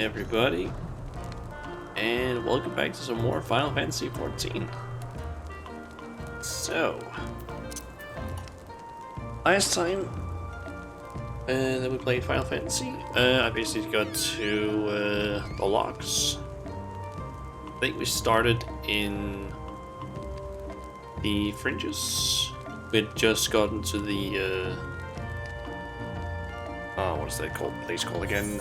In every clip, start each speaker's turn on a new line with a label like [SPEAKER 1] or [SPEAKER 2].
[SPEAKER 1] everybody, and welcome back to some more Final Fantasy XIV. So, last time that we played Final Fantasy, I basically got to the locks. I think we started in the fringes. We'd just gotten to the what is that place called again?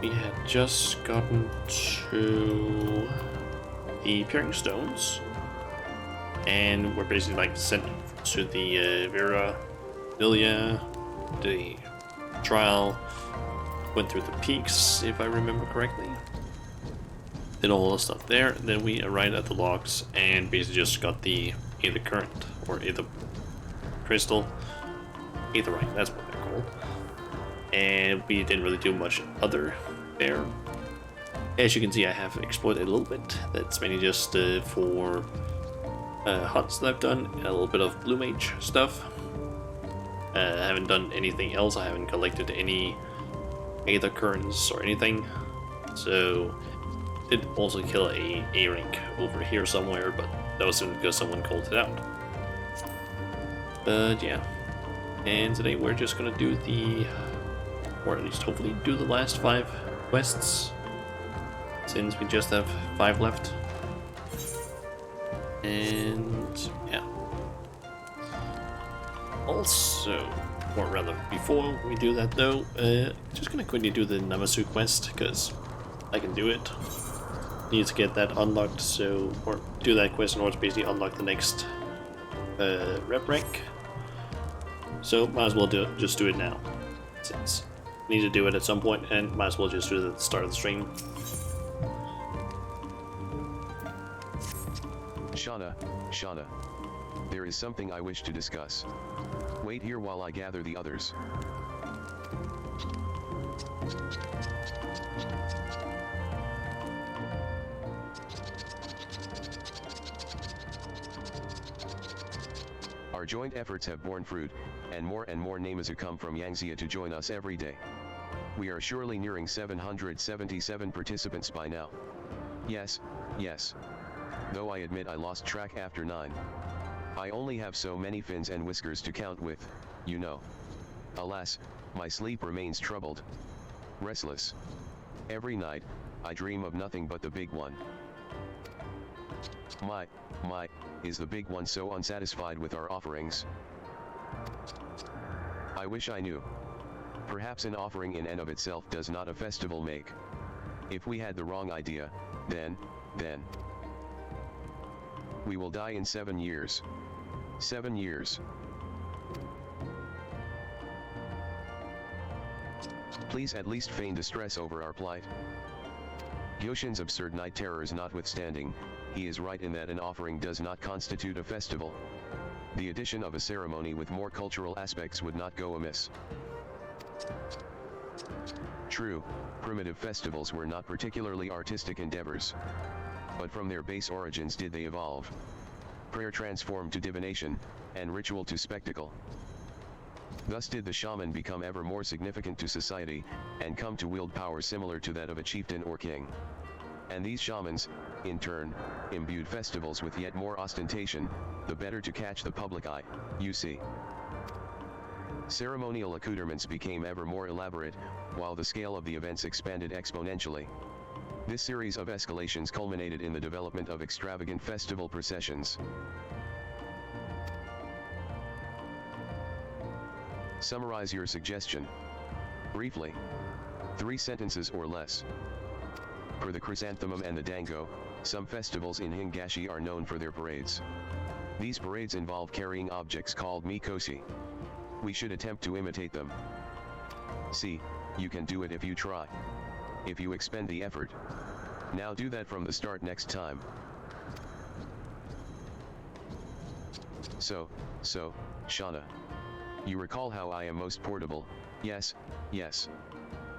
[SPEAKER 1] We had just gotten to the Peering Stones, and we're basically like sent to the Vera Lilia, the trial, went through the peaks, if I remember correctly. Did all the stuff there, then we arrived at the locks and basically just got the either current or either crystal, aetherite, that's what they're called. And we didn't really do much other there. As you can see, I have explored it a little bit. That's mainly just for hunts that I've done, and a little bit of Blue Mage stuff. I haven't done anything else. I haven't collected any aether currents or anything. So, did also kill a A-rank over here somewhere, but that was simply because someone called it out. But yeah, and today we're just gonna do the, or at least hopefully do the last 5 quests, since we just have 5 left. And yeah. Also, or rather, before we do that though, just gonna quickly do the Namasu quest, because I can do it. Need to get that unlocked, so, or do that quest in order to basically unlock the next rep rank. So might as well just do it now, since I need to do it at some point, and might as well just do it at the start of the stream.
[SPEAKER 2] Shauna, there is something I wish to discuss. Wait here while I gather the others. Our joint efforts have borne fruit, and more Namazu come from Yangzia to join us every day. We are surely nearing 777 participants by now. Yes. Though I admit I lost track after 9. I only have so many fins and whiskers to count with, you know. Alas, my sleep remains troubled. Restless. Every night, I dream of nothing but the big one. My, is the big one so unsatisfied with our offerings? I wish I knew. Perhaps an offering in and of itself does not a festival make. If we had the wrong idea, then... we will die in 7 years. 7 years. Please at least feign distress over our plight. Yoshin's absurd night terrors notwithstanding, he is right in that an offering does not constitute a festival. The addition of a ceremony with more cultural aspects would not go amiss. True, primitive festivals were not particularly artistic endeavors. But from their base origins did they evolve. Prayer transformed to divination, and ritual to spectacle. Thus did the shaman become ever more significant to society, and come to wield power similar to that of a chieftain or king. And these shamans, in turn, imbued festivals with yet more ostentation, the better to catch the public eye, you see. Ceremonial accoutrements became ever more elaborate, while the scale of the events expanded exponentially. This series of escalations culminated in the development of extravagant festival processions. Summarize your suggestion. Briefly. 3 sentences or less. For the chrysanthemum and the dango, some festivals in Hingashi are known for their parades. These parades involve carrying objects called mikoshi. We should attempt to imitate them. See, you can do it if you try. If you expend the effort. Now do that from the start next time. So, Shauna. You recall how I am most portable? Yes.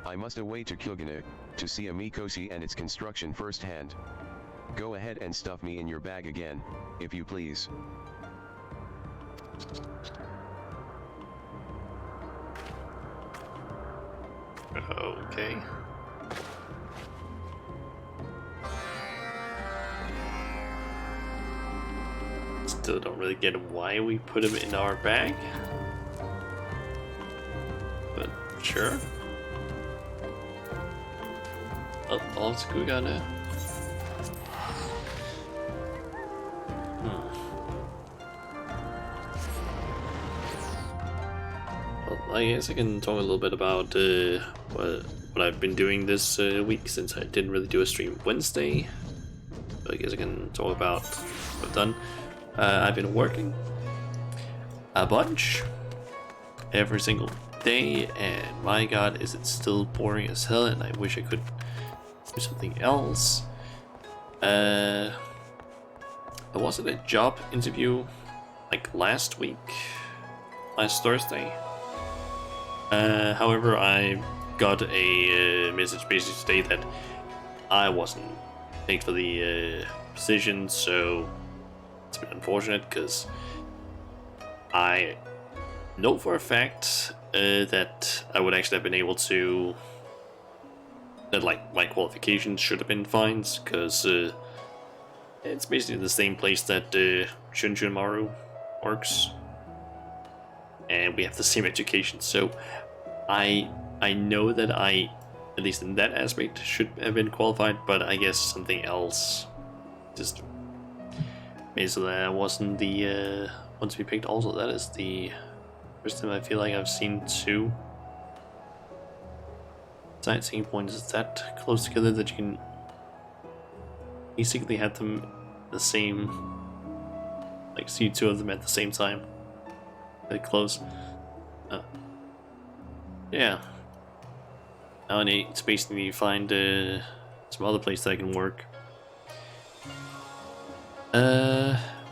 [SPEAKER 2] I must away to Kyogane, to see a mikoshi and its construction firsthand. Go ahead and stuff me in your bag again, if you please.
[SPEAKER 1] Okay. Still don't really get why we put him in our bag. But sure. Oh, alles gut gerade. Well, I guess I can talk a little bit about what I've been doing this week, since I didn't really do a stream Wednesday. But I guess I can talk about what I've done. I've been working a bunch every single day, and my god, is it still boring as hell, and I wish I could do something else. I was at a job interview like last Thursday. However, I got a message basically today that I wasn't picked for the position, so it's been unfortunate because I know for a fact that I would actually have been able to, that like my qualifications should have been fine, because it's basically the same place that Shunshun Maru works, and we have the same education, so I know that I, at least in that aspect, should have been qualified, but I guess something else just basically I wasn't the one to be picked. Also, that is the first time I feel like I've seen two sightseeing points that close together that you can basically have them the same, like see two of them at the same time. They close. Yeah. Now I need to basically find some other place that I can work.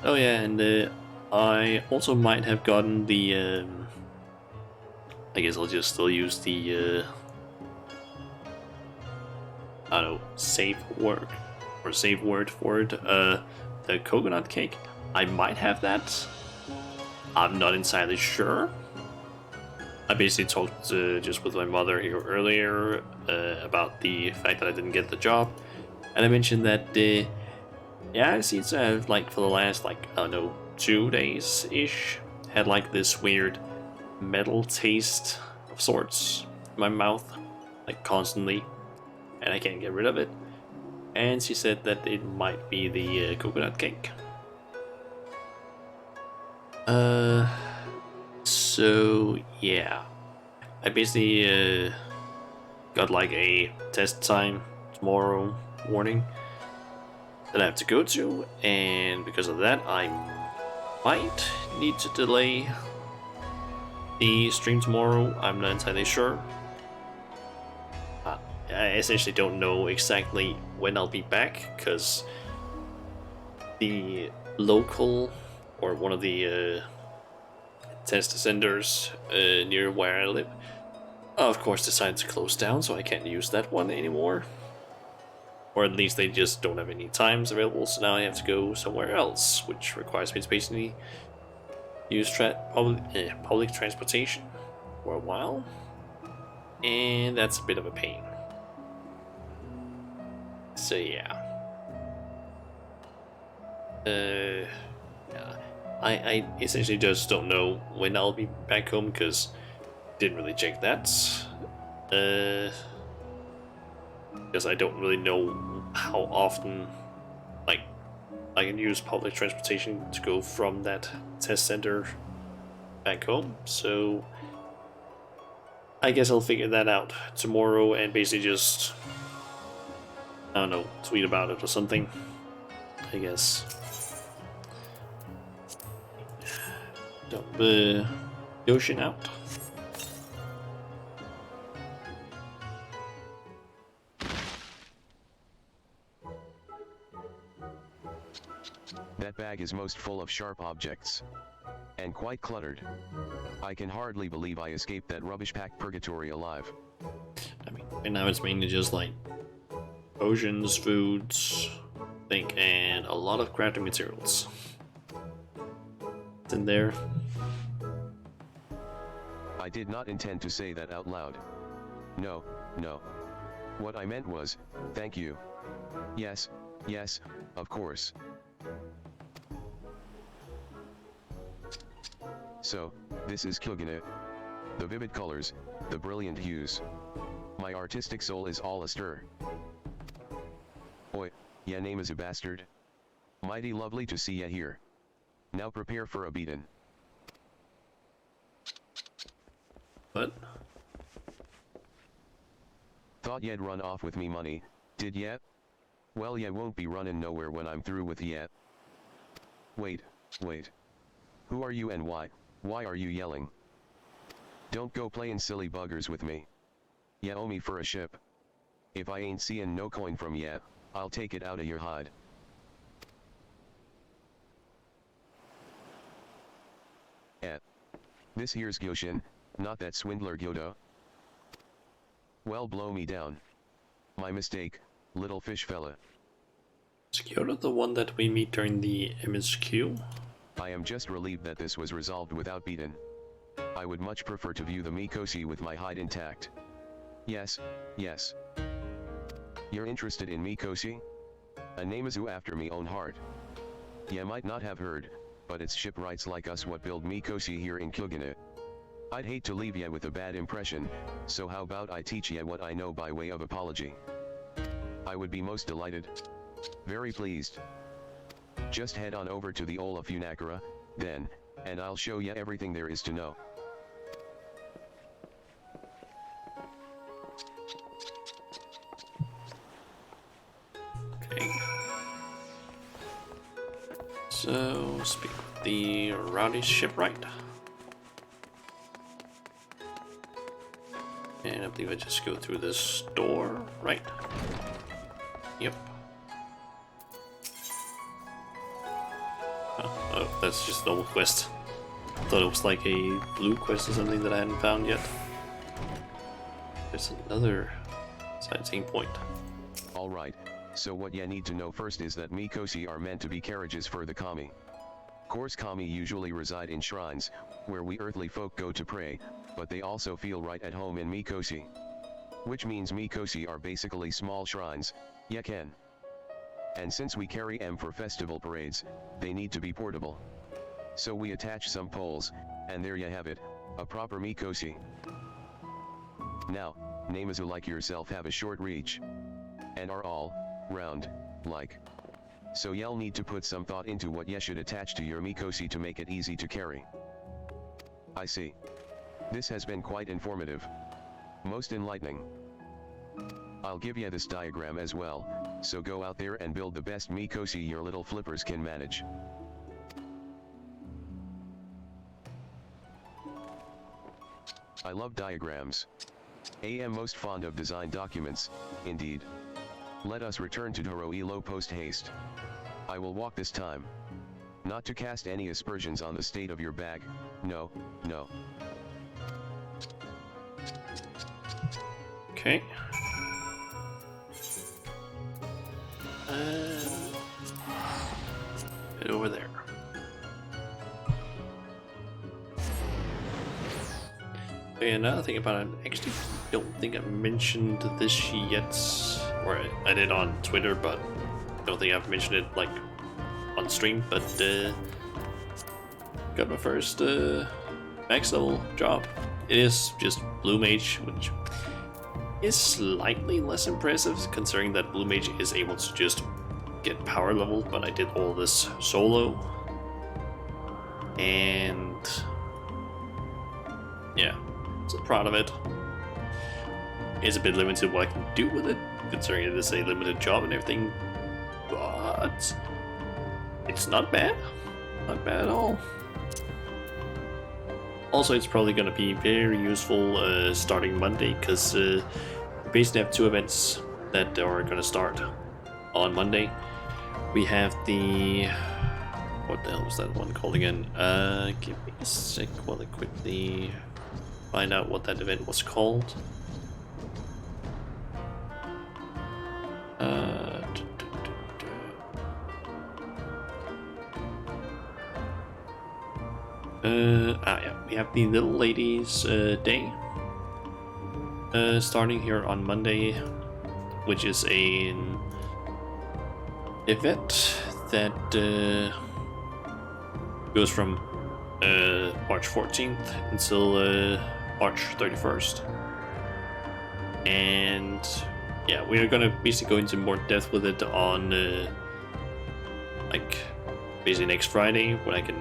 [SPEAKER 1] Oh yeah, and I also might have gotten the I guess I'll just still use the I don't know, safe word for it. The coconut cake. I might have that. I'm not entirely sure. I basically talked just with my mother here earlier about the fact that I didn't get the job, and I mentioned that yeah, it seems to have, like, for the last, like, I don't know, 2 days ish, had like this weird metal taste of sorts in my mouth, like constantly, and I can't get rid of it. And she said that it might be the coconut cake. So yeah, I basically got like a test time tomorrow morning that I have to go to, and because of that I might need to delay the stream tomorrow. I'm not entirely sure. I essentially don't know exactly when I'll be back, because the local, or one of the test centers near where I live, of course decided to close down, so I can't use that one anymore. Or at least they just don't have any times available, so now I have to go somewhere else, which requires me to basically use public transportation for a while, and that's a bit of a pain. So yeah. Yeah. I essentially just don't know when I'll be back home, because didn't really check that. Because I don't really know how often, like, I can use public transportation to go from that test center back home. So I guess I'll figure that out tomorrow and basically just, I don't know, tweet about it or something, I guess. Dump the ocean out.
[SPEAKER 2] That bag is most full of sharp objects. And quite cluttered. I can hardly believe I escaped that rubbish-packed purgatory alive.
[SPEAKER 1] I mean, right now it's mainly just like potions, foods, I think, and a lot of crafting materials. It's in there.
[SPEAKER 2] I did not intend to say that out loud. No, no. What I meant was, thank you. Yes, yes, of course. So, this is Kyogene. The vivid colors, the brilliant hues. My artistic soul is all astir. Oi, ya name is a bastard. Mighty lovely to see ya here. Now prepare for a beatin'.
[SPEAKER 1] What?
[SPEAKER 2] Thought y'd run off with me money, did ya? Well, ya won't be running nowhere when I'm through with ya. Wait, wait. Who are you and why? Why are you yelling? Don't go playin' silly buggers with me. Ya owe me for a ship. If I ain't seein' no coin from ya, I'll take it out of your hide. This here's Gyoshin, not that swindler Gyodo. Well, blow me down. My mistake, little fish fella.
[SPEAKER 1] Is Kyoto the one that we meet during the MSQ?
[SPEAKER 2] I am just relieved that this was resolved without beaten. I would much prefer to view the Mikoshi with my hide intact. Yes, yes. You're interested in Mikoshi? A Namazu after me own heart. Ya might not have heard, but it's shipwrights like us what build Mikoshi here in Kyogene. I'd hate to leave ya with a bad impression, so how about I teach ya what I know by way of apology? I would be most delighted. Very pleased. Just head on over to the Ola Funakura, then, and I'll show ya everything there is to know.
[SPEAKER 1] Okay. So, speak with the rowdy shipwright. And I believe I just go through this door, right? Yep. Oh, that's just an old quest. I thought it was like a blue quest or something that I hadn't found yet. There's another sightseeing point.
[SPEAKER 2] Alright, so what ya need to know first is that Mikoshi are meant to be carriages for the kami. Course kami usually reside in shrines, where we earthly folk go to pray, but they also feel right at home in Mikoshi. Which means Mikoshi are basically small shrines, ya ken. And since we carry them for festival parades, they need to be portable. So we attach some poles, and there ya have it, a proper Mikoshi. Now, Namazu like yourself have a short reach. And are all, round, like. So y'all need to put some thought into what ya should attach to your Mikoshi to make it easy to carry. I see. This has been quite informative. Most enlightening. I'll give ya this diagram as well, so go out there and build the best Mikoshi your little flippers can manage. I love diagrams. I am most fond of design documents, indeed. Let us return to Doroilo post haste. I will walk this time. Not to cast any aspersions on the state of your bag, no, no.
[SPEAKER 1] Okay. Head over there. Okay, another thing about it, I actually don't think I mentioned this yet, or I did on Twitter, but I don't think I've mentioned it like on stream, but got my first max level job. It is just Blue Mage, which is slightly less impressive considering that Blue Mage is able to just get power level, but I did all this solo, and yeah, so proud of it. It's a bit limited what I can do with it, considering it is a limited job and everything, but it's not bad. Not bad at all. Also, it's probably going to be very useful starting Monday, because we basically have two events that are going to start on Monday. We have the... what the hell was that one called again? Give me a sec while I quickly find out what that event was called. Yeah, we have the Little Ladies Day, starting here on Monday, which is an event that goes from March 14th until March 31st. And yeah, we are gonna basically go into more depth with it on like basically next Friday when I can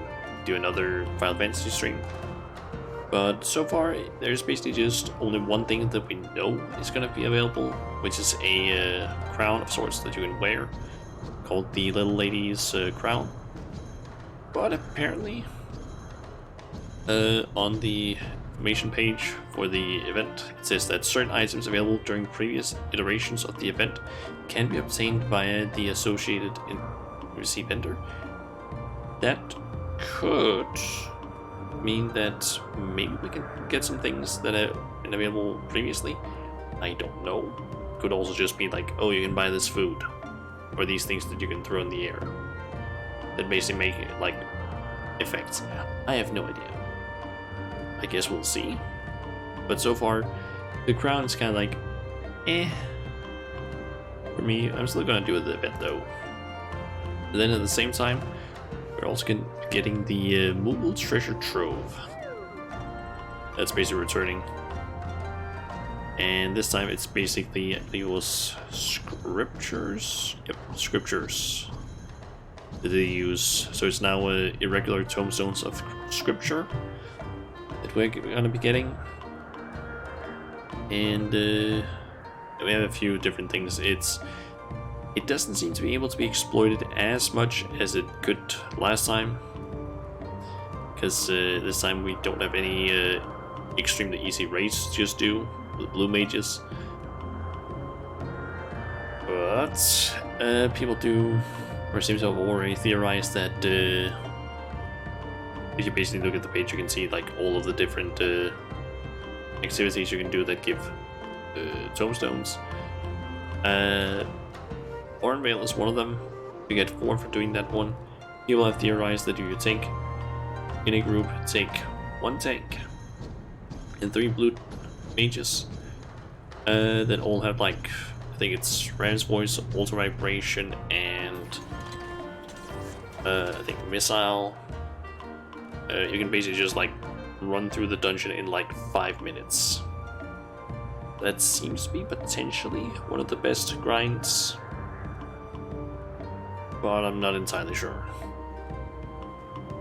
[SPEAKER 1] do another Final Fantasy stream. But so far, there's basically just only one thing that we know is going to be available, which is a crown of sorts that you can wear, called the Little Lady's Crown. But apparently, on the information page for the event, it says that certain items available during previous iterations of the event can be obtained via the associated receipt vendor. That could mean that maybe we can get some things that have been available previously. I don't know. Could also just be like, oh, you can buy this food, or these things that you can throw in the air that basically make it like effects. I have no idea. I guess we'll see. But so far, the crown is kind of like, eh. For me, I'm still gonna do the event though. But then at the same time, we're also getting the Moogle Treasure Trove. That's basically returning. And this time it's basically, I believe it was scriptures? Yep, scriptures that they use. So it's now irregular tomestones of scripture that we're gonna be getting. And we have a few different things. It doesn't seem to be able to be exploited as much as it could last time, because this time we don't have any extremely easy raids to just do with blue mages. But people do, or seem to have already theorized that if you basically look at the page, you can see like all of the different activities you can do that give tomestones. Orenvale is one of them. You get 4 for doing that one. People have theorized that you take, in a group, take 1 tank and 3 blue mages that all have like, I think it's Ram's Voice, Ultra Vibration, and I think Missile. You can basically just like run through the dungeon in like 5 minutes. That seems to be potentially one of the best grinds, but I'm not entirely sure.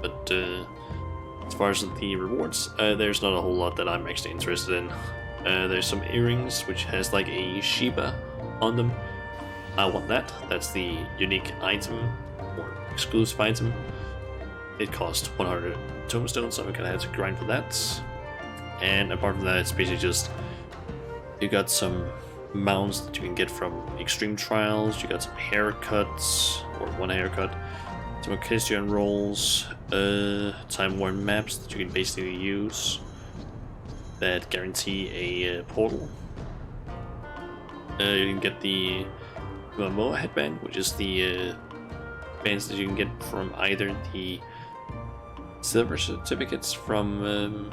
[SPEAKER 1] But as far as the rewards, there's not a whole lot that I'm actually interested in. There's some earrings which has like a Shiba on them. I want that. That's the unique item or exclusive item. It costs 100 tomestones, so I'm gonna have to grind for that. And apart from that, it's basically just you got some mounts that you can get from extreme trials. You got some haircuts, or 1 haircut, some Orchestrion rolls, time-worn maps that you can basically use that guarantee a portal. You can get the Momoa headband, which is the bands that you can get from either the silver certificates from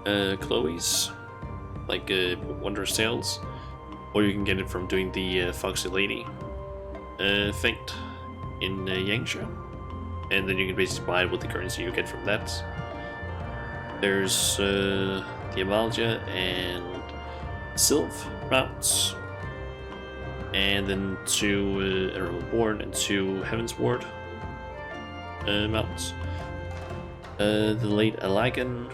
[SPEAKER 1] Chloe's, like Wondrous Tales, or you can get it from doing the Foxy Lady Fate in Yangsha, and then you can basically buy it with the currency you get from that. There's the Amalia and Sylph mounts, and then 2 Honorable Born and 2 Heaven's Ward mounts. The late Alagan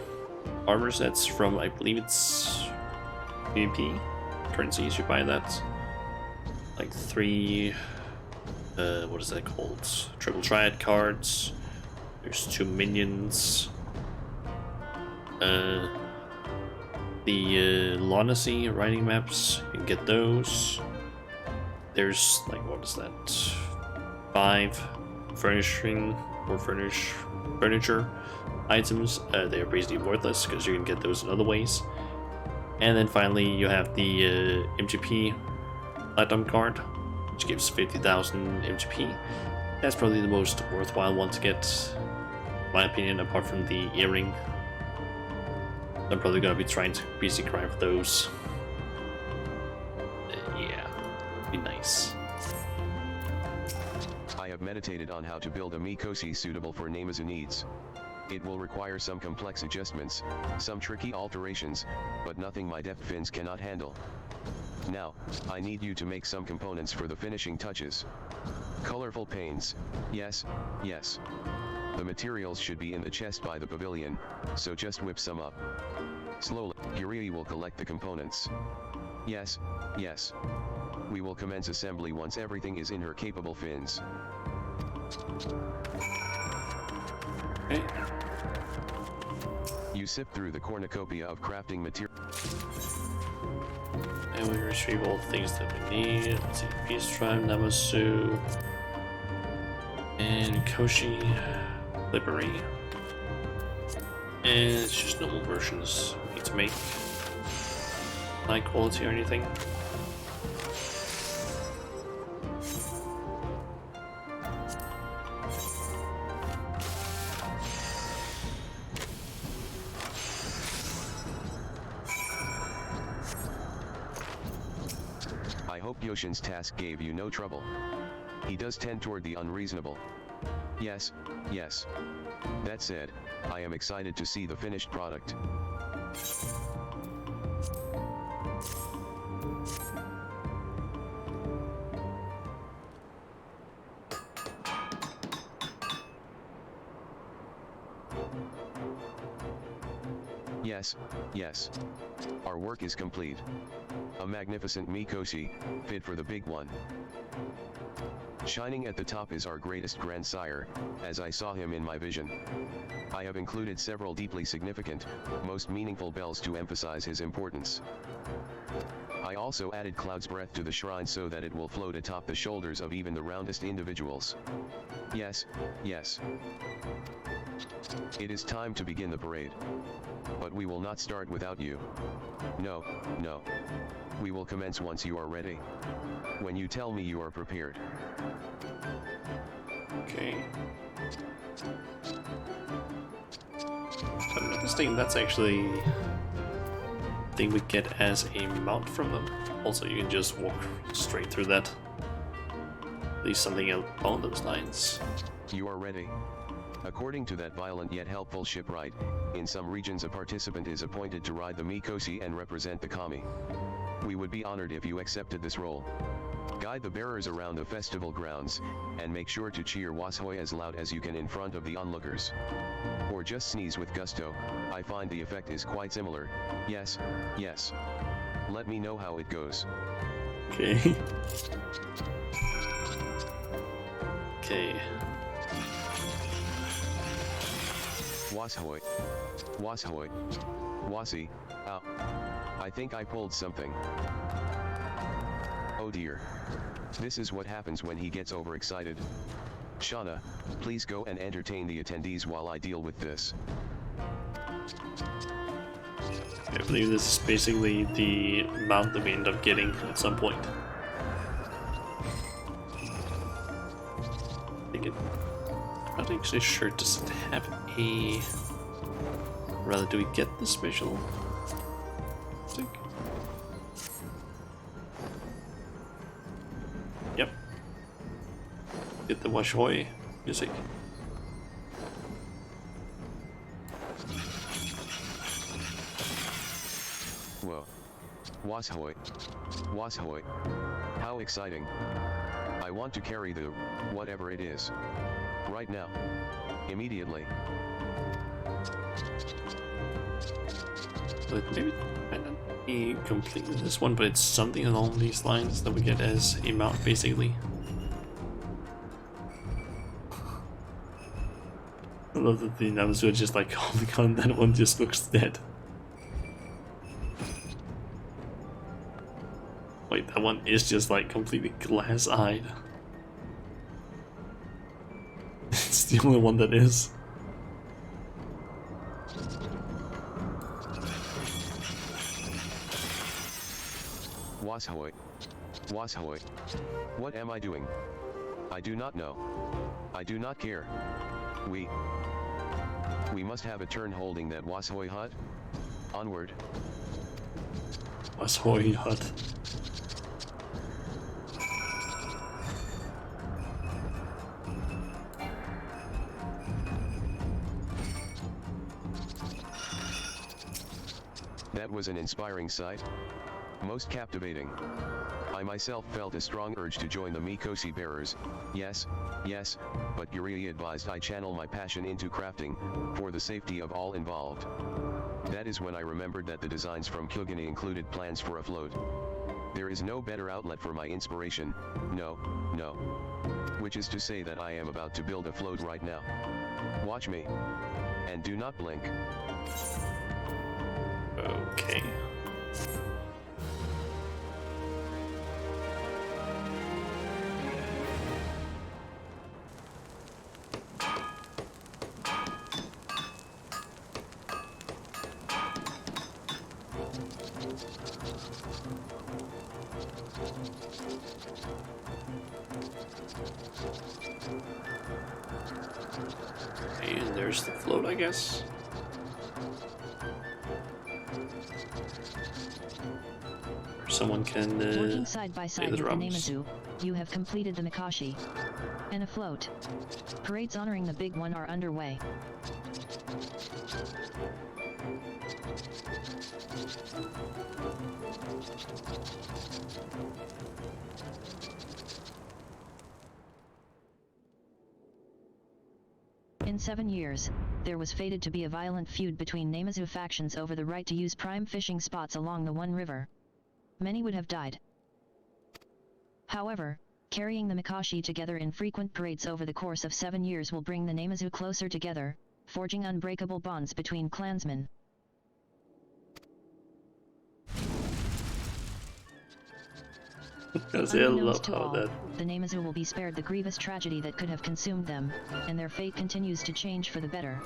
[SPEAKER 1] armor sets from, I believe it's PvP currencies. You buy that, like 3 what is that called, triple triad cards. There's 2 minions. The Lunacy riding maps, you can get those. There's like, what is that, 5 furnishing or furniture items. They are basically worthless because you can get those in other ways. And then finally you have the MGP Platinum card, which gives 50,000 MGP. That's probably the most worthwhile one to get, in my opinion, apart from the earring. I'm probably gonna be trying to basically craft those. Yeah, be nice.
[SPEAKER 2] I have meditated on how to build a Mikoshi suitable for Namazu needs. It will require some complex adjustments, some tricky alterations, but nothing my deft fins cannot handle. Now, I need you to make some components for the finishing touches. Colorful paints, yes, yes. The materials should be in the chest by the pavilion, so just whip some up. Slowly, Yuri will collect the components. Yes, yes. We will commence assembly once everything is in her capable fins.
[SPEAKER 1] Okay.
[SPEAKER 2] You sift through the cornucopia of crafting material.
[SPEAKER 1] And we retrieve all the things that we need. Let's see, Peace Tribe, Namasu, and Koshi, Livery. And it's just normal versions we need to make. High quality or anything.
[SPEAKER 2] I hope Yoshin's task gave you no trouble. He does tend toward the unreasonable. Yes, yes. That said, I am excited to see the finished product. Yes, yes. Our work is complete. A magnificent Mikoshi, fit for the big one. Shining at the top is our greatest grandsire, as I saw him in my vision. I have included several deeply significant, most meaningful bells to emphasize his importance. I also added Cloud's Breath to the shrine so that it will float atop the shoulders of even the roundest individuals. Yes, yes. It is time to begin the parade. But we will not start without you. No, no. We will commence once you are ready. When you tell me you are prepared.
[SPEAKER 1] Okay. If I'm not mistaken, that's actually a thing we get as a mount from them. Also, you can just walk straight through that. At least something along those lines.
[SPEAKER 2] You are ready. According to that violent yet helpful shipwright, in some regions a participant is appointed to ride the Mikoshi and represent the kami. We would be honored if you accepted this role. Guide the bearers around the festival grounds, and make sure to cheer Washoi as loud as you can in front of the onlookers. Or just sneeze with gusto. I find the effect is quite similar. Yes, yes. Let me know how it goes.
[SPEAKER 1] Okay. Okay.
[SPEAKER 2] Washoi. Washoi. Wasi. Ow. I think I pulled something. Oh dear. This is what happens when he gets overexcited. Shauna, please go and entertain the attendees while I deal with this.
[SPEAKER 1] I believe this is basically the mount that we end up getting at some point. I think I'm not actually sure, does it have a... Rather, do we get the special music? Yep. Get the Washoi music.
[SPEAKER 2] Whoa. Washoi. Washoi. How exciting. I want to carry the, whatever it is. Right now. Immediately.
[SPEAKER 1] But maybe it might not be completely this one, but it's something along these lines that we get as a mount, basically. I love that the Namazu are just like, oh my god, that one just looks dead. Wait, that one is just like completely glass-eyed. It's the only one that is.
[SPEAKER 2] Washoi. Washoi. What am I doing? I do not know. I do not care. We must have a turn holding that Washoi hut. Onward.
[SPEAKER 1] Was holy hot.
[SPEAKER 2] That was an inspiring sight. Most captivating. I myself felt a strong urge to join the Mikoshi bearers. Yes, but Yuri advised I channel my passion into crafting, for the safety of all involved. That is when I remembered that the designs from Kyogani included plans for a float. There is no better outlet for my inspiration, no. Which is to say that I am about to build a float right now. Watch me. And do not blink.
[SPEAKER 1] Okay. And there's the float, I guess. Someone can
[SPEAKER 3] working side by side
[SPEAKER 1] the
[SPEAKER 3] with the
[SPEAKER 1] drums.
[SPEAKER 3] Namazu, you have completed the Mikoshi. And afloat. Parades honoring the big one are underway. In 7 years, there was fated to be a violent feud between Namazu factions over the right to use prime fishing spots along the One River. Many would have died. However, carrying the Mikoshi together in frequent parades over the course of 7 years will bring the Namazu closer together, forging unbreakable bonds between clansmen.
[SPEAKER 1] Because I
[SPEAKER 3] Unbeknownst
[SPEAKER 1] love
[SPEAKER 3] to
[SPEAKER 1] how
[SPEAKER 3] all,
[SPEAKER 1] that.
[SPEAKER 3] the Namazu will be spared the grievous tragedy that could have consumed them, and their fate continues to change for the better.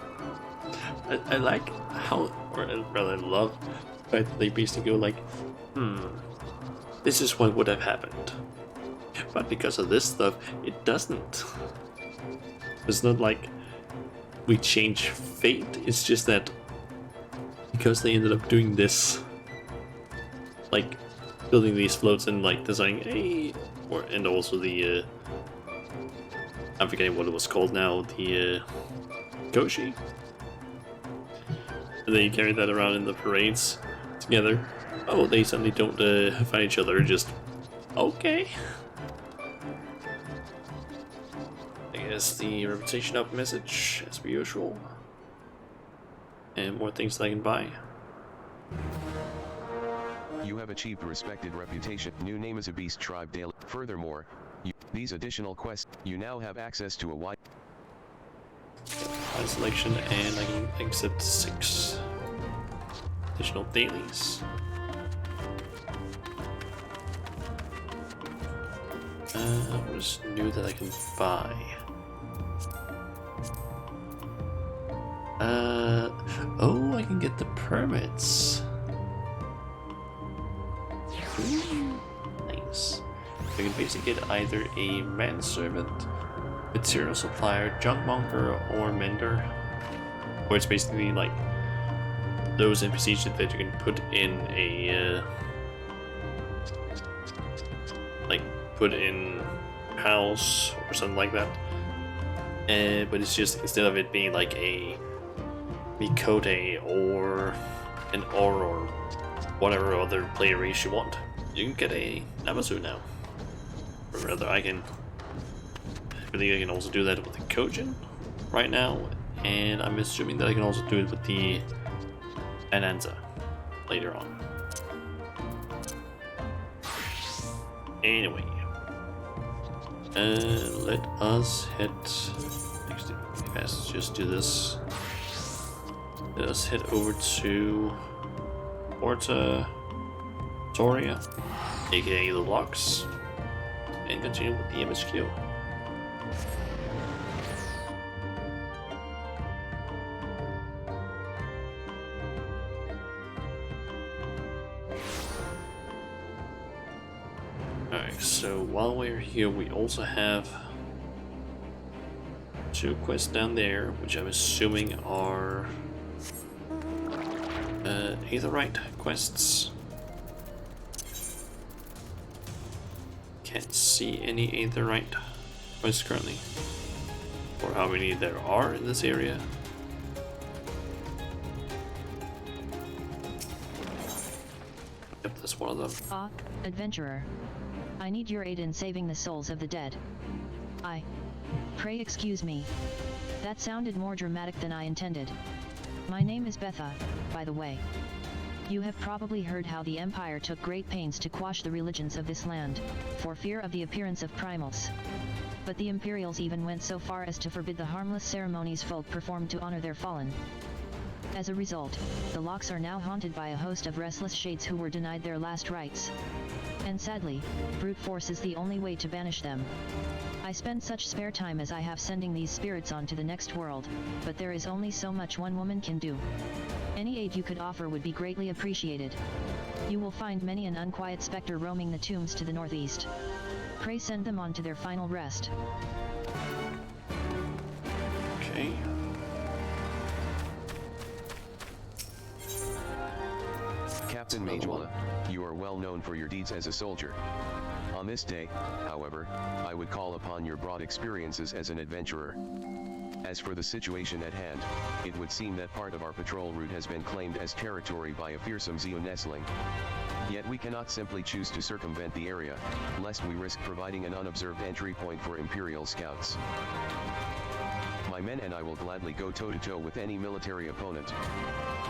[SPEAKER 1] I like how, or rather, I love that they basically go like, this is what would have happened. But because of this stuff, it doesn't. It's not like we change fate, it's just that because they ended up doing this, like building these floats and like designing and also the I'm forgetting what it was called now, the Koshi. And they carry that around in the parades together. Oh, they suddenly don't find each other, just okay. I guess the reputation up message, as per usual. And more things that I can buy.
[SPEAKER 2] You have achieved respected reputation. New name is a beast tribe daily. Furthermore, these additional quests, you now have access to a wide
[SPEAKER 1] Selection, and I can accept 6 additional dailies. What is new that I can buy? Oh, I can get the permits. Ooh, nice. I can basically get either a manservant, material supplier, junkmonger, or mender. Or it's basically like those NPCs that you can put in a put in house or something like that. But it's just, instead of it being like a Mikote or an Or or whatever other player race you want, you can get a Namazu now. Or rather, I believe I can also do that with the Kojin right now, and I'm assuming that I can also do it with the Ananza later on. Anyway, let us hit. Let's just do this. Let us head over to Porta Toria, aka the Locks, and continue with the MSQ. Alright, so while we're here, we also have 2 quests down there, which I'm assuming are Aetherite quests. Can't see any Aetherite quests currently, or how many there are in this area. Yep, that's one of them.
[SPEAKER 3] Ah, adventurer. I need your aid in saving the souls of the dead. Pray excuse me. That sounded more dramatic than I intended. My name is Betha, by the way. You have probably heard how the Empire took great pains to quash the religions of this land, for fear of the appearance of primals. But the Imperials even went so far as to forbid the harmless ceremonies folk performed to honor their fallen. As a result, the locks are now haunted by a host of restless shades who were denied their last rites. And sadly, brute force is the only way to banish them. I spend such spare time as I have sending these spirits on to the next world, but there is only so much one woman can do. Any aid you could offer would be greatly appreciated. You will find many an unquiet specter roaming the tombs to the northeast. Pray send them on to their final rest.
[SPEAKER 1] Okay.
[SPEAKER 2] Captain Majula, you are well known for your deeds as a soldier. On this day, however, I would call upon your broad experiences as an adventurer. As for the situation at hand, it would seem that part of our patrol route has been claimed as territory by a fearsome Xeo-nestling. Yet we cannot simply choose to circumvent the area, lest we risk providing an unobserved entry point for Imperial scouts. My men and I will gladly go toe-to-toe with any military opponent.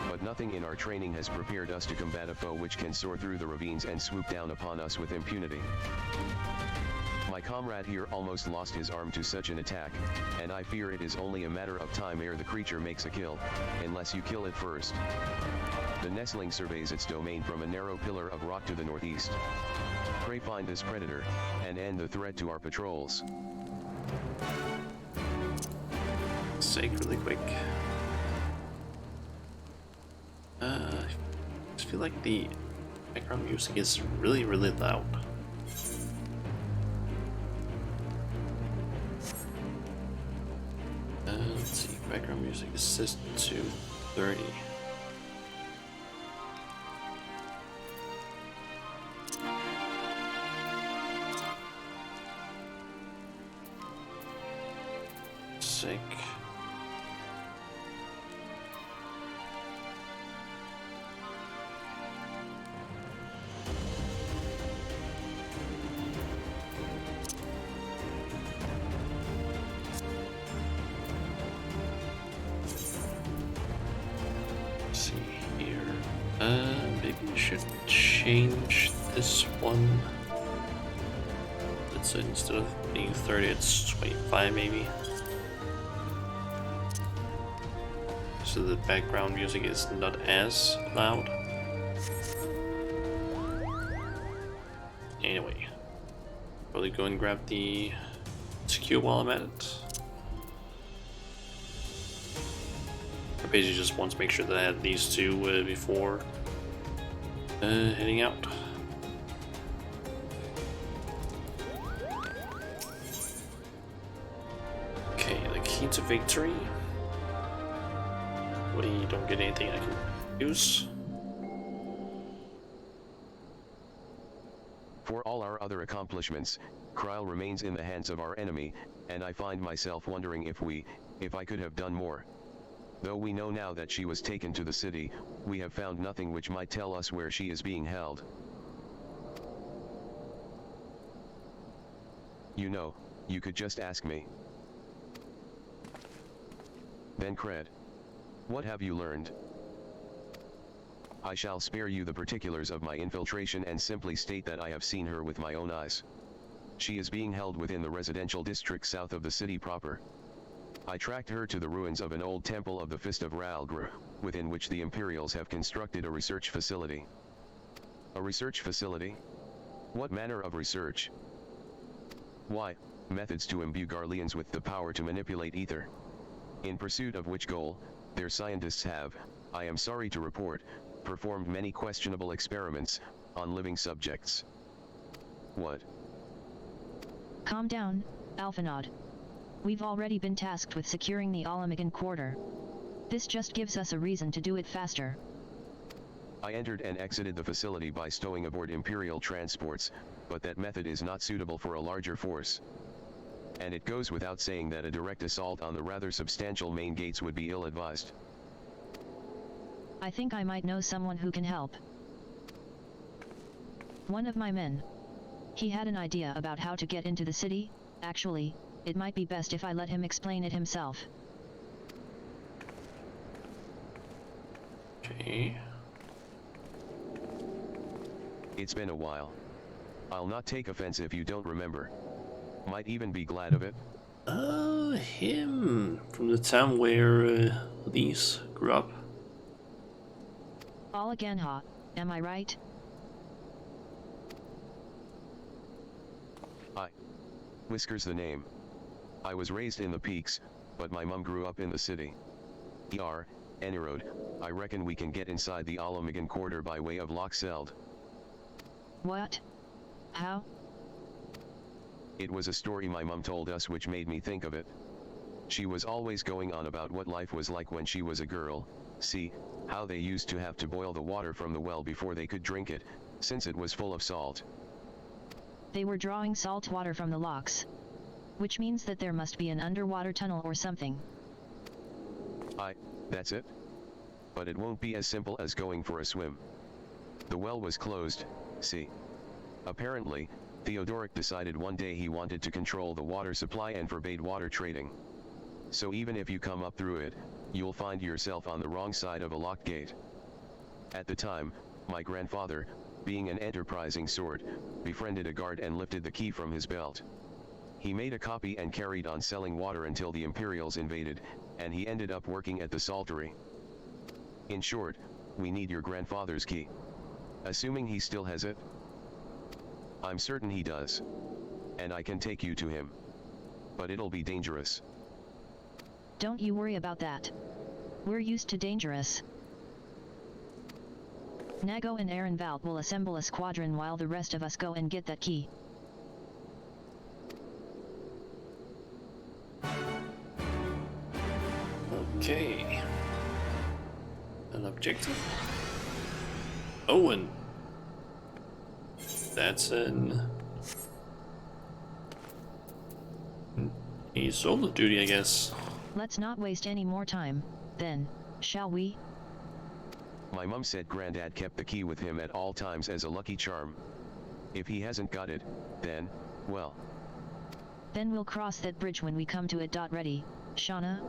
[SPEAKER 2] But nothing in our training has prepared us to combat a foe which can soar through the ravines and swoop down upon us with impunity. My comrade here almost lost his arm to such an attack, and I fear it is only a matter of time ere the creature makes a kill, unless you kill it first. The nestling surveys its domain from a narrow pillar of rock to the northeast. Pray find this predator, and end the threat to our patrols.
[SPEAKER 1] Sake really quick. I just feel like the background music is really loud. Let's see, background music is set to 30. Sick. Maybe we should change this one. Let's say instead of being 30, it's 25 maybe. So the background music is not as loud. Anyway, probably go and grab the secure while I'm at it. I basically just want to make sure that I had these two before heading out. Okay, the key to victory. We don't get anything I can use.
[SPEAKER 2] For all our other accomplishments, Kryl remains in the hands of our enemy, and I find myself wondering if I could have done more. Though we know now that she was taken to the city, we have found nothing which might tell us where she is being held. You know, you could just ask me. Then Cred. What have you learned? I shall spare you the particulars of my infiltration and simply state that I have seen her with my own eyes. She is being held within the residential district south of the city proper. I tracked her to the ruins of an old temple of the Fist of Ralgr, within which the Imperials have constructed a research facility. A research facility? What manner of research? Why, methods to imbue Garleans with the power to manipulate ether. In pursuit of which goal, their scientists have, I am sorry to report, performed many questionable experiments on living subjects. What?
[SPEAKER 3] Calm down, Alphanod. We've already been tasked with securing the Alamagan quarter. This just gives us a reason to do it faster.
[SPEAKER 2] I entered and exited the facility by stowing aboard Imperial transports, but that method is not suitable for a larger force. And it goes without saying that a direct assault on the rather substantial main gates would be ill-advised.
[SPEAKER 3] I think I might know someone who can help. One of my men. He had an idea about how to get into the city. Actually, it might be best if I let him explain it himself.
[SPEAKER 1] Okay.
[SPEAKER 2] It's been a while. I'll not take offense if you don't remember. Might even be glad of it.
[SPEAKER 1] Him from the town where Lise grew up.
[SPEAKER 3] All again, ha, am I right?
[SPEAKER 2] Whiskers the name. I was raised in the peaks, but my mum grew up in the city. Any road, I reckon we can get inside the Alamigan quarter by way of Lochseld.
[SPEAKER 3] What? How?
[SPEAKER 2] It was a story my mum told us which made me think of it. She was always going on about what life was like when she was a girl. See, how they used to have to boil the water from the well before they could drink it, since it was full of salt.
[SPEAKER 3] They were drawing salt water from the locks. Which means that there must be an underwater tunnel or something.
[SPEAKER 2] That's it? But it won't be as simple as going for a swim. The well was closed, see. Apparently, Theodoric decided one day he wanted to control the water supply and forbade water trading. So even if you come up through it, you'll find yourself on the wrong side of a locked gate. At the time, my grandfather, being an enterprising sort, befriended a guard and lifted the key from his belt. He made a copy and carried on selling water until the Imperials invaded, and he ended up working at the saltery. In short, we need your grandfather's key. Assuming he still has it? I'm certain he does. And I can take you to him. But it'll be dangerous.
[SPEAKER 3] Don't you worry about that. We're used to dangerous. Nago and Ehrenwald will assemble a squadron while the rest of us go and get that key.
[SPEAKER 1] Okay. An objective. Owen. That's a solo duty, I guess.
[SPEAKER 3] Let's not waste any more time, then, shall we?
[SPEAKER 2] My mum said Grandad kept the key with him at all times as a lucky charm. If he hasn't got it, then, well.
[SPEAKER 3] Then we'll cross that bridge when we come to it. Ready, Shauna?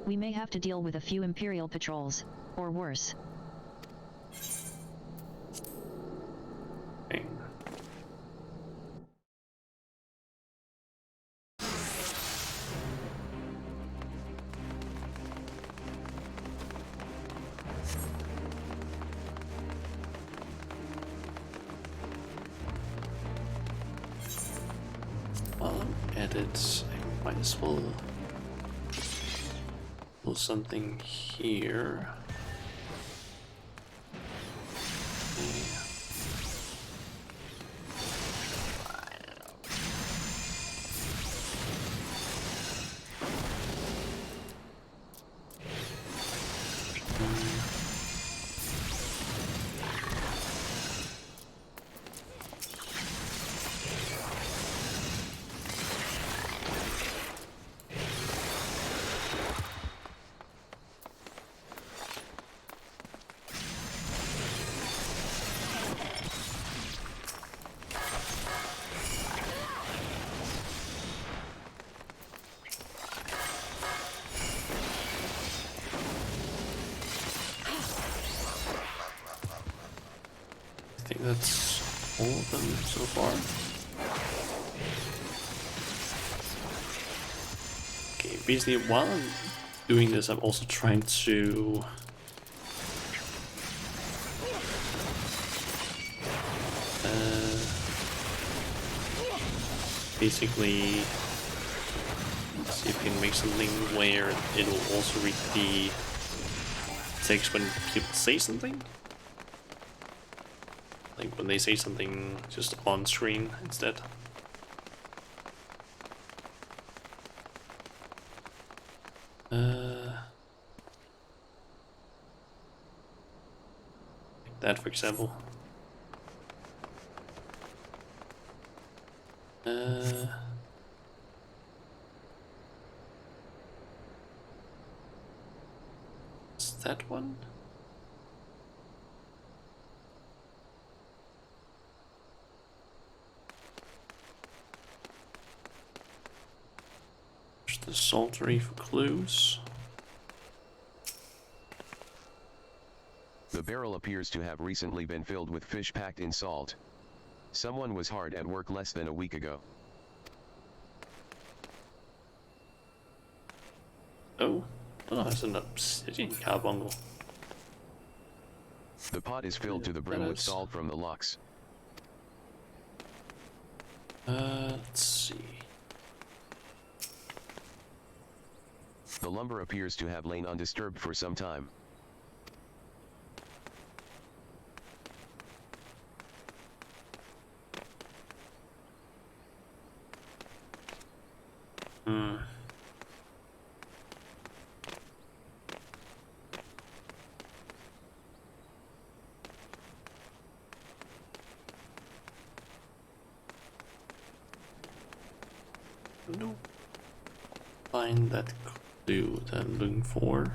[SPEAKER 3] We may have to deal with a few Imperial patrols, or worse.
[SPEAKER 1] Okay. Edit. I might as well do something here. I think that's all of them so far. Okay, basically while I'm doing this, I'm also trying to basically see if we can make something where it'll also read the text when people say something. Like when they say something just on screen instead. that, for example. Is that one? There's the saltery for clues.
[SPEAKER 2] The barrel appears to have recently been filled with fish packed in salt. Someone was hard at work less than a week ago.
[SPEAKER 1] Oh, there's an obsidian carbuncle.
[SPEAKER 2] The pot is filled to the brim with salt from the locks.
[SPEAKER 1] Let's see.
[SPEAKER 2] The lumber appears to have lain undisturbed for some time.
[SPEAKER 1] Nope. Find that clue that I'm looking for.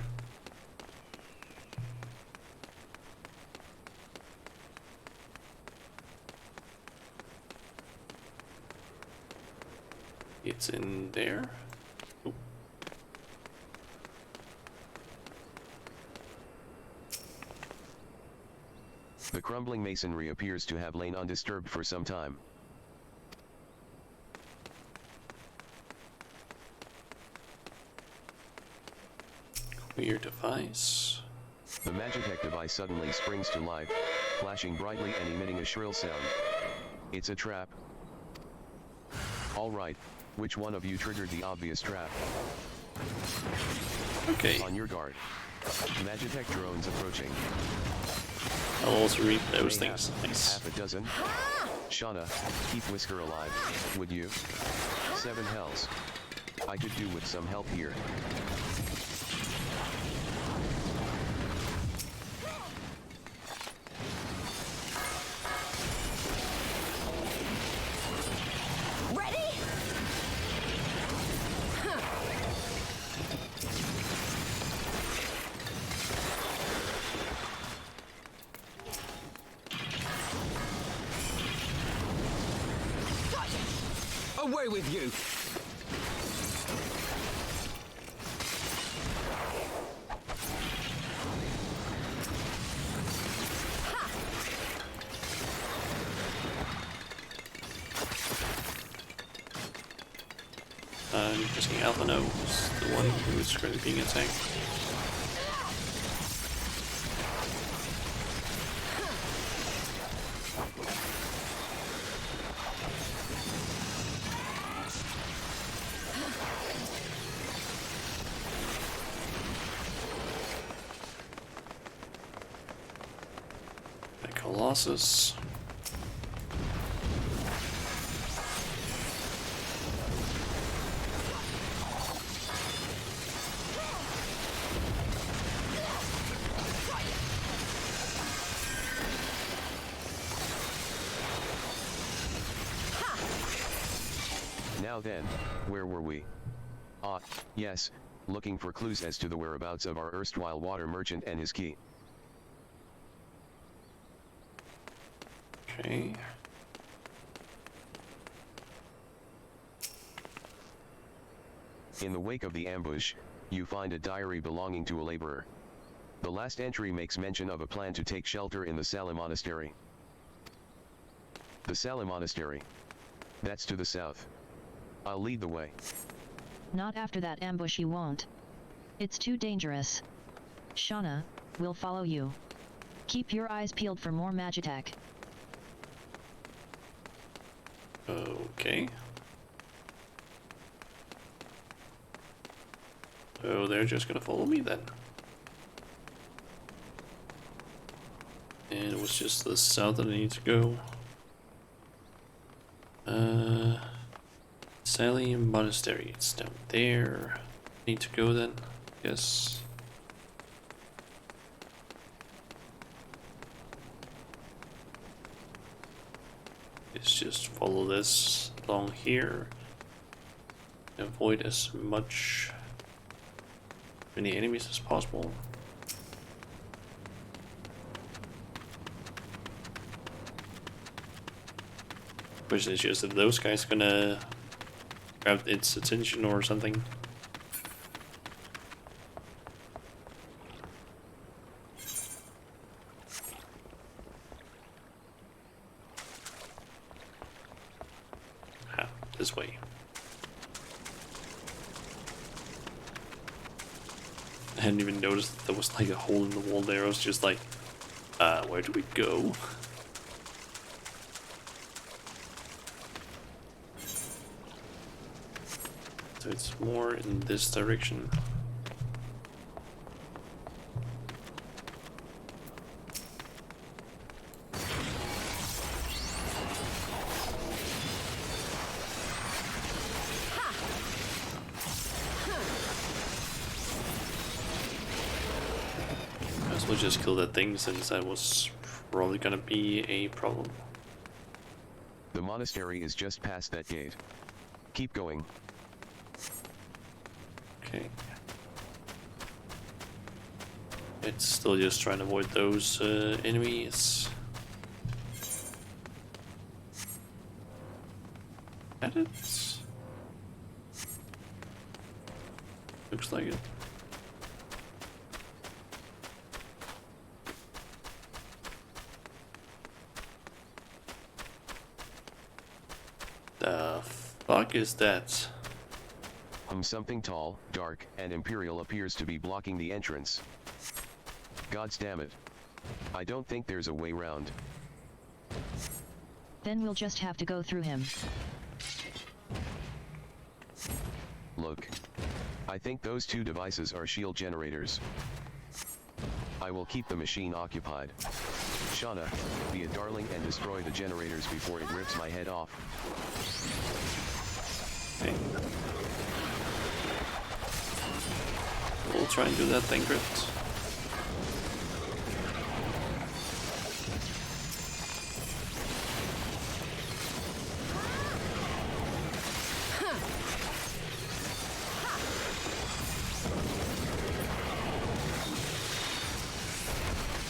[SPEAKER 1] It's in there. Oh.
[SPEAKER 2] The crumbling masonry appears to have lain undisturbed for some time.
[SPEAKER 1] Weird device.
[SPEAKER 2] The Magitech device suddenly springs to life, flashing brightly and emitting a shrill sound. It's a trap. All right, which one of you triggered the obvious trap?
[SPEAKER 1] Okay.
[SPEAKER 2] On your guard. Magitech drones approaching.
[SPEAKER 1] I'll also read those
[SPEAKER 2] They
[SPEAKER 1] things.
[SPEAKER 2] have
[SPEAKER 1] Nice.
[SPEAKER 2] half a dozen. Shauna, keep Whisker alive, would you? 7 hells. I could do with some help here.
[SPEAKER 4] Away with you!
[SPEAKER 1] I'm guessing Alphano is the one who's currently being attacked. Colossus.
[SPEAKER 2] Now then, where were we? Ah, yes, looking for clues as to the whereabouts of our erstwhile water merchant and his key.
[SPEAKER 1] Okay.
[SPEAKER 2] In the wake of the ambush, you find a diary belonging to a laborer. The last entry makes mention of a plan to take shelter in the Sala Monastery. The Sala Monastery. That's to the south. I'll lead the way.
[SPEAKER 3] Not after that ambush, you won't. It's too dangerous. Shauna, we'll follow you. Keep your eyes peeled for more Magitech.
[SPEAKER 1] Okay. So they're just gonna follow me then. And it was just the south that I need to go. Sally Monastery, it's down there. Need to go then, yes. Let's just follow this along here. Avoid as many enemies as possible. Question is just if those guys gonna grab its attention or something. Ah, this way. I hadn't even noticed that there was like a hole in the wall there. I was just like, where do we go? So it's more in this direction. Might as well just kill that thing since that was probably gonna be a problem.
[SPEAKER 2] The monastery is just past that gate. Keep going.
[SPEAKER 1] Okay. It's still just trying to avoid those enemies. At it? Looks like it. The fuck is that?
[SPEAKER 2] Something tall, dark, and imperial appears to be blocking the entrance. Gods damn it. I don't think there's a way round.
[SPEAKER 3] Then we'll just have to go through him.
[SPEAKER 2] Look. I think those two devices are shield generators. I will keep the machine occupied. Shauna, be a darling and destroy the generators before it rips my head off.
[SPEAKER 1] Okay. We'll try and do that thing, Grift.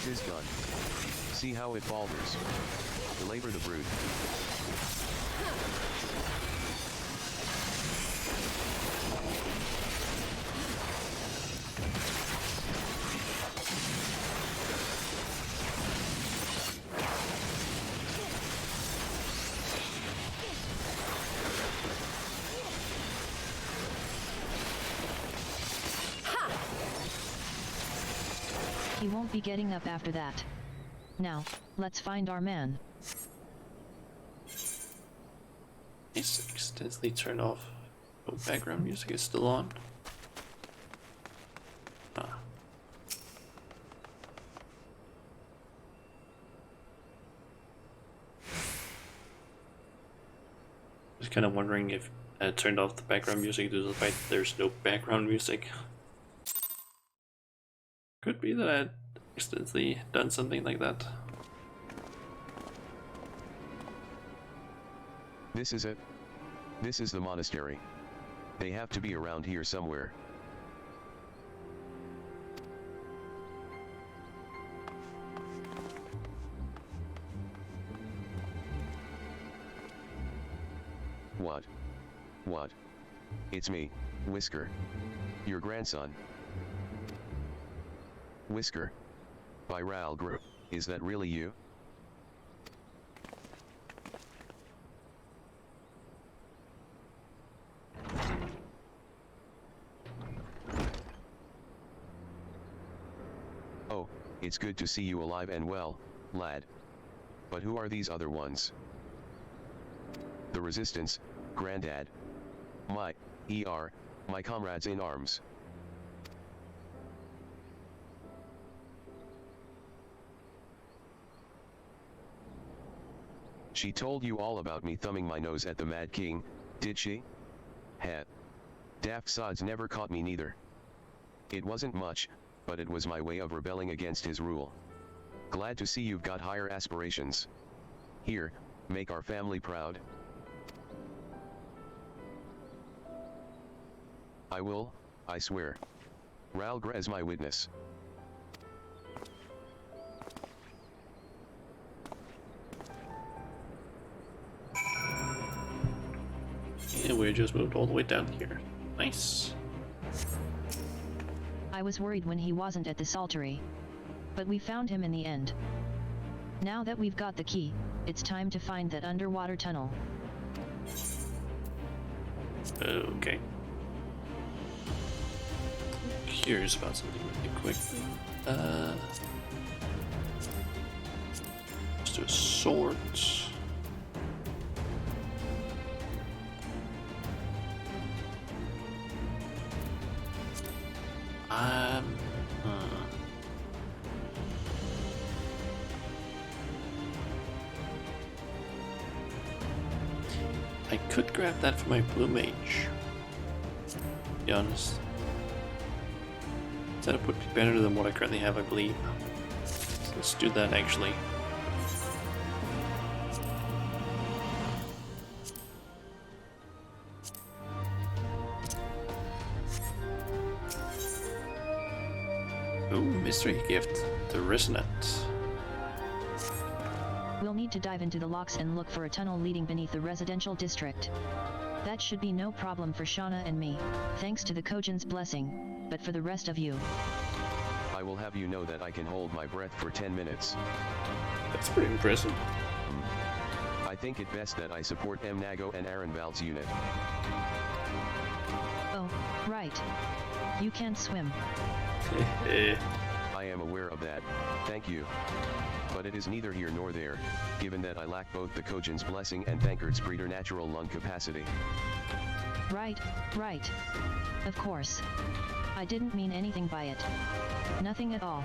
[SPEAKER 2] Tis done. See how it falters. Belabor the brood.
[SPEAKER 3] He won't be getting up after that. Now, let's find our man.
[SPEAKER 1] It's extensively turned off. Oh, background music is still on. Ah. Just kind of wondering if I turned off the background music due to the fact that there's no background music. Could be that I accidentally done something like that.
[SPEAKER 2] This is it. This is the monastery. They have to be around here somewhere. What? What? It's me, Whisker. Your grandson. Whisker. By Ralgr. Is that really you? Oh, it's good to see you alive and well, lad. But who are these other ones? The Resistance, Grandad. My comrades in arms. She told you all about me thumbing my nose at the Mad King, did she? Heh. Daft sods never caught me neither. It wasn't much, but it was my way of rebelling against his rule. Glad to see you've got higher aspirations. Here, Make our family proud. I will, I swear. Ralgr as my witness.
[SPEAKER 1] And we just moved all the way down here. Nice.
[SPEAKER 3] I was worried when he wasn't at the saltery. But we found him in the end. Now that we've got the key, it's time to find that underwater tunnel.
[SPEAKER 1] Okay. Curious about something really quickly. Let's do a sword. I could grab that for my blue mage. To be honest. That would be better than what I currently have, I believe. So let's do that actually. Ooh, mystery gift. The resonant.
[SPEAKER 3] We'll need to dive into the locks and look for a tunnel leading beneath the residential district. That should be no problem for Shauna and me, thanks to the Kojin's blessing, but for the rest of you.
[SPEAKER 2] I will have you know that I can hold my breath for 10 minutes.
[SPEAKER 1] That's pretty impressive.
[SPEAKER 2] I think it best that I support Nago and Arenvald's unit.
[SPEAKER 3] Oh, right. You can't swim.
[SPEAKER 2] I am aware of that, thank you. But it is neither here nor there, given that I lack both the Kojin's blessing and Thankard's preternatural lung capacity.
[SPEAKER 3] Right, right. Of course. I didn't mean anything by it. Nothing at all.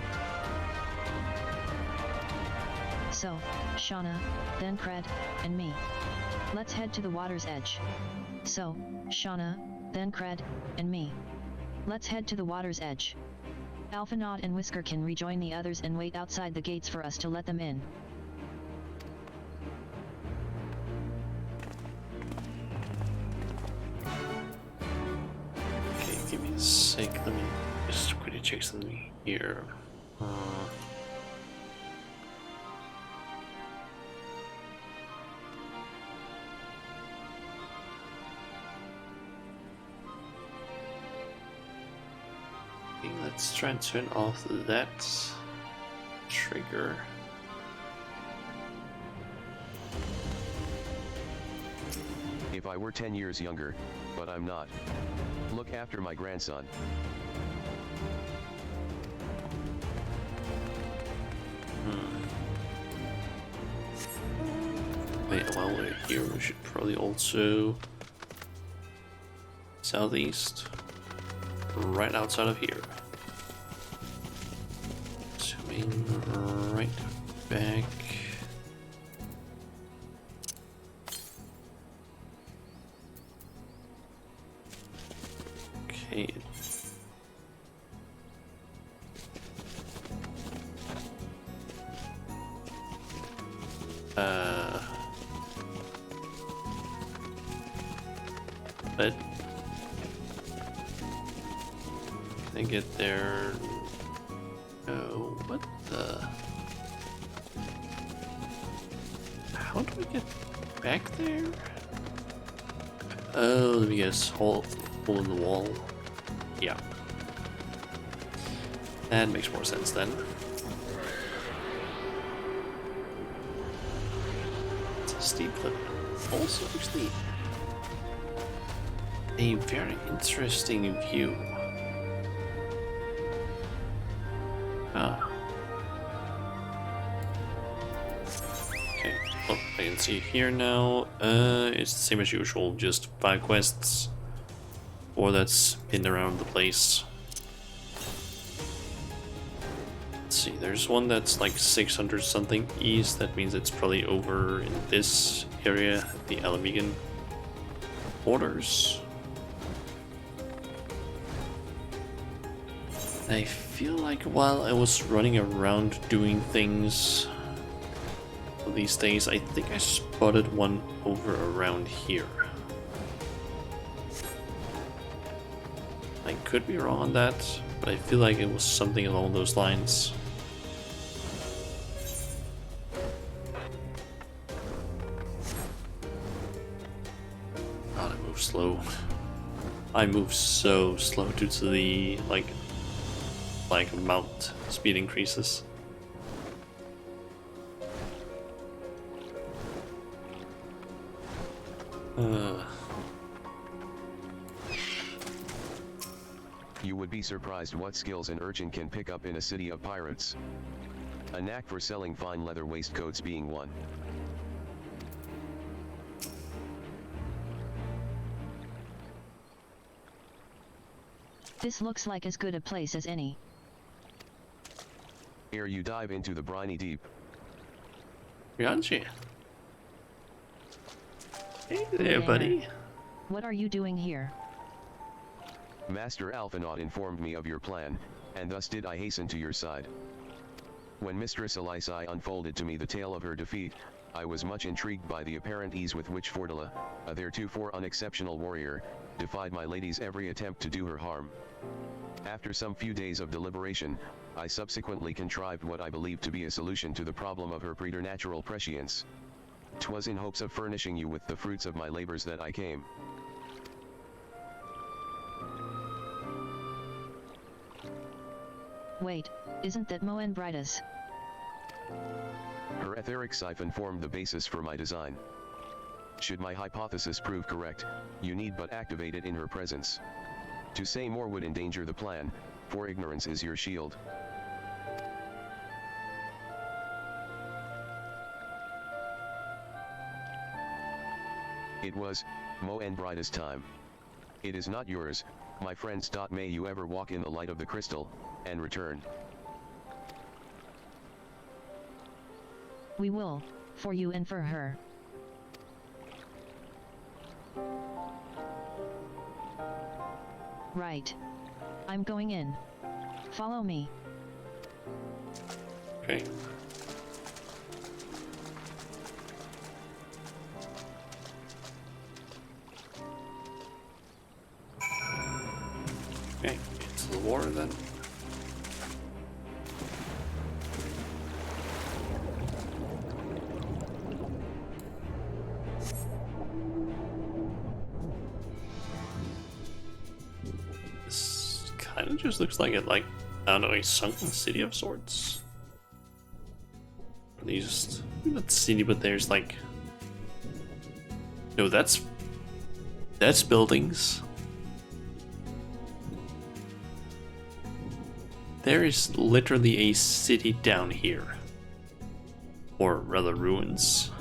[SPEAKER 3] So, Shauna, Thancred, and me. Let's head to the water's edge. So, Shauna, Thancred, and me. Let's head to the water's edge. Alphanaut and Whisker can rejoin the others and wait outside the gates for us to let them in.
[SPEAKER 1] Okay, give me a sec. Let me just quickly check something here. Let's try and turn off that trigger.
[SPEAKER 2] If I were 10 years younger, but I'm not. Look after my grandson.
[SPEAKER 1] Wait, while we're here, we should probably also southeast, right outside of here. Zooming right back. Okay. But I get there. Oh, what the? How do we get back there? Oh, let me guess. Hole in the wall. Yeah. That makes more sense then. It's a steep clip. Also, actually, a very interesting view. Ah. Okay. Oh, I can see it here now. It's the same as usual, just 5 quests. Or that's in around the place. Let's see, there's one that's like 600 something east. That means it's probably over in this area, the Alamegan borders. I feel like while I was running around doing things, these days. I think I spotted one over around here. I could be wrong on that, but I feel like it was something along those lines. God, I move slow. I move so slow due to the like amount speed increases.
[SPEAKER 2] You would be surprised what skills an urchin can pick up in a city of pirates. A knack for selling fine leather waistcoats being one.
[SPEAKER 3] This looks like as good a place as any.
[SPEAKER 2] Ere you dive into the briny deep.
[SPEAKER 1] Rianchi. Hey there, buddy.
[SPEAKER 3] What are you doing here?
[SPEAKER 2] Master Alphanaut informed me of your plan, and thus did I hasten to your side. When Mistress Elysai unfolded to me the tale of her defeat, I was much intrigued by the apparent ease with which Fordula, a theretofore unexceptional warrior, defied my lady's every attempt to do her harm. After some few days of deliberation, I subsequently contrived what I believed to be a solution to the problem of her preternatural prescience. 'Twas in hopes of furnishing you with the fruits of my labors that I came.
[SPEAKER 3] Wait, isn't that Moenbritus?
[SPEAKER 2] Her etheric siphon formed the basis for my design. Should my hypothesis prove correct, you need but activate it in her presence. To say more would endanger the plan, for ignorance is your shield. It was Moenbritus time. It is not yours, my friends. May you ever walk in the light of the crystal, and return.
[SPEAKER 3] We will, for you and for her. Right. I'm going in. Follow me.
[SPEAKER 1] Okay. Okay, into the water then. This kind of just looks like I don't know, a sunken city of sorts. They just not city, but there's like no, that's buildings. There is literally a city down here. Or rather ruins.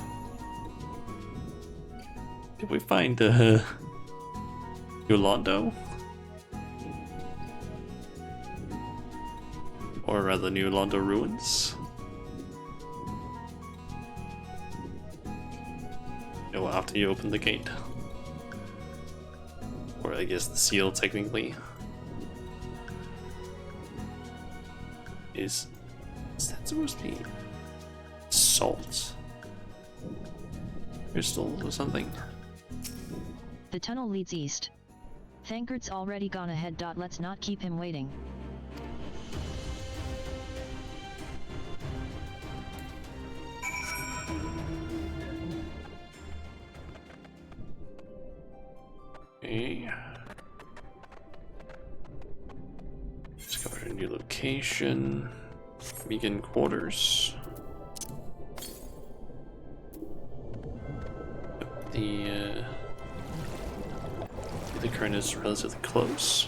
[SPEAKER 1] Did we find Yolando? Or rather New Yolando ruins? No, after you open the gate. Or I guess the seal technically. Is that supposed to be salt? Crystal or something?
[SPEAKER 3] The tunnel leads east. Thankard's already gone ahead. Let's not keep him waiting.
[SPEAKER 1] Okay. Discovered a new location. Vegan quarters. The current is relatively close.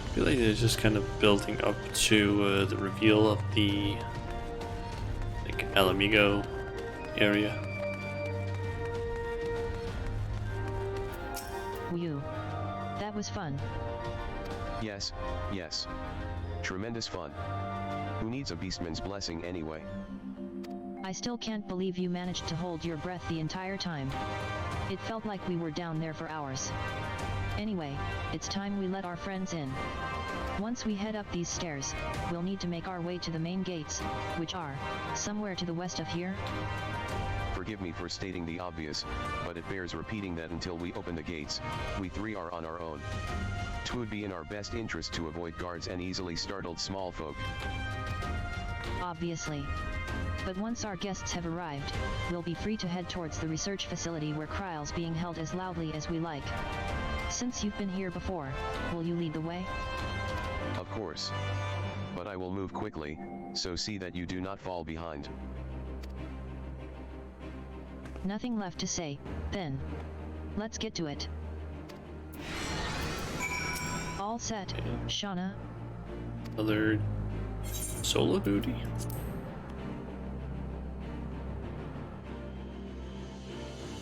[SPEAKER 1] I feel like it's just kind of building up to the reveal of the Alamigo area.
[SPEAKER 3] Whew. That was fun.
[SPEAKER 2] Yes, yes. Tremendous fun. Who needs a beastman's blessing anyway?
[SPEAKER 3] I still can't believe you managed to hold your breath the entire time. It felt like we were down there for hours. Anyway, it's time we let our friends in. Once we head up these stairs, we'll need to make our way to the main gates, which are somewhere to the west of here.
[SPEAKER 2] Forgive me for stating the obvious, but it bears repeating that until we open the gates, we three are on our own. 'Twould be in our best interest to avoid guards and easily startled small folk.
[SPEAKER 3] Obviously. But once our guests have arrived, we'll be free to head towards the research facility where trial's being held as loudly as we like. Since you've been here before, will you lead the way?
[SPEAKER 2] Of course. But I will move quickly, so see that you do not fall behind.
[SPEAKER 3] Nothing left to say, then. Let's get to it. All set, Shauna.
[SPEAKER 1] Another solo duty.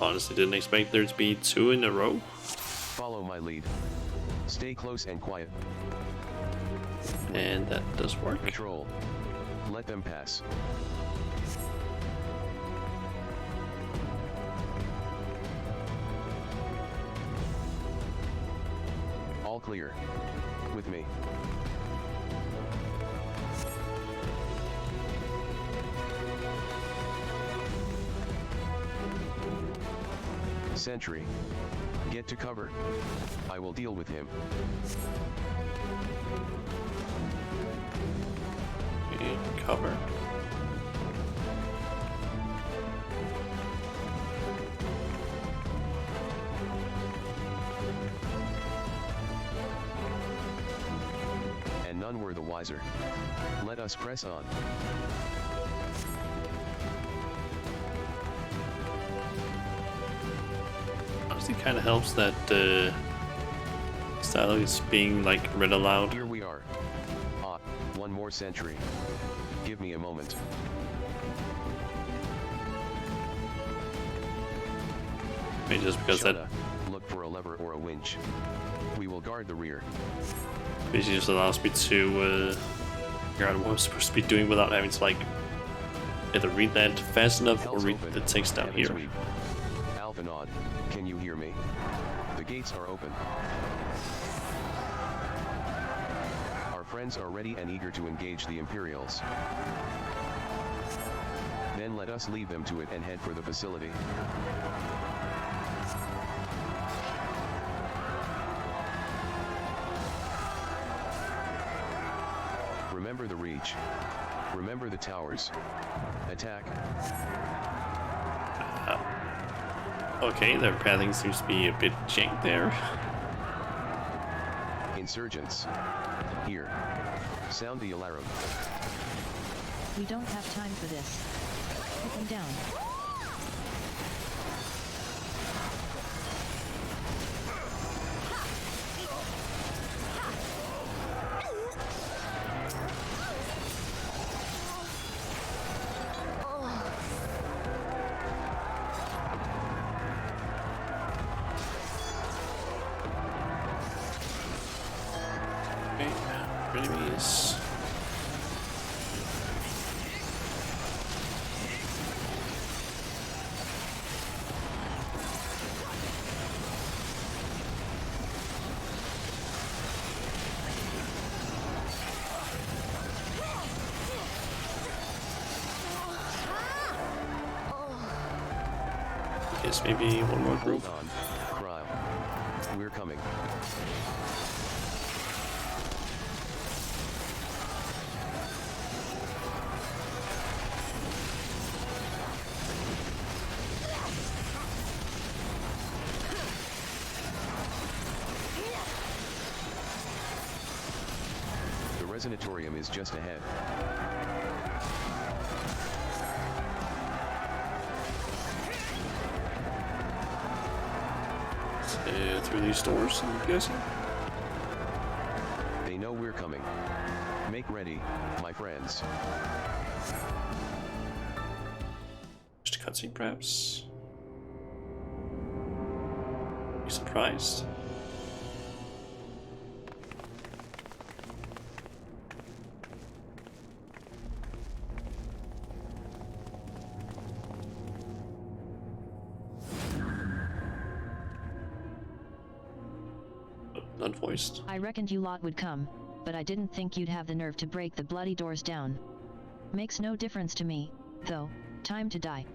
[SPEAKER 1] Honestly, didn't expect there to be 2 in a row.
[SPEAKER 2] Follow my lead. Stay close and quiet.
[SPEAKER 1] And that does work.
[SPEAKER 2] Patrol. Let them pass. All clear. With me. Sentry. Get to cover. I will deal with him.
[SPEAKER 1] Okay, cover.
[SPEAKER 2] And none were the wiser. Let us press on.
[SPEAKER 1] Honestly, kind of helps that style is being like read aloud.
[SPEAKER 2] Here we are. Ah, one more sentry. Give me a moment.
[SPEAKER 1] Maybe just because that
[SPEAKER 2] Shana, look for a lever or a winch. We will guard the rear.
[SPEAKER 1] basically just allows me to figure out what I'm supposed to be doing without having to like either read that fast enough or
[SPEAKER 2] Hell's
[SPEAKER 1] read
[SPEAKER 2] open.
[SPEAKER 1] the text down
[SPEAKER 2] Heavens
[SPEAKER 1] here.
[SPEAKER 2] weep. Alpha Nod, can you hear me? The gates are open. Our friends are ready and eager to engage the Imperials. Then let us leave them to it and head for the facility. Remember the reach. Remember the towers. Attack.
[SPEAKER 1] Okay, their pathing seems to be a bit jank there.
[SPEAKER 2] Insurgents. Here. Sound the alarm.
[SPEAKER 3] We don't have time for this. Put them down.
[SPEAKER 1] Okay, enemies. Guess maybe one more group.
[SPEAKER 2] Hold on. Cryle. We're coming. The resonatorium is just ahead.
[SPEAKER 1] Through these doors, I'm guessing.
[SPEAKER 2] They know we're coming. Make ready, my friends.
[SPEAKER 1] Just Next cutscene, perhaps. Be surprised. Not voiced.
[SPEAKER 3] I reckoned you lot would come, but I didn't think you'd have the nerve to break the bloody doors down. Makes no difference to me, though. Time to die.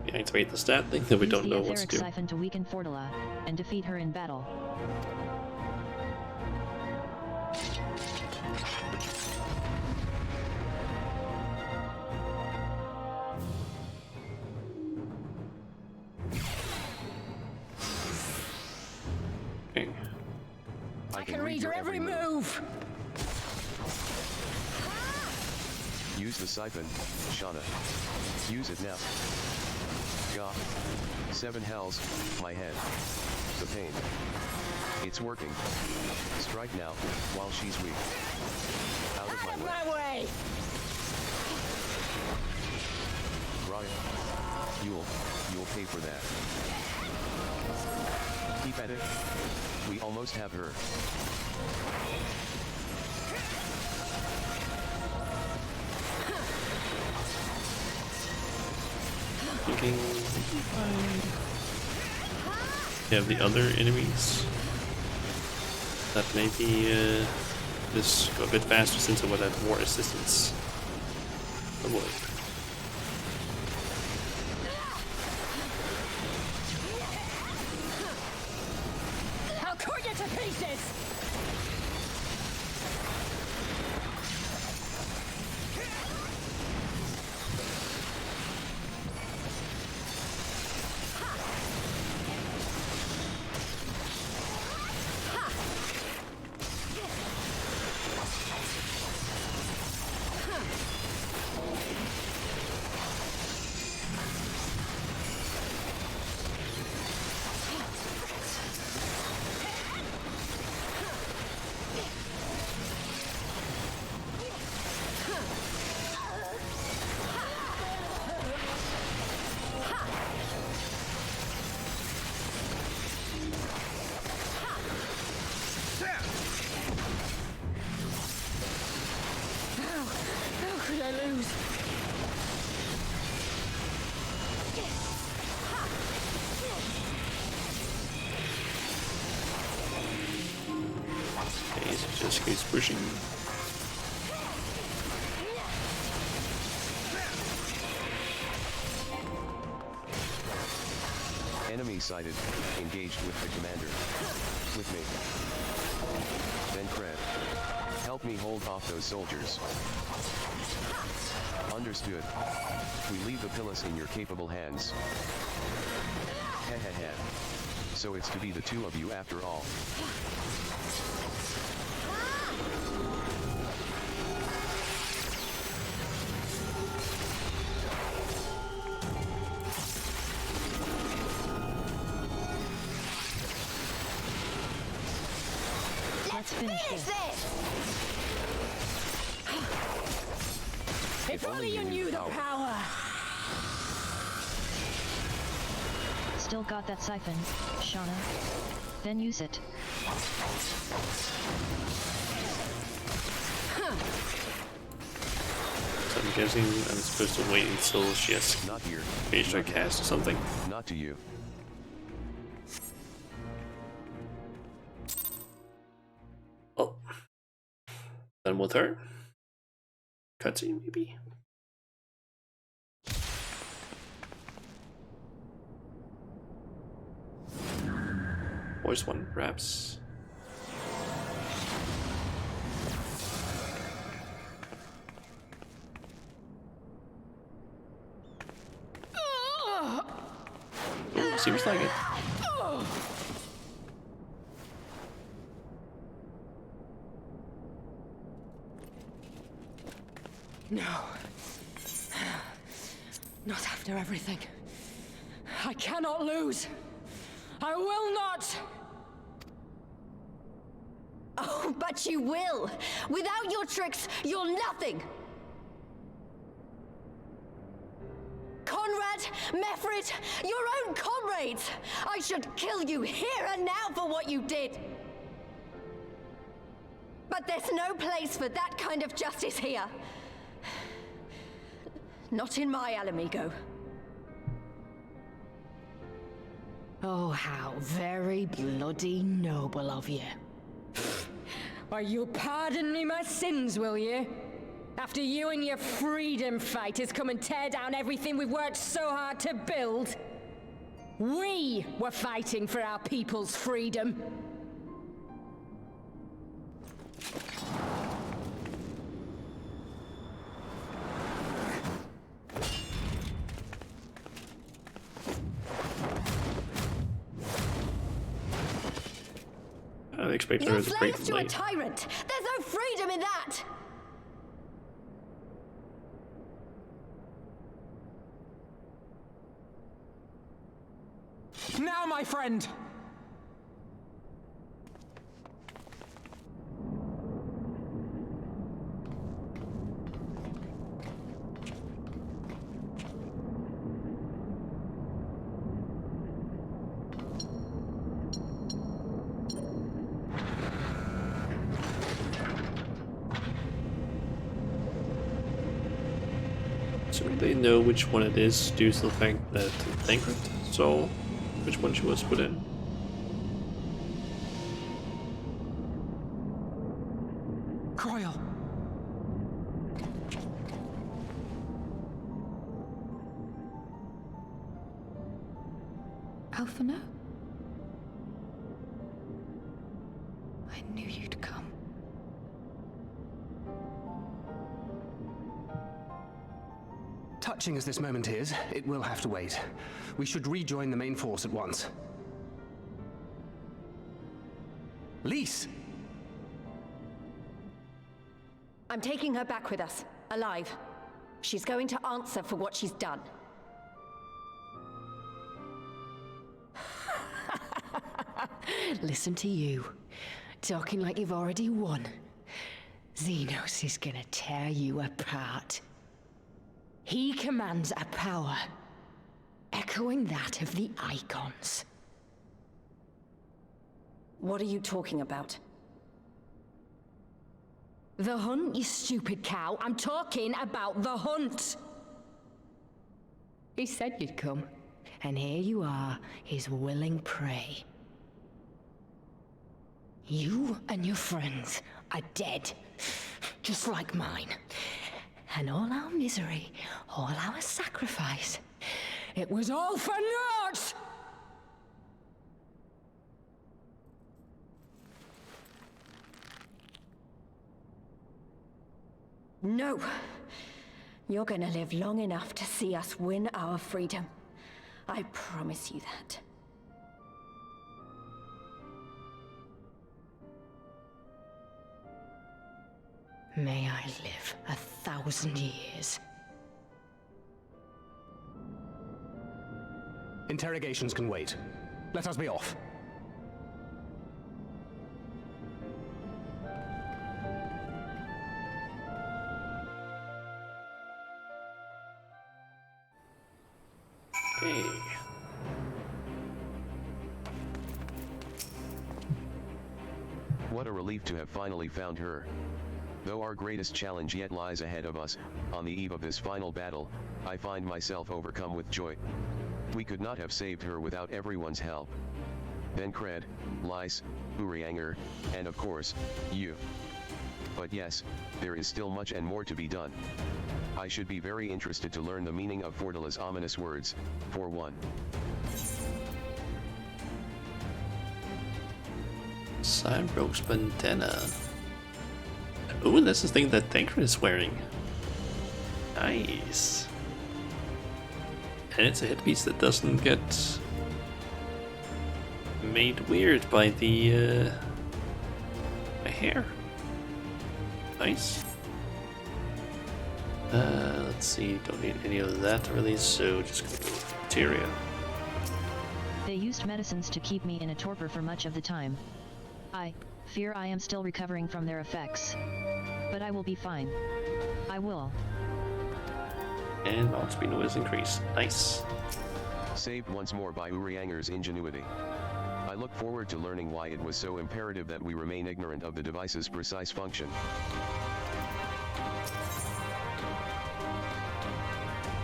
[SPEAKER 1] Yeah, activate the stat thing that we don't know what to do.
[SPEAKER 3] Use the etheric siphon to weaken Fortula, and defeat her in battle.
[SPEAKER 1] Okay.
[SPEAKER 4] I can read your every move!
[SPEAKER 2] Use the siphon, Shauna. Use it now. Gah. 7 hells, my head. The pain. It's working. Strike now, while she's weak. Out of my way.
[SPEAKER 4] My way!
[SPEAKER 2] Ryan. You'll pay for that. Keep at it. We almost have her.
[SPEAKER 1] Thinking we have the other enemies that maybe this go a bit faster since I would have more assistance. Oh boy.
[SPEAKER 4] I'll cut you to pieces! How could I lose?
[SPEAKER 1] Okay, so just keeps pushing.
[SPEAKER 2] Enemy sighted. Engaged with the commander. With me. Then Kred. Help me hold off those soldiers. Understood. We leave the Pilus in your capable hands. Hehehe. So it's to be the two of you after all.
[SPEAKER 3] Let's finish this.
[SPEAKER 4] If only you knew the power!
[SPEAKER 3] Still got that siphon, Shauna. Then use it.
[SPEAKER 1] So I'm guessing I'm supposed to wait until she has
[SPEAKER 2] Not here.
[SPEAKER 1] finished her cast or something.
[SPEAKER 2] Not to you.
[SPEAKER 1] Oh. Done with her. Cutscene, maybe? Voice one, perhaps. Ooh, seems like it.
[SPEAKER 4] No. Not after everything. I cannot lose. I will not! Oh, but you will! Without your tricks, you're nothing! Conrad, Mefrit, your own comrades! I should kill you here and now for what you did! But there's no place for that kind of justice here. Not in my Alamigo.
[SPEAKER 5] Oh, how very bloody noble of you.
[SPEAKER 4] Why, you'll pardon me my sins, will you? After you and your freedom fighters come and tear down everything we've worked so hard to build? We were fighting for our people's freedom.
[SPEAKER 1] I expect there
[SPEAKER 4] You
[SPEAKER 1] is a
[SPEAKER 4] slay
[SPEAKER 1] great
[SPEAKER 4] us to a
[SPEAKER 1] light.
[SPEAKER 4] tyrant! There's no freedom in that!
[SPEAKER 6] Now, my friend!
[SPEAKER 1] So they know which one it is due to the fact that Tancred saw which one she was put in.
[SPEAKER 6] Croyle!
[SPEAKER 5] Alphino? I knew you'd come.
[SPEAKER 6] Touching as this moment is, it will have to wait. We should rejoin the main force at once. Lise!
[SPEAKER 4] I'm taking her back with us, alive. She's going to answer for what she's done.
[SPEAKER 5] Listen to you, talking like you've already won. Xenos is gonna tear you apart. He commands a power, echoing that of the Icons.
[SPEAKER 4] What are you talking about?
[SPEAKER 5] The hunt, you stupid cow. I'm talking about the hunt. He said you'd come, and here you are, his willing prey. You and your friends are dead, just like mine. And all our misery, all our sacrifice, it was all for naught!
[SPEAKER 4] No. You're gonna live long enough to see us win our freedom. I promise you that.
[SPEAKER 5] May I live 1,000 years.
[SPEAKER 6] Interrogations can wait. Let us be off.
[SPEAKER 1] Hey.
[SPEAKER 2] What a relief to have finally found her. Though our greatest challenge yet lies ahead of us, on the eve of this final battle, I find myself overcome with joy. We could not have saved her without everyone's help. Tancred, Lise, Urianger, and of course, you. But yes, there is still much and more to be done. I should be very interested to learn the meaning of Fortula's ominous words, for one.
[SPEAKER 1] Cyberrogue's bandana. Oh, and that's the thing that Tancred is wearing. Nice. And it's a headpiece that doesn't get made weird by the my hair. Nice. Let's see, don't need any of that really, so just gonna go with materia.
[SPEAKER 3] They used medicines to keep me in a torpor for much of the time. I fear I am still recovering from their effects. But I will be fine. I will.
[SPEAKER 1] And mount speed was increased. Nice.
[SPEAKER 2] Saved once more by Urianger's ingenuity. I look forward to learning why it was so imperative that we remain ignorant of the device's precise function.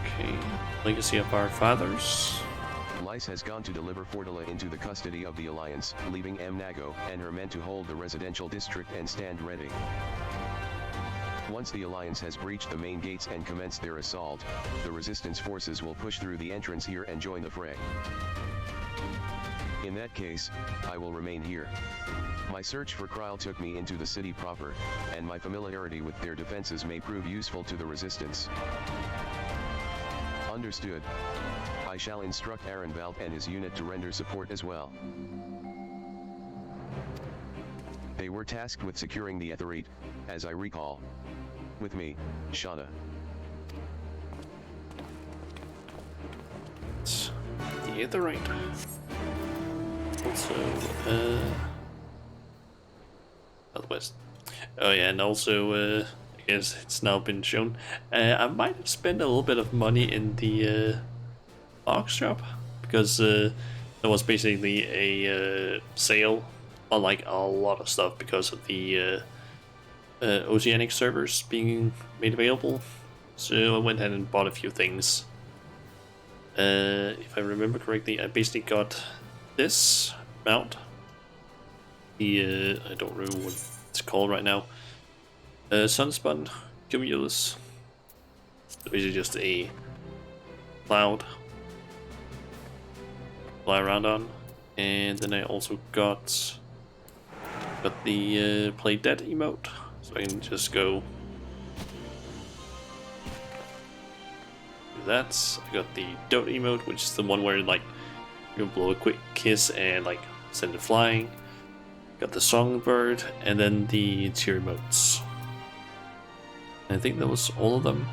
[SPEAKER 1] Okay, Legacy of Our Fathers.
[SPEAKER 2] Lyse has gone to deliver Fortula into the custody of the Alliance, leaving Nago and her men to hold the residential district and stand ready. Once the Alliance has breached the main gates and commenced their assault, the Resistance forces will push through the entrance here and join the fray. In that case, I will remain here. My search for Kryl took me into the city proper, and my familiarity with their defenses may prove useful to the Resistance. Understood. I shall instruct Arenvald and his unit to render support as well. They were tasked with securing the Aetherite, as I recall. With me, Shauna.
[SPEAKER 1] The Aetherite. Also, Southwest. Oh yeah, and also, I guess it's now been shown. I might have spent a little bit of money in the box shop because there was basically a sale on like a lot of stuff because of the Oceanic servers being made available. So I went ahead and bought a few things. If I remember correctly, I basically got this mount. The I don't remember what it's called right now. Sunspun Cumulus. It's basically just a cloud fly around on, and then I also got the Play Dead emote, so I can just go do that. I got the Dote emote, which is the one where like you blow a quick kiss and like send it flying. Got the Songbird, and then the tier emotes. And I think that was all of them.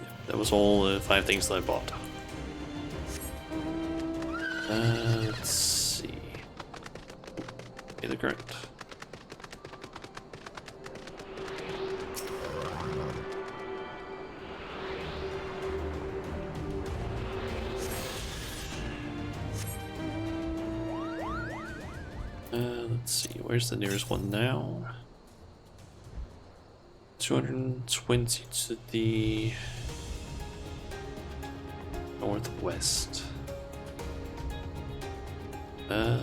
[SPEAKER 1] Yeah, that was all 5 things that I bought. Let's see. Okay, the current. Let's see, where's the nearest one now? 220 to the northwest. I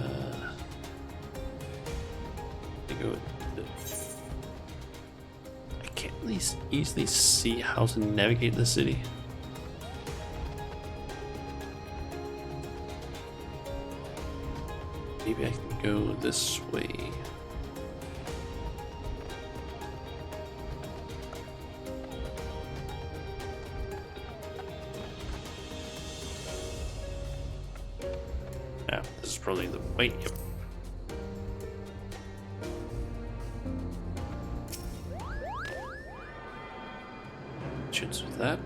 [SPEAKER 1] can't really easily see how to navigate the city. Maybe I can go this way. Yeah, this is probably the way. Yep. Choose that.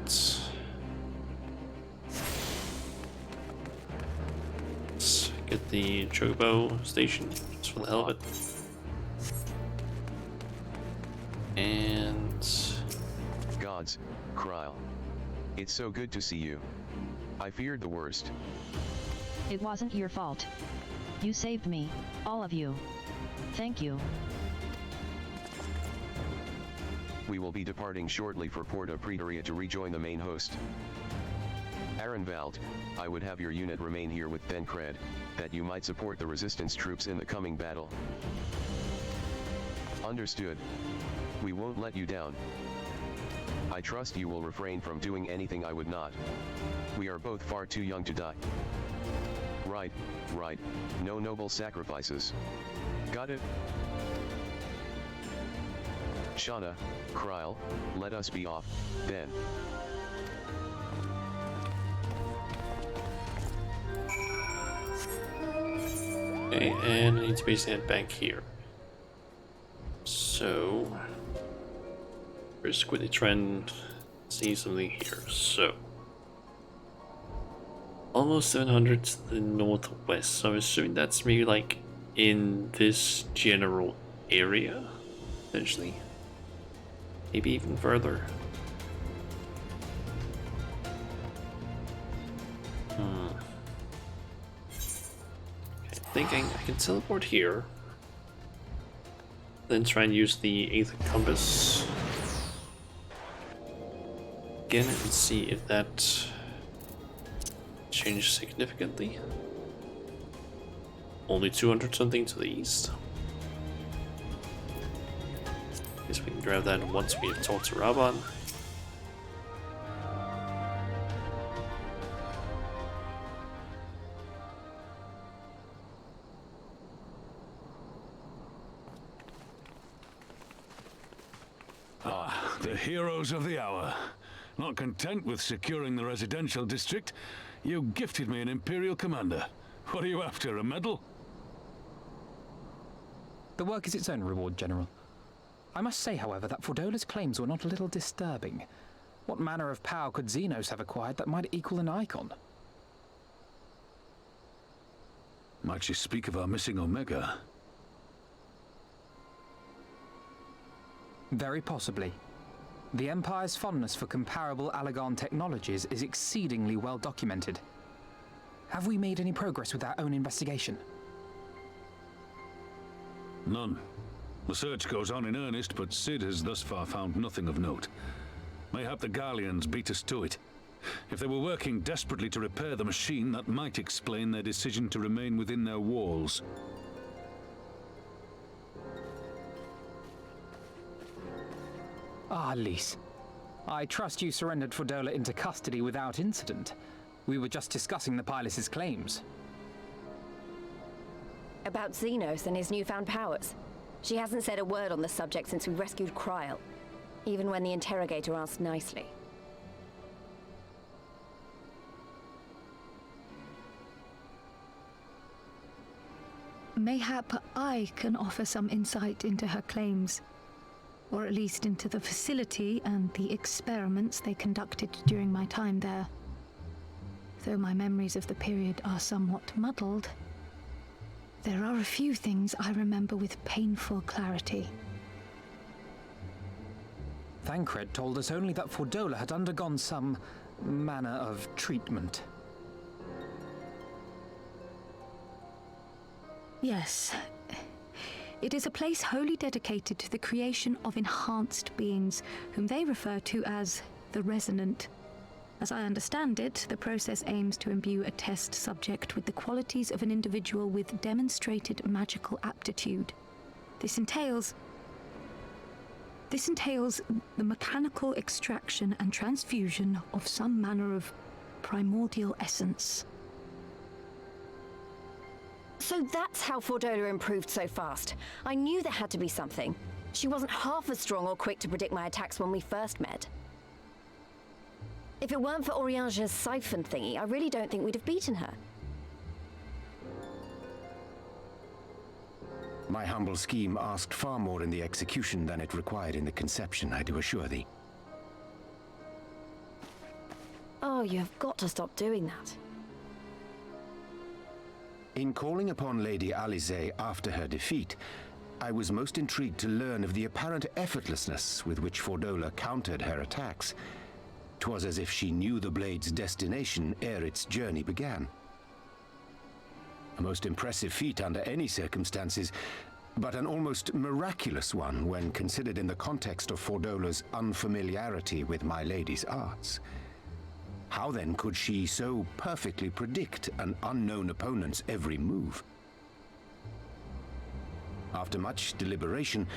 [SPEAKER 1] Let's get the Chocobo station just for the hell of it. And
[SPEAKER 2] Gods, Kryl. It's so good to see you. I feared the worst.
[SPEAKER 3] It wasn't your fault. You saved me, all of you. Thank you.
[SPEAKER 2] We will be departing shortly for Porta Praetoria to rejoin the main host. Arenvald, I would have your unit remain here with Thencred, that you might support the resistance troops in the coming battle. Understood. We won't let you down. I trust you will refrain from doing anything I would not. We are both far too young to die. Right, right, no noble sacrifices. Got it? Shauna, Kryl, let us be off, then.
[SPEAKER 1] okay, and I need to basically head back here. So just quickly try and see something here. So Almost 700 to the northwest, so I'm assuming that's maybe like in this general area, potentially. Maybe even further. Okay, thinking I can teleport here. Then try and use the 8th compass again and see if that changed significantly. Only 200 something to the east. Guess we can grab that once we have talked to Raban.
[SPEAKER 7] The heroes of the hour. Not content with securing the residential district, you gifted me an Imperial commander. What are you after, a medal?
[SPEAKER 8] The work is its own reward, General. I must say, however, that Fordola's claims were not a little disturbing. What manner of power could Xenos have acquired that might equal an icon?
[SPEAKER 7] Might she speak of our missing Omega?
[SPEAKER 8] Very possibly. The Empire's fondness for comparable Allagan technologies is exceedingly well documented. Have we made any progress with our own investigation?
[SPEAKER 7] None. The search goes on in earnest, but Sid has thus far found nothing of note. Mayhap the Garleans beat us to it. If they were working desperately to repair the machine, that might explain their decision to remain within their walls.
[SPEAKER 8] Ah, Lys. I trust you surrendered Fordola into custody without incident. We were just discussing the pilot's claims.
[SPEAKER 9] About Xenos and his newfound powers. She hasn't said a word on the subject since we rescued Kryl, even when the interrogator asked nicely.
[SPEAKER 10] Mayhap I can offer some insight into her claims, or at least into the facility and the experiments they conducted during my time there. Though my memories of the period are somewhat muddled, there are a few things I remember with painful clarity.
[SPEAKER 8] Thancred told us only that Fordola had undergone some manner of treatment.
[SPEAKER 10] Yes. It is a place wholly dedicated to the creation of enhanced beings, whom they refer to as the Resonant. As I understand it, the process aims to imbue a test subject with the qualities of an individual with demonstrated magical aptitude. This entails the mechanical extraction and transfusion of some manner of primordial essence.
[SPEAKER 9] So that's how Fordola improved so fast. I knew there had to be something. She wasn't half as strong or quick to predict my attacks when we first met. If it weren't for Oriange's siphon thingy, I really don't think we'd have beaten her.
[SPEAKER 6] My humble scheme asked far more in the execution than it required in the conception, I do assure thee.
[SPEAKER 9] Oh, you have got to stop doing that.
[SPEAKER 6] In calling upon Lady Alisaie after her defeat, I was most intrigued to learn of the apparent effortlessness with which Fordola countered her attacks. 'Twas as if she knew the blade's destination ere its journey began. A most impressive feat under any circumstances, but an almost miraculous one when considered in the context of Fordola's unfamiliarity with my lady's arts. How then could she so perfectly predict an unknown opponent's every move? After much deliberation,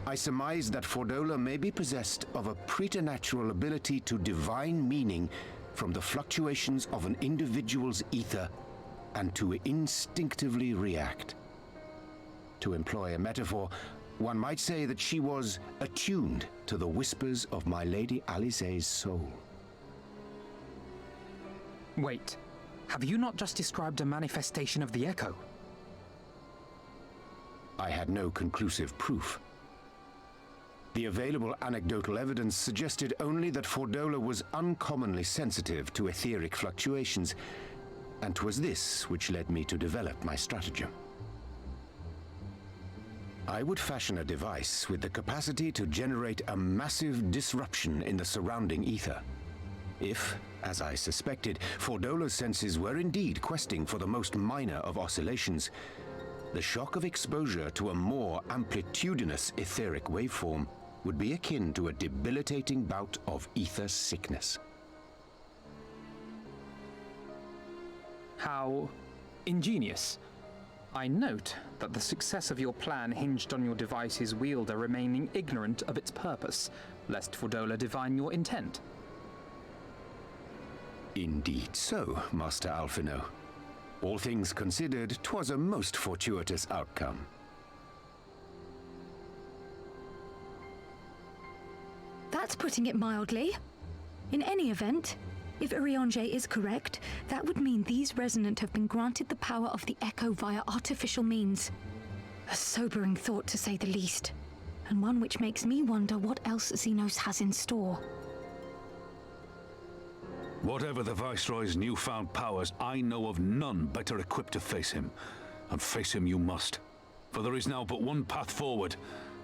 [SPEAKER 6] I surmised that Fordola may be possessed of a preternatural ability to divine meaning from the fluctuations of an individual's ether and to instinctively react. To employ a metaphor, one might say that she was attuned to the whispers of my Lady Alisaie's soul.
[SPEAKER 8] Wait, have you not just described a manifestation of the Echo?
[SPEAKER 6] I had no conclusive proof. The available anecdotal evidence suggested only that Fordola was uncommonly sensitive to etheric fluctuations, and 'twas this which led me to develop my stratagem. I would fashion a device with the capacity to generate a massive disruption in the surrounding ether. If, as I suspected, Fordola's senses were indeed questing for the most minor of oscillations, the shock of exposure to a more amplitudinous etheric waveform would be akin to a debilitating bout of ether sickness.
[SPEAKER 8] How ingenious. I note that the success of your plan hinged on your device's wielder remaining ignorant of its purpose, lest Fordola divine your intent.
[SPEAKER 6] Indeed so, Master Alphino. All things considered, 'twas a most fortuitous outcome.
[SPEAKER 10] That's putting it mildly. In any event, if Urianger is correct, that would mean these Resonant have been granted the power of the Echo via artificial means. A sobering thought, to say the least, and one which makes me wonder what else Xenos has in store.
[SPEAKER 7] Whatever the Viceroy's newfound powers, I know of none better equipped to face him. And face him you must. For there is now but one path forward,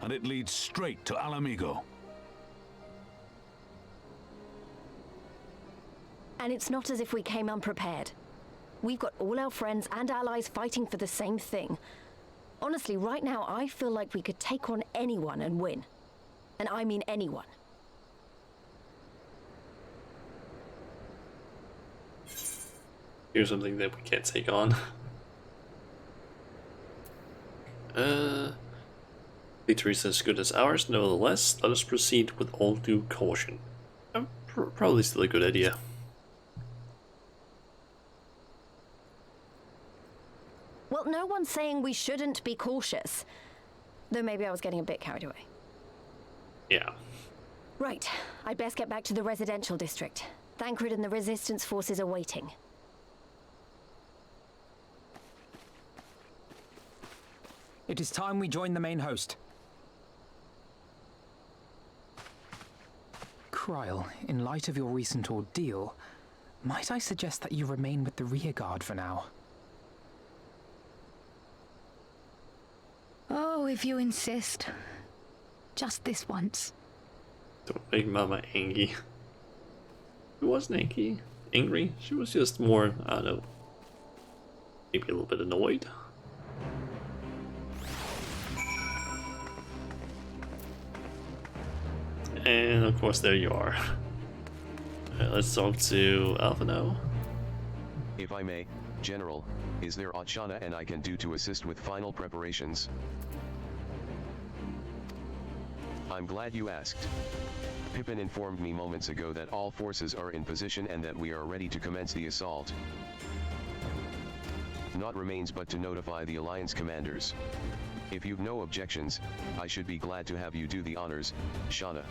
[SPEAKER 7] and it leads straight to Alamigo.
[SPEAKER 9] And it's not as if we came unprepared. We've got all our friends and allies fighting for the same thing. Honestly, right now, I feel like we could take on anyone and win. And I mean anyone.
[SPEAKER 1] Here's something that we can't take on. Victory's as good as ours, nevertheless, let us proceed with all due caution. Probably still a good idea.
[SPEAKER 9] Well, no one's saying we shouldn't be cautious. Though maybe I was getting a bit carried away.
[SPEAKER 1] Yeah.
[SPEAKER 9] Right, I'd best get back to the residential district. Thancred and the Resistance forces are waiting.
[SPEAKER 8] It is time we join the main host. Kryl, in light of your recent ordeal, might I suggest that you remain with the rearguard for now?
[SPEAKER 10] Oh, if you insist. Just this once.
[SPEAKER 1] Don't make Mama angry. She wasn't angry. She was just more, I don't know, maybe a little bit annoyed. And of course, there you are. Let's talk to Alphino.
[SPEAKER 2] If I may, General, is there aught Shana and I can do to assist with final preparations? I'm glad you asked. Pippin informed me moments ago that all forces are in position and that we are ready to commence the assault. Naught remains but to notify the Alliance commanders. If you've no objections, I should be glad to have you do the honors, Shana.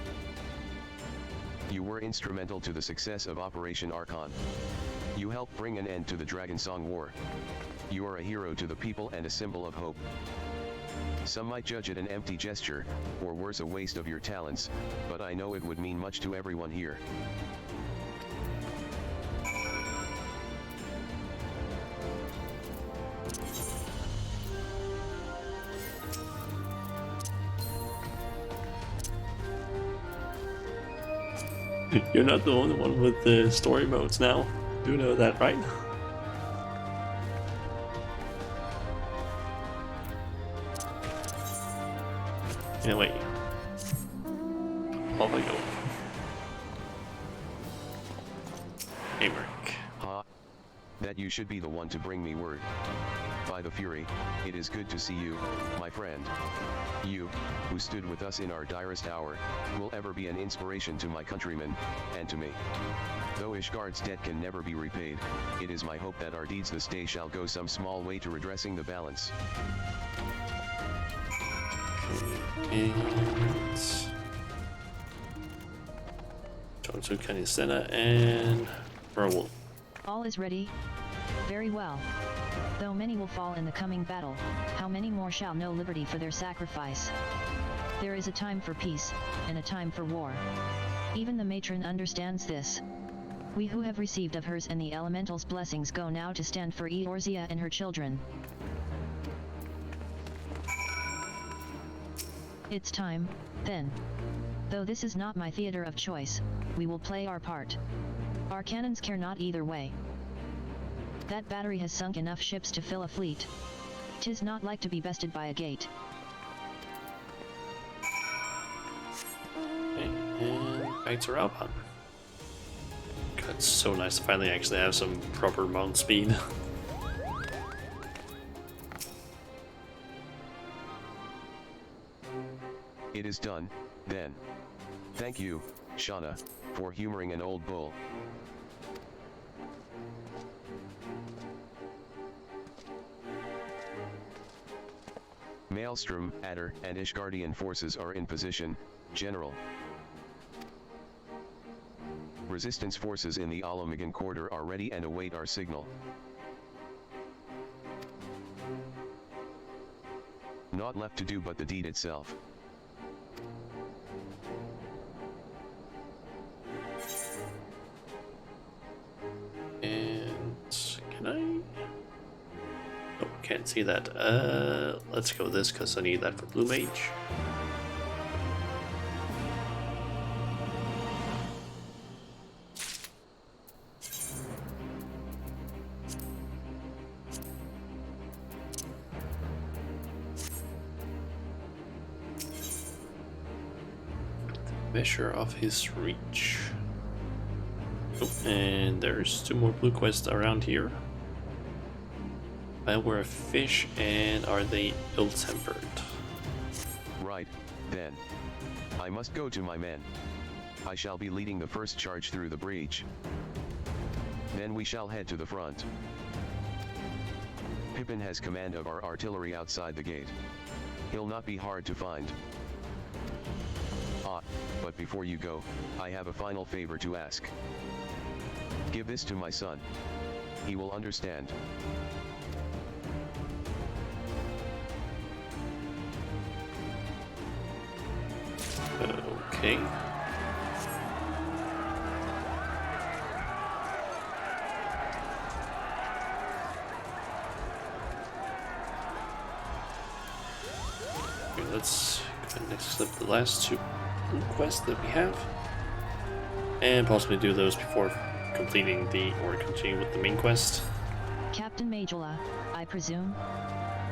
[SPEAKER 2] You were instrumental to the success of Operation Archon. You helped bring an end to the Dragonsong War. You are a hero to the people and a symbol of hope. Some might judge it an empty gesture, or worse a waste of your talents, but I know it would mean much to everyone here.
[SPEAKER 1] You're not the only one with the story modes now. You know that, right? Anyway, off I go. Hey, Merc.
[SPEAKER 2] That you should be the one to bring me word. By the Fury, it is good to see you, my friend. You, who stood with us in our direst hour, will ever be an inspiration to my countrymen, and to me. Though Ishgard's debt can never be repaid, it is my hope that our deeds this day shall go some small way to redressing the balance.
[SPEAKER 1] And talk to Kanisena and Raoul.
[SPEAKER 3] All is ready. Very well. Though many will fall in the coming battle, how many more shall know liberty for their sacrifice? There is a time for peace, and a time for war. Even the matron understands this. We who have received of hers and the elemental's blessings go now to stand for Eorzea and her children. It's time, then. Though this is not my theater of choice, we will play our part. Our cannons care not either way. That battery has sunk enough ships to fill a fleet. 'Tis not like to be bested by a gate.
[SPEAKER 1] Okay, and back to Alban. God, it's so nice to finally actually have some proper mount speed.
[SPEAKER 2] It is done, then. Thank you, Shauna, for humoring an old bull. Maelstrom, Adder, and Ishgardian forces are in position, General. Resistance forces in the Alamagan corridor are ready and await our signal. Naught left to do but the deed itself.
[SPEAKER 1] And can I? Oh, can't see that. Let's go with this because I need that for Blue Mage. Measure of his reach. Oh, and there's 2 more blue quests around here. We're a fish, and are they ill-tempered?
[SPEAKER 2] Right, then. I must go to my men. I shall be leading the first charge through the breach. Then we shall head to the front. Pippin has command of our artillery outside the gate. He'll not be hard to find. Ah, but before you go, I have a final favor to ask. Give this to my son. He will understand.
[SPEAKER 1] Okay. Okay, let's go ahead and accept the last 2 blue quests that we have, and possibly do those before completing or continue with the main quest.
[SPEAKER 3] Captain Majula, I presume?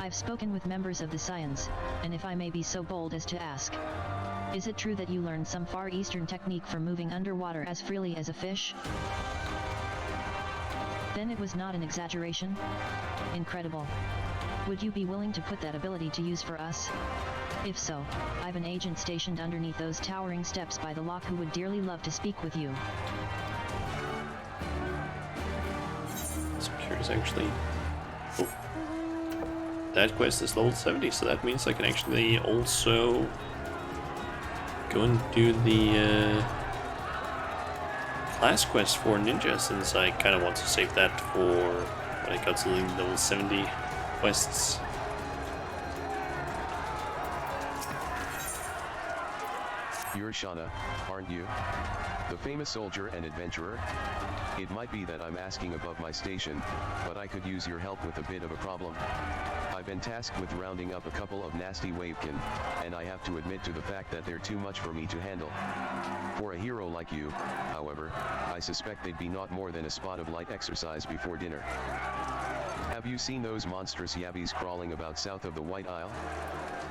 [SPEAKER 3] I've spoken with members of the Scions, and if I may be so bold as to ask, is it true that you learned some Far Eastern technique for moving underwater as freely as a fish? Then it was not an exaggeration? Incredible. Would you be willing to put that ability to use for us? If so, I've an agent stationed underneath those towering steps by the lock who would dearly love to speak with you.
[SPEAKER 1] So curious, actually. Oh. That quest is level 70, so that means I can actually also go and do the class quest for Ninja, since I kind of want to save that for when I got to the level 70 quests.
[SPEAKER 2] You're Shauna, aren't you? The famous soldier and adventurer? It might be that I'm asking above my station, but I could use your help with a bit of a problem. I've been tasked with rounding up a couple of nasty wavekin, and I have to admit to the fact that they're too much for me to handle. For a hero like you, however, I suspect they'd be not more than a spot of light exercise before dinner. Have you seen those monstrous yabbies crawling about south of the White Isle?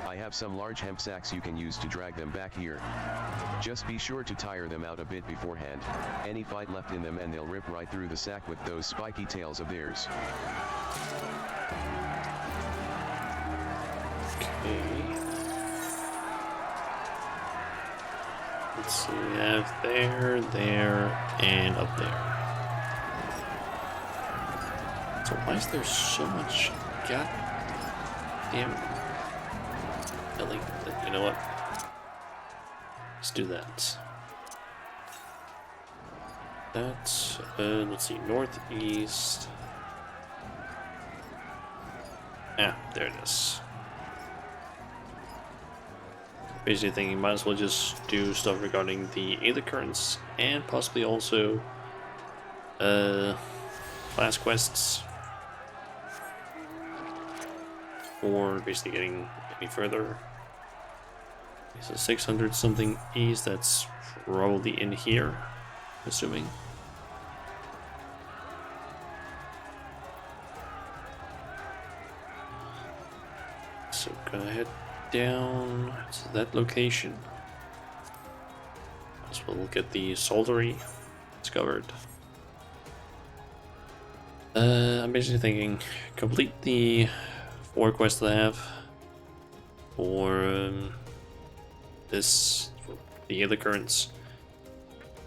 [SPEAKER 2] I have some large hemp sacks you can use to drag them back here. Just be sure to tire them out a bit beforehand. Any fight left in them and they'll rip right through the sack with those spiky tails of theirs.
[SPEAKER 1] Okay. Let's see, we have there, and up there. So why is there so much goddamn Ellie? You know what? Let's do that. That's let's see, northeast. Ah, there it is. Basically thinking might as well just do stuff regarding the Aether currents and possibly also class quests for basically getting any further. So 600 something east, that's probably in here, assuming. So gonna head down to that location. So we'll get the soldiery discovered. I'm basically thinking complete the 4 quests that I have for the other currents,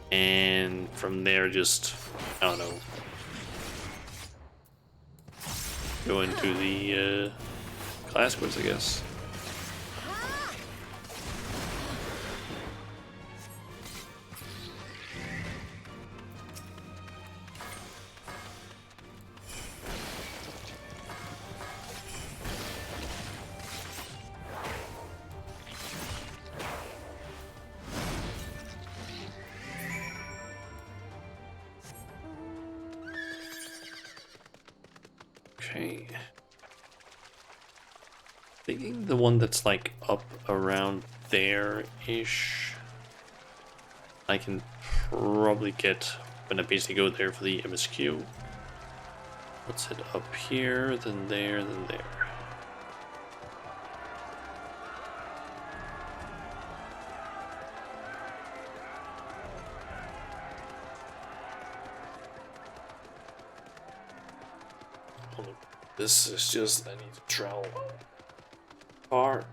[SPEAKER 1] and from there just, I don't know, go into the class quests, I guess. Okay. Thinking the one that's like up around there-ish, I can probably get when I basically go there for the MSQ. Let's head up here, then there, then there. This is just, I need to travel far.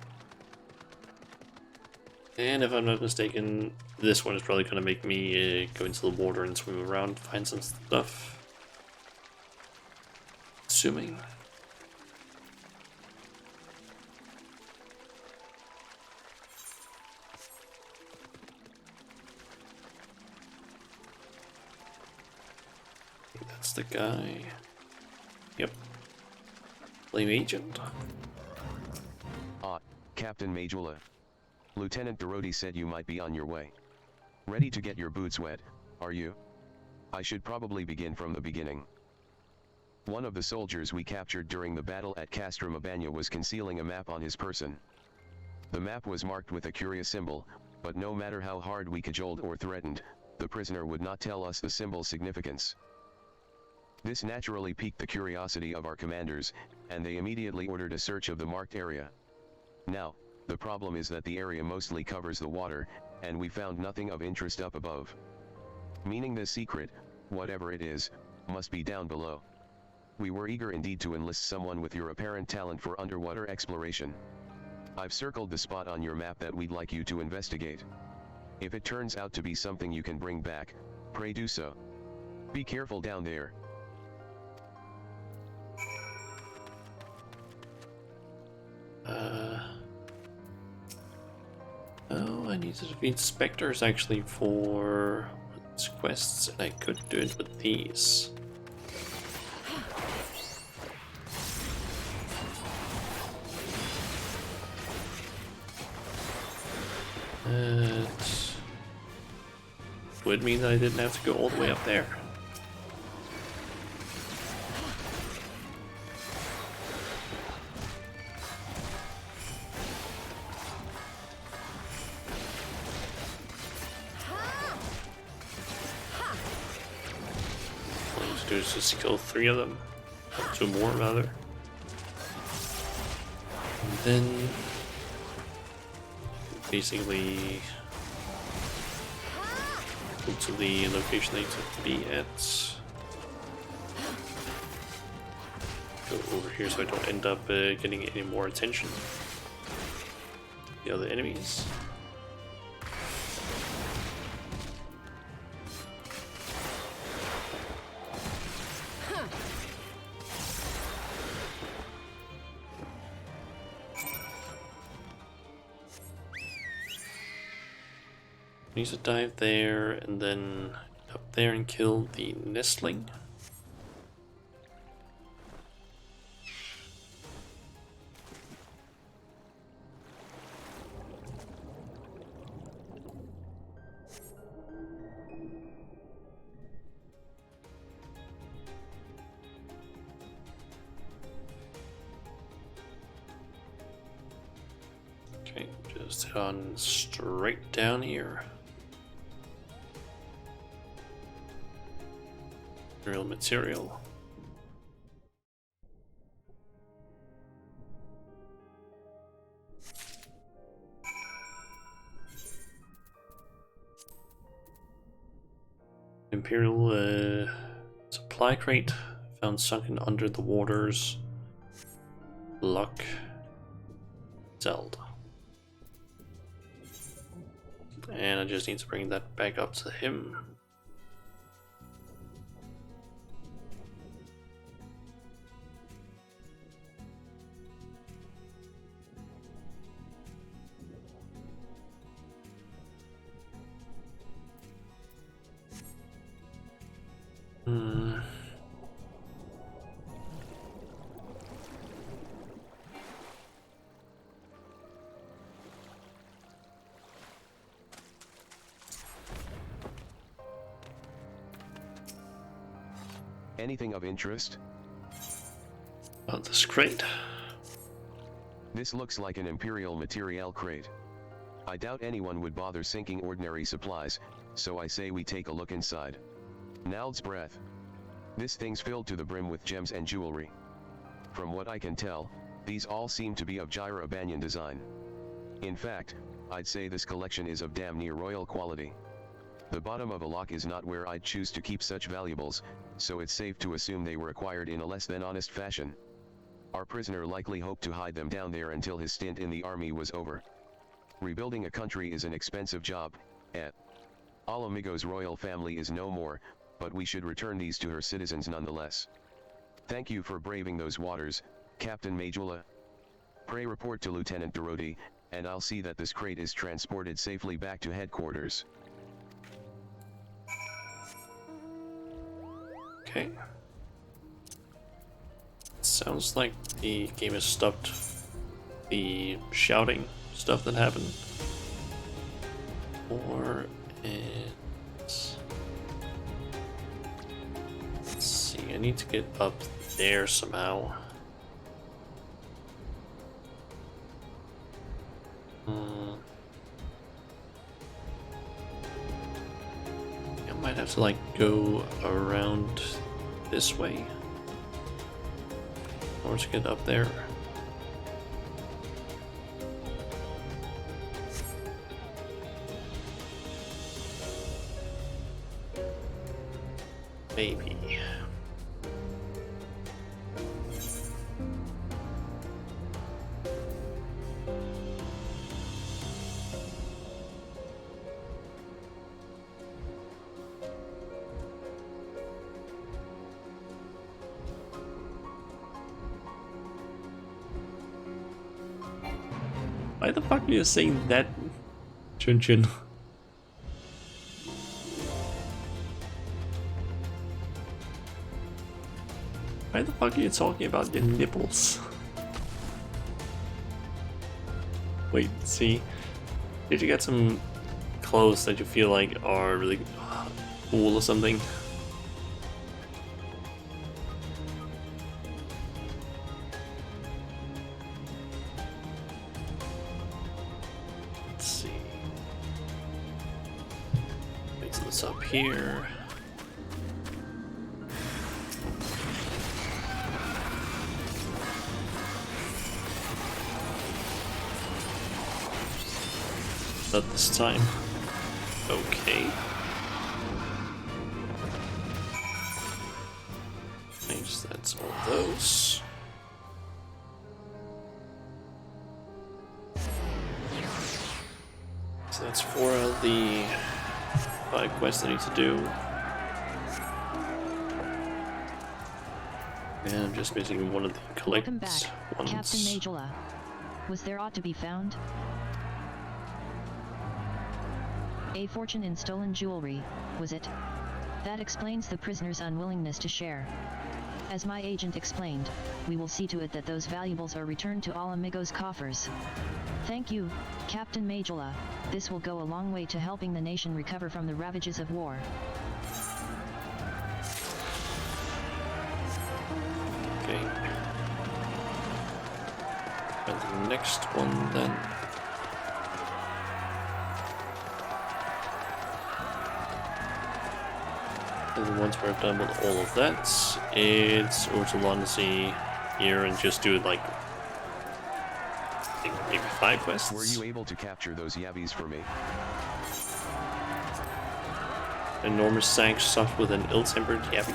[SPEAKER 1] And if I'm not mistaken, this one is probably going to make me go into the water and swim around, find some stuff. Assuming. I think that's the guy. Yep. Flame agent.
[SPEAKER 2] Captain Majula. Lieutenant Doroti said you might be on your way. Ready to get your boots wet, are you? I should probably begin from the beginning. One of the soldiers we captured during the battle at Castrum Abania was concealing a map on his person. The map was marked with a curious symbol, but no matter how hard we cajoled or threatened, the prisoner would not tell us the symbol's significance. This naturally piqued the curiosity of our commanders, and they immediately ordered a search of the marked area. Now, the problem is that the area mostly covers the water, and we found nothing of interest up above. Meaning the secret, whatever it is, must be down below. We were eager indeed to enlist someone with your apparent talent for underwater exploration. I've circled the spot on your map that we'd like you to investigate. If it turns out to be something you can bring back, pray do so. Be careful down there.
[SPEAKER 1] Oh, I need to defeat specters actually for these quests, and I could do it with these. It would mean that I didn't have to go all the way up there. Just kill 3 of them, or 2 more rather, and then basically go to the location they need to be at. Go over here so I don't end up getting any more attention from the other enemies. Need to dive there and then up there and kill the nestling. Okay, just head on straight down here. Real material. Imperial supply crate found sunken under the waters. Luck. Zelda. And I just need to bring that back up to him.
[SPEAKER 2] Anything of interest?
[SPEAKER 1] About this crate.
[SPEAKER 2] This looks like an Imperial material crate. I doubt anyone would bother sinking ordinary supplies, so I say we take a look inside. Nald's breath. This thing's filled to the brim with gems and jewelry. From what I can tell, these all seem to be of Gyra Banyan design. In fact, I'd say this collection is of damn near royal quality. The bottom of a lock is not where I'd choose to keep such valuables, so it's safe to assume they were acquired in a less than honest fashion. Our prisoner likely hoped to hide them down there until his stint in the army was over. Rebuilding a country is an expensive job, Ala Mhigo's royal family is no more, but we should return these to her citizens nonetheless. Thank you for braving those waters, Captain Majula. Pray report to Lieutenant Doroti, and I'll see that this crate is transported safely back to headquarters.
[SPEAKER 1] Okay. Sounds like the game has stopped the shouting stuff that happened. Or it's... Let's see, I need to get up there somehow. I might have to like go around this way in order to get up there. Maybe. Why the fuck are you saying that, Chun Chun? Why the fuck are you talking about your nipples? Wait, see? Did you get some clothes that you feel like are really cool or something? Let's see. Fix this up here. Not this time. Okay. Nice, that's all those. So that's 4 of the 5 quests I need to do. And I'm just missing one of the collect
[SPEAKER 3] Welcome back,
[SPEAKER 1] ones.
[SPEAKER 3] Captain Majula. Was there aught to be found? A fortune in stolen jewelry, was it? That explains the prisoner's unwillingness to share. As my agent explained, we will see to it that those valuables are returned to Ala Mhigo's coffers. Thank you, Captain Majula. This will go a long way to helping the nation recover from the ravages of war.
[SPEAKER 1] Okay. And the next one then. And once we're done with all of that, it's over to London here and just do it like I think maybe 5 quests.
[SPEAKER 2] Were you able to capture those yavis for me?
[SPEAKER 1] Enormous sank soft with an ill-tempered yavi.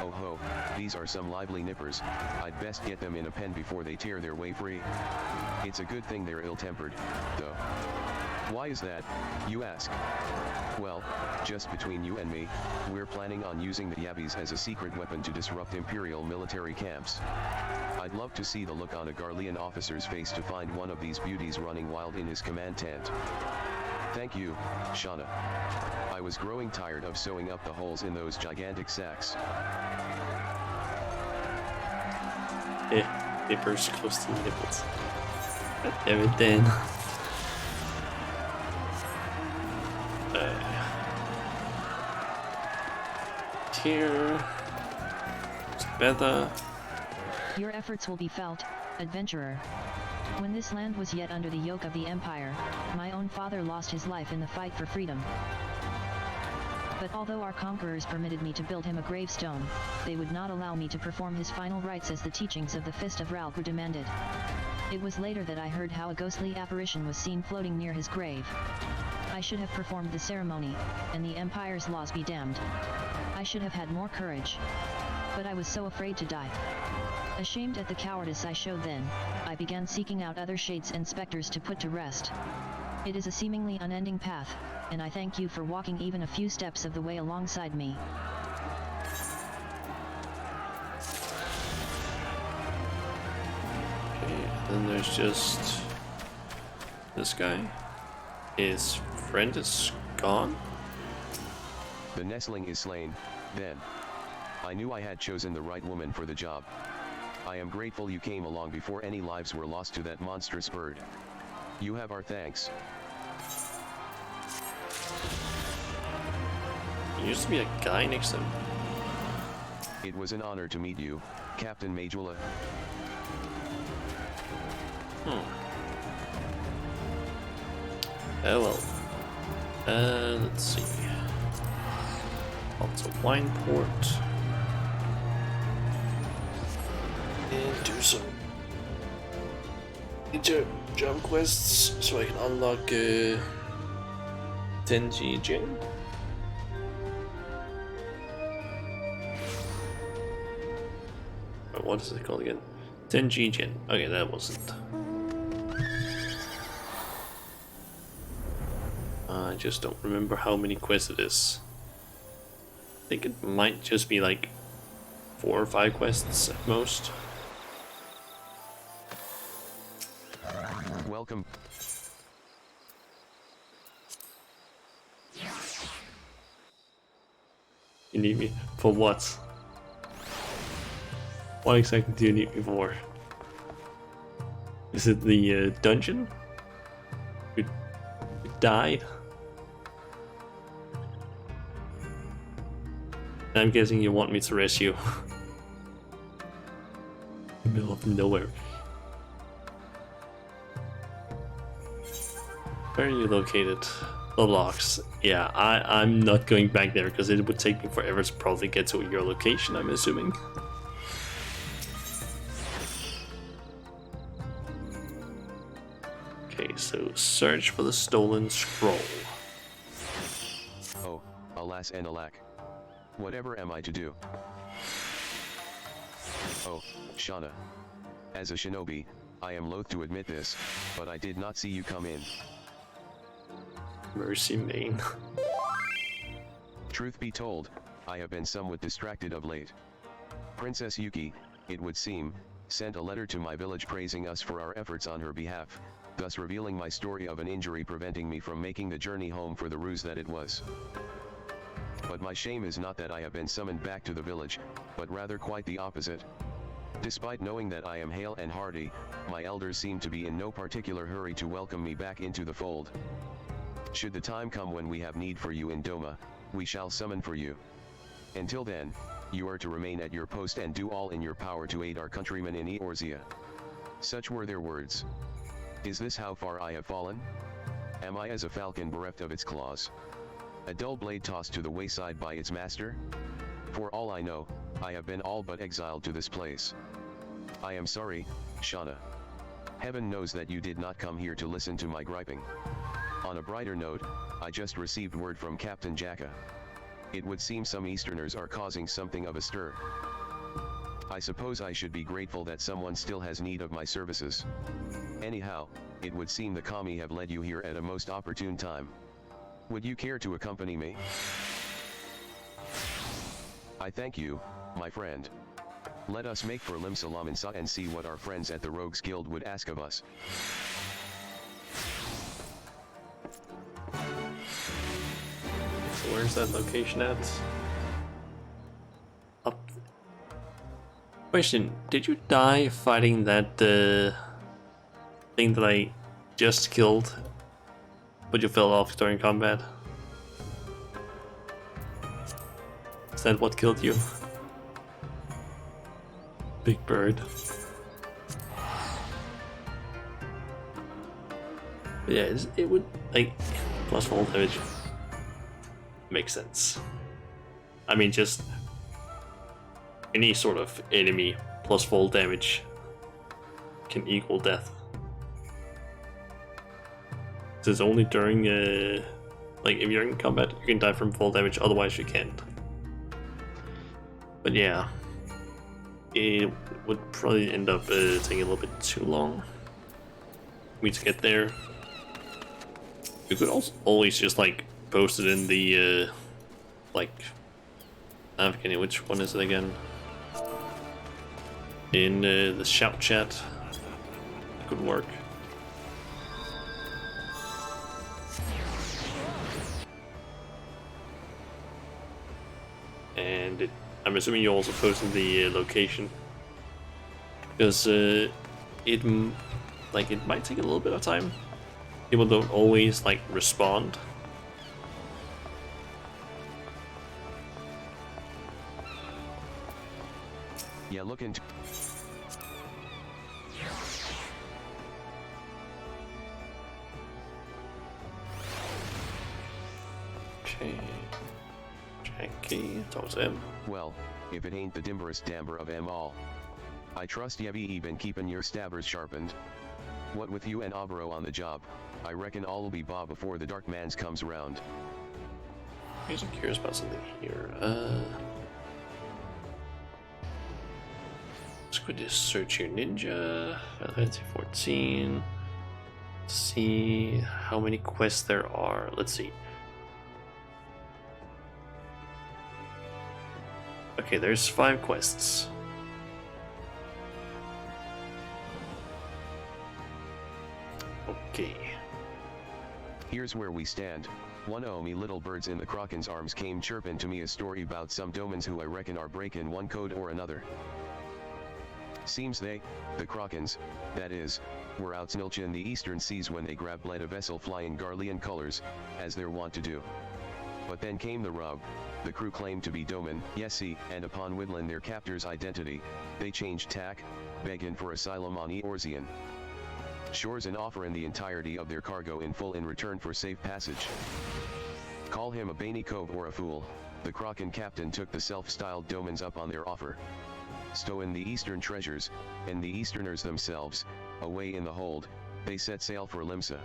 [SPEAKER 2] Oh ho, these are some lively nippers. I'd best get them in a pen before they tear their way free. It's a good thing they're ill-tempered, though. Why is that, you ask? Well, just between you and me, we're planning on using the yavis as a secret weapon to disrupt Imperial military camps. I'd love to see the look on a Garlean officer's face to find one of these beauties running wild in his command tent. Thank you, Shauna. I was growing tired of sewing up the holes in those gigantic sacks.
[SPEAKER 1] Nippers close to the nipples. Damn it, Dan. Here. Beta.
[SPEAKER 3] Your efforts will be felt, adventurer. When this land was yet under the yoke of the Empire, my own father lost his life in the fight for freedom. But although our conquerors permitted me to build him a gravestone, they would not allow me to perform his final rites as the teachings of the Fist of Ralgr demanded. It was later that I heard how a ghostly apparition was seen floating near his grave. I should have performed the ceremony, and the Empire's laws be damned. I should have had more courage. But I was so afraid to die. Ashamed at the cowardice I showed then, I began seeking out other shades and specters to put to rest. It is a seemingly unending path, and I thank you for walking even a few steps of the way alongside me.
[SPEAKER 1] Okay, then there's just this guy. His friend is gone.
[SPEAKER 2] The nestling is slain, then. I knew I had chosen the right woman for the job. I am grateful you came along before any lives were lost to that monstrous bird. You have our thanks.
[SPEAKER 1] There used to be a guy next to him.
[SPEAKER 2] It was an honor to meet you, Captain Majula.
[SPEAKER 1] Oh well. Let's see. Also wine port. And do some jump quests so I can unlock Tenji Jin. What is it called again? Tenji Jin. Okay, that wasn't. I just don't remember how many quests it is. I think it might just be like 4 or 5 quests at most.
[SPEAKER 2] Welcome.
[SPEAKER 1] You need me for what? What exactly do you need me for? Is it the dungeon? We died? I'm guessing you want me to rescue. In the middle of nowhere. Where are you located? The locks. Yeah, I'm not going back there because it would take me forever to probably get to your location, I'm assuming. Okay, so search for the stolen scroll.
[SPEAKER 2] Oh, alas and alack. Whatever am I to do? Oh, Shauna. As a shinobi, I am loath to admit this, but I did not see you come in.
[SPEAKER 1] Mercy main.
[SPEAKER 2] Truth be told, I have been somewhat distracted of late. Princess Yuki, it would seem, sent a letter to my village praising us for our efforts on her behalf, thus revealing my story of an injury preventing me from making the journey home for the ruse that it was. But my shame is not that I have been summoned back to the village, but rather quite the opposite. Despite knowing that I am hale and hearty, my elders seem to be in no particular hurry to welcome me back into the fold. Should the time come when we have need for you in Doma, we shall summon for you. Until then, you are to remain at your post and do all in your power to aid our countrymen in Eorzea. Such were their words. Is this how far I have fallen? Am I as a falcon bereft of its claws? A dull blade tossed to the wayside by its master? For all I know, I have been all but exiled to this place. I am sorry, Shauna. Heaven knows that you did not come here to listen to my griping. On a brighter note, I just received word from Captain Jacka. It would seem some Easterners are causing something of a stir. I suppose I should be grateful that someone still has need of my services. Anyhow, it would seem the kami have led you here at a most opportune time. Would you care to accompany me? I thank you, my friend. Let us make for Lim Salamansa and see what our friends at the Rogues Guild would ask of us.
[SPEAKER 1] Where's that location at? Up. Question, did you die fighting that thing that I just killed, but you fell off during combat? Is that what killed you? Big bird. But yeah, it would, like, plus full damage. Makes sense. I mean, just any sort of enemy plus full damage can equal death. It's only during, like, if you're in combat, you can die from full damage, otherwise you can't. But yeah, it would probably end up taking a little bit too long for me to get there. You could also always just, like, post it in the, like, I'm forgetting which one is it again? In the shout chat. It could work. And I'm assuming you also posted the location, because it might take a little bit of time. People don't always, like, respond.
[SPEAKER 2] Yeah, look into.
[SPEAKER 1] Okay. Jackie, talk to him.
[SPEAKER 2] Well, if it ain't the dimberest damber of 'em all. I trust ye've been keepin' your stabbers sharpened. What with you and Abro on the job, I reckon all'll be bob before the Dark Mans comes around.
[SPEAKER 1] I'm curious about something here. Let's quickly search your ninja. Final Fantasy 14. See how many quests there are. Let's see. Okay, there's 5 quests. Okay.
[SPEAKER 2] Here's where we stand. One o' me little birds in the Kraken's arms came chirpin' to me a story about some domans who I reckon are breakin' one code or another. Seems they, the Krakens, that is, were out snilchin' the eastern seas when they grabled a vessel flying Garlean colors, as they're wont to do. But then came the rub. The crew claimed to be Doman, yesy, and upon whittling their captor's identity, they changed tack, beggin' for asylum on Eorzean shores and offerin' the entirety of their cargo in full in return for safe passage. Call him a Bany Cove or a fool, the Kraken captain took the self-styled Domans up on their offer. Stowin' the eastern treasures, and the Easterners themselves, away in the hold, they set sail for Limsa.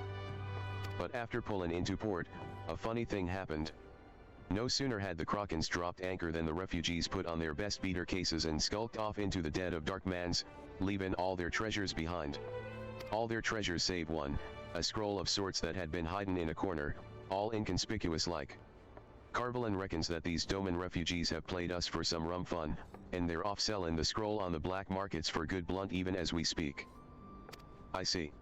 [SPEAKER 2] But after pullin' into port, a funny thing happened. No sooner had the Krakens dropped anchor than the refugees put on their best beater cases and skulked off into the dead of Dark Mans, leaving all their treasures behind. All their treasures save one, a scroll of sorts that had been hidden in a corner, all inconspicuous like. Carvelin reckons that these Doman refugees have played us for some rum fun, and they're off sellin' the scroll on the black markets for good blunt even as we speak. I see.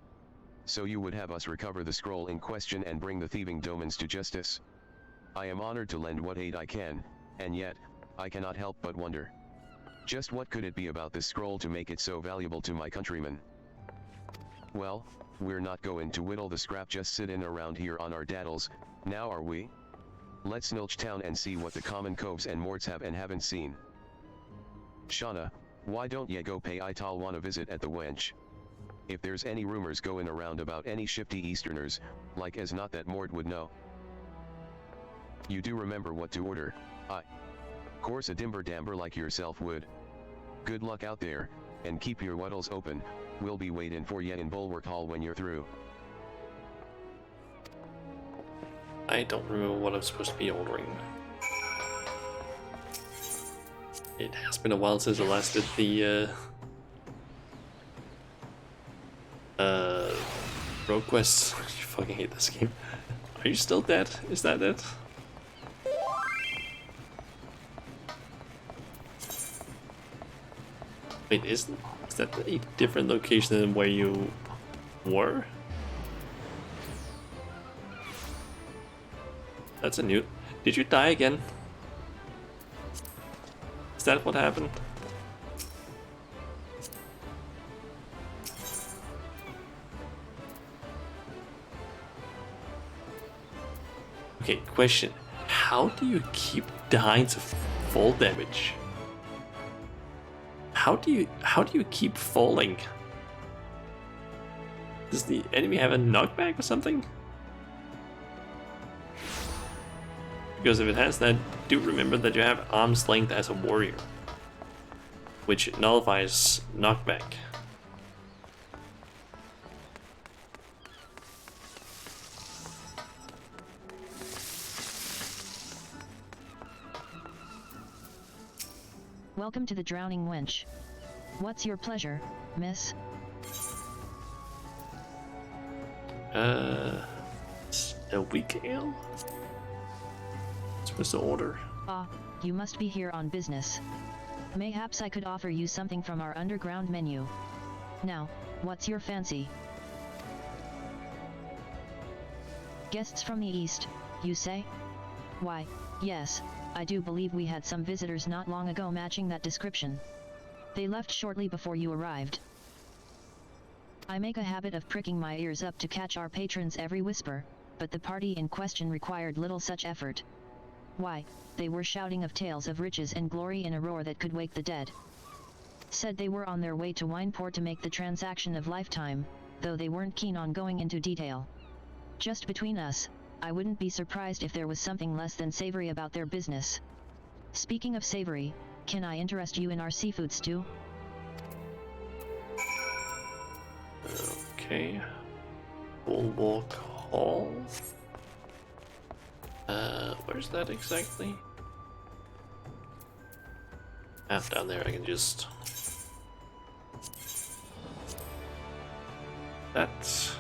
[SPEAKER 2] So you would have us recover the scroll in question and bring the thieving Domans to justice? I am honored to lend what aid I can, and yet, I cannot help but wonder. Just what could it be about this scroll to make it so valuable to my countrymen? Well, we're not going to whittle the scrap just sittin' around here on our daddles, now are we? Let's nilch town and see what the common coves and morts have and haven't seen. Shauna, why don't ye go pay Italwan a visit at the wench? If there's any rumors goin' around about any shifty Easterners, like as not that Mort would know. You do remember what to order. Course a dimber damber like yourself would. Good luck out there, and keep your wuddles open. We'll be waiting for ya in Bulwark Hall when you're through.
[SPEAKER 1] I don't remember what I'm supposed to be ordering. It has been a while since I last did the road quests. I fucking hate this game. Are you still dead? Is that it? Wait, is that a different location than where you were? That's a new... Did you die again? Is that what happened? Okay, question. How do you keep dying to fall damage? How do you keep falling? Does the enemy have a knockback or something? Because if it has that, do remember that you have arm's length as a warrior, which nullifies knockback.
[SPEAKER 3] Welcome to the Drowning Wench. What's your pleasure, miss?
[SPEAKER 1] A weak ale? Supposed to order.
[SPEAKER 3] Ah, you must be here on business. Mayhaps I could offer you something from our underground menu. Now, what's your fancy? Guests from the east, you say? Why, yes, I do believe we had some visitors not long ago matching that description. They left shortly before you arrived. I make a habit of pricking my ears up to catch our patrons' every whisper, but the party in question required little such effort. Why, they were shouting of tales of riches and glory in a roar that could wake the dead. Said they were on their way to Wineport to make the transaction of lifetime, though they weren't keen on going into detail. Just between us, I wouldn't be surprised if there was something less than savory about their business. Speaking of savory, can I interest you in our seafood stew?
[SPEAKER 1] Okay. Bulwark Hall. Where's that exactly? Ah, down there. I can just... That's...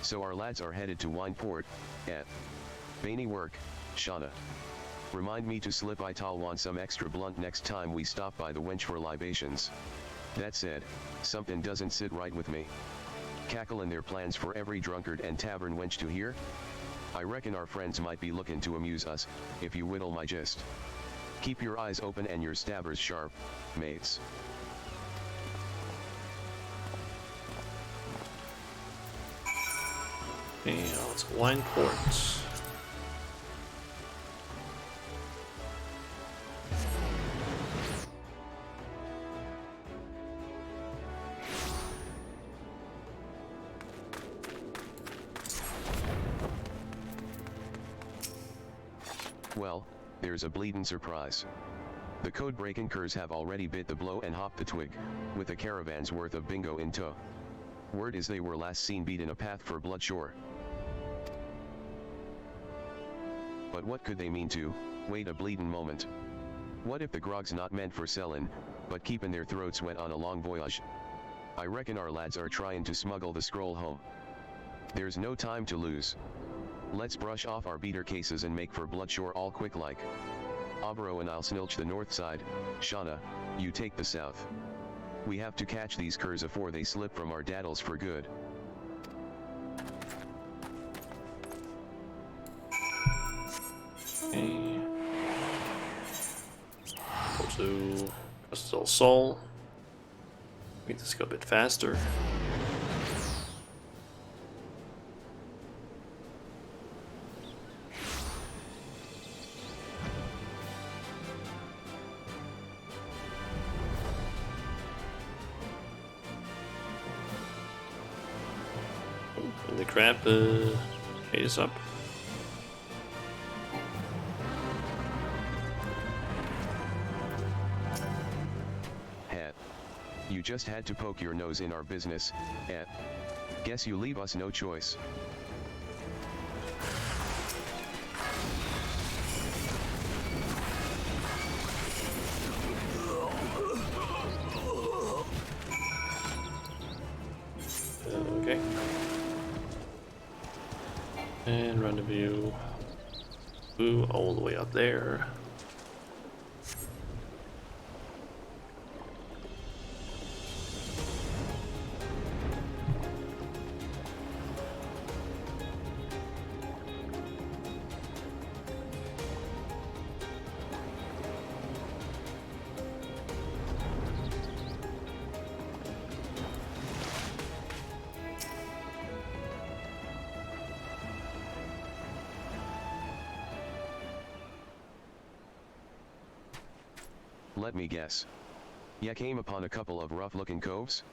[SPEAKER 2] So our lads are headed to Wineport. Bainy work, Shauna. Remind me to slip Italwan some extra blunt next time we stop by the wench for libations. That said, something doesn't sit right with me. Cackling their plans for every drunkard and tavern wench to hear? I reckon our friends might be looking to amuse us, if you whittle my gist. Keep your eyes open and your stabbers sharp, mates.
[SPEAKER 1] Okay, let's Wineport.
[SPEAKER 2] Well, there's a bleedin' surprise. The code-breaking curs have already bit the blow and hopped the twig, with a caravan's worth of bingo in tow. Word is they were last seen beating a path for Bloodshore. But what could they mean to? Wait a bleedin' moment. What if the grog's not meant for sellin', but keepin' their throats wet on a long voyage? I reckon our lads are trying to smuggle the scroll home. There's no time to lose. Let's brush off our beater cases and make for Bloodshore all quick like. Obro and I'll snilch the north side, Shauna, you take the south. We have to catch these curs afore they slip from our daddles for good.
[SPEAKER 1] Okay. Go to Crystal Soul. Make this go a bit faster. the crab is up.
[SPEAKER 2] You just had to poke your nose in our business, Guess you leave us no choice.
[SPEAKER 1] Okay. And rendezvous. Ooh, all the way up there.
[SPEAKER 2] Let me guess. Ya came upon a couple of rough-looking coves?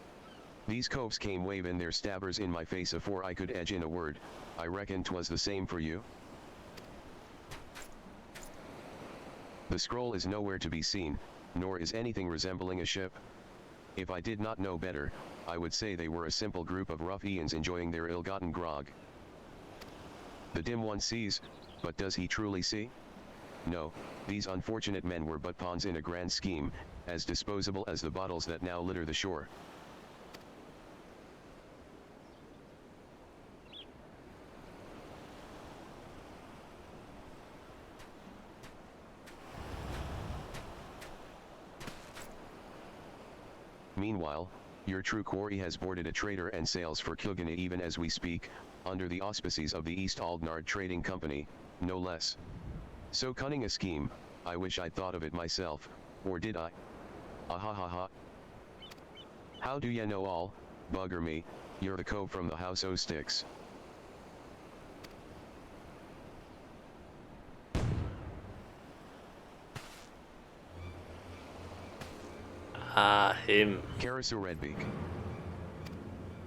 [SPEAKER 2] These coves came waving their stabbers in my face afore I could edge in a word. I reckon 'twas the same for you. The scroll is nowhere to be seen, nor is anything resembling a ship. If I did not know better, I would say they were a simple group of ruffians enjoying their ill-gotten grog. The dim one sees, but does he truly see? No, these unfortunate men were but pawns in a grand scheme, as disposable as the bottles that now litter the shore. Meanwhile, your true quarry has boarded a trader and sails for Kilgany even as we speak, under the auspices of the East Aldnard Trading Company, no less. So cunning a scheme, I wish I'd thought of it myself, or did I? Ahahaha. How do ya know all, bugger me, you're the cove from the House o' Sticks.
[SPEAKER 1] Ah, him.
[SPEAKER 2] Karasu Redbeak.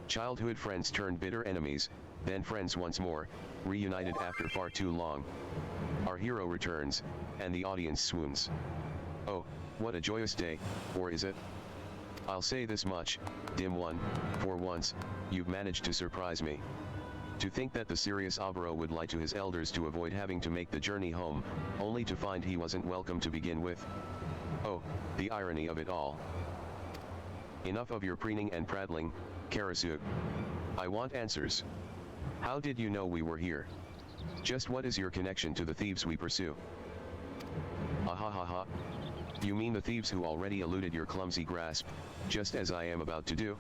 [SPEAKER 2] Childhood friends turned bitter enemies, then friends once more, reunited after far too long. Our hero returns, and the audience swoons. Oh, what a joyous day, or is it? I'll say this much, dim one, for once, you've managed to surprise me. To think that the serious Avaro would lie to his elders to avoid having to make the journey home, only to find he wasn't welcome to begin with. Oh, the irony of it all. Enough of your preening and prattling, Karasu. I want answers. How did you know we were here? Just what is your connection to the thieves we pursue? Ahahaha. You mean the thieves who already eluded your clumsy grasp, just as I am about to do?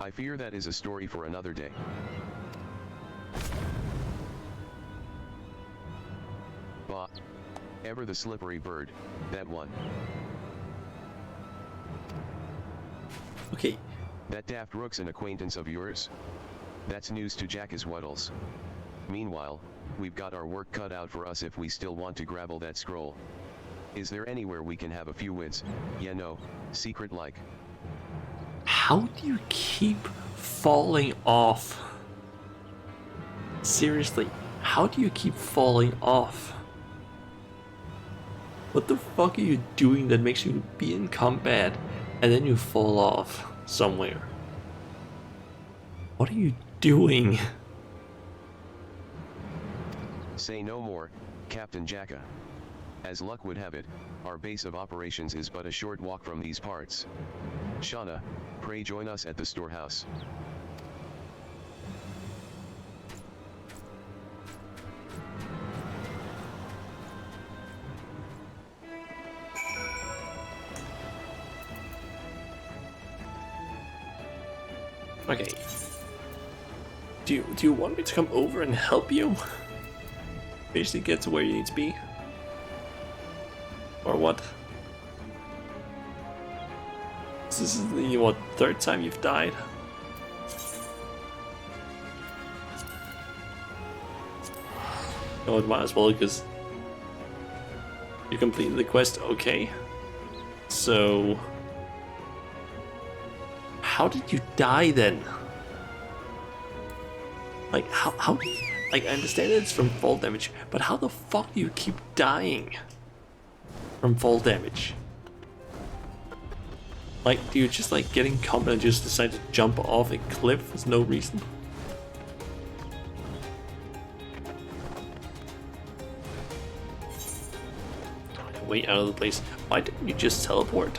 [SPEAKER 2] I fear that is a story for another day. Bah. Ever the slippery bird, that one.
[SPEAKER 1] Okay.
[SPEAKER 2] That daft rook's an acquaintance of yours? That's news to Jack as Wuddles. Meanwhile, we've got our work cut out for us if we still want to grabble that scroll. Is there anywhere we can have a few wits, yeah no, secret like?
[SPEAKER 1] How do you keep falling off? Seriously, how do you keep falling off? What the fuck are you doing that makes you be in combat and then you fall off somewhere? What are you doing?
[SPEAKER 2] Say no more, Captain Jacka. As luck would have it, our base of operations is but a short walk from these parts. Shauna, pray join us at the storehouse.
[SPEAKER 1] Okay. Do you want me to come over and help you? Basically get to where you need to be? Or what? This is the, what, third time you've died? Oh, it might as well, because you completed the quest, okay. So... how did you die then? Like, how, like, I understand it's from fall damage, but how the fuck do you keep dying from fall damage? Like, do you just, like, getting combat and just decide to jump off a cliff for no reason? Way out of the place. Why didn't you just teleport?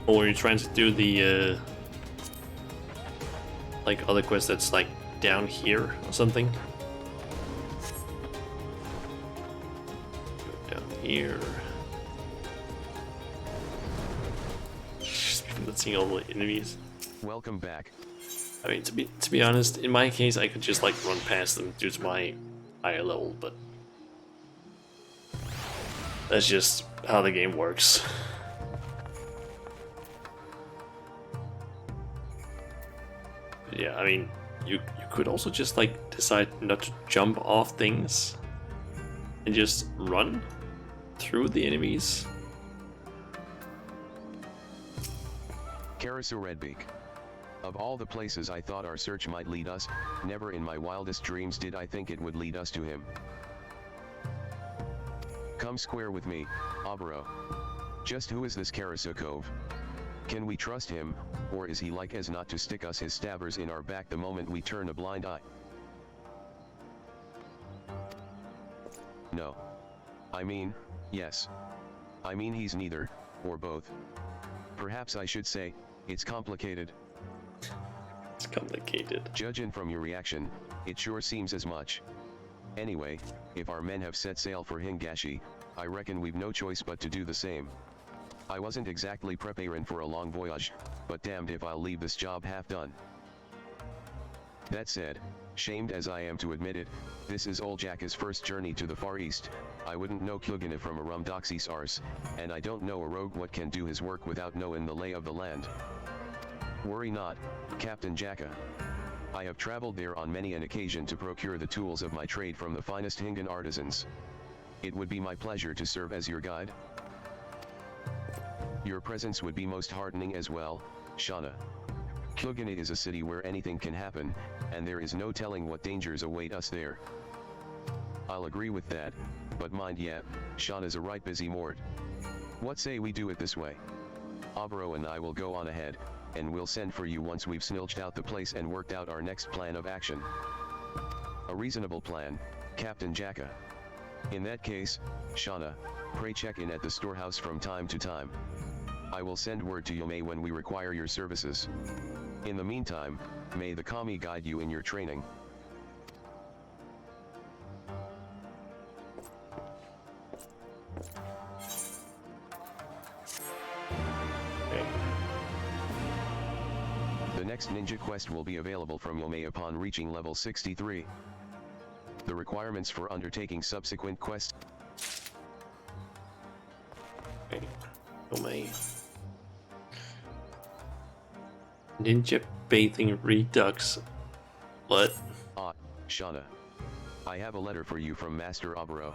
[SPEAKER 1] Or were you trying to do the, like, other quest that's, like, down here or something? Go down here. Just not seeing all the enemies.
[SPEAKER 2] Welcome back.
[SPEAKER 1] I mean, to be honest, in my case, I could just, like, run past them due to my higher level, but that's just how the game works. But yeah, I mean, you could also just, like, decide not to jump off things and just run through the enemies.
[SPEAKER 2] Karasu Redbeak. Of all the places I thought our search might lead us, never in my wildest dreams did I think it would lead us to him. Come square with me, Obro. Just who is this Karasu Cove? Can we trust him, or is he like as not to stick us his stabbers in our back the moment we turn a blind eye? No. I mean, yes. I mean he's neither, or both. Perhaps I should say, it's complicated.
[SPEAKER 1] It's complicated.
[SPEAKER 2] Judging from your reaction, it sure seems as much. Anyway, if our men have set sail for Hingashi, I reckon we've no choice but to do the same. I wasn't exactly preparing for a long voyage, but damned if I'll leave this job half done. That said, shamed as I am to admit it, this is old Jacka's first journey to the Far East. I wouldn't know Kyugana from a rumdoxy's arse, and I don't know a rogue what can do his work without knowing the lay of the land. Worry not, Captain Jacka. I have traveled there on many an occasion to procure the tools of my trade from the finest Hingan artisans. It would be my pleasure to serve as your guide. Your presence would be most heartening as well, Shauna. Kyugana is a city where anything can happen, and there is no telling what dangers await us there. I'll agree with that, but mind ya, Shauna's a right busy mort. What say we do it this way? Obro and I will go on ahead, and we'll send for you once we've snilched out the place and worked out our next plan of action. A reasonable plan, Captain Jacka. In that case, Shauna, pray check in at the storehouse from time to time. I will send word to Yome when we require your services. In the meantime, may the Kami guide you in your training. The next ninja quest will be available from Yome upon reaching level 63. The requirements for undertaking subsequent quests.
[SPEAKER 1] Okay. Yome. Ninja bathing redux. What?
[SPEAKER 2] Shauna. I have a letter for you from Master Obro.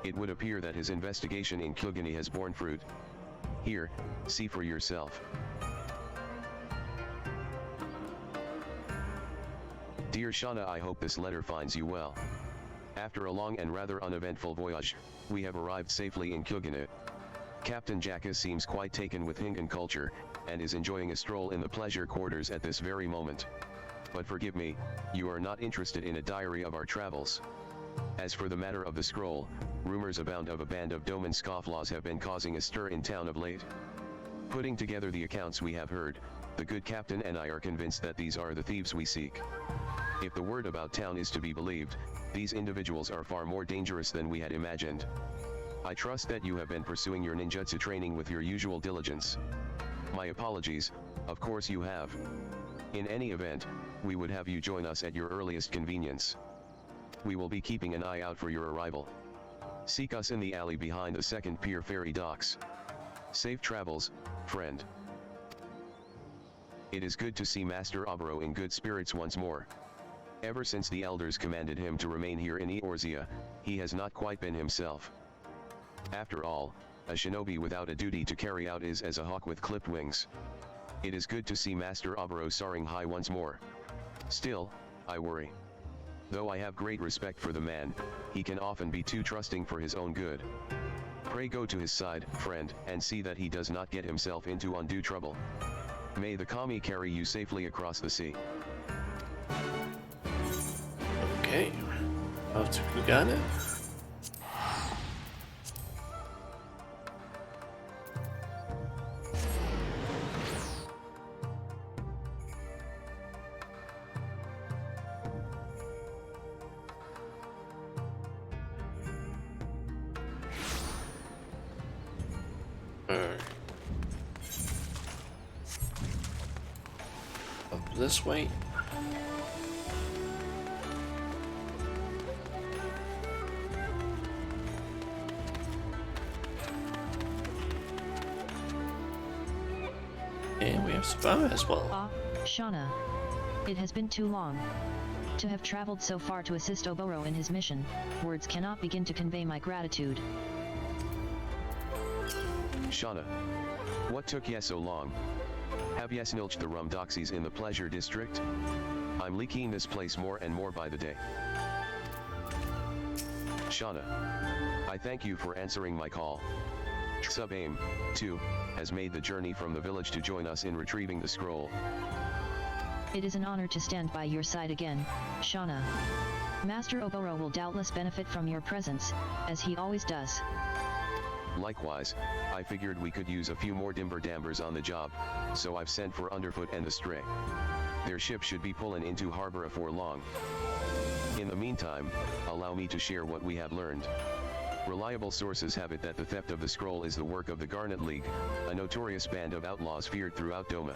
[SPEAKER 2] It would appear that his investigation in Kyugani has borne fruit. Here, see for yourself. Dear Shauna, I hope this letter finds you well. After a long and rather uneventful voyage, we have arrived safely in Kyugana. Captain Jacka seems quite taken with Hingan culture, and is enjoying a stroll in the pleasure quarters at this very moment. But forgive me, you are not interested in a diary of our travels. As for the matter of the scroll, rumors abound of a band of Doman scofflaws have been causing a stir in town of late. Putting together the accounts we have heard, the good captain and I are convinced that these are the thieves we seek. If the word about town is to be believed, these individuals are far more dangerous than we had imagined. I trust that you have been pursuing your ninjutsu training with your usual diligence. My apologies, of course you have. In any event, we would have you join us at your earliest convenience. We will be keeping an eye out for your arrival. Seek us in the alley behind the second pier ferry docks. Safe travels, friend. It is good to see Master Obro in good spirits once more. Ever since the elders commanded him to remain here in Eorzea, he has not quite been himself. After all, a shinobi without a duty to carry out is as a hawk with clipped wings. It is good to see Master Obro soaring high once more. Still, I worry. Though I have great respect for the man, he can often be too trusting for his own good. Pray go to his side, friend, and see that he does not get himself into undue trouble. May the Kami carry you safely across the sea.
[SPEAKER 1] Okay. Off to Kugane. Up this way. And we have Savannah as well.
[SPEAKER 3] Ah, Shauna. It has been too long. To have traveled so far to assist Oboro in his mission, words cannot begin to convey my gratitude.
[SPEAKER 2] Shauna. What took ye so long? Have ye snilched the rum doxies in the pleasure district? I'm liking this place more and more by the day. Shauna. I thank you for answering my call. Sub-Aim, too, has made the journey from the village to join us in retrieving the scroll.
[SPEAKER 3] It is an honor to stand by your side again, Shauna. Master Oboro will doubtless benefit from your presence, as he always does.
[SPEAKER 2] Likewise, I figured we could use a few more Dimber Dambers on the job, so I've sent for Underfoot and the Stray. Their ship should be pulling into harbor afore long. In the meantime, allow me to share what we have learned. Reliable sources have it that the theft of the scroll is the work of the Garnet League, a notorious band of outlaws feared throughout Doma.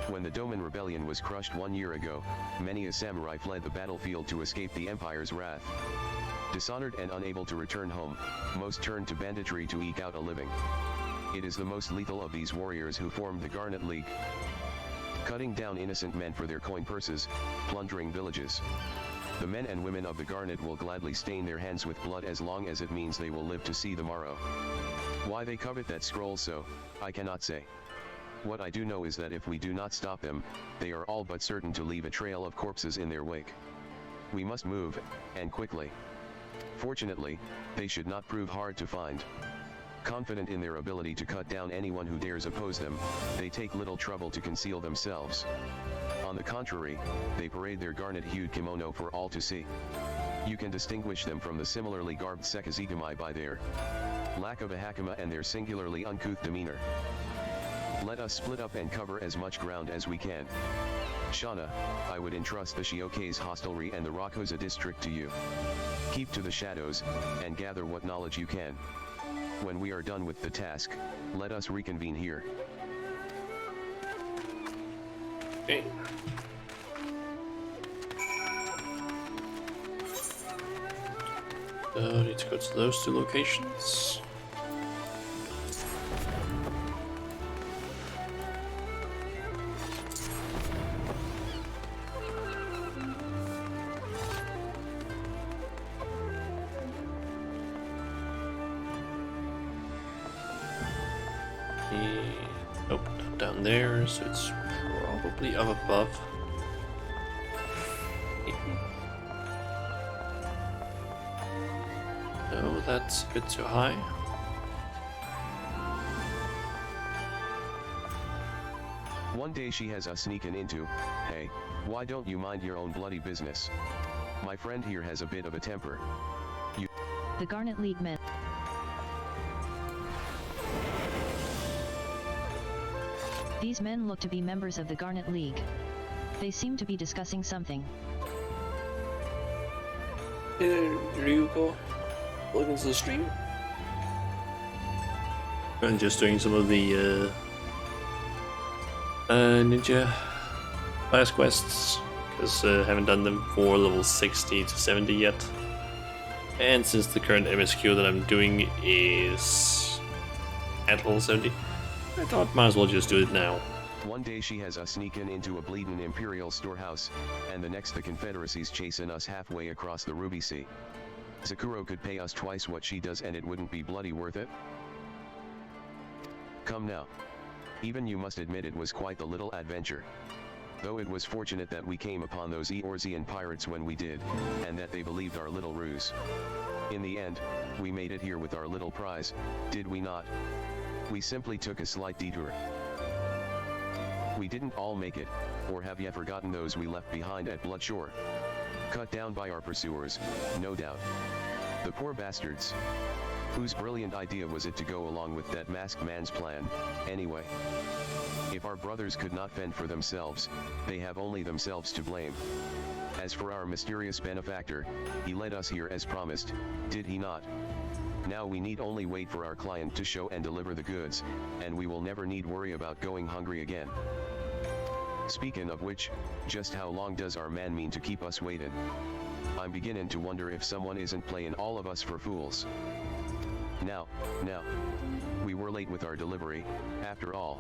[SPEAKER 2] When the Doman Rebellion was crushed 1 year ago, many a samurai fled the battlefield to escape the Empire's wrath. Dishonored and unable to return home, most turned to banditry to eke out a living. It is the most lethal of these warriors who formed the Garnet League, cutting down innocent men for their coin purses, plundering villages. The men and women of the Garnet will gladly stain their hands with blood as long as it means they will live to see the morrow. Why they covet that scroll so, I cannot say. What I do know is that if we do not stop them, they are all but certain to leave a trail of corpses in their wake. We must move, and quickly. Fortunately, they should not prove hard to find. Confident in their ability to cut down anyone who dares oppose them, they take little trouble to conceal themselves. On the contrary, they parade their garnet-hued kimono for all to see. You can distinguish them from the similarly garbed sekizigami by their lack of a hakama and their singularly uncouth demeanor. Let us split up and cover as much ground as we can. Shauna, I would entrust the Shioka's hostelry and the Rakuza district to you. Keep to the shadows, and gather what knowledge you can. When we are done with the task, let us reconvene here.
[SPEAKER 1] Okay. So, need to go to those two locations. Nope, not down there, so it's probably up above. No, that's a bit too high.
[SPEAKER 2] One day she has us sneaking into, hey, why don't you mind your own bloody business? My friend here has a bit of a temper.
[SPEAKER 3] The Garnet League men. These men look to be members of the Garnet League. They seem to be discussing something.
[SPEAKER 1] Ryuko, welcome to the stream. I'm just doing some of the ninja class quests, because I haven't done them for level 60 to 70 yet. And since the current MSQ that I'm doing is at level 70, I thought might as well just do it now.
[SPEAKER 2] One day she has us sneaking into a bleedin' Imperial storehouse, and the next the Confederacy's chasing us halfway across the Ruby Sea. Sakuro could pay us twice what she does and it wouldn't be bloody worth it? Come now. Even you must admit it was quite the little adventure. Though it was fortunate that we came upon those Eorzean pirates when we did, and that they believed our little ruse. In the end, we made it here with our little prize, did we not? We simply took a slight detour. We didn't all make it, or have yet forgotten those we left behind at Bloodshore. Cut down by our pursuers, no doubt. The poor bastards. Whose brilliant idea was it to go along with that masked man's plan, anyway? If our brothers could not fend for themselves, they have only themselves to blame. As for our mysterious benefactor, he led us here as promised, did he not? Now we need only wait for our client to show and deliver the goods, and we will never need worry about going hungry again. Speaking of which, just how long does our man mean to keep us waiting? I'm beginning to wonder if someone isn't playing all of us for fools. Now, we were late with our delivery, after all.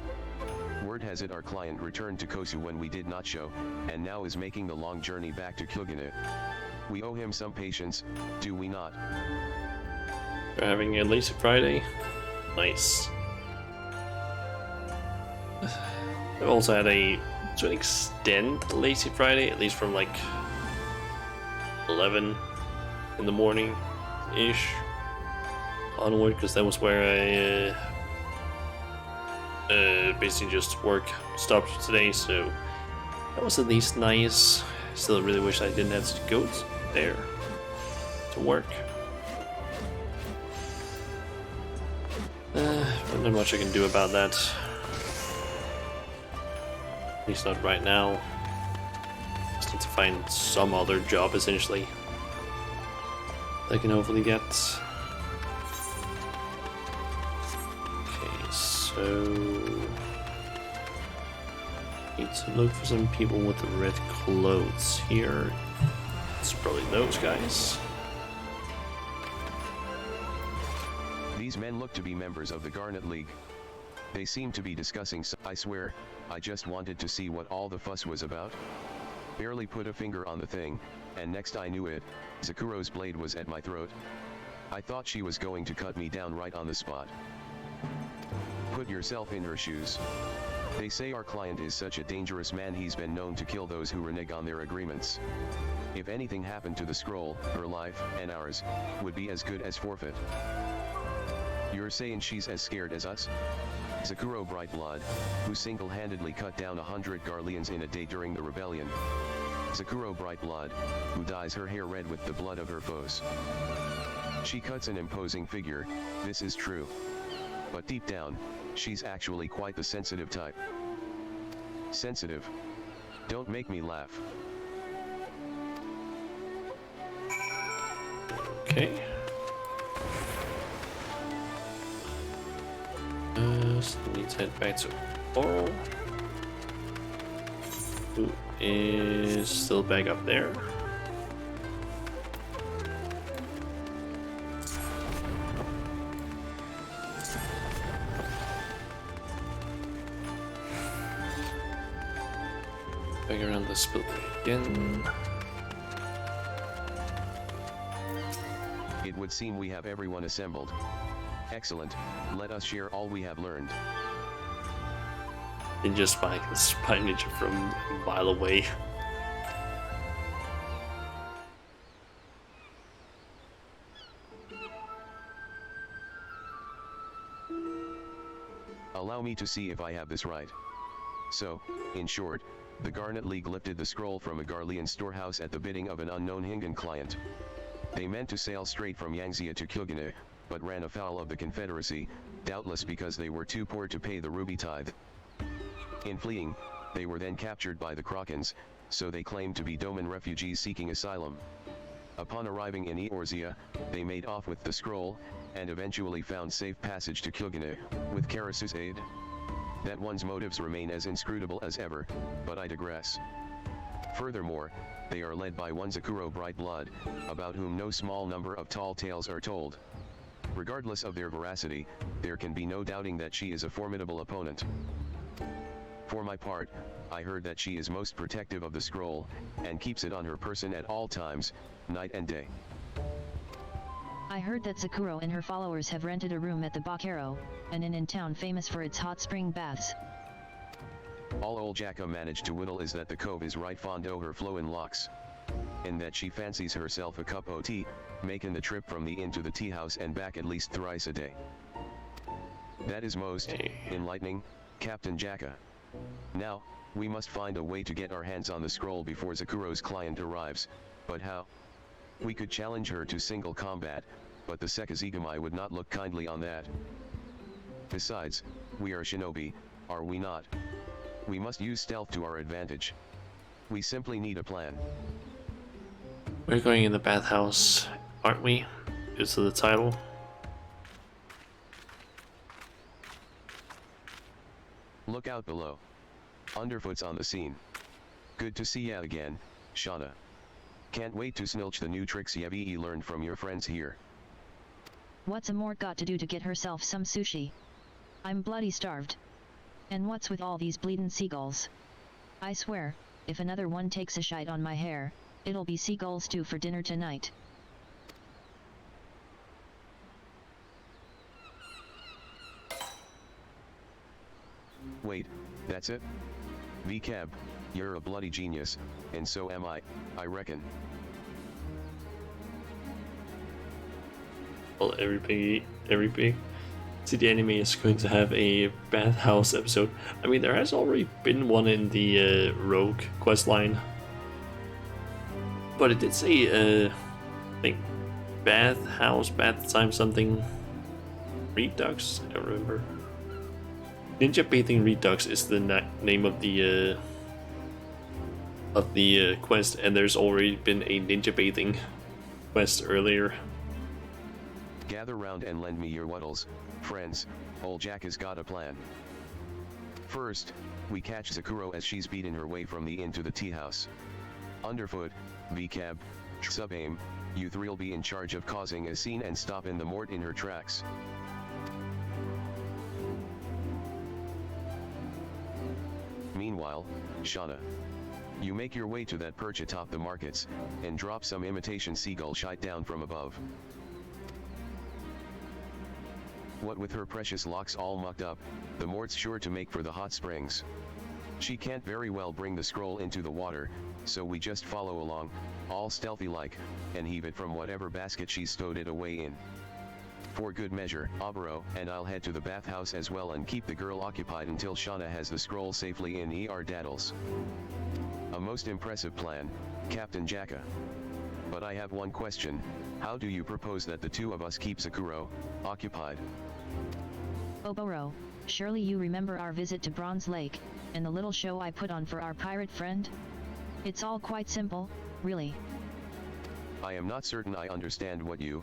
[SPEAKER 2] Word has it our client returned to Kosu when we did not show, and now is making the long journey back to Kyugane. We owe him some patience, do we not?
[SPEAKER 1] We're having a lazy Friday. Nice. I've also had to an extent, lazy Friday, at least from like 11 in the morning-ish onward, because that was where I basically just work stopped today, so that was at least nice. Still really wish I didn't have to go there to work. But not much I can do about that. At least not right now. Just need to find some other job essentially that I can hopefully get. Okay, so need to look for some people with the red clothes here. It's probably those guys.
[SPEAKER 2] These men look to be members of the Garnet League. They seem to be discussing I swear, I just wanted to see what all the fuss was about. Barely put a finger on the thing, and next I knew it, Zakuro's blade was at my throat. I thought she was going to cut me down right on the spot. Put yourself in her shoes. They say our client is such a dangerous man he's been known to kill those who renege on their agreements. If anything happened to the scroll, her life, and ours, would be as good as forfeit. You're saying she's as scared as us? Zakuro Brightblood, who single-handedly cut down 100 Garleans in a day during the rebellion. Zakuro Brightblood, who dyes her hair red with the blood of her foes. She cuts an imposing figure, this is true. But deep down, she's actually quite the sensitive type. Sensitive? Don't make me laugh.
[SPEAKER 1] Okay. So let's head back to Oral. Who is still back up there? Back around this building again.
[SPEAKER 2] It would seem we have everyone assembled. Excellent, let us share all we have learned.
[SPEAKER 1] And just spy ninja from a mile away.
[SPEAKER 2] Allow me to see if I have this right. So, in short, the Garnet League lifted the scroll from a Garlean storehouse at the bidding of an unknown Hingan client. They meant to sail straight from Yangzia to Kyugane, but ran afoul of the Confederacy, doubtless because they were too poor to pay the ruby tithe. In fleeing, they were then captured by the Krakens, so they claimed to be Doman refugees seeking asylum. Upon arriving in Eorzea, they made off with the scroll, and eventually found safe passage to Kyugane, with Karasu's aid. That one's motives remain as inscrutable as ever, but I digress. Furthermore, they are led by one Zakuro Brightblood, about whom no small number of tall tales are told. Regardless of their veracity, there can be no doubting that she is a formidable opponent. For my part, I heard that she is most protective of the scroll, and keeps it on her person at all times, night and day.
[SPEAKER 3] I heard that Sakuro and her followers have rented a room at the Bakero, an inn in town famous for its hot spring baths.
[SPEAKER 2] All old Jacka managed to whittle is that the cove is right fond o' her flowin' locks. And that she fancies herself a cup o' tea, making the trip from the inn to the tea house and back at least thrice a day. That is most enlightening, Captain Jacka. Now, we must find a way to get our hands on the scroll before Zakuro's client arrives, but how? We could challenge her to single combat, but the Sekizigami would not look kindly on that. Besides, we are shinobi, are we not? We must use stealth to our advantage. We simply need a plan.
[SPEAKER 1] We're going in the bathhouse, aren't we? Due to the title.
[SPEAKER 2] Look out below. Underfoot's on the scene. Good to see ya again, Shauna. Can't wait to snilch the new tricks you've learned from your friends here.
[SPEAKER 3] What's Amort got to do to get herself some sushi? I'm bloody starved. And what's with all these bleedin' seagulls? I swear, if another one takes a shite on my hair, it'll be seagull stew for dinner tonight.
[SPEAKER 2] Wait, that's it? VCAB, you're a bloody genius, and so am I reckon.
[SPEAKER 1] Well, every big city anime is going to have a bathhouse episode. I mean, there has already been one in the Rogue questline, but it did say, I think, bathhouse, bath time something, redux. I don't remember. Ninja Bathing Redux is the name of the quest, and there's already been a Ninja Bathing quest earlier.
[SPEAKER 2] Gather round and lend me your wuddles, friends. Old Jack has got a plan. First, we catch Zakuro as she's beating her way from the inn to the tea house. Underfoot, VCAB, Subaim, you three'll be in charge of causing a scene and stopping the Mort in her tracks. Meanwhile, Shauna, you make your way to that perch atop the markets, and drop some imitation seagull shite down from above. What with her precious locks all mucked up, the Mort's sure to make for the hot springs. She can't very well bring the scroll into the water, so we just follow along, all stealthy-like, and heave it from whatever basket she's stowed it away in. For good measure, Obero and I'll head to the bathhouse as well and keep the girl occupied until Shauna has the scroll safely in daddles. A most impressive plan, Captain Jacka. But I have one question, how do you propose that the two of us keep Zakuro occupied?
[SPEAKER 3] Oboro, surely you remember our visit to Bronze Lake, and the little show I put on for our pirate friend? It's all quite simple, really.
[SPEAKER 2] I am not certain I understand what you,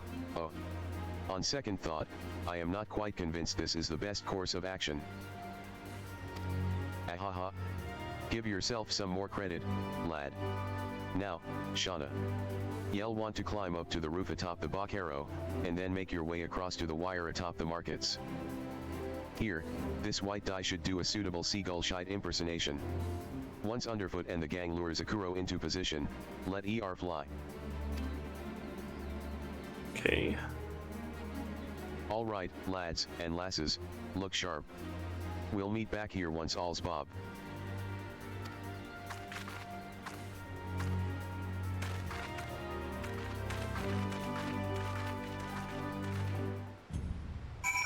[SPEAKER 2] On second thought, I am not quite convinced this is the best course of action. Ahaha. Give yourself some more credit, lad. Now, Shauna. You'll want to climb up to the roof atop the Bacaro, and then make your way across to the wire atop the markets. Here, this white die should do a suitable seagull shite impersonation. Once Underfoot and the gang lure Zakuro into position, let ER fly.
[SPEAKER 1] Okay.
[SPEAKER 2] Alright, lads and lasses, look sharp. We'll meet back here once all's bob.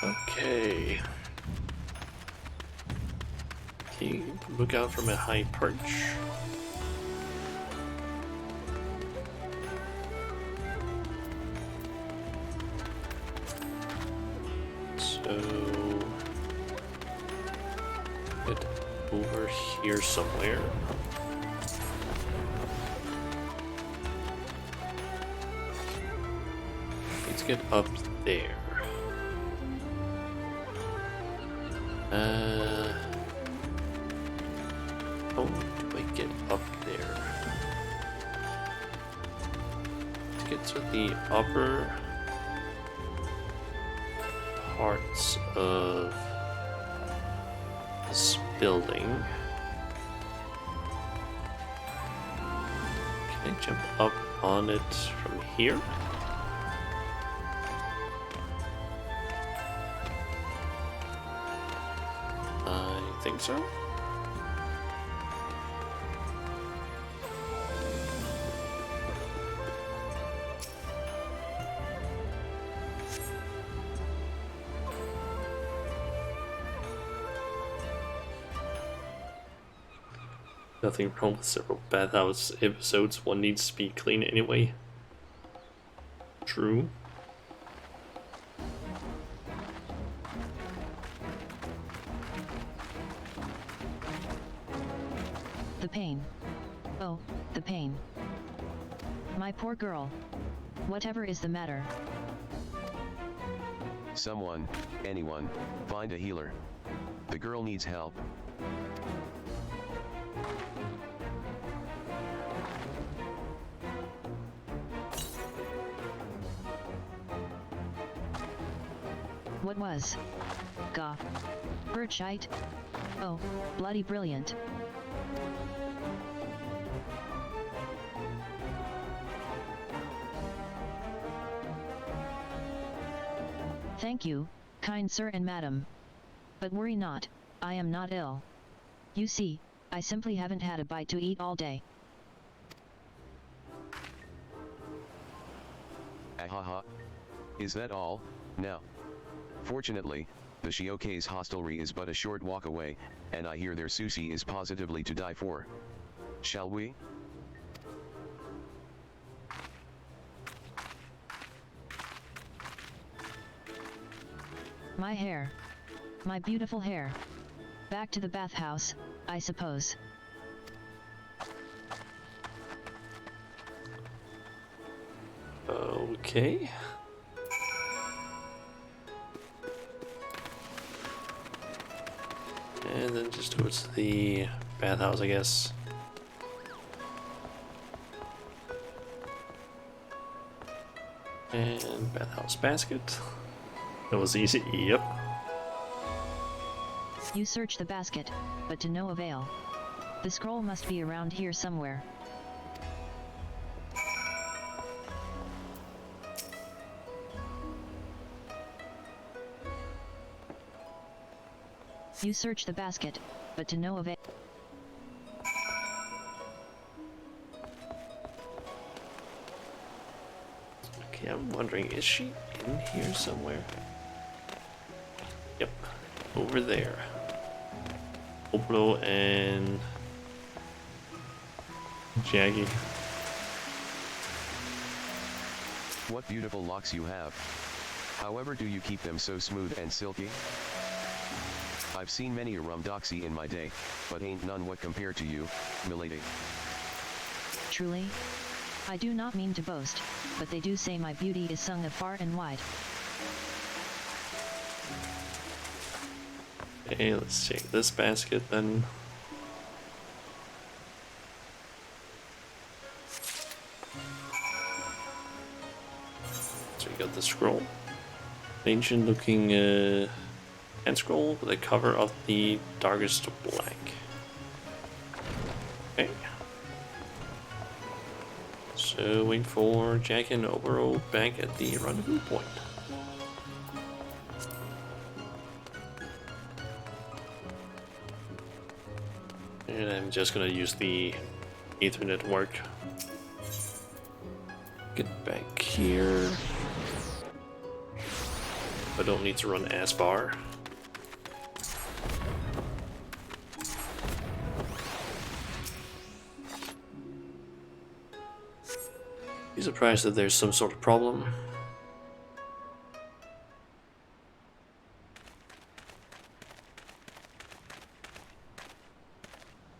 [SPEAKER 1] Okay. Okay, look out from a high perch. So it over here somewhere. Let's get up there. How do I get up there? To get to the upper parts of this building. Can I jump up on it from here? I think so. Nothing wrong with several bathhouse episodes. One needs to be clean anyway. True.
[SPEAKER 3] The pain. Oh, the pain. My poor girl. Whatever is the matter?
[SPEAKER 2] Someone, anyone, find a healer. The girl needs help.
[SPEAKER 3] What was? Gah. Birdshite? Oh, bloody brilliant. Thank you, kind sir and madam. But worry not, I am not ill. You see, I simply haven't had a bite to eat all day.
[SPEAKER 2] Ahaha. Is that all? No. Fortunately, the Shioka's hostelry is but a short walk away, and I hear their sushi is positively to die for. Shall we?
[SPEAKER 3] My hair. My beautiful hair. Back to the bathhouse, I suppose.
[SPEAKER 1] Okay. And then just towards the bathhouse, I guess. And bathhouse basket. That was easy, yep.
[SPEAKER 3] You search the basket, but to no avail. The scroll must be around here somewhere. You search the basket, but to no avail.
[SPEAKER 1] Okay, I'm wondering, is she in here somewhere? Yep, over there. Oplo and Jackie.
[SPEAKER 2] What beautiful locks you have. However do you keep them so smooth and silky? I've seen many a rumdoxy in my day, but ain't none what compared to you, milady.
[SPEAKER 3] Truly? I do not mean to boast, but they do say my beauty is sung of far and wide.
[SPEAKER 1] Okay, let's take this basket then. So we got the scroll. Ancient looking hand scroll with a cover of the darkest black. Okay. So wait for Jack and Obero back at the rendezvous point. And I'm just gonna use the Ethernet network. Get back here. I don't need to run S-bar. Be surprised that there's some sort of problem.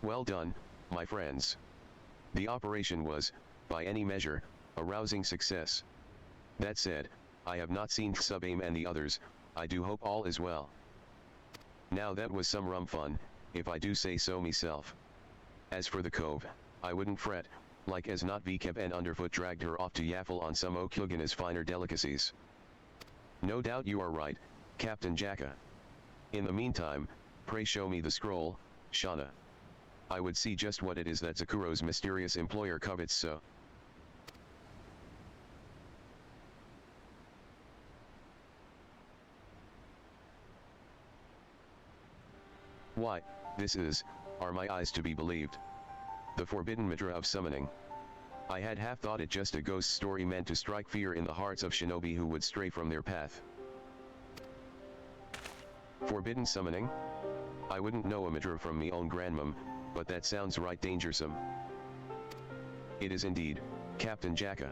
[SPEAKER 2] Well done, my friends. The operation was, by any measure, a rousing success. That said, I have not seen Subaim and the others. I do hope all is well. Now that was some rum fun, if I do say so myself. As for the cove, I wouldn't fret, like as not Vkeb and Underfoot dragged her off to Yaffle on some Okyugana's finer delicacies. No doubt you are right, Captain Jacka. In the meantime, pray show me the scroll, Shauna. I would see just what it is that Zakuro's mysterious employer covets so. Why, are my eyes to be believed? The forbidden Mitra of summoning. I had half thought it just a ghost story meant to strike fear in the hearts of shinobi who would stray from their path. Forbidden summoning? I wouldn't know a Mitra from me own grandmom, but that sounds right dangersome. It is indeed, Captain Jacka.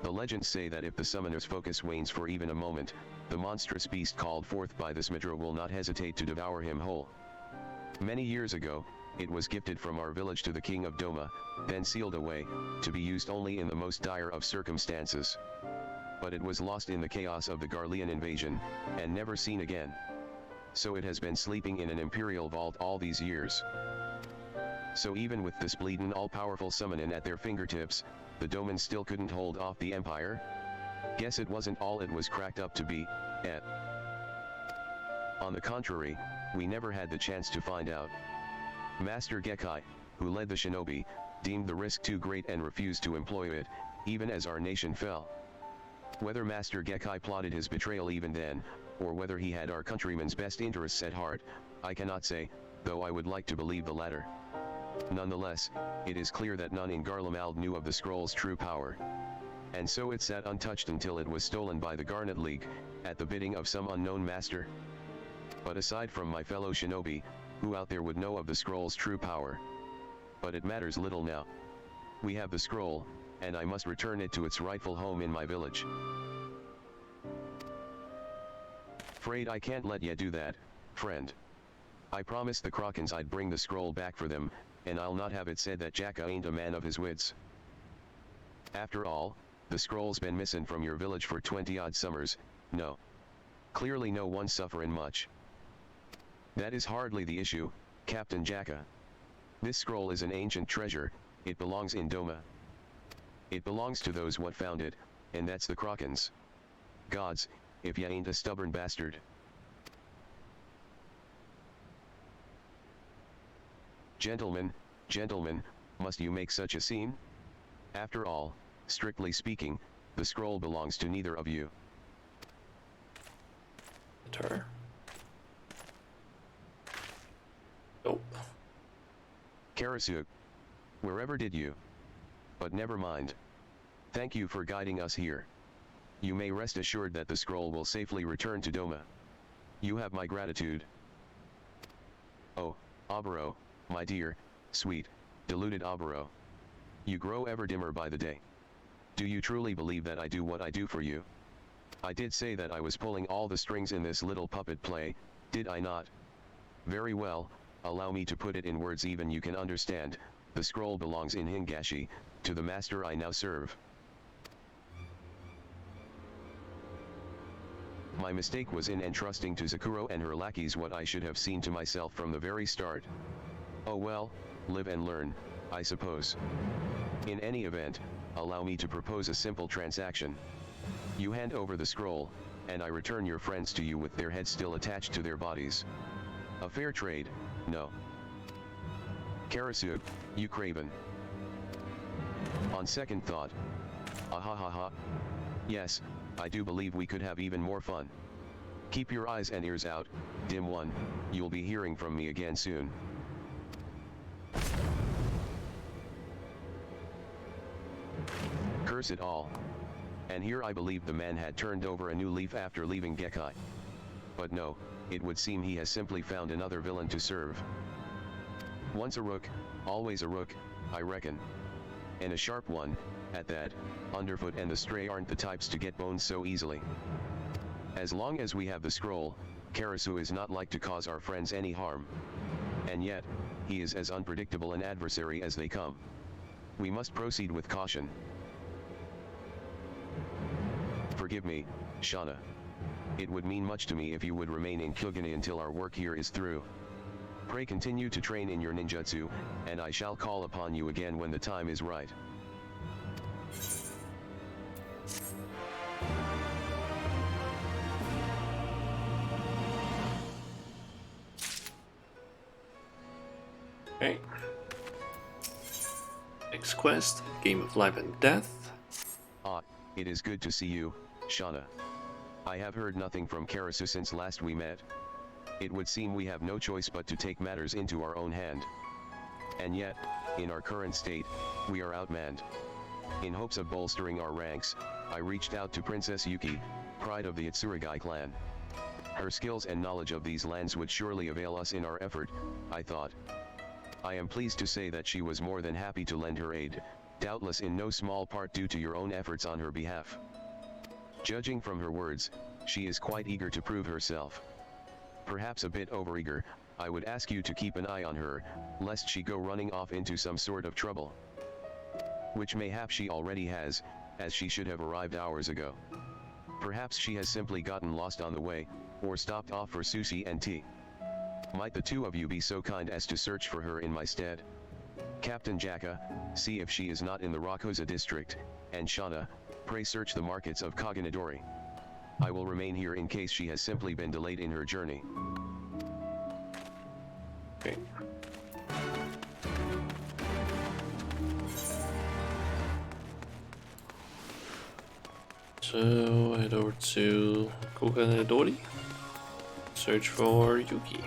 [SPEAKER 2] The legends say that if the summoner's focus wanes for even a moment, the monstrous beast called forth by the Smidra will not hesitate to devour him whole. Many years ago, it was gifted from our village to the king of Doma, then sealed away, to be used only in the most dire of circumstances. But it was lost in the chaos of the Garlean invasion, and never seen again. So it has been sleeping in an imperial vault all these years. So even with this bleedin' all-powerful summonin' at their fingertips, the Domans still couldn't hold off the Empire? Guess it wasn't all it was cracked up to be, eh? On the contrary, we never had the chance to find out. Master Gekai, who led the shinobi, deemed the risk too great and refused to employ it, even as our nation fell. Whether Master Gekai plotted his betrayal even then, or whether he had our countrymen's best interests at heart, I cannot say, though I would like to believe the latter. Nonetheless, it is clear that none in Garlemald knew of the scroll's true power. And so it sat untouched until it was stolen by the Garnet League, at the bidding of some unknown master. But aside from my fellow shinobi, who out there would know of the scroll's true power? But it matters little now. We have the scroll, and I must return it to its rightful home in my village. Afraid I can't let ya do that, friend. I promised the Krakens I'd bring the scroll back for them, and I'll not have it said that Jacka ain't a man of his wits. After all, the scroll's been missin' from your village for 20-odd summers, no. Clearly no one's sufferin' much. That is hardly the issue, Captain Jacka. This scroll is an ancient treasure, it belongs in Doma. It belongs to those what found it, and that's the Krakens. Gods, if ya ain't a stubborn bastard. Gentlemen, must you make such a scene? After all, strictly speaking, the scroll belongs to neither of you.
[SPEAKER 1] Her. Oh.
[SPEAKER 2] Karasuk. Wherever did you? But never mind. Thank you for guiding us here. You may rest assured that the scroll will safely return to Doma. You have my gratitude. Oh, Aburo, my dear, sweet, deluded Aburo. You grow ever dimmer by the day. Do you truly believe that I do what I do for you? I did say that I was pulling all the strings in this little puppet play, did I not? Very well, allow me to put it in words even you can understand. The scroll belongs in Hingashi, to the master I now serve. My mistake was in entrusting to Zakuro and her lackeys what I should have seen to myself from the very start. Oh well, live and learn, I suppose. In any event, allow me to propose a simple transaction. You hand over the scroll, and I return your friends to you with their heads still attached to their bodies. A fair trade, no? Karasuk, you craven. On second thought. Ahahaha. Yes, I do believe we could have even more fun. Keep your eyes and ears out, dim one, you'll be hearing from me again soon. Curse it all. And here I believe the man had turned over a new leaf after leaving Gekai. But no, it would seem he has simply found another villain to serve. Once a rook, always a rook, I reckon. And a sharp one, at that. Underfoot and the Stray aren't the types to get boned so easily. As long as we have the scroll, Karasu is not like to cause our friends any harm. And yet, he is as unpredictable an adversary as they come. We must proceed with caution. Forgive me, Shauna. It would mean much to me if you would remain in Kyogani until our work here is through. Pray continue to train in your ninjutsu, and I shall call upon you again when the time is right.
[SPEAKER 1] Okay. Next quest, Game of Life and Death.
[SPEAKER 2] Ah, it is good to see you, Shauna. I have heard nothing from Karasu since last we met. It would seem we have no choice but to take matters into our own hand. And yet, in our current state, we are outmanned. In hopes of bolstering our ranks, I reached out to Princess Yuki, pride of the Itsurugai clan. Her skills and knowledge of these lands would surely avail us in our effort, I thought. I am pleased to say that she was more than happy to lend her aid, doubtless in no small part due to your own efforts on her behalf. Judging from her words, she is quite eager to prove herself. Perhaps a bit overeager. I would ask you to keep an eye on her, lest she go running off into some sort of trouble. Which mayhap she already has, as she should have arrived hours ago. Perhaps she has simply gotten lost on the way, or stopped off for sushi and tea. Might the two of you be so kind as to search for her in my stead? Captain Jaka, see if she is not in the Rakosa district, and Shauna, pray search the markets of Kaganadori. I will remain here in case she has simply been delayed in her journey.
[SPEAKER 1] Okay. So head over to Kokanadori. Search for Yuki.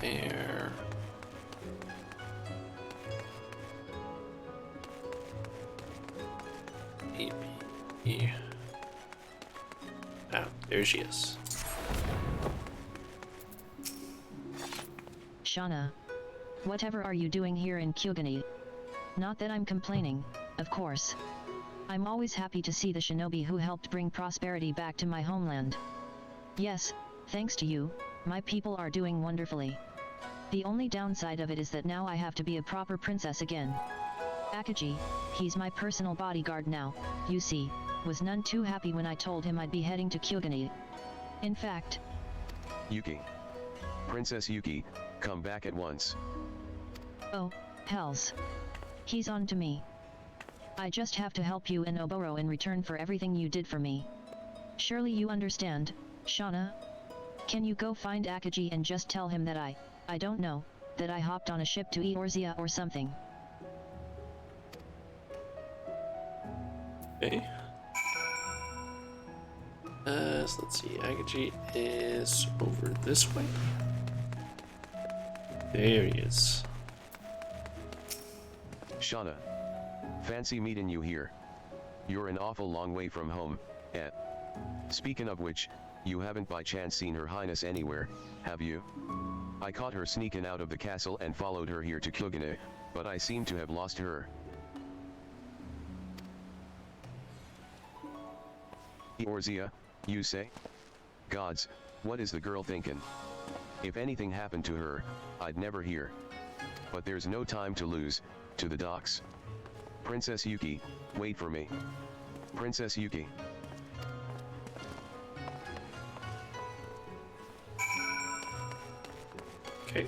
[SPEAKER 1] There. Maybe. Ah, there she is.
[SPEAKER 3] Shauna. Whatever are you doing here in Kyogani? Not that I'm complaining, of course. I'm always happy to see the shinobi who helped bring prosperity back to my homeland. Yes, thanks to you, my people are doing wonderfully. The only downside of it is that now I have to be a proper princess again. Akaji, he's my personal bodyguard now, you see, was none too happy when I told him I'd be heading to Kyogani. In fact...
[SPEAKER 2] Yuki. Princess Yuki, come back at once.
[SPEAKER 3] Oh, hells. He's on to me. I just have to help you and Oboro in return for everything you did for me. Surely you understand, Shauna? Can you go find Akaji and just tell him that I don't know, that I hopped on a ship to Eorzea or something?
[SPEAKER 1] Okay. So let's see, Akaji is over this way. There he is.
[SPEAKER 2] Shauna. Fancy meeting you here. You're an awful long way from home, eh? Speaking of which, you haven't by chance seen Her Highness anywhere, have you? I caught her sneaking out of the castle and followed her here to Kyogane, but I seem to have lost her. Eorzea, you say? Gods, what is the girl thinking? If anything happened to her, I'd never hear. But there's no time to lose, to the docks. Princess Yuki, wait for me. Princess Yuki.
[SPEAKER 1] Okay.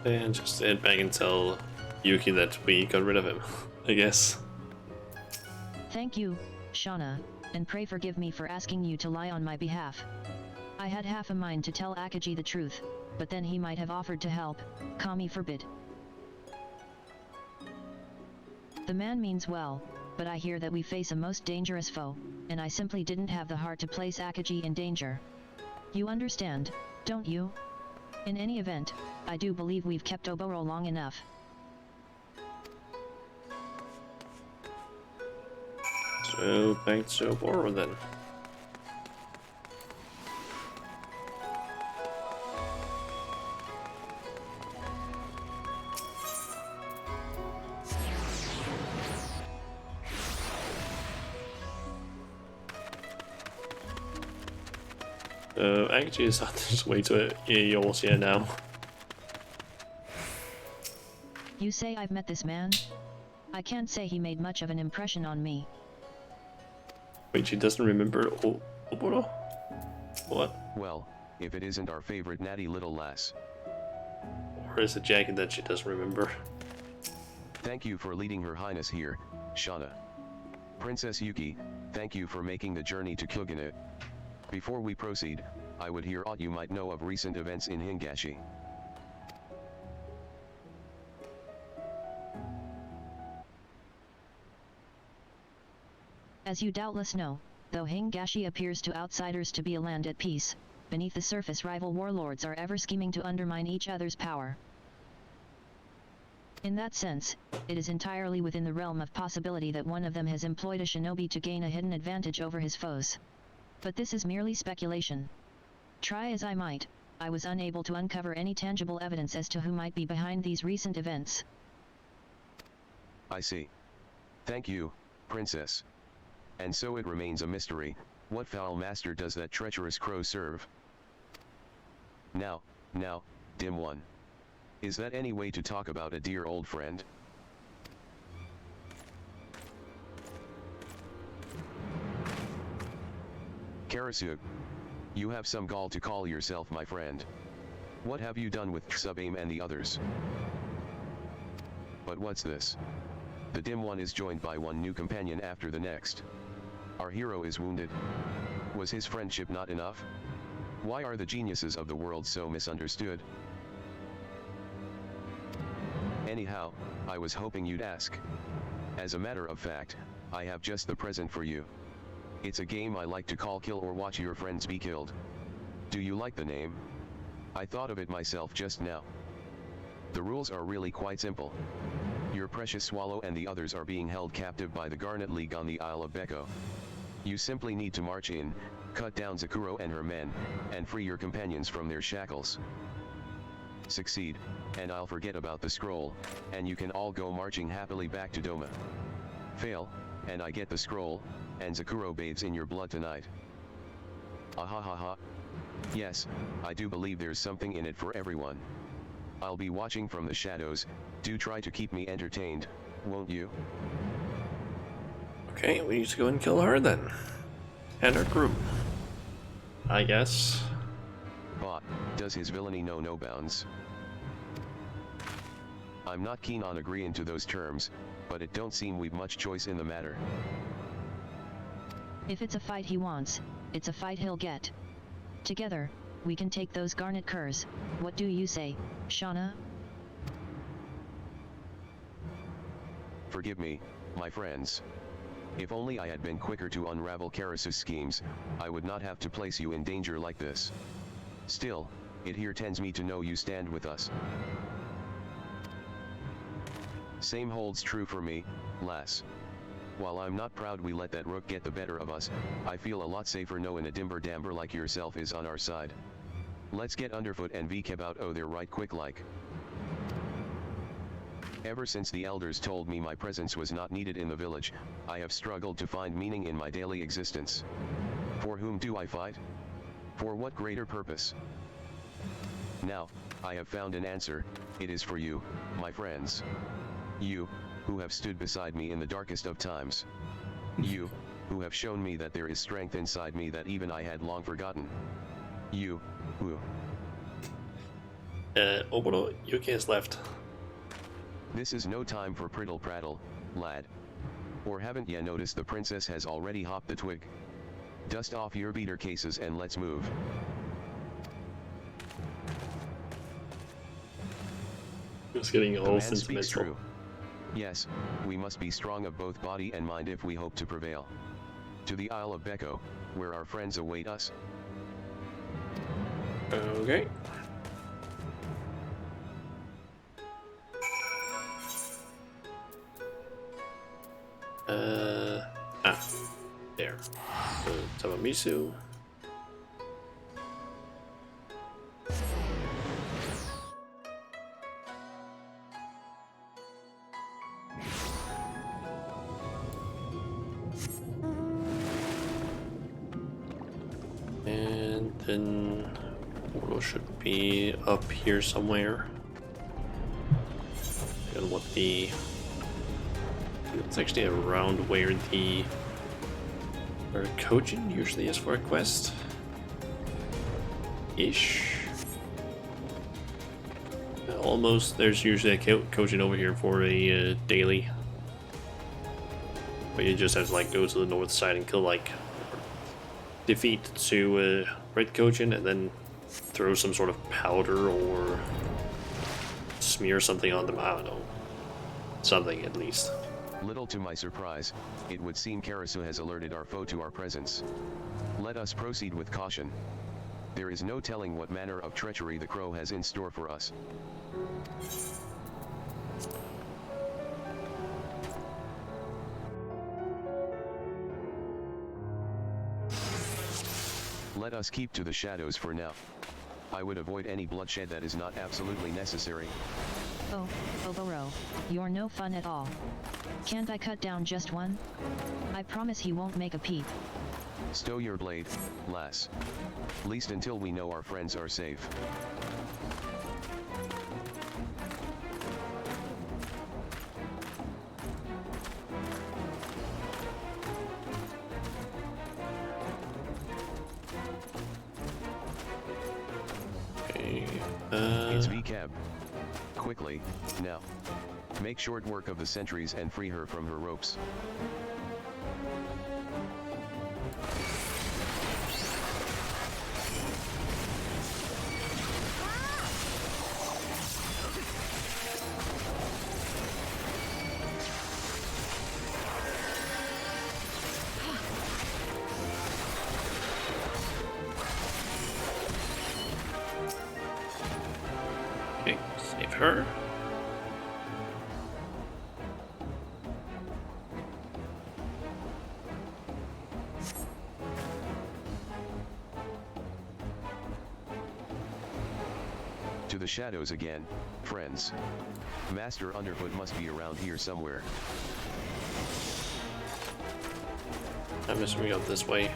[SPEAKER 1] And just head back and tell Yuki that we got rid of him, I guess.
[SPEAKER 3] Thank you, Shauna, and pray forgive me for asking you to lie on my behalf. I had half a mind to tell Akaji the truth, but then he might have offered to help, Kami forbid. The man means well, but I hear that we face a most dangerous foe, and I simply didn't have the heart to place Akaji in danger. You understand, don't you? In any event, I do believe we've kept Oboro long enough.
[SPEAKER 1] So back to Oboro then. Actually, it's on his way to Eorzea now.
[SPEAKER 3] You say I've met this man? I can't say he made much of an impression on me.
[SPEAKER 1] Wait, she doesn't remember Oboro? What?
[SPEAKER 2] Well, if it isn't our favorite natty little lass.
[SPEAKER 1] Or is it Jacket that she doesn't remember?
[SPEAKER 2] Thank you for leading Her Highness here, Shauna. Princess Yuki, thank you for making the journey to Kyogane. Before we proceed, I would hear aught you might know of recent events in Hingashi.
[SPEAKER 3] As you doubtless know, though Hingashi appears to outsiders to be a land at peace, beneath the surface rival warlords are ever scheming to undermine each other's power. In that sense, it is entirely within the realm of possibility that one of them has employed a shinobi to gain a hidden advantage over his foes. But this is merely speculation. Try as I might, I was unable to uncover any tangible evidence as to who might be behind these recent events.
[SPEAKER 2] I see. Thank you, Princess. And so it remains a mystery, what foul master does that treacherous crow serve? Now, dim one. Is that any way to talk about a dear old friend? Karasu, you have some gall to call yourself my friend. What have you done with XIV and the others? But what's this? The dim one is joined by one new companion after the next. Our hero is wounded. Was his friendship not enough? Why are the geniuses of the world so misunderstood? Anyhow, I was hoping you'd ask. As a matter of fact, I have just the present for you. It's a game I like to call Kill or Watch Your Friends Be Killed. Do you like the name? I thought of it myself just now. The rules are really quite simple. Your precious Swallow and the others are being held captive by the Garnet League on the Isle of Beko. You simply need to march in, cut down Zakuro and her men, and free your companions from their shackles. Succeed, and I'll forget about the scroll, and you can all go marching happily back to Doma. Fail, and I get the scroll, and Zakuro bathes in your blood tonight. Ahahaha. Yes, I do believe there's something in it for everyone. I'll be watching from the shadows, do try to keep me entertained, won't you?
[SPEAKER 1] Okay, we need to go and kill her then. And her crew. I guess.
[SPEAKER 2] But, does his villainy know no bounds? I'm not keen on agreeing to those terms, but it don't seem we've much choice in the matter.
[SPEAKER 3] If it's a fight he wants, it's a fight he'll get. Together, we can take those Garnet curs. What do you say, Shauna?
[SPEAKER 2] Forgive me, my friends. If only I had been quicker to unravel Karasu's schemes, I would not have to place you in danger like this. Still, it here tends me to know you stand with us. Same holds true for me, lass. While I'm not proud we let that rook get the better of us, I feel a lot safer knowing a dimber damber like yourself is on our side. Let's get underfoot and vkeb out there right quick like. Ever since the elders told me my presence was not needed in the village, I have struggled to find meaning in my daily existence. For whom do I fight? For what greater purpose? Now, I have found an answer, it is for you, my friends. You, who have stood beside me in the darkest of times. You, who have shown me that there is strength inside me that even I had long forgotten. You, who...
[SPEAKER 1] Oboro, Yuki has left.
[SPEAKER 2] This is no time for prittle-prattle, lad. Or haven't ya noticed the princess has already hopped the twig? Dust off your beater cases and let's move.
[SPEAKER 1] Just getting all
[SPEAKER 2] speaks
[SPEAKER 1] sentimental.
[SPEAKER 2] true. Yes, we must be strong of both body and mind if we hope to prevail. To the Isle of Beko, where our friends await us.
[SPEAKER 1] Okay. There. Tamamisu. And then Oro should be up here somewhere. And what the... It's actually around where the... Where Kojin usually is for a quest. Ish. Almost. There's usually a Kojin over here for a daily. But you just have to like go to the north side and kill like defeat to Red Kojin and then throw some sort of powder or smear something on them. I don't know. Something at least.
[SPEAKER 2] Little to my surprise, it would seem Karasu has alerted our foe to our presence. Let us proceed with caution. There is no telling what manner of treachery the crow has in store for us. Let us keep to the shadows for now. I would avoid any bloodshed that is not absolutely necessary.
[SPEAKER 3] Oh, Oboro, you're no fun at all. Can't I cut down just one? I promise he won't make a peep.
[SPEAKER 2] Stow your blade, lass. Least until we know our friends are safe. It's V-Cab. Quickly, now. Make short work of the sentries and free her from her ropes.
[SPEAKER 1] Okay, save her.
[SPEAKER 2] To the shadows again, friends. Master Underfoot must be around here somewhere.
[SPEAKER 1] I'm just moving up this way.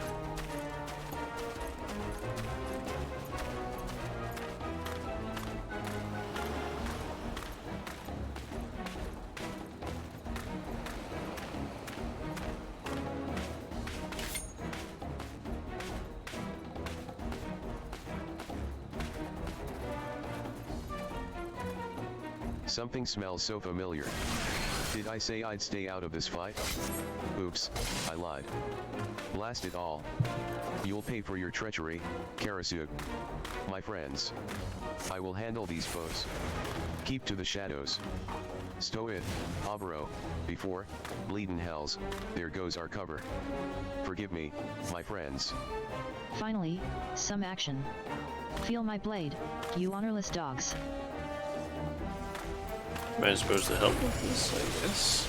[SPEAKER 2] Something smells so familiar. Did I say I'd stay out of this fight? Oops, I lied. Blast it all. You'll pay for your treachery, Karasu. My friends. I will handle these foes. Keep to the shadows. Stow it, Oboro, before, bleedin' hells, there goes our cover. Forgive me, my friends.
[SPEAKER 3] Finally, some action. Feel my blade, you honorless dogs.
[SPEAKER 1] Am I supposed to help with this, I guess?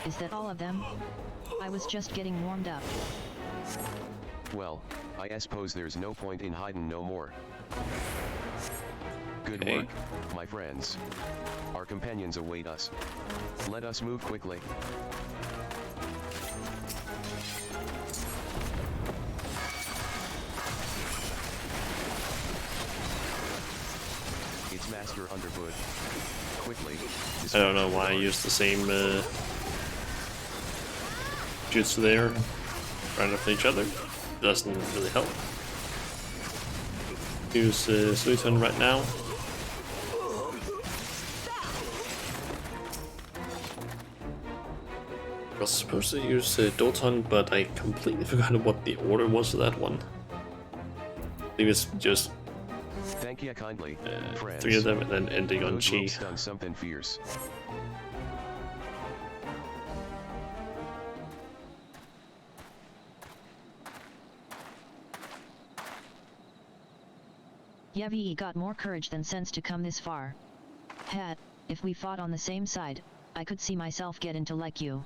[SPEAKER 3] Is that all of them? I was just getting warmed up.
[SPEAKER 2] Well, I suppose there's no point in hiding no more. Good
[SPEAKER 1] Okay.
[SPEAKER 2] work, my friends. Our companions await us. Let us move quickly. It's Master Underfoot. Quickly.
[SPEAKER 1] I don't know why I used the same jutsu there. Right up to each other. Doesn't really help. Use Suiton right now. I was supposed to use Doton, but I completely forgot what the order was for that one. I think it's just
[SPEAKER 2] Thank you kindly, friends.
[SPEAKER 1] 3 of them and then ending on
[SPEAKER 2] Those
[SPEAKER 1] Chi.
[SPEAKER 2] ropes done something fierce.
[SPEAKER 3] Yevi got more courage than sense to come this far. Had, if we fought on the same side, I could see myself get into like you.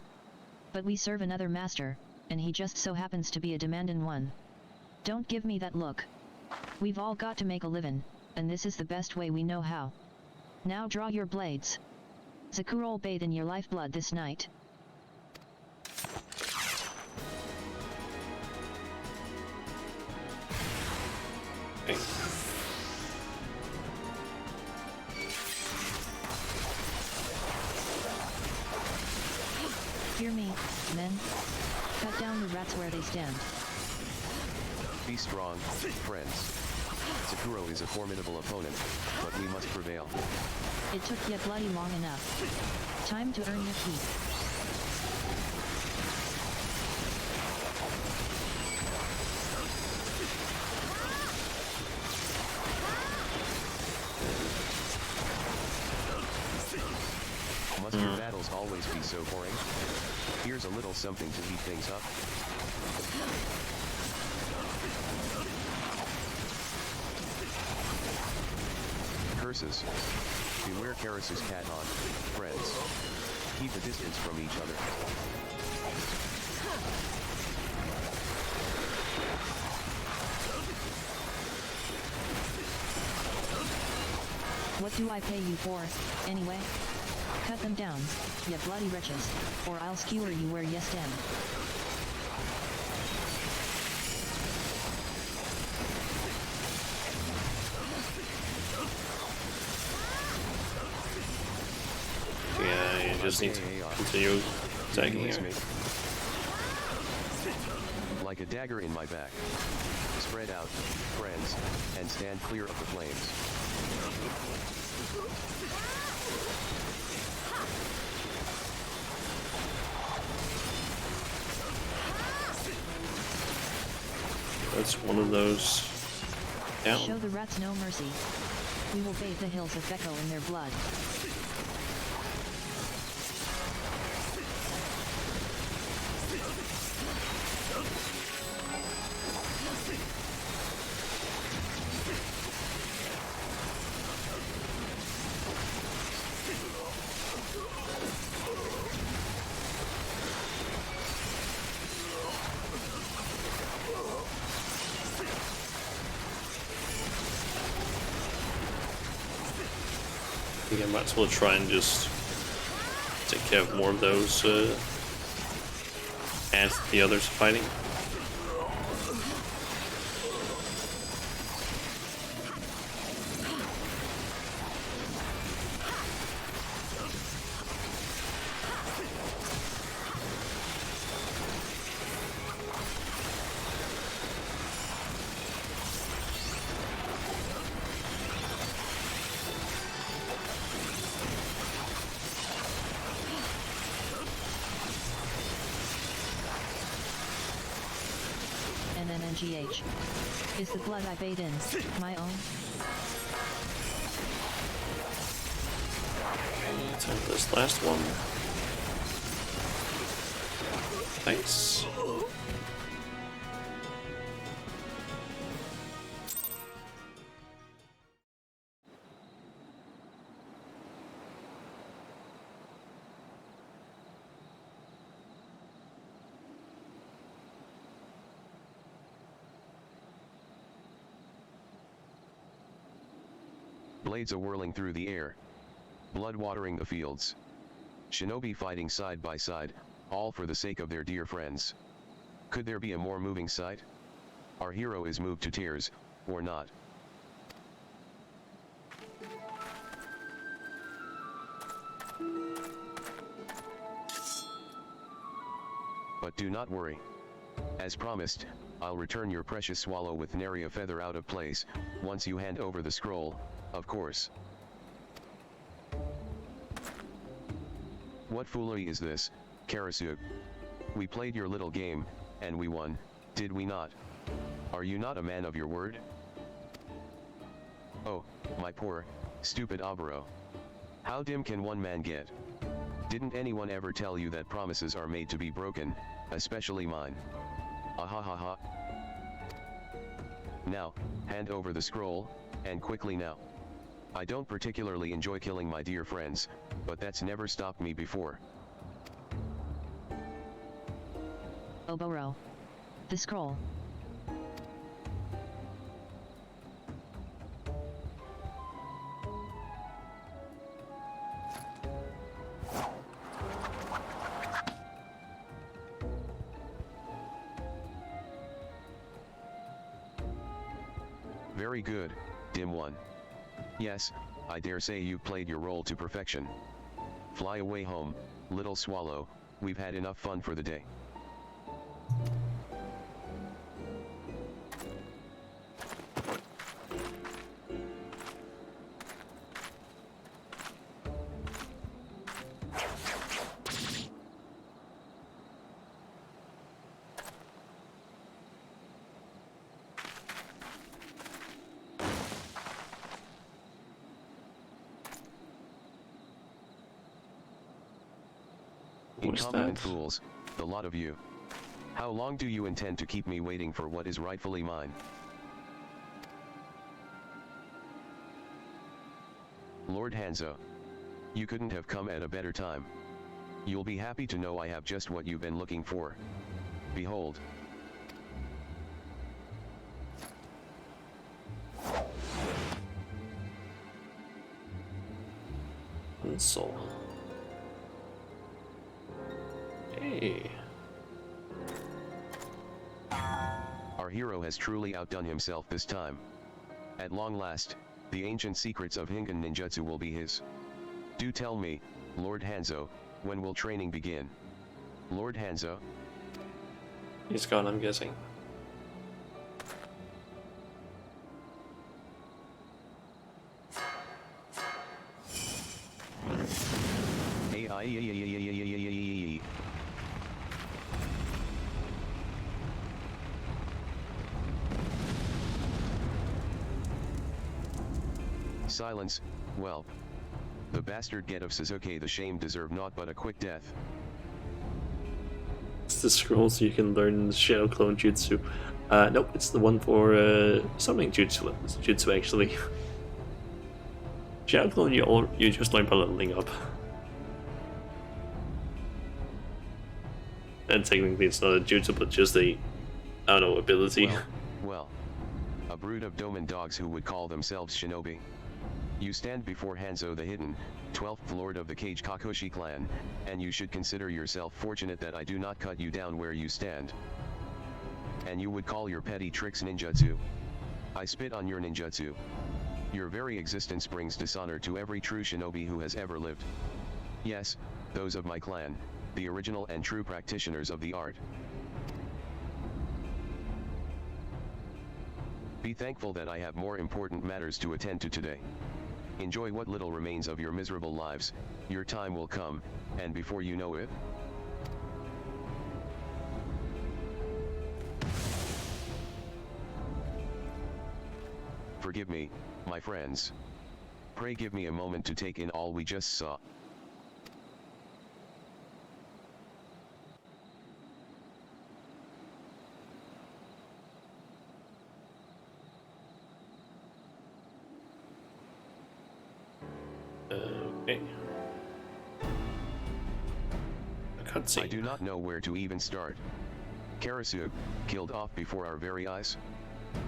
[SPEAKER 3] But we serve another master, and he just so happens to be a demanding one. Don't give me that look. We've all got to make a living, and this is the best way we know how. Now draw your blades. Zakura'll bathe in your lifeblood this night.
[SPEAKER 1] Okay.
[SPEAKER 3] Hear me, men. Cut down the rats where they stand.
[SPEAKER 2] Be strong, friends. Sakuro is a formidable opponent, but we must prevail.
[SPEAKER 3] It took you bloody long enough. Time to earn your keep.
[SPEAKER 2] Must your battles always be so boring? Here's a little something to heat things up. Curses. Beware Karis's cat on, friends. Keep a distance from each other.
[SPEAKER 3] What do I pay you for, anyway? Cut them down, you bloody wretches, or I'll skewer you where you stand.
[SPEAKER 1] Yeah, you just need to continue attacking here.
[SPEAKER 2] Like a dagger in my back. Spread out, friends, and stand clear of the flames.
[SPEAKER 1] That's one of those down.
[SPEAKER 3] Show the rats no mercy. We will bathe the hills of Becco in their blood.
[SPEAKER 1] I think I might as well try and just take care of more of those as the others are fighting.
[SPEAKER 3] NNNGH. Is the blood I bathe in my own?
[SPEAKER 1] Take this last one. Thanks.
[SPEAKER 2] Blades a-whirling through the air. Blood watering the fields. Shinobi fighting side by side, all for the sake of their dear friends. Could there be a more moving sight? Our hero is moved to tears, or not. But do not worry. As promised, I'll return your precious swallow with nary a feather out of place, once you hand over the scroll, of course. What foolery is this, Karasu? We played your little game, and we won, did we not? Are you not a man of your word? Oh, my poor, stupid Oboro. How dim can one man get? Didn't anyone ever tell you that promises are made to be broken, especially mine? Ahahaha. Now, hand over the scroll, and quickly now. I don't particularly enjoy killing my dear friends, but that's never stopped me before.
[SPEAKER 3] Oboro. The scroll.
[SPEAKER 2] Very good, dim one. Yes, I dare say you've played your role to perfection. Fly away home, little swallow, we've had enough fun for the day.
[SPEAKER 1] What's
[SPEAKER 2] Incompetent
[SPEAKER 1] that?
[SPEAKER 2] fools, the lot of you. How long do you intend to keep me waiting for what is rightfully mine? Lord Hanzo. You couldn't have come at a better time. You'll be happy to know I have just what you've been looking for. Behold.
[SPEAKER 1] One soul. Hey.
[SPEAKER 2] Our hero has truly outdone himself this time. At long last, the ancient secrets of Hingan ninjutsu will be his. Do tell me, Lord Hanzo, when will training begin? Lord Hanzo?
[SPEAKER 1] He's gone, I'm guessing.
[SPEAKER 2] Silence, whelp. The bastard get of Suzuki the shame deserve naught but a quick death.
[SPEAKER 1] It's the scroll so you can learn Shadow Clone Jutsu. Nope, it's the one for summoning Jutsu actually. Shadow Clone you just learn by leveling up. And technically it's not a Jutsu but just a, I don't know, ability.
[SPEAKER 2] Well, a brood of doman dogs who would call themselves shinobi. You stand before Hanzo the Hidden, 12th Lord of the Cage Kakushi clan, and you should consider yourself fortunate that I do not cut you down where you stand. And you would call your petty tricks ninjutsu. I spit on your ninjutsu. Your very existence brings dishonor to every true shinobi who has ever lived. Yes, those of my clan, the original and true practitioners of the art. Be thankful that I have more important matters to attend to today. Enjoy what little remains of your miserable lives, your time will come, and before you know it... Forgive me, my friends. Pray give me a moment to take in all we just saw.
[SPEAKER 1] Okay. A cutscene.
[SPEAKER 2] I do not know where to even start. Karasu, killed off before our very eyes.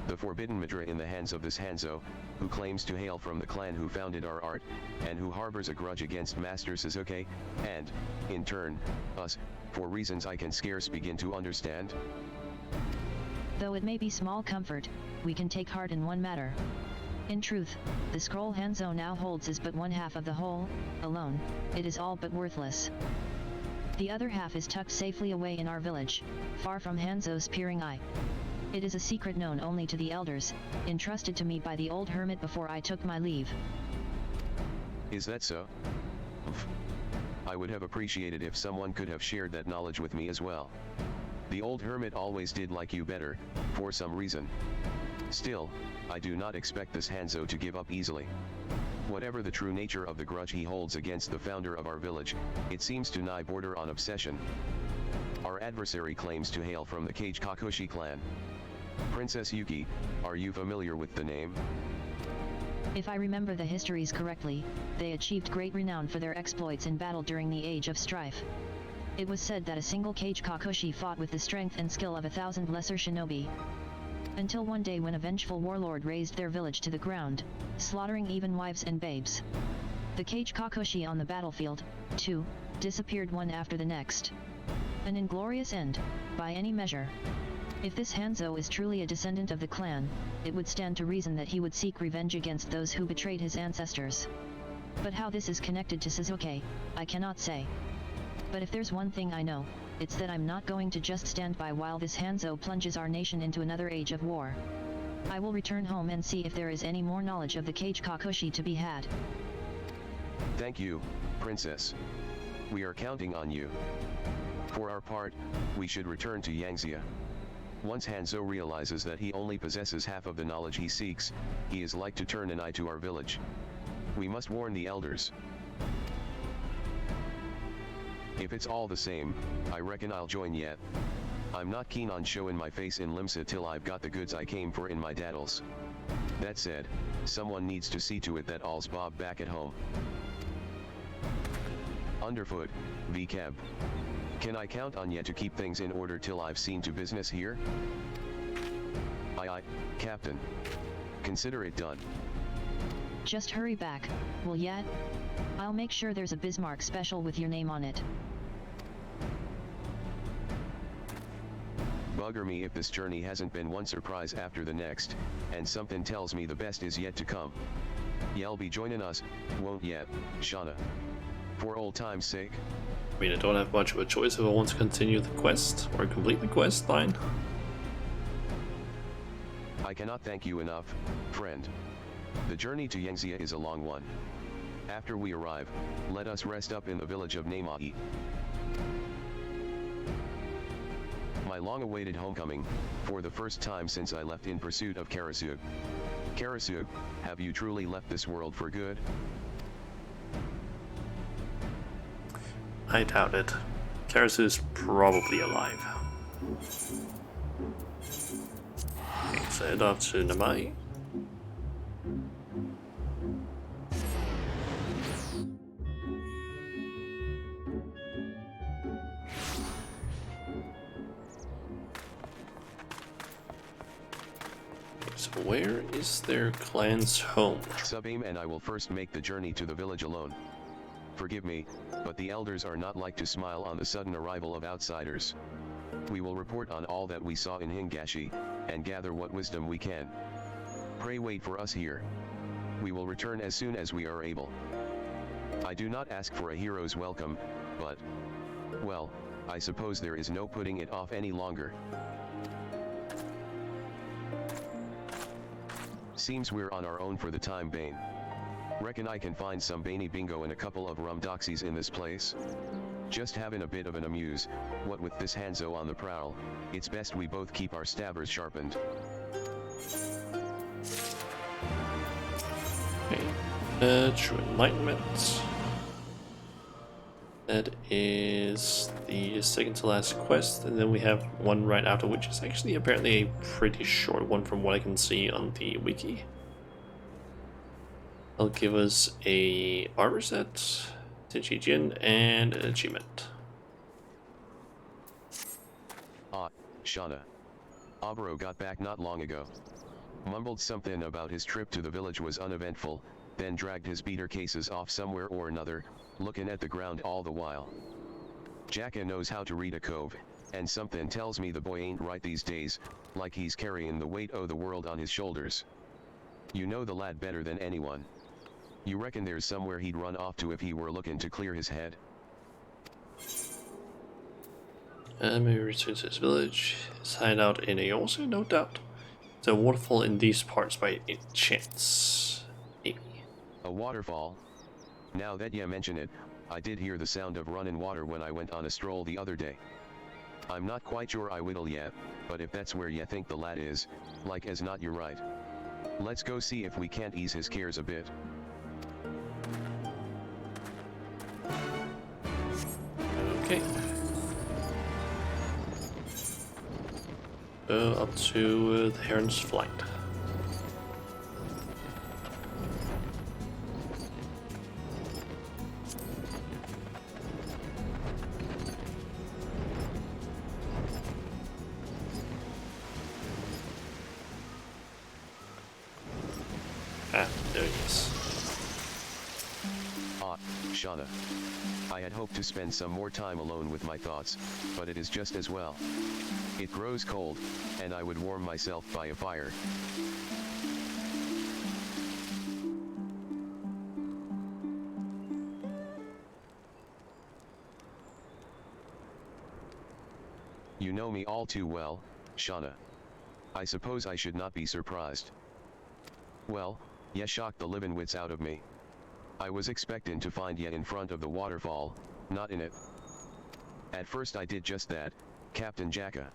[SPEAKER 2] The forbidden Midra in the hands of this Hanzo, who claims to hail from the clan who founded our art, and who harbors a grudge against Master Suzuki, and, in turn, us, for reasons I can scarce begin to understand.
[SPEAKER 3] Though it may be small comfort, we can take heart in one matter. In truth, the scroll Hanzo now holds is but one half of the whole. Alone, it is all but worthless. The other half is tucked safely away in our village, far from Hanzo's peering eye. It is a secret known only to the elders, entrusted to me by the old hermit before I took my leave.
[SPEAKER 2] Is that so? I would have appreciated if someone could have shared that knowledge with me as well. The old hermit always did like you better, for some reason. Still, I do not expect this Hanzo to give up easily. Whatever the true nature of the grudge he holds against the founder of our village, it seems to nigh border on obsession. Our adversary claims to hail from the Cage Kakushi clan. Princess Yuki, are you familiar with the name?
[SPEAKER 3] If I remember the histories correctly, they achieved great renown for their exploits in battle during the Age of Strife. It was said that a single Cage Kakushi fought with the strength and skill of 1,000 lesser shinobi. Until one day when a vengeful warlord razed their village to the ground, slaughtering even wives and babes. The Cage Kakushi on the battlefield, too, disappeared one after the next. An inglorious end, by any measure. If this Hanzo is truly a descendant of the clan, it would stand to reason that he would seek revenge against those who betrayed his ancestors. But how this is connected to Suzuki, I cannot say. But if there's one thing I know, it's that I'm not going to just stand by while this Hanzo plunges our nation into another age of war. I will return home and see if there is any more knowledge of the Cage Kakushi to be had.
[SPEAKER 2] Thank you, Princess. We are counting on you. For our part, we should return to Yangzia. Once Hanzo realizes that he only possesses half of the knowledge he seeks, he is like to turn an eye to our village. We must warn the elders. If it's all the same, I reckon I'll join yet. I'm not keen on showing my face in Limsa till I've got the goods I came for in my daddles. That said, someone needs to see to it that all's Bob back at home. Underfoot, V-Cab. Can I count on you to keep things in order till I've seen to business here? Aye, Captain. Consider it done.
[SPEAKER 3] Just hurry back, will ya? I'll make sure there's a Bismarck special with your name on it.
[SPEAKER 2] Bugger me if this journey hasn't been one surprise after the next, and something tells me the best is yet to come. Y'all be joining us, won't ya, Shauna? For old time's sake.
[SPEAKER 1] I mean, I don't have much of a choice if I want to continue the quest or complete the quest line.
[SPEAKER 2] I cannot thank you enough, friend. The journey to Yangzia is a long one. After we arrive, let us rest up in the village of Namai. My long-awaited homecoming, for the first time since I left in pursuit of Karasug. Karasug, have you truly left this world for good?
[SPEAKER 1] I doubt it. Karis is probably alive. Okay, so head off to Namai. So where is their clan's home?
[SPEAKER 2] Subaim and I will first make the journey to the village alone. Forgive me, but the elders are not like to smile on the sudden arrival of outsiders. We will report on all that we saw in Hingashi, and gather what wisdom we can. Pray wait for us here. We will return as soon as we are able. I do not ask for a hero's welcome, but, well, I suppose there is no putting it off any longer. Seems we're on our own for the time being. Reckon I can find some Bainey bingo and a couple of rum doxies in this place? Just having a bit of an amuse, what with this Hanzo on the prowl, it's best we both keep our stabbers sharpened.
[SPEAKER 1] Okay, True Enlightenment. That is the second to last quest, and then we have one right after, which is actually apparently a pretty short one from what I can see on the wiki. It'll give us a armor set, Tenchi Jin, and an achievement.
[SPEAKER 2] Shauna. Aburo got back not long ago. Mumbled something about his trip to the village was uneventful, then dragged his beater cases off somewhere or another, looking at the ground all the while. Jacka knows how to read a cove, and something tells me the boy ain't right these days, like he's carrying the weight o' the world on his shoulders. You know the lad better than anyone. You reckon there's somewhere he'd run off to if he were looking to clear his head?
[SPEAKER 1] Maybe return to his village. His hideout in Aosa, no doubt. It's a waterfall in these parts by chance. Amy.
[SPEAKER 2] A waterfall? Now that you mention it, I did hear the sound of running water when I went on a stroll the other day. I'm not quite sure I whittle yet, but if that's where you think the lad is, like as not you're right. Let's go see if we can't ease his cares a bit.
[SPEAKER 1] Okay. Up to the Heron's Flight. Ah, there he is.
[SPEAKER 2] Shauna. I had hoped to spend some more time alone with my thoughts, but it is just as well. It grows cold, and I would warm myself by a fire. You know me all too well, Shauna. I suppose I should not be surprised. Well, ya shocked the living wits out of me. I was expecting to find ya in front of the waterfall, not in it. At first I did just that, Captain Jacka.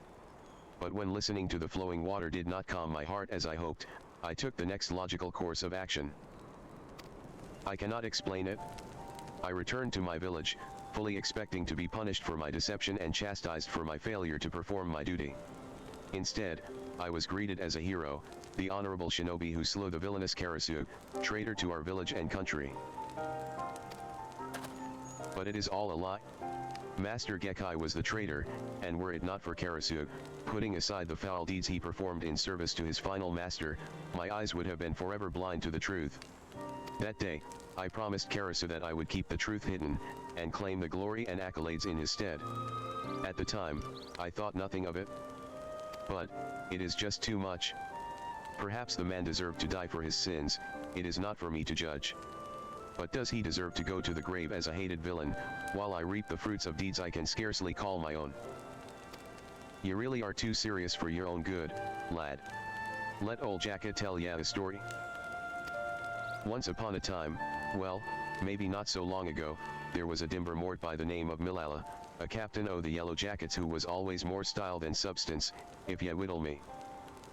[SPEAKER 2] But when listening to the flowing water did not calm my heart as I hoped, I took the next logical course of action. I cannot explain it. I returned to my village, fully expecting to be punished for my deception and chastised for my failure to perform my duty. Instead, I was greeted as a hero, the honorable shinobi who slew the villainous Karasuk, traitor to our village and country. But it is all a lie. Master Gekai was the traitor, and were it not for Karasuk, putting aside the foul deeds he performed in service to his final master, my eyes would have been forever blind to the truth. That day, I promised Karasuk that I would keep the truth hidden, and claim the glory and accolades in his stead. At the time, I thought nothing of it. But it is just too much. Perhaps the man deserved to die for his sins, it is not for me to judge. But does he deserve to go to the grave as a hated villain, while I reap the fruits of deeds I can scarcely call my own? You really are too serious for your own good, lad. Let old Jacka tell ya a story. Once upon a time, well, maybe not so long ago, there was a dimber mort by the name of Milala, a captain o' the Yellow Jackets who was always more style than substance, if ye whittle me.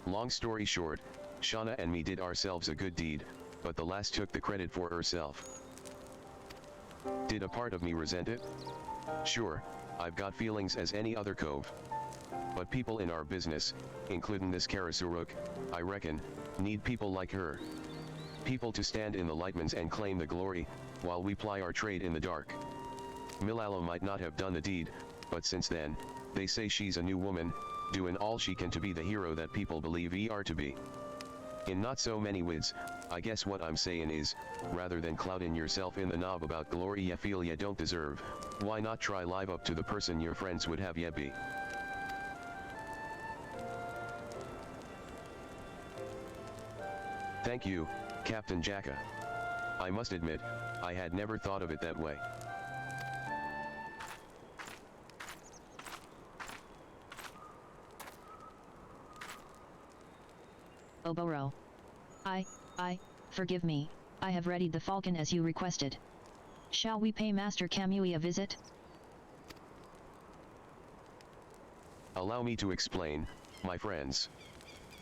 [SPEAKER 2] Long story short, Shauna and me did ourselves a good deed, but the lass took the credit for herself. Did a part of me resent it? Sure, I've got feelings as any other cove. But people in our business, including this Karasuruk, I reckon, need people like her. People to stand in the lightmans and claim the glory, while we ply our trade in the dark. Milala might not have done the deed, but since then, they say she's a new woman, doing all she can to be the hero that people believe ye are to be. In not so many words, I guess what I'm saying is, rather than clouding yourself in the knob about glory ye feel ye don't deserve, why not try live up to the person your friends would have ye be? Thank you, Captain Jacka. I must admit, I had never thought of it that way.
[SPEAKER 3] Oboro. Forgive me, I have readied the falcon as you requested. Shall we pay Master Kamui a visit?
[SPEAKER 2] Allow me to explain, my friends.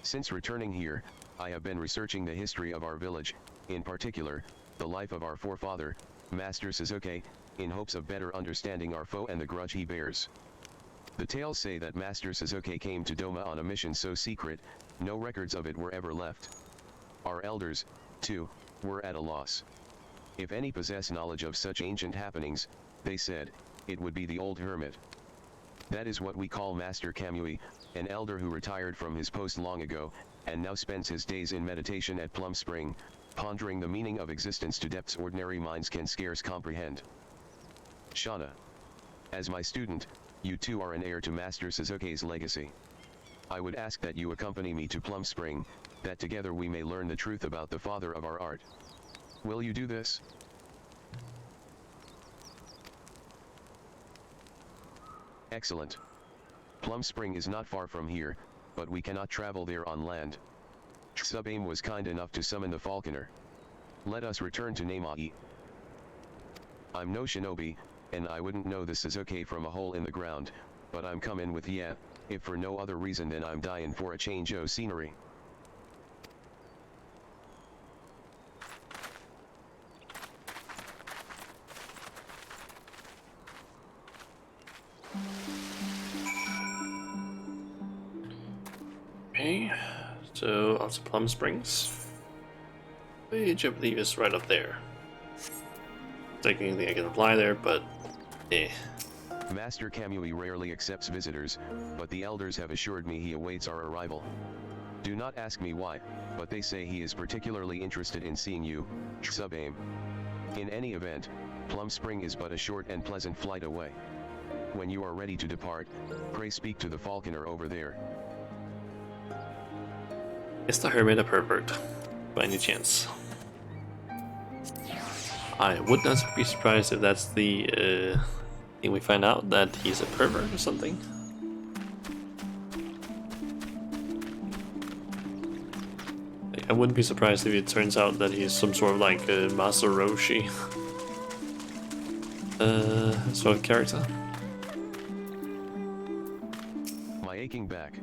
[SPEAKER 2] Since returning here, I have been researching the history of our village, in particular, the life of our forefather, Master Suzuki, in hopes of better understanding our foe and the grudge he bears. The tales say that Master Suzuki came to Doma on a mission so secret, no records of it were ever left. Our elders, too, were at a loss. If any possess knowledge of such ancient happenings, they said, it would be the old hermit. That is what we call Master Kamui, an elder who retired from his post long ago, and now spends his days in meditation at Plum Spring, pondering the meaning of existence to depths ordinary minds can scarce comprehend. Shauna. As my student, you too are an heir to Master Suzuki's legacy. I would ask that you accompany me to Plum Spring, that together we may learn the truth about the father of our art. Will you do this? Excellent. Plum Spring is not far from here, but we cannot travel there on land. Tsubame was kind enough to summon the falconer. Let us return to Namai. I'm no shinobi, and I wouldn't know the Suzuki from a hole in the ground, but I'm comin' with ya, if for no other reason than I'm dying for a change o' scenery.
[SPEAKER 1] Okay, so on to Plum Springs, which I believe is right up there. Technically I can apply there, but
[SPEAKER 2] Master Kamui rarely accepts visitors, but the elders have assured me he awaits our arrival. Do not ask me why, but they say he is particularly interested in seeing you, Tsubame. In any event, Plum Spring is but a short and pleasant flight away. When you are ready to depart, pray speak to the falconer over there.
[SPEAKER 1] Is the hermit a pervert, by any chance? I would not be surprised if that's the thing we find out, that he's a pervert or something. I wouldn't be surprised if it turns out that he's some sort of like a Master Roshi sort of character.
[SPEAKER 2] My aching back.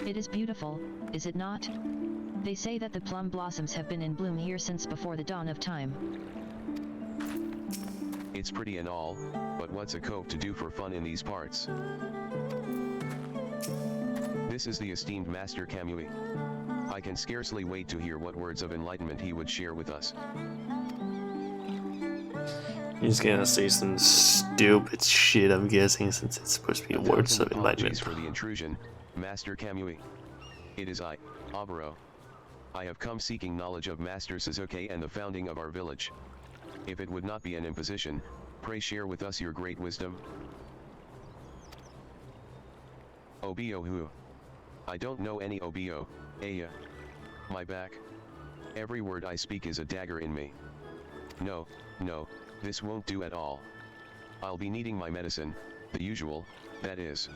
[SPEAKER 3] It is beautiful, is it not? They say that the plum blossoms have been in bloom here since before the dawn of time.
[SPEAKER 2] It's pretty and all, but what's a cope to do for fun in these parts? This is the esteemed Master Kamui. I can scarcely wait to hear what words of enlightenment he would share with us.
[SPEAKER 1] He's gonna say some stupid shit, I'm guessing, since it's supposed to be words of enlightenment.
[SPEAKER 2] Apologies for the intrusion, Master Kamui. It is I, Oboro. I have come seeking knowledge of Master Suzuki and the founding of our village. If it would not be an imposition, pray share with us your great wisdom. Obio who? I don't know any Obio, Aya. My back. Every word I speak is a dagger in me. No, this won't do at all. I'll be needing my medicine, the usual, that is.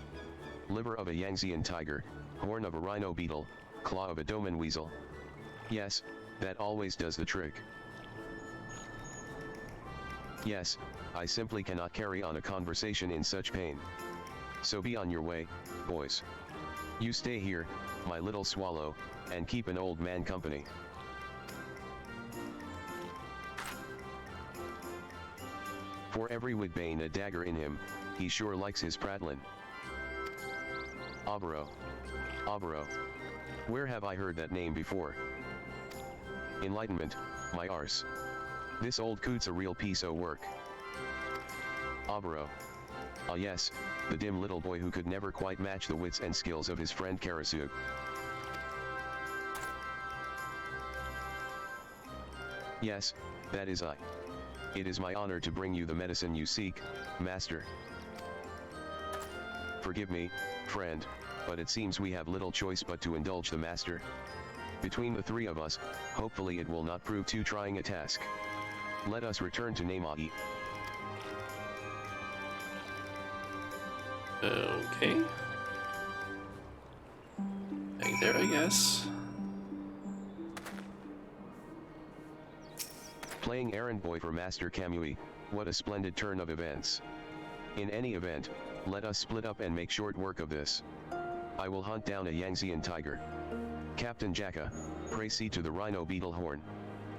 [SPEAKER 2] Liver of a Yangtzean tiger, horn of a rhino beetle, claw of a doman weasel. Yes, that always does the trick. Yes, I simply cannot carry on a conversation in such pain. So be on your way, boys. You stay here, my little swallow, and keep an old man company. For every Woodbane a dagger in him, he sure likes his prattlin'. Oboro. Where have I heard that name before? Enlightenment, my arse. This old coot's a real piece o' work. Oboro. Ah yes, the dim little boy who could never quite match the wits and skills of his friend Karasug. Yes, that is I. It is my honor to bring you the medicine you seek, Master. Forgive me, friend, but it seems we have little choice but to indulge the Master. Between the three of us, hopefully it will not prove too trying a task. Let us return to Namai.
[SPEAKER 1] Okay. Back there, I guess.
[SPEAKER 2] Playing errand boy for Master Kamui, what a splendid turn of events. In any event, let us split up and make short work of this. I will hunt down a Yangtzean tiger. Captain Jacka, pray see to the rhino beetle horn.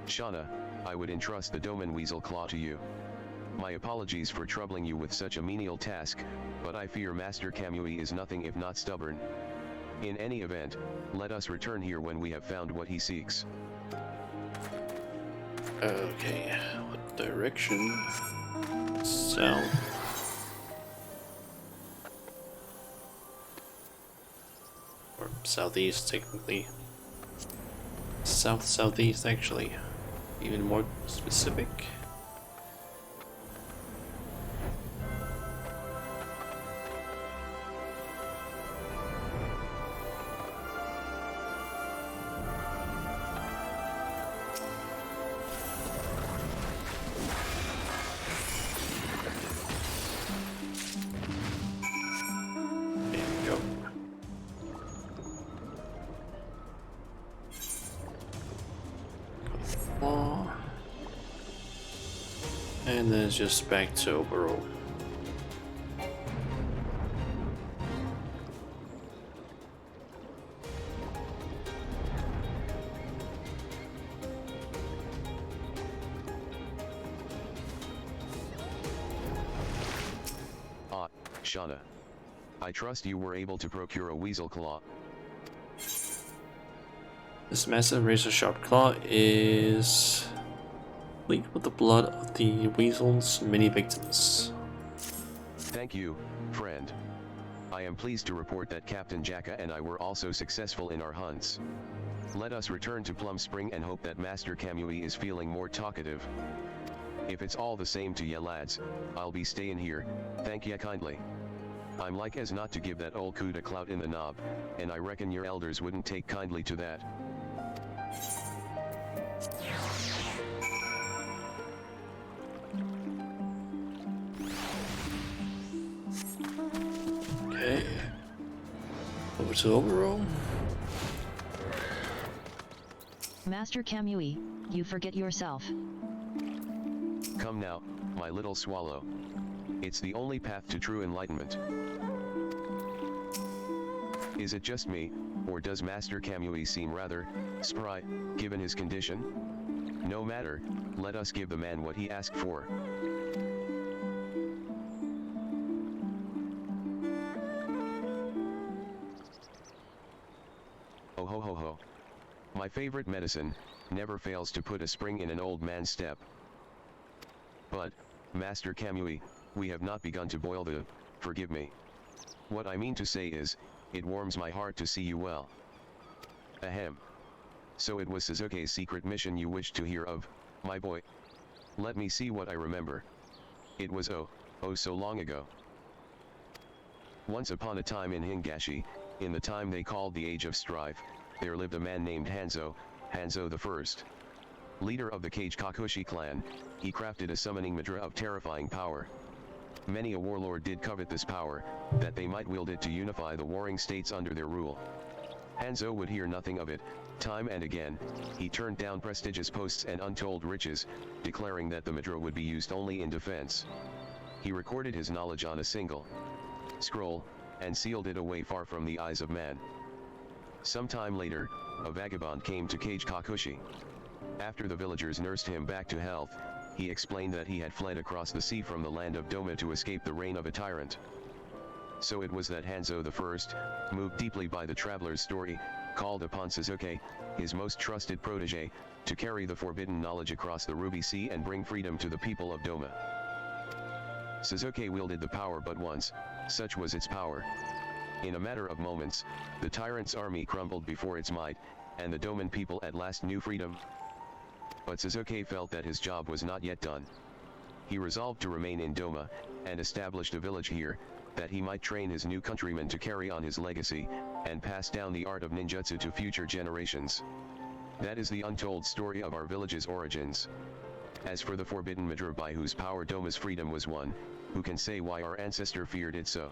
[SPEAKER 2] Shauna, I would entrust the doman weasel claw to you. My apologies for troubling you with such a menial task, but I fear Master Kamui is nothing if not stubborn. In any event, let us return here when we have found what he seeks.
[SPEAKER 1] Okay, what direction? South. Or southeast, technically. Southeast, actually. Even more specific. And then it's just back to Oboro.
[SPEAKER 2] Ah, Shauna. I trust you were able to procure a weasel claw.
[SPEAKER 1] This massive razor-sharp claw is complete with the blood of the weasel's many victims.
[SPEAKER 2] Thank you, friend. I am pleased to report that Captain Jacka and I were also successful in our hunts. Let us return to Plum Spring and hope that Master Kamui is feeling more talkative. If it's all the same to ya lads, I'll be stayin' here, thank ya kindly. I'm like as not to give that old coot a clout in the knob, and I reckon your elders wouldn't take kindly to that.
[SPEAKER 1] Okay. Over to Oboro.
[SPEAKER 3] Master Kamui, you forget yourself.
[SPEAKER 2] Come now, my little swallow. It's the only path to true enlightenment. Is it just me, or does Master Kamui seem rather spry, given his condition? No matter, let us give the man what he asked for. My favorite medicine never fails to put a spring in an old man's step. But, Master Kamui, we have not begun to boil the, forgive me. What I mean to say is, it warms my heart to see you well. Ahem. So it was Sasuke's secret mission you wished to hear of, my boy. Let me see what I remember. It was oh so long ago. Once upon a time in Hingashi, in the time they called the Age of Strife, there lived a man named Hanzo the First. Leader of the Kage Kakushi clan, he crafted a summoning mantra of terrifying power. Many a warlord did covet this power, that they might wield it to unify the warring states under their rule. Hanzo would hear nothing of it. Time and again, he turned down prestigious posts and untold riches, declaring that the mantra would be used only in defense. He recorded his knowledge on a single scroll, and sealed it away far from the eyes of man. Some time later, a vagabond came to Kage Kakushi. After the villagers nursed him back to health, he explained that he had fled across the sea from the land of Doma to escape the reign of a tyrant. So it was that Hanzo I, moved deeply by the traveler's story, called upon Sasuke, his most trusted protege, to carry the forbidden knowledge across the Ruby Sea and bring freedom to the people of Doma. Sasuke wielded the power but once, such was its power. In a matter of moments, the tyrant's army crumbled before its might, and the Doman people at last knew freedom. But Sasuke felt that his job was not yet done. He resolved to remain in Doma, and established a village here, that he might train his new countrymen to carry on his legacy, and pass down the art of ninjutsu to future generations. That is the untold story of our village's origins. As for the forbidden mantra by whose power Doma's freedom was won, who can say why our ancestor feared it so?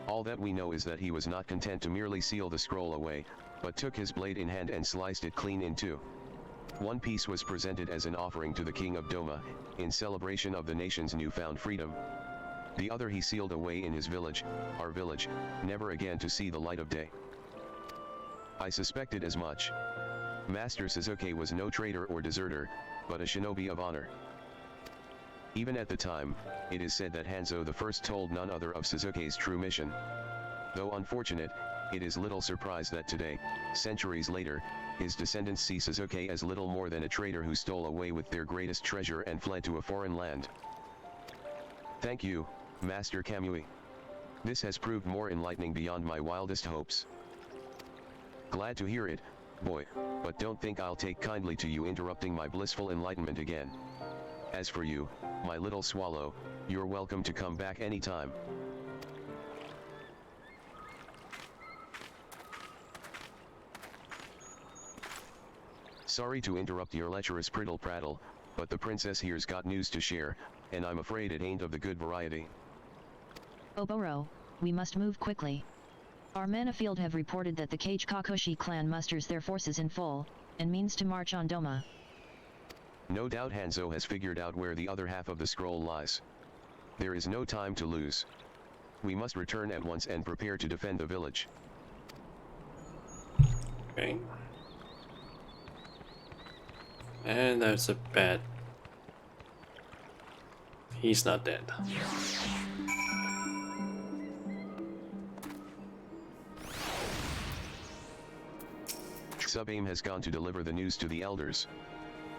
[SPEAKER 2] All that we know is that he was not content to merely seal the scroll away, but took his blade in hand and sliced it clean in two. One piece was presented as an offering to the king of Doma, in celebration of the nation's newfound freedom. The other he sealed away in his village, our village, never again to see the light of day. I suspected as much. Master Sasuke was no traitor or deserter, but a shinobi of honor. Even at the time, it is said that Hanzo I told none other of Sasuke's true mission. Though unfortunate, it is little surprise that today, centuries later, his descendants see Sasuke as little more than a traitor who stole away with their greatest treasure and fled to a foreign land. Thank you, Master Kamui. This has proved more enlightening beyond my wildest hopes. Glad to hear it, boy, but don't think I'll take kindly to you interrupting my blissful enlightenment again. As for you, my little swallow, you're welcome to come back anytime. Sorry to interrupt your lecherous prattle, but the princess here's got news to share, and I'm afraid it ain't of the good variety.
[SPEAKER 3] Oboro, we must move quickly. Our men afield have reported that the Kage Kakushi clan musters their forces in full, and means to march on Doma.
[SPEAKER 2] No doubt Hanzo has figured out where the other half of the scroll lies. There is no time to lose. We must return at once and prepare to defend the village.
[SPEAKER 1] Okay. And that's a bad. He's not dead.
[SPEAKER 2] Sub-Aim has gone to deliver the news to the elders.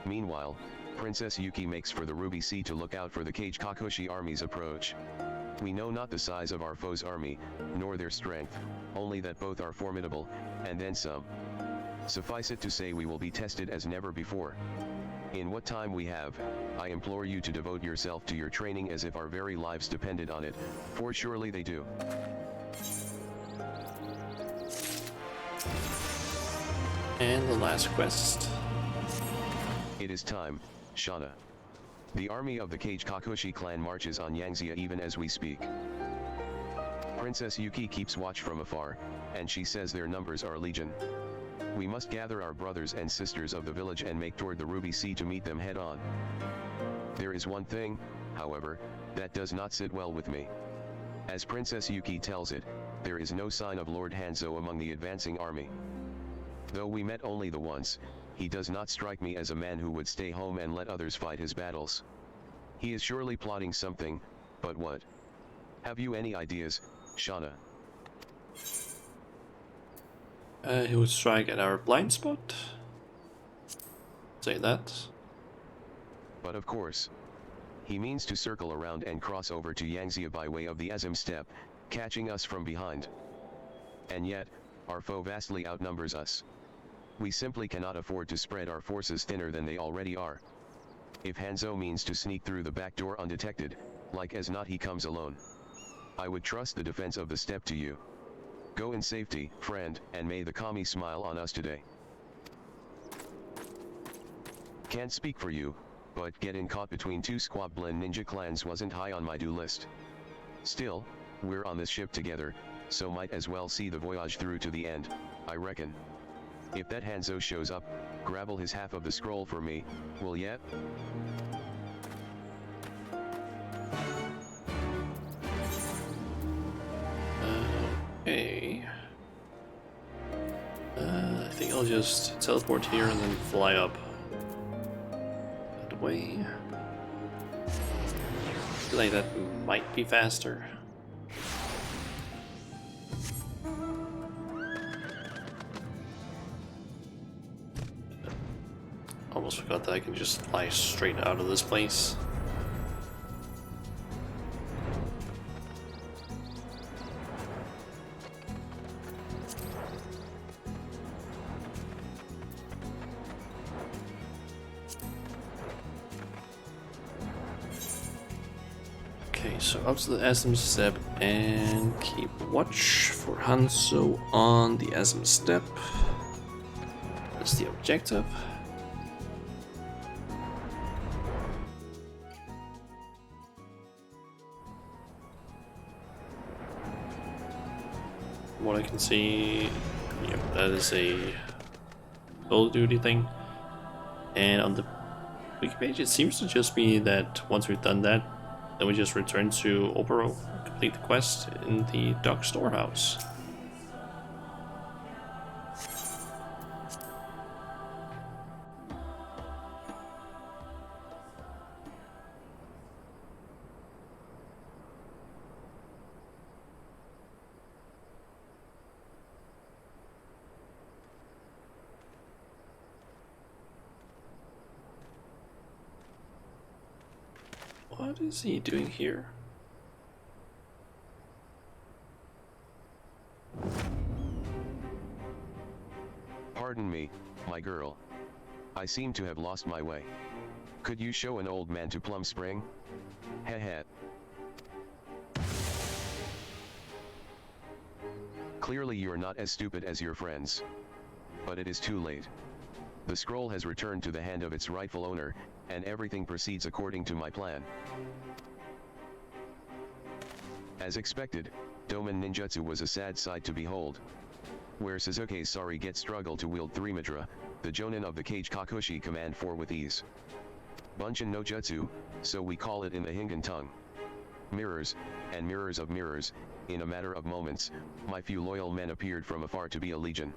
[SPEAKER 2] Meanwhile, Princess Yuki makes for the Ruby Sea to look out for the Kage Kakushi army's approach. We know not the size of our foe's army, nor their strength, only that both are formidable, and then some. Suffice it to say we will be tested as never before. In what time we have, I implore you to devote yourself to your training as if our very lives depended on it, for surely they do.
[SPEAKER 1] And the last quest.
[SPEAKER 2] It is time, Shana. The army of the Kage Kakushi clan marches on Yangzia even as we speak. Princess Yuki keeps watch from afar, and she says their numbers are legion. We must gather our brothers and sisters of the village and make toward the Ruby Sea to meet them head-on. There is one thing, however, that does not sit well with me. As Princess Yuki tells it, there is no sign of Lord Hanzo among the advancing army. Though we met only the once, he does not strike me as a man who would stay home and let others fight his battles. He is surely plotting something, but what? Have you any ideas, Shana?
[SPEAKER 1] He would strike at our blind spot. say that.
[SPEAKER 2] But of course, he means to circle around and cross over to Yangzia by way of the Azim steppe, catching us from behind. And yet, our foe vastly outnumbers us. We simply cannot afford to spread our forces thinner than they already are. If Hanzo means to sneak through the back door undetected, like as not he comes alone, I would trust the defense of the steppe to you. Go in safety, friend, and may the kami smile on us today. Can't speak for you, but getting caught between two squablin ninja clans wasn't high on my do list. Still, we're on this ship together, so might as well see the voyage through to the end, I reckon. If that Hanzo shows up, grabble his half of the scroll for me, will ya?
[SPEAKER 1] Okay. I think I'll just teleport here and then fly up that way. I feel like that might be faster. Almost forgot that I can just fly straight out of this place. Okay, so up to the Azim step and keep watch for Hanzo on the Azim step. That's the objective. What I can see, yep, that is a full duty thing. And on the wiki page, it seems to just be that once we've done that, then we just return to Obero, complete the quest in the dock storehouse. What is he doing here?
[SPEAKER 2] Pardon me, my girl. I seem to have lost my way. Could you show an old man to Plum Spring? Heh. Clearly you're not as stupid as your friends. But it is too late. The scroll has returned to the hand of its rightful owner, and everything proceeds according to my plan. As expected, Doman Ninjutsu was a sad sight to behold. Where Suzuki's Sari struggled to wield 3 Midra, the Jonin of the Cage Kakushi command 4 with ease. Bunshin no Jutsu, so we call it in the Hingan tongue. Mirrors, and mirrors of mirrors, in a matter of moments, my few loyal men appeared from afar to be a legion.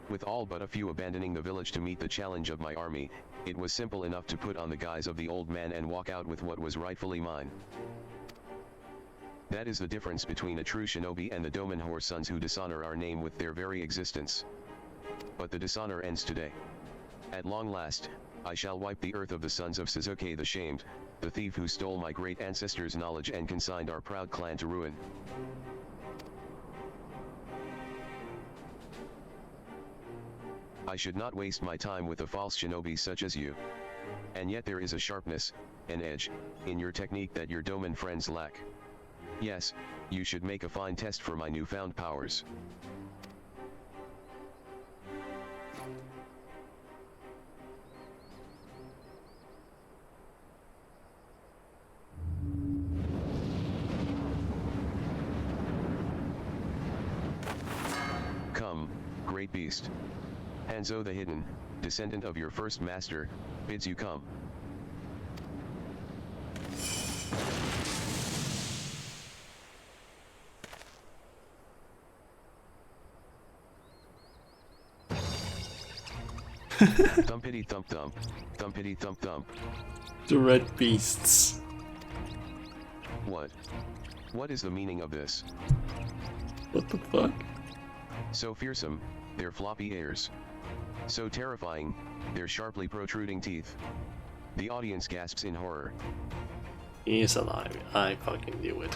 [SPEAKER 2] With all but a few abandoning the village to meet the challenge of my army, it was simple enough to put on the guise of the old man and walk out with what was rightfully mine. That is the difference between a true shinobi and the Doman Hor sons who dishonor our name with their very existence. But the dishonor ends today. At long last, I shall wipe the earth of the sons of Suzuki the shamed, the thief who stole my great ancestors' knowledge and consigned our proud clan to ruin. I should not waste my time with a false shinobi such as you. And yet there is a sharpness, an edge, in your technique that your Doman friends lack. Yes, you should make a fine test for my newfound powers. Come, great beast. Hanzo the Hidden, descendant of your first master, bids you come. Thumpity thump thump, thumpity thump thump.
[SPEAKER 1] The red beasts.
[SPEAKER 2] What? What is the meaning of this?
[SPEAKER 1] What the fuck?
[SPEAKER 2] So fearsome, their floppy ears. So terrifying, their sharply protruding teeth. The audience gasps in horror.
[SPEAKER 1] He's alive. I fucking knew it.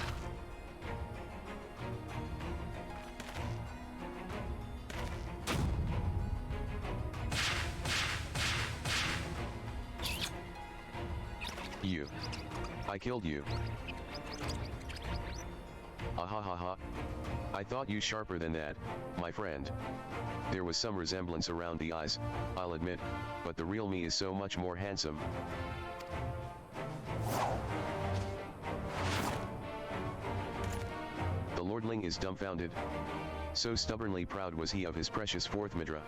[SPEAKER 2] You. I killed you. Ah ha ha ha. I thought you sharper than that, my friend. There was some resemblance around the eyes, I'll admit, but the real me is so much more handsome. The lordling is dumbfounded. So stubbornly proud was he of his precious fourth Midra.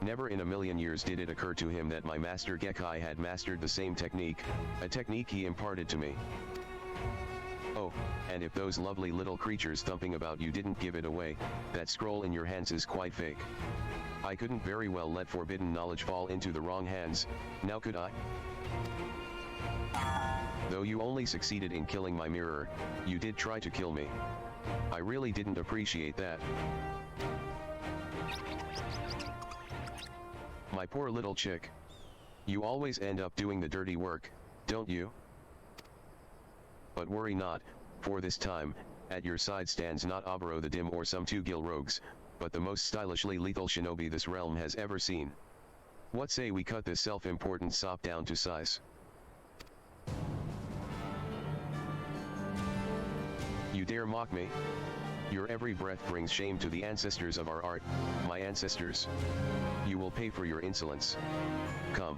[SPEAKER 2] Never in a million years did it occur to him that my master Gekkai had mastered the same technique, a technique he imparted to me. Oh, and if those lovely little creatures thumping about you didn't give it away, that scroll in your hands is quite fake. I couldn't very well let forbidden knowledge fall into the wrong hands, now could I? Though you only succeeded in killing my mirror, you did try to kill me. I really didn't appreciate that. My poor little chick. You always end up doing the dirty work, don't you? But worry not, for this time, at your side stands not Oboro the Dim or some two-gill rogues, but the most stylishly lethal shinobi this realm has ever seen. What say we cut this self-important sop down to size? You dare mock me? Your every breath brings shame to the ancestors of our art, my ancestors. You will pay for your insolence. Come.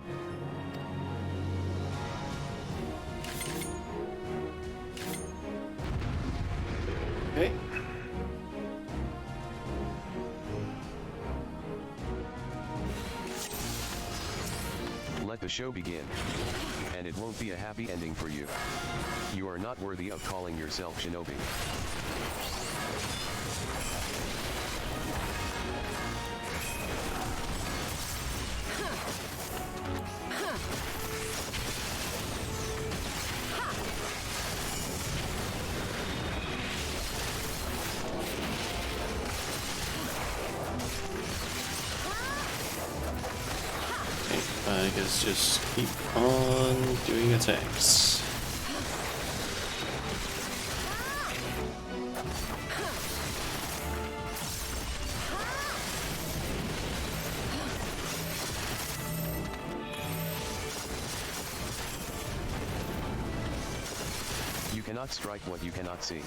[SPEAKER 1] Okay.
[SPEAKER 2] Let the show begin. And it won't be a happy ending for you. You are not worthy of calling yourself shinobi.
[SPEAKER 1] I guess just keep on doing attacks.
[SPEAKER 2] You cannot strike what you cannot see.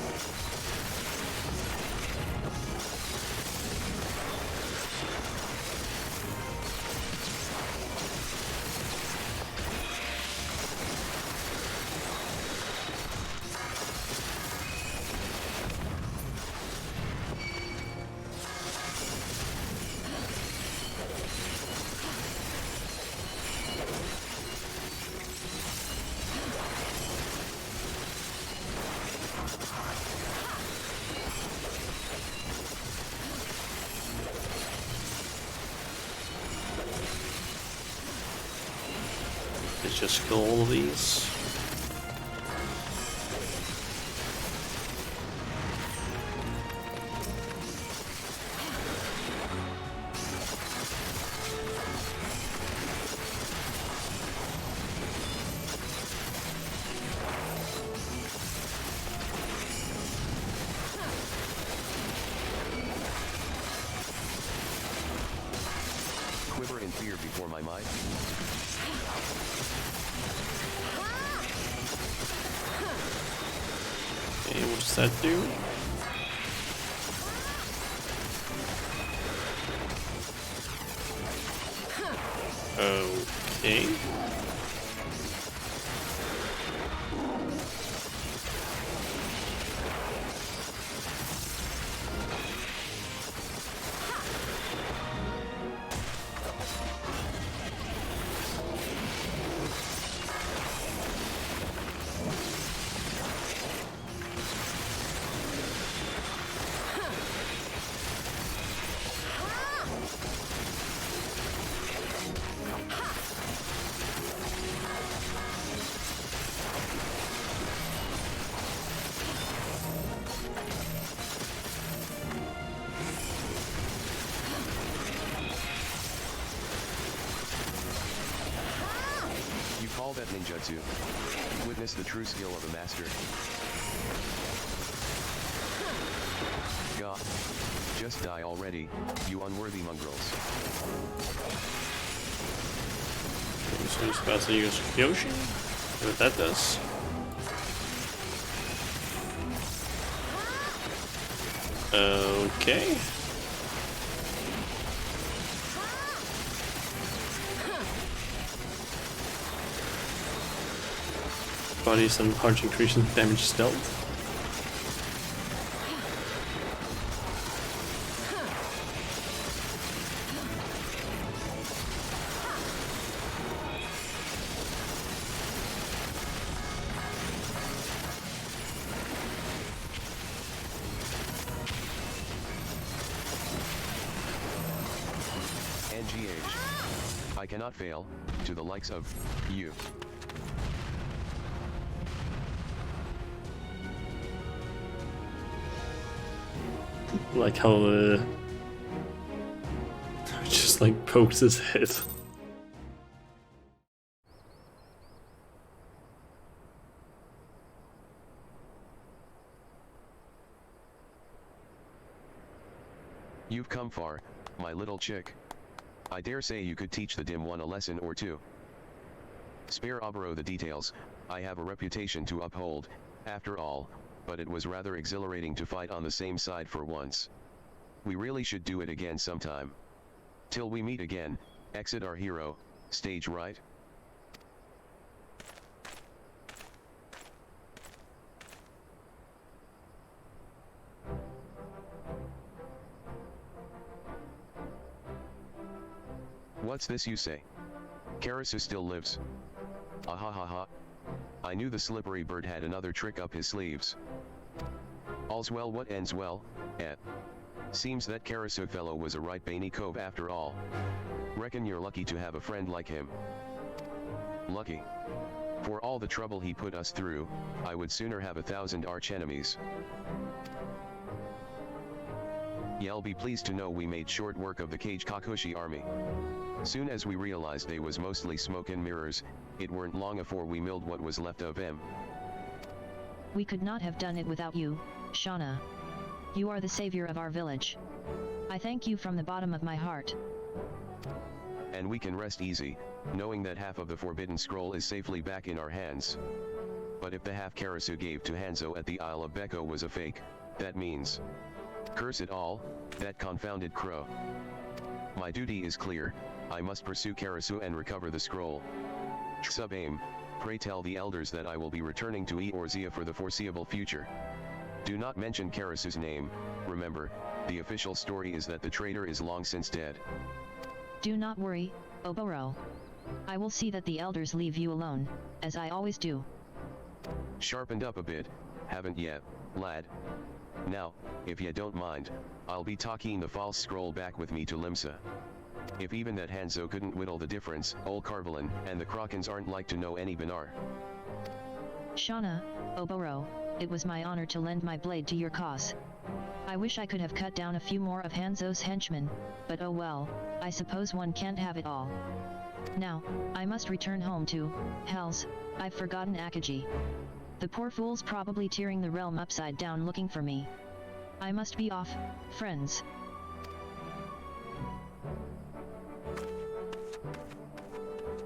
[SPEAKER 1] Let's just kill all of these.
[SPEAKER 2] Quiver in fear before my might.
[SPEAKER 1] Okay, what does that do? Okay.
[SPEAKER 2] that ninjutsu. Witness the true skill of a master. Gah. Just die already, you unworthy mongrels.
[SPEAKER 1] So he's about to use Kyoshi. See what that does. Okay. Body some punch increasing damage stealth.
[SPEAKER 2] NGH. I cannot fail, to the likes of you.
[SPEAKER 1] Like how just like pokes his head.
[SPEAKER 2] You've come far, my little chick. I dare say you could teach the dim one a lesson or two. Spare Oboro the details, I have a reputation to uphold, after all, but it was rather exhilarating to fight on the same side for once. We really should do it again sometime. Till we meet again, exit our hero, stage right? What's this you say? Karasu still lives. Ah ha ha ha. I knew the slippery bird had another trick up his sleeves. All's well what ends well, eh? Seems that Karasu fellow was a right Bainey cove after all. Reckon you're lucky to have a friend like him. Lucky. For all the trouble he put us through, I would sooner have 1,000 arch-enemies. Y'all be pleased to know we made short work of the Cage Kakushi army. Soon as we realized they was mostly smoke and mirrors, it weren't long afore we milled what was left of them.
[SPEAKER 3] We could not have done it without you, Shauna. You are the savior of our village. I thank you from the bottom of my heart.
[SPEAKER 2] And we can rest easy, knowing that half of the Forbidden Scroll is safely back in our hands. But if the half Karasu gave to Hanzo at the Isle of Beko was a fake, that means... Curse it all, that confounded crow. My duty is clear, I must pursue Karasu and recover the scroll. Sub-aim, pray tell the elders that I will be returning to Eorzea for the foreseeable future. Do not mention Karasu's name, remember, the official story is that the traitor is long since dead.
[SPEAKER 3] Do not worry, Oboro. I will see that the elders leave you alone, as I always do.
[SPEAKER 2] Sharpened up a bit, haven't yet, lad. Now, if ye don't mind, I'll be taking the false scroll back with me to Limsa. If even that Hanzo couldn't whittle the difference, old Carvelin and the Krakens aren't like to know any Benar.
[SPEAKER 3] Shauna, Oboro, it was my honor to lend my blade to your cause. I wish I could have cut down a few more of Hanzo's henchmen, but oh well, I suppose one can't have it all. Now, I must return home to, hells, I've forgotten Akagi. The poor fool's probably tearing the realm upside down looking for me. I must be off, friends.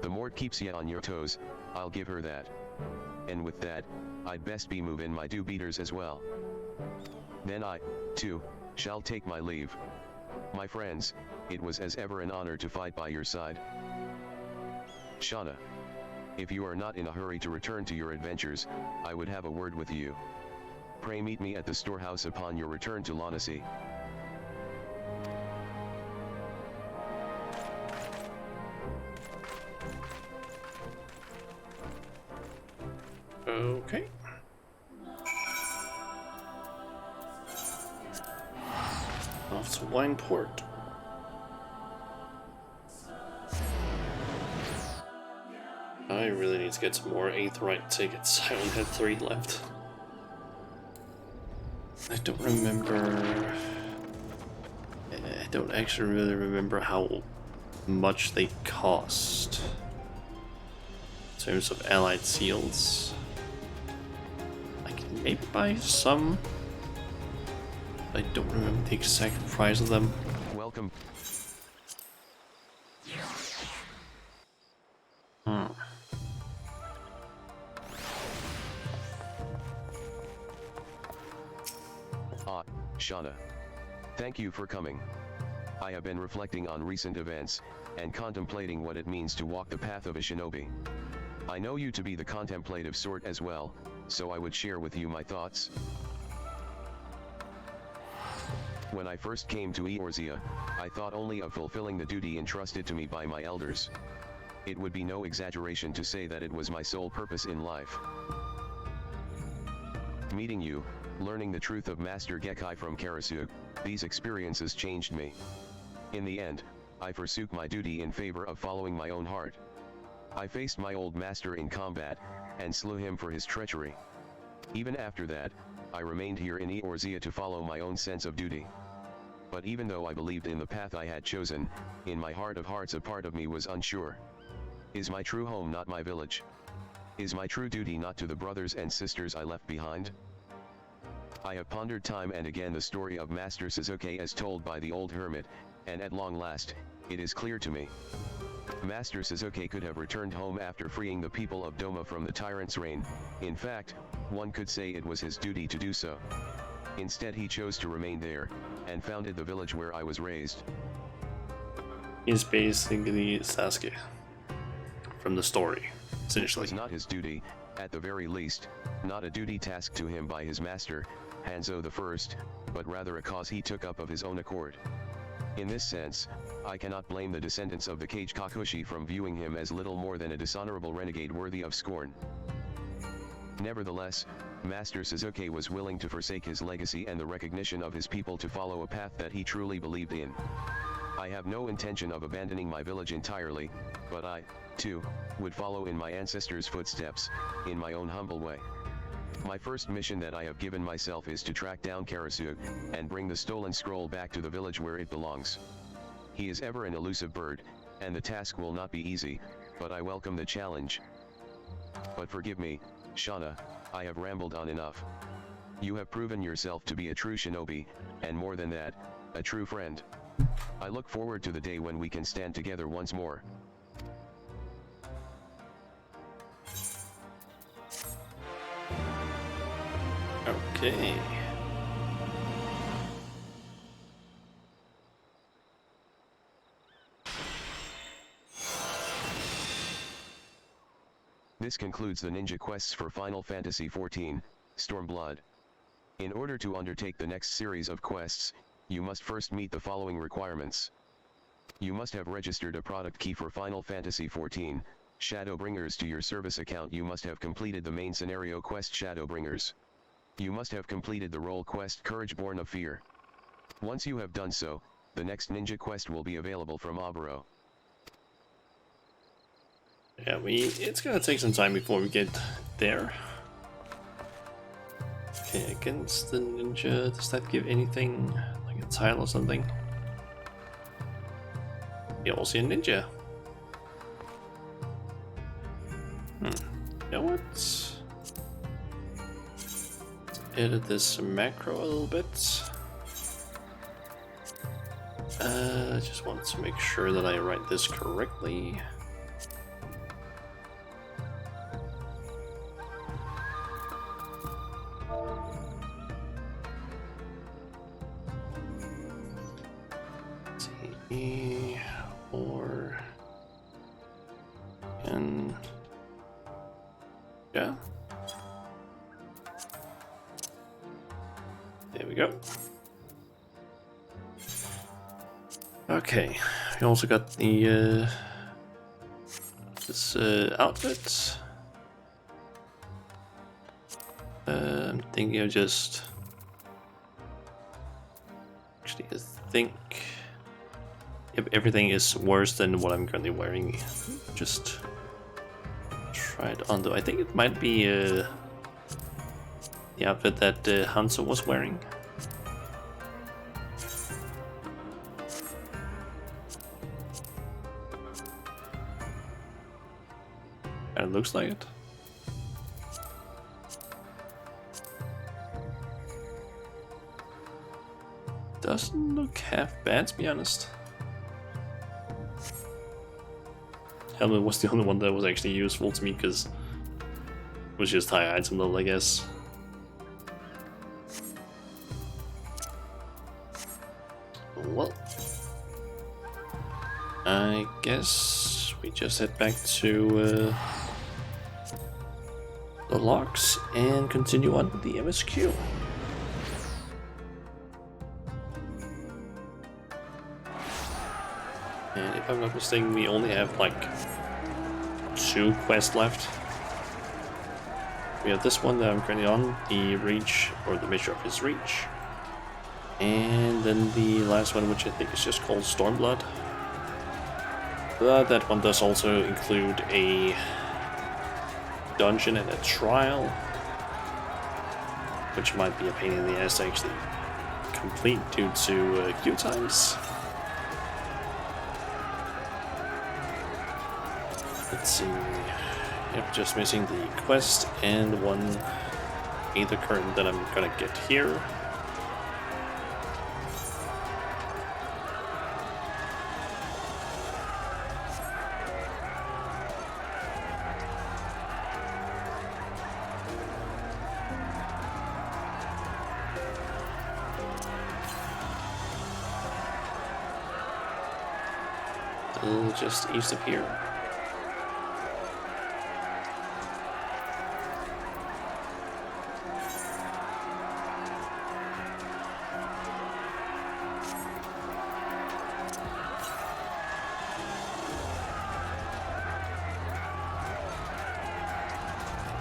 [SPEAKER 2] The Mort keeps ya on your toes, I'll give her that. And with that, I'd best be moving my do-beaters as well. Then I, too, shall take my leave. My friends, it was as ever an honor to fight by your side. Shauna. If you are not in a hurry to return to your adventures, I would have a word with you. Pray meet me at the storehouse upon your return to Lonacy.
[SPEAKER 1] Okay. Off to Wineport. I really need to get some more 8th right tickets. I only had 3 left. I don't remember... I don't actually really remember how much they cost. In terms of allied seals, I can maybe buy some. I don't remember the exact price of them.
[SPEAKER 2] Welcome. Ah, Shauna. Thank you for coming. I have been reflecting on recent events, and contemplating what it means to walk the path of a shinobi. I know you to be the contemplative sort as well, so I would share with you my thoughts. When I first came to Eorzea, I thought only of fulfilling the duty entrusted to me by my elders. It would be no exaggeration to say that it was my sole purpose in life. Meeting you, learning the truth of Master Gekkai from Karasug, these experiences changed me. In the end, I forsook my duty in favor of following my own heart. I faced my old master in combat, and slew him for his treachery. Even after that, I remained here in Eorzea to follow my own sense of duty. But even though I believed in the path I had chosen, in my heart of hearts a part of me was unsure. Is my true home not my village? Is my true duty not to the brothers and sisters I left behind? I have pondered time and again the story of Master Sasuke as told by the old hermit, and at long last, it is clear to me. Master Sasuke could have returned home after freeing the people of Doma from the tyrant's reign. In fact, one could say it was his duty to do so. Instead he chose to remain there, and founded the village where I was raised.
[SPEAKER 1] He's basically Sasuke from the story,
[SPEAKER 2] It
[SPEAKER 1] essentially.
[SPEAKER 2] was not his duty, at the very least, not a duty tasked to him by his master, Hanzo I, but rather a cause he took up of his own accord. In this sense, I cannot blame the descendants of the Kage Kakushi from viewing him as little more than a dishonorable renegade worthy of scorn. Nevertheless, Master Sasuke was willing to forsake his legacy and the recognition of his people to follow a path that he truly believed in. I have no intention of abandoning my village entirely, but I, too, would follow in my ancestors' footsteps, in my own humble way. My first mission that I have given myself is to track down Karasug, and bring the stolen scroll back to the village where it belongs. He is ever an elusive bird, and the task will not be easy, but I welcome the challenge. But forgive me, Shauna, I have rambled on enough. You have proven yourself to be a true shinobi, and more than that, a true friend. I look forward to the day when we can stand together once more.
[SPEAKER 1] Okay.
[SPEAKER 2] This concludes the ninja quests for Final Fantasy XIV, Stormblood. In order to undertake the next series of quests, you must first meet the following requirements. You must have registered a product key for Final Fantasy XIV, Shadowbringers to your service account. You must have completed the main scenario quest Shadowbringers. You must have completed the role quest Courage Born of Fear. Once you have done so, the next ninja quest will be available from Oboro.
[SPEAKER 1] Yeah, it's gonna take some time before we get there. Okay, against the ninja, does that give anything, like a tile or something? Yeah, also a ninja. You know what? Let's edit this macro a little bit. I just want to make sure that I write this correctly. Or and yeah, there we go. Okay, we also got the this outfit. I'm thinking of just actually I think if everything is worse than what I'm currently wearing, just try it on though. I think it might be the outfit that Hanzo was wearing. Kinda looks like it. Doesn't look half bad, to be honest. Helmet was the only one that was actually useful to me because it was just high item level, I guess. Well, I guess we just head back to the locks and continue on with the MSQ. And if I'm not mistaken, we only have like 2 quests left. We have this one that I'm currently on, the Reach, or the Measure of His Reach. And then the last one, which I think is just called Stormblood. But that one does also include a dungeon and a trial, which might be a pain in the ass to actually complete due to queue times. Let's see. Yep, just missing the quest and one Aether Curtain that I'm gonna get here. Just east of here.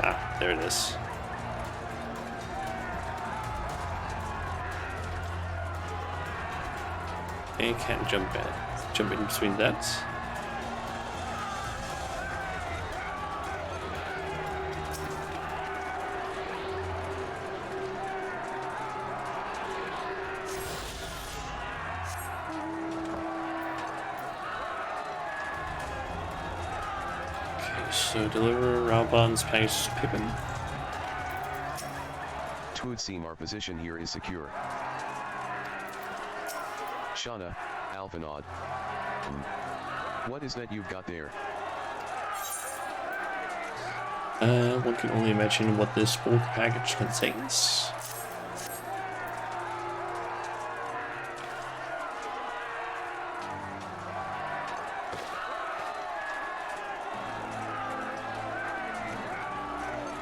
[SPEAKER 1] Ah, there it is. I can't jump in between that. So deliver Raubon's package to Pippin.
[SPEAKER 2] Twould seem our position here is secure. Shauna, Alphanod. What is that you've got there?
[SPEAKER 1] One can only imagine what this bulk package contains.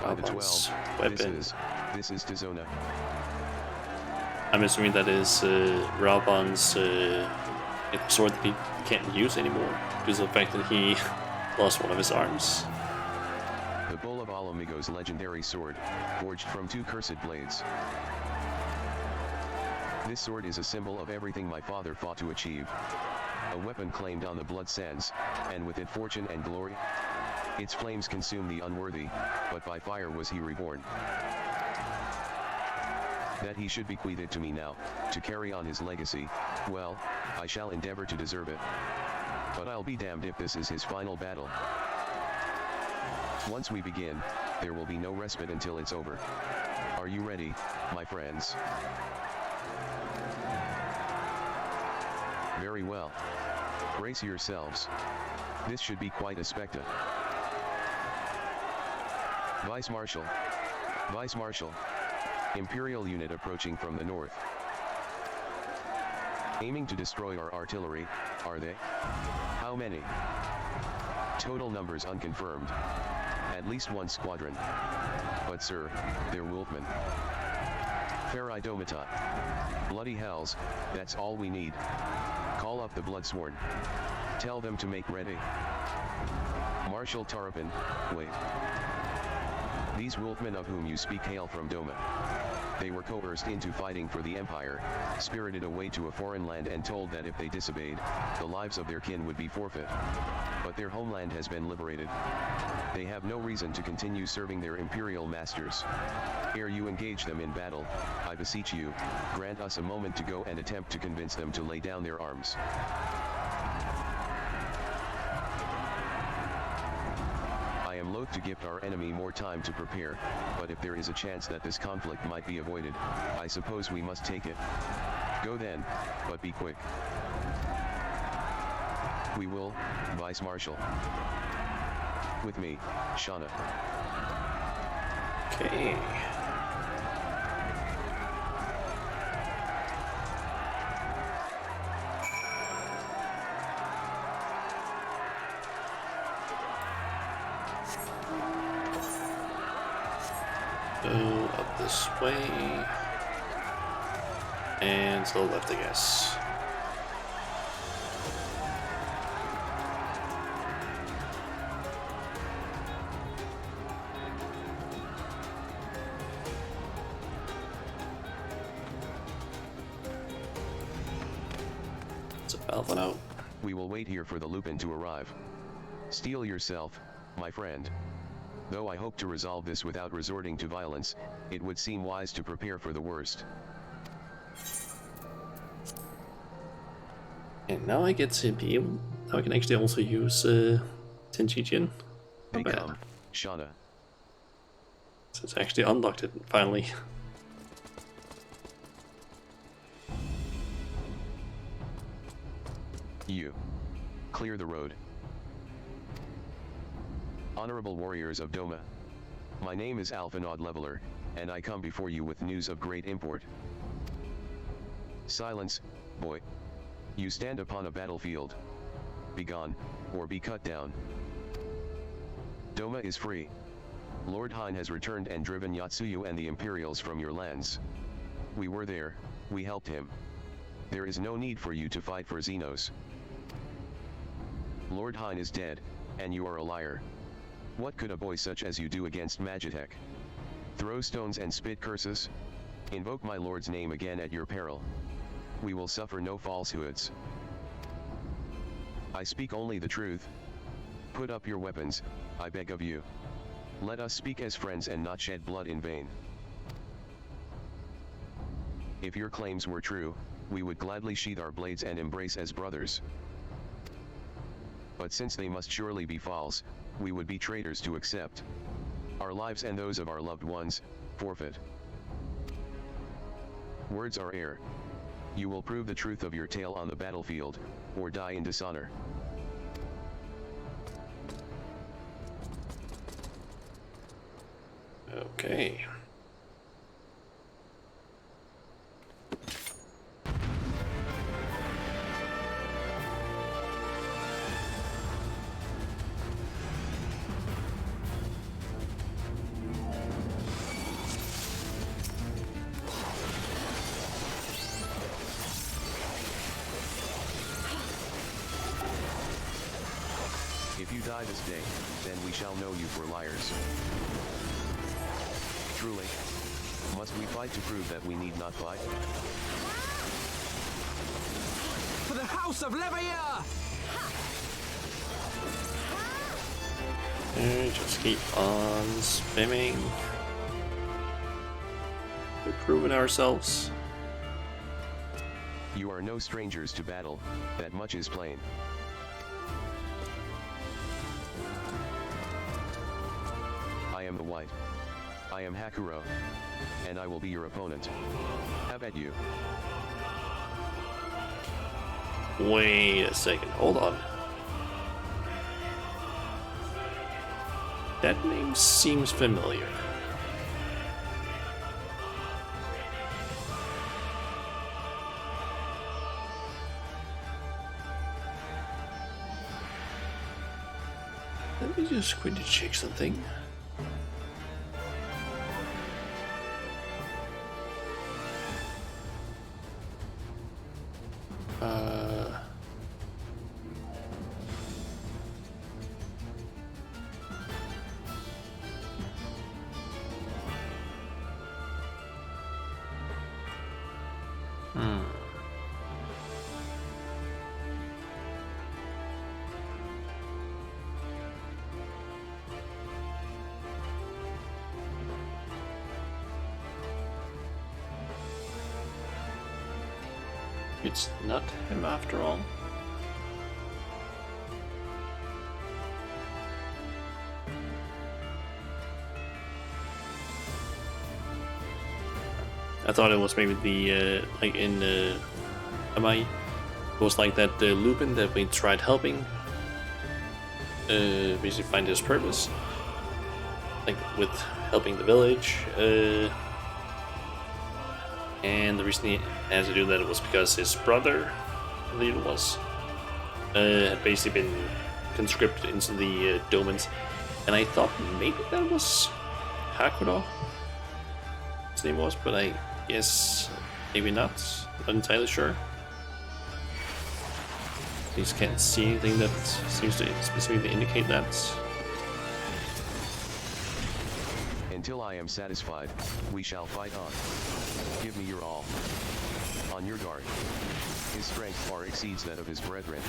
[SPEAKER 2] By the 12,
[SPEAKER 1] weapon.
[SPEAKER 2] This is Tizona.
[SPEAKER 1] I'm assuming that is Raubon's sword that he can't use anymore because of the fact that he lost one of his arms.
[SPEAKER 2] The Bull of Alamigo's legendary sword, forged from 2 cursed blades. This sword is a symbol of everything my father fought to achieve. A weapon claimed on the blood sands, and with it fortune and glory. Its flames consume the unworthy, but by fire was he reborn. That he should bequeath it to me now, to carry on his legacy, well, I shall endeavor to deserve it. But I'll be damned if this is his final battle. Once we begin, there will be no respite until it's over. Are you ready, my friends? Very well. Brace yourselves. This should be quite a spectacle. Vice Marshal. Vice Marshal. Imperial unit approaching from the north. Aiming to destroy our artillery, are they? How many? Total numbers unconfirmed. At least 1 squadron. But sir, they're Wolfmen. Feridomata. Bloody hells, that's all we need. Call up the Bloodsworn. Tell them to make ready. Marshal Tarapin, wait. These Wolfmen of whom you speak hail from Doma. They were coerced into fighting for the Empire, spirited away to a foreign land and told that if they disobeyed, the lives of their kin would be forfeit. But their homeland has been liberated. They have no reason to continue serving their imperial masters. Ere you engage them in battle, I beseech you, grant us a moment to go and attempt to convince them to lay down their arms. I I am loath to give our enemy more time to prepare, but if there is a chance that this conflict might be avoided, I suppose we must take it. Go then, but be quick. We will, Vice Marshal. With me, Shauna.
[SPEAKER 1] Okay. Go up this way. And to the left, I guess. It's a Balvin out.
[SPEAKER 2] We will wait here for the Lupin to arrive. Steel yourself, my friend. Though I hope to resolve this without resorting to violence, it would seem wise to prepare for the worst.
[SPEAKER 1] And now I get to be able. Now I can actually also use Tenjijian.
[SPEAKER 2] They
[SPEAKER 1] Not bad.
[SPEAKER 2] come, Shauna.
[SPEAKER 1] So it's actually unlocked it finally.
[SPEAKER 2] You. Clear the road. Honorable warriors of Doma. My name is Alphanod Leveler, and I come before you with news of great import. Silence, boy. You stand upon a battlefield. Be gone, or be cut down. Doma is free. Lord Hein has returned and driven Yatsuyu and the Imperials from your lands. We were there, we helped him. There is no need for you to fight for Xenos. Lord Hein is dead, and you are a liar. What could a boy such as you do against Magitech? Throw stones and spit curses? Invoke my lord's name again at your peril. We will suffer no falsehoods. I speak only the truth. Put up your weapons, I beg of you. Let us speak as friends and not shed blood in vain. If your claims were true, we would gladly sheathe our blades and embrace as brothers. But since they must surely be false, we would be traitors to accept. Our lives and those of our loved ones, forfeit. Words are air. You will prove the truth of your tale on the battlefield, or die in dishonor.
[SPEAKER 1] Okay.
[SPEAKER 2] If you die this day, then we shall know you for liars. Truly. Must we fight to prove that we need not fight?
[SPEAKER 11] For the House of Leveilleur!
[SPEAKER 1] Okay, just keep on spamming. We're proving ourselves.
[SPEAKER 2] You are no strangers to battle, that much is plain. I am the White. I am Hakuro. And I will be your opponent. Have at you.
[SPEAKER 1] Wait a second, hold on. That name seems familiar. Let me just quickly check something. It's not him after all. I thought it was maybe the like in MI, it was like that Lupin that we tried helping basically find his purpose, like with helping the village, and the reason he had to do that was because his brother, I believe it was, had basically been conscripted into the Domans, and I thought maybe that was Hakudo, his name was, but I guess maybe not. Not entirely sure. I just can't see anything that seems to specifically indicate that.
[SPEAKER 2] Until I am satisfied, we shall fight on. Give me your all. On your guard. His strength far exceeds that of his brethren.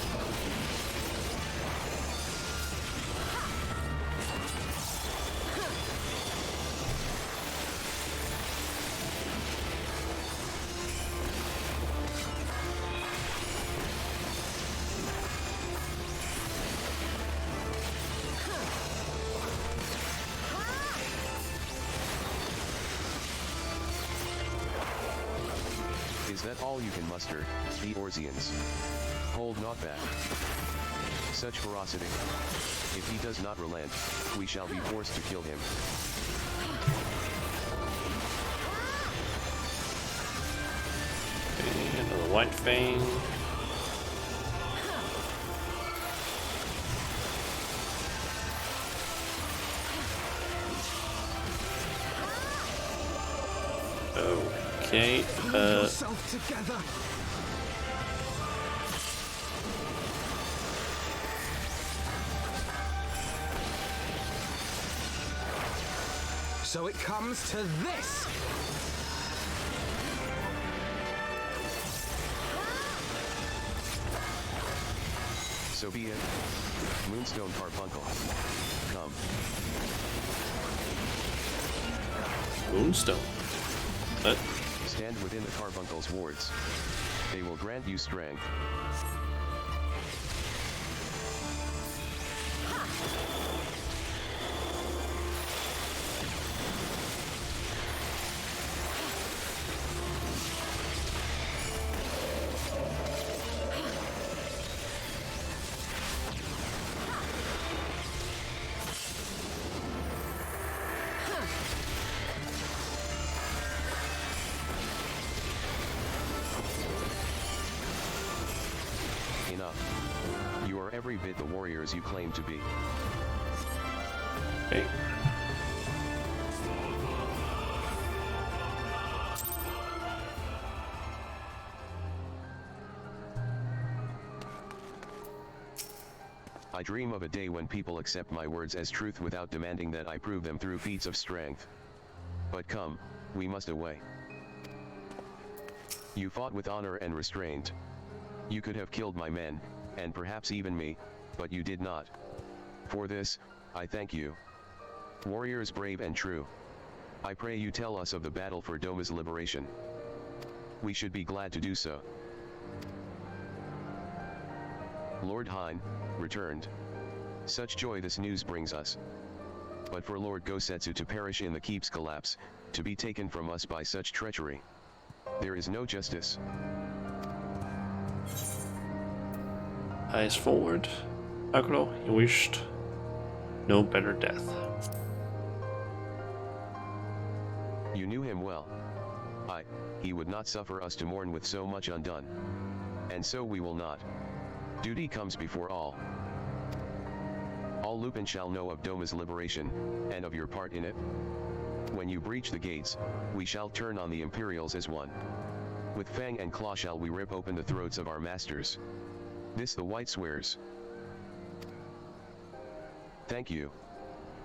[SPEAKER 2] Is that all you can muster, the Orzians? Hold not back. Such ferocity. If he does not relent, we shall be forced to kill him.
[SPEAKER 1] Okay, another White Fang. Okay,
[SPEAKER 11] yourself together. So it comes to this.
[SPEAKER 2] So be it. Moonstone Carbuncle. Come.
[SPEAKER 1] Moonstone. What?
[SPEAKER 2] Stand within the Carbuncle's wards. They will grant you strength. You are every bit the warriors you claim to be.
[SPEAKER 1] Okay.
[SPEAKER 2] I dream of a day when people accept my words as truth without demanding that I prove them through feats of strength. But come, we must away. You fought with honor and restraint. You could have killed my men, and perhaps even me, but you did not. For this, I thank you. Warriors brave and true. I pray you tell us of the battle for Doma's liberation. We should be glad to do so. Lord Hein, returned. Such joy this news brings us. But for Lord Gosetsu to perish in the keep's collapse, to be taken from us by such treachery. There is no justice.
[SPEAKER 1] Eyes forward. Hakudo, he wished no better death.
[SPEAKER 2] You knew him well. He would not suffer us to mourn with so much undone. And so we will not. Duty comes before all. All Lupin shall know of Doma's liberation, and of your part in it. When you breach the gates, we shall turn on the Imperials as one. With fang and claw shall we rip open the throats of our masters. This the White swears. Thank you.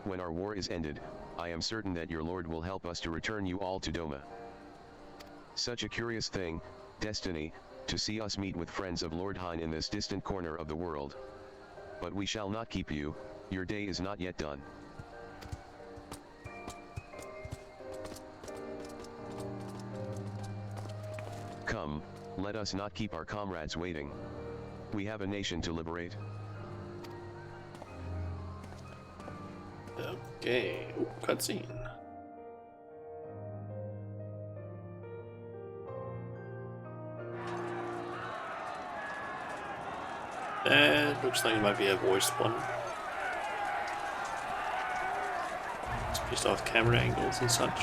[SPEAKER 2] When our war is ended, I am certain that your lord will help us to return you all to Doma. Such a curious thing, destiny, to see us meet with friends of Lord Hein in this distant corner of the world. But we shall not keep you, your day is not yet done. Come, let us not keep our comrades waiting. We have a nation to liberate.
[SPEAKER 1] Okay, ooh, cutscene. That looks like it might be a voiced one. It's based off camera angles and such.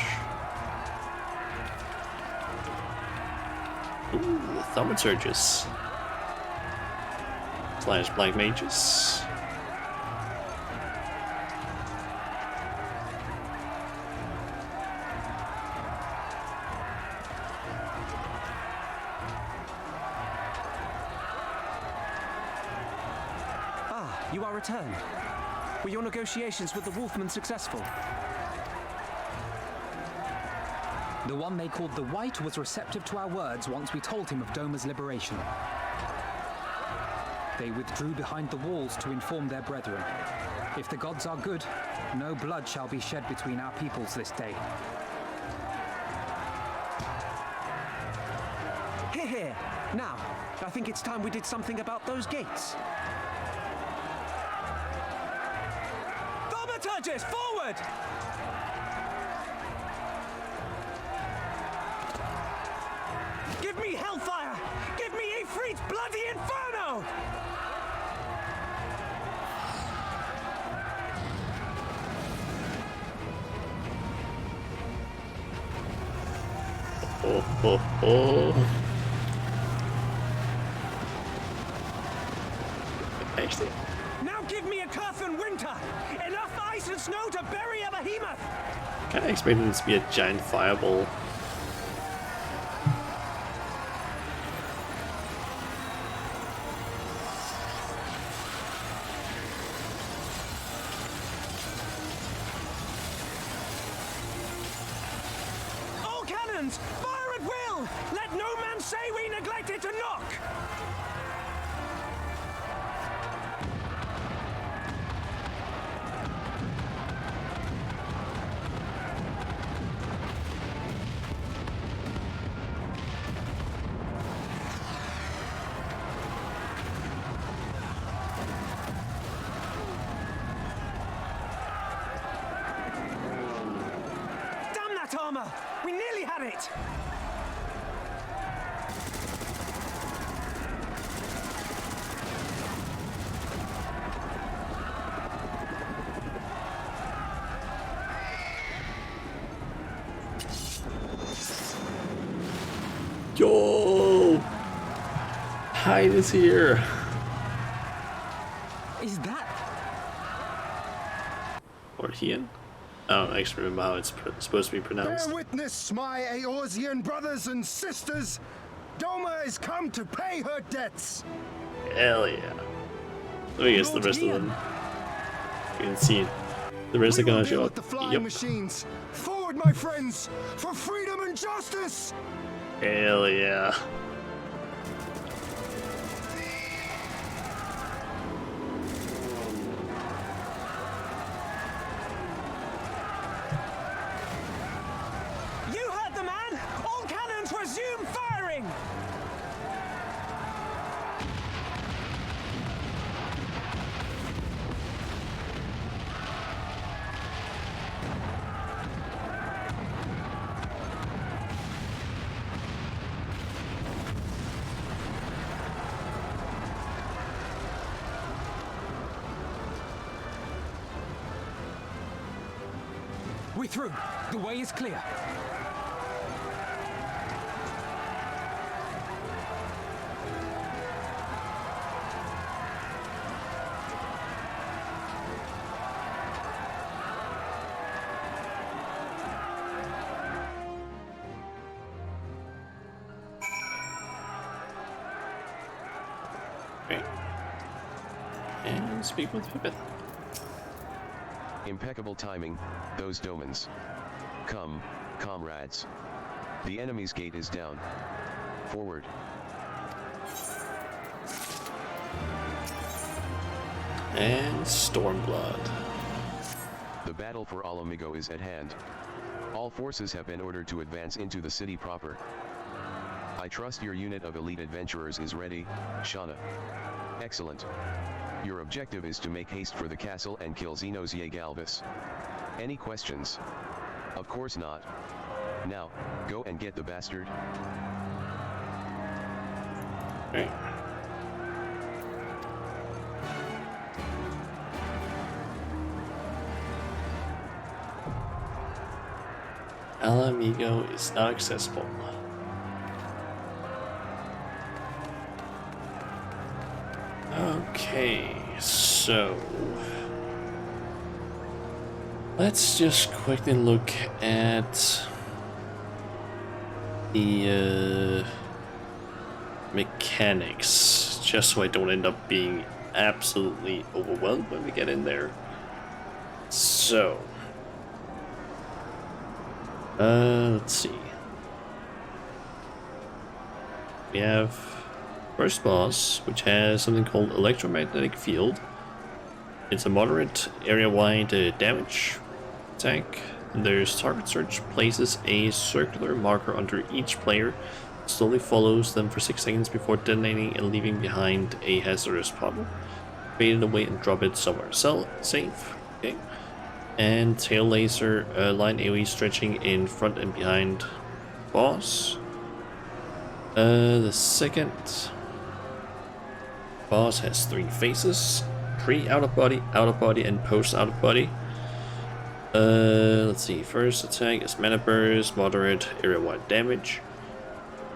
[SPEAKER 1] Ooh, the thaumaturges. Slash black mages.
[SPEAKER 11] You are returned. Were your negotiations with the Wolfmen successful?
[SPEAKER 8] The one they called the White was receptive to our words once we told him of Doma's liberation. They withdrew behind the walls to inform their brethren. If the gods are good, no blood shall be shed between our peoples this day.
[SPEAKER 11] Hear, hear. Now, I think it's time we did something about those gates. Thaumaturges, forward! Give me hellfire! Give me Ifrit's bloody inferno!
[SPEAKER 1] Oh, oh, oh. Actually.
[SPEAKER 11] Now give me a Curfin winter! Enough ice and snow to bury a behemoth!
[SPEAKER 1] Kinda expecting this to be a giant fireball.
[SPEAKER 11] All cannons! Fire at will! Let no man say we neglected to knock! Damn that armor! We nearly had it!
[SPEAKER 1] Yo! Hyde is here.
[SPEAKER 8] Is that...
[SPEAKER 1] Or Hian? I don't actually remember how it's supposed to be pronounced.
[SPEAKER 6] Bear witness, my Eorzean brothers and sisters. Doma is come to pay her debts.
[SPEAKER 1] Hell yeah. Let me guess the rest of them. You can see the rest are gonna show
[SPEAKER 6] With
[SPEAKER 1] up.
[SPEAKER 6] the flying
[SPEAKER 1] Yep.
[SPEAKER 6] machines. Forward, my friends, for freedom and justice.
[SPEAKER 1] Hell yeah.
[SPEAKER 11] You heard the man! All cannons resume firing!
[SPEAKER 8] We're through. The way is clear.
[SPEAKER 1] Okay. And speak with Pippin.
[SPEAKER 2] Impeccable timing, those Domans. Come, comrades. The enemy's gate is down. Forward.
[SPEAKER 1] And Stormblood.
[SPEAKER 2] The battle for Alamigo is at hand. All forces have been ordered to advance into the city proper. I trust your unit of elite adventurers is ready, Shauna. Excellent. Your objective is to make haste for the castle and kill Xenos Galvis. Any questions? Of course not. Now, go and get the bastard.
[SPEAKER 1] Okay. Alamigo is not accessible. Okay, so let's just quickly look at the mechanics, just so I don't end up being absolutely overwhelmed when we get in there. So, let's see. We have first boss, which has something called electromagnetic field. It's a moderate area-wide damage attack. There's target search, places a circular marker under each player, slowly follows them for 6 seconds before detonating and leaving behind a hazardous puddle. Fade it away and drop it somewhere safe. Okay. And tail laser, line AoE stretching in front and behind boss. The second boss has 3 phases: pre out of body, and post out of body. Let's see. First attack is mana burst, moderate area-wide damage.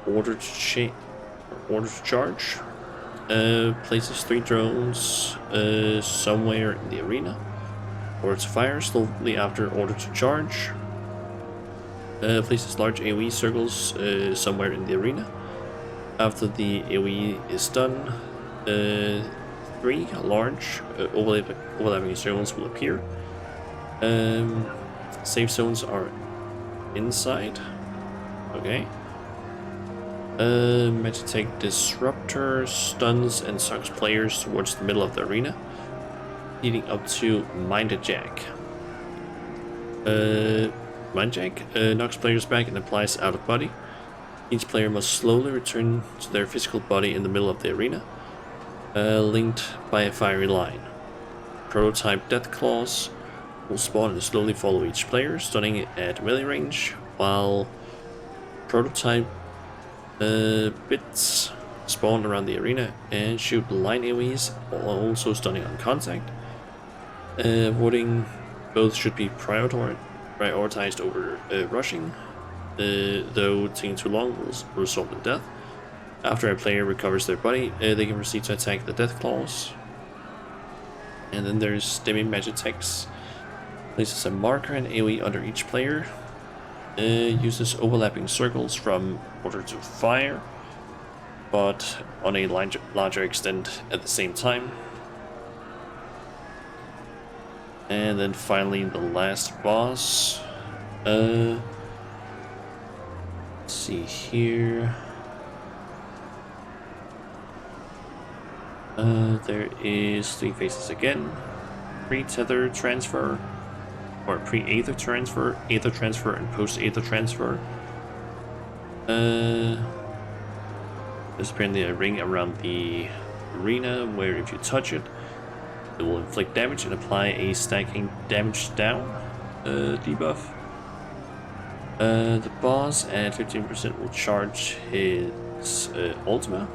[SPEAKER 1] Order to charge. Places 3 drones somewhere in the arena. Order to fire slowly after order to charge. Places large AoE circles somewhere in the arena. After the AoE is done, 3 large overlapping circles will appear. Safe zones are inside. Okay. Magitech Disruptor stuns and sucks players towards the middle of the arena, leading up to Mind Jack. Mind Jack knocks players back and applies out of body. Each player must slowly return to their physical body in the middle of the arena, linked by a fiery line. Prototype Death Claws will spawn and slowly follow each player, stunning at melee range, while prototype bits spawn around the arena and shoot line AoEs, also stunning on contact. Avoiding both should be prioritized over rushing, though taking too long will result in death. After a player recovers their body, they can proceed to attack the Death Claws. And then there's Demi Magitex. Places a marker and AoE under each player. Uses overlapping circles from order to fire, but on a larger extent at the same time. And then finally the last boss. Let's see here. There is 3 phases again. Pre-tether transfer, or pre-aether transfer, aether transfer, and post-aether transfer. There's apparently a ring around the arena where if you touch it, it will inflict damage and apply a stacking damage down debuff. The boss at 15% will charge his ultima.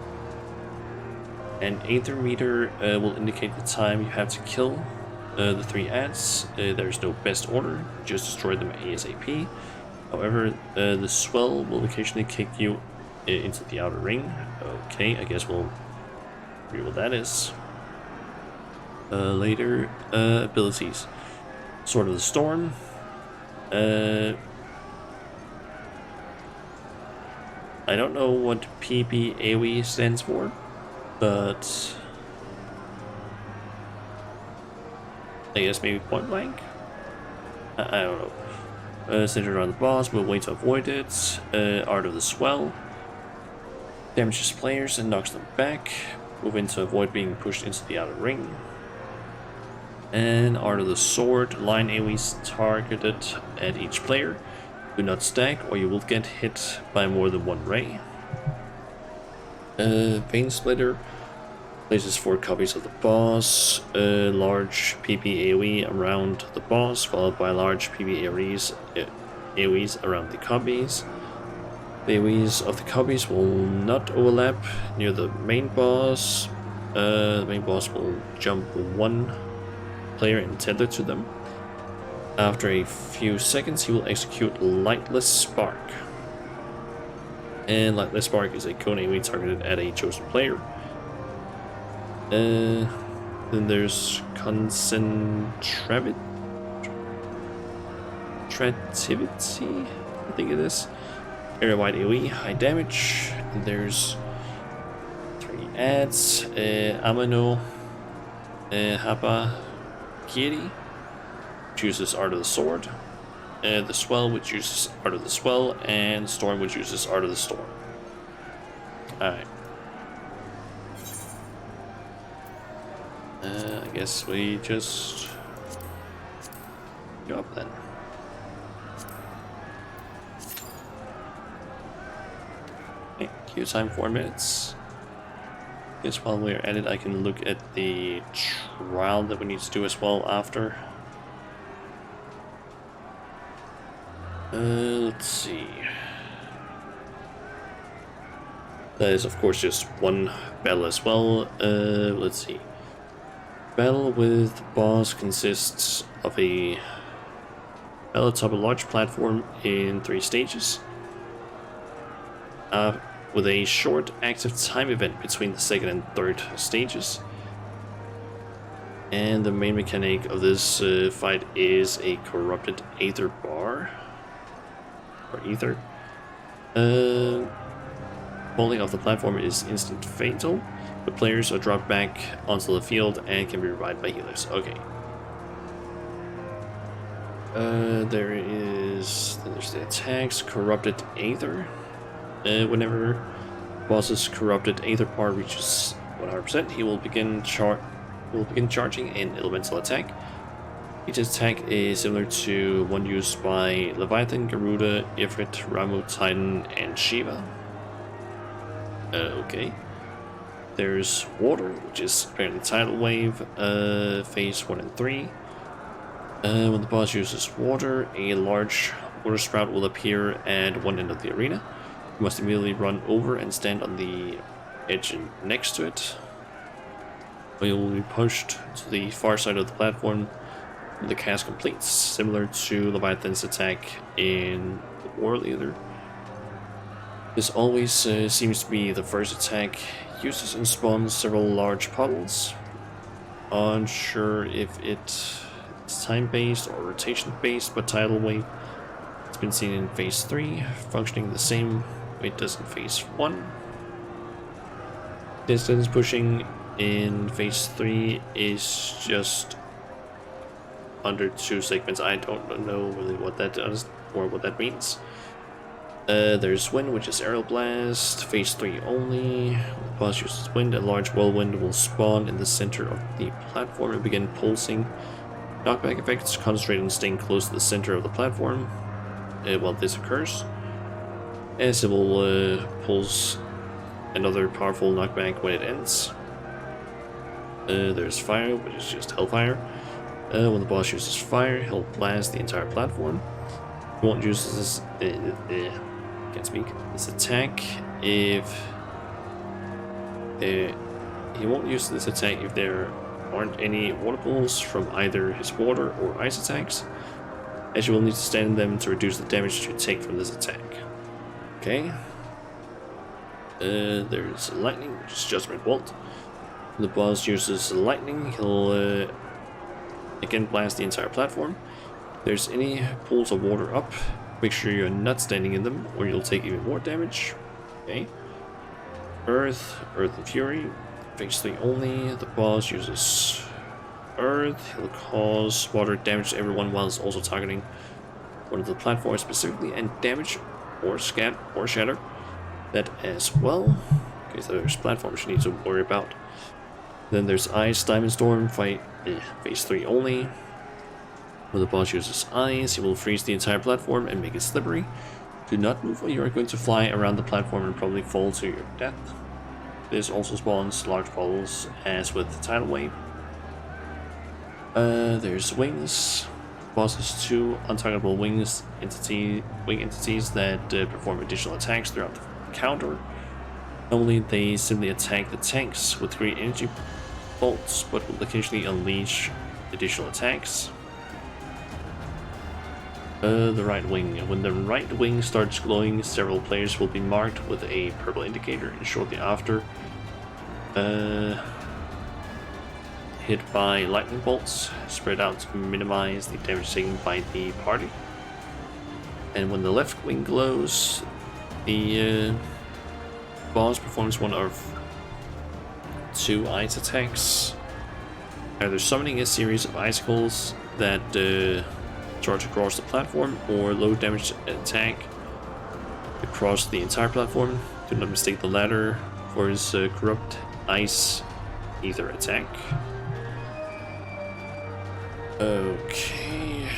[SPEAKER 1] An aether meter will indicate the time you have to kill the 3 ads. There's no best order, just destroy them ASAP. However, the swell will occasionally kick you into the outer ring. Okay, I guess we'll read what that is. Later, abilities. Sword of the Storm. I don't know what PBAOE stands for, but I guess maybe point blank? I don't know. Centered around the boss, we'll wait to avoid it. Art of the Swell. Damages players and knocks them back. Move in to avoid being pushed into the outer ring. And Art of the Sword. Line AoEs targeted at each player. Do not stack or you will get hit by more than 1 ray. Vein Splitter. Places 4 copies of the boss, large PP AoE around the boss, followed by large PP AoEs around the copies. The AoEs of the copies will not overlap near the main boss. The main boss will jump 1 player and tether to them. After a few seconds, he will execute Lightless Spark. And Lightless Spark is a cone enemy targeted at a chosen player. Then there's Concentrativity, I think it is. Area-wide AoE, high damage. And there's 3 ads. Amano, Hapa, Kiri, which uses Art of the Sword. The Swell, which uses Art of the Swell. And Storm, which uses Art of the Storm. Alright. I guess we just go up then. Okay, queue time 4 minutes. Guess while we're at it, I can look at the trial that we need to do as well after. Let's see. That is, of course, just one battle as well. Let's see. Battle with boss consists of a battle atop a large platform in 3 stages, with a short active time event between the 2nd and 3rd stages. And the main mechanic of this fight is a corrupted aether bar, or ether. Falling off the platform is instant fatal. The players are dropped back onto the field and can be revived by healers. Okay. There's the attacks. Corrupted Aether. Whenever boss's corrupted Aether part reaches 100%, he will begin charging an elemental attack. Each attack is similar to one used by Leviathan, Garuda, Ifrit, Ramu, Titan, and Shiva. Okay. There's water, which is apparently tidal wave, phase 1 and 3. When the boss uses water, a large water spout will appear at one end of the arena. You must immediately run over and stand on the edge next to it. You will be pushed to the far side of the platform when the cast completes, similar to Leviathan's attack in War Leader. This always seems to be the first attack. Uses and spawns several large puddles. Unsure if it's time-based or rotation-based, but tidal wave has been seen in phase 3, functioning the same way it does in phase 1. Distance pushing in phase 3 is just under 2 segments. I don't know really what that does or what that means. There's wind, which is aerial blast, phase 3 only. When the boss uses wind, a large whirlwind will spawn in the center of the platform and begin pulsing. Knockback effects concentrate on staying close to the center of the platform while this occurs. As it will pulse another powerful knockback when it ends. There's fire, which is just hellfire. When the boss uses fire, he'll blast the entire platform. He won't use this. Can't speak. This attack if he won't use this attack if there aren't any water pools from either his water or ice attacks, as you will need to stand in them to reduce the damage you take from this attack. Okay. There's lightning, which is Judgment Bolt. When the boss uses lightning, he'll again blast the entire platform. If there's any pools of water up, make sure you're not standing in them, or you'll take even more damage. Okay. Earth and Fury, phase 3 only. The boss uses Earth. He'll cause water damage to everyone while it's also targeting one of the platforms specifically, and damage or shatter that as well. Okay, so there's platforms you need to worry about. Then there's Ice, Diamond Storm, phase 3 only. When the boss uses ice, he will freeze the entire platform and make it slippery. Do not move or you are going to fly around the platform and probably fall to your death. This also spawns large puddles, as with the tidal wave. There's wings. Boss has 2 untargetable wing entities that perform additional attacks throughout the counter. Normally they simply attack the tanks with great energy bolts, but will occasionally unleash additional attacks. The right wing. When the right wing starts glowing, several players will be marked with a purple indicator, and shortly after, hit by lightning bolts, spread out to minimize the damage taken by the party. And when the left wing glows, the boss performs one of 2 ice attacks, either summoning a series of icicles that charge across the platform, or low damage attack across the entire platform. Do not mistake the latter for his corrupt ice ether attack. Okay.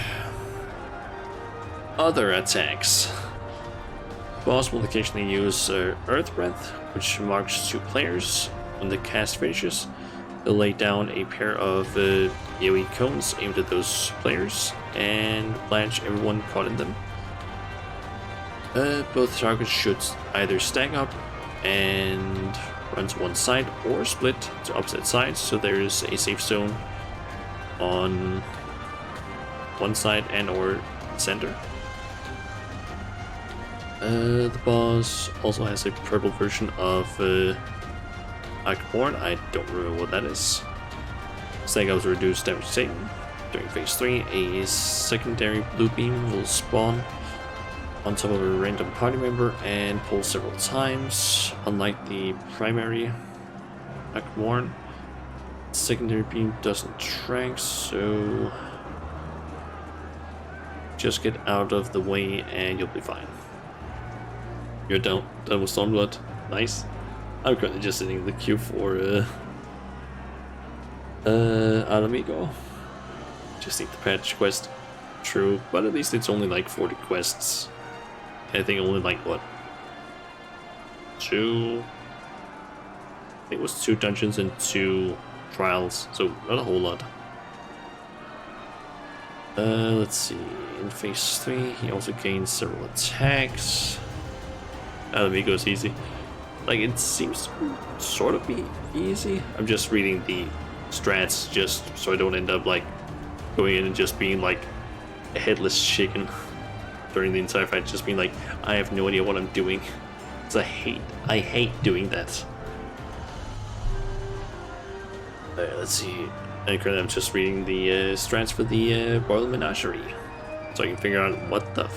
[SPEAKER 1] Other attacks. Boss will occasionally use Earth Breath, which marks 2 players. When the cast finishes, they'll lay down a pair of AoE cones aimed at those players and blanch everyone caught in them. Both targets should either stack up and run to one side or split to opposite sides, so there is a safe zone on one side and or center. The boss also has a purple version of Iceborne. I don't remember what that is. Stag ups reduce damage taken. During phase 3, a secondary blue beam will spawn on top of a random party member and pull several times. Unlike the primary Iceborne, secondary beam doesn't track, so just get out of the way and you'll be fine. You're done with Stormblood. Nice. I'm currently just sitting in the queue for Alamigo. Just need the patch quest. True, but at least it's only like 40 quests. I think only like what? 2? I think it was 2 dungeons and 2 trials, so not a whole lot. Let's see. In phase 3, he also gains several attacks. Alamigo is easy. Like, it seems to sort of be easy. I'm just reading the strats just so I don't end up like going in and just being like a headless chicken during the entire fight, just being like, I have no idea what I'm doing. Because I hate doing that. Let's see. Currently I'm just reading the strats for the Royal Menagerie, so I can figure out what the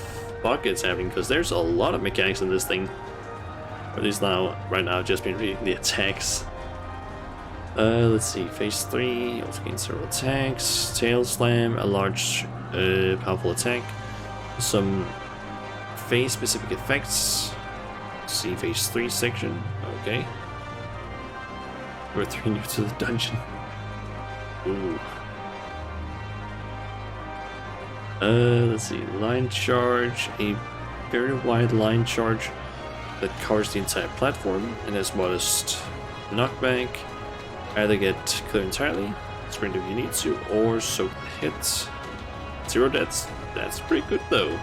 [SPEAKER 1] fuck is happening, because there's a lot of mechanics in this thing. Or at least right now I've just been reading the attacks. Let's see, phase 3, also gain several attacks. Tail Slam, a large powerful attack. Some phase specific effects. See phase 3 section, okay. We're 3 new to the dungeon. Ooh. Let's see, line charge, a very wide line charge that covers the entire platform and has modest knockback. Either get clear entirely, sprint if you need to, or soak the hits. 0 deaths, that's pretty good though.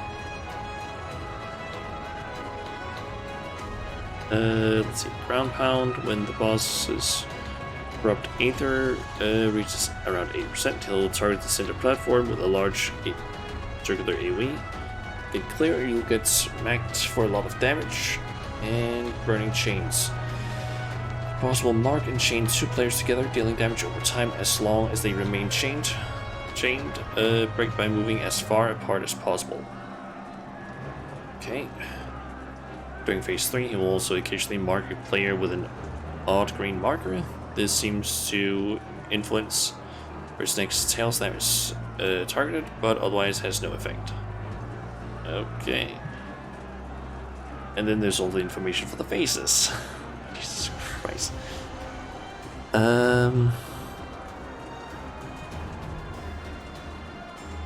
[SPEAKER 1] Let's see, ground pound. When the boss's corrupt Aether reaches around 80%, he'll target the center platform with a large circular AoE. Get clear, you'll get smacked for a lot of damage. And burning chains. Boss will mark and chain 2 players together, dealing damage over time as long as they remain chained. Break by moving as far apart as possible. Okay. During phase 3, he will also occasionally mark a player with an odd green marker. This seems to influence where his next tail slam is targeted, but otherwise has no effect. Okay. And then there's all the information for the phases. Jesus Christ.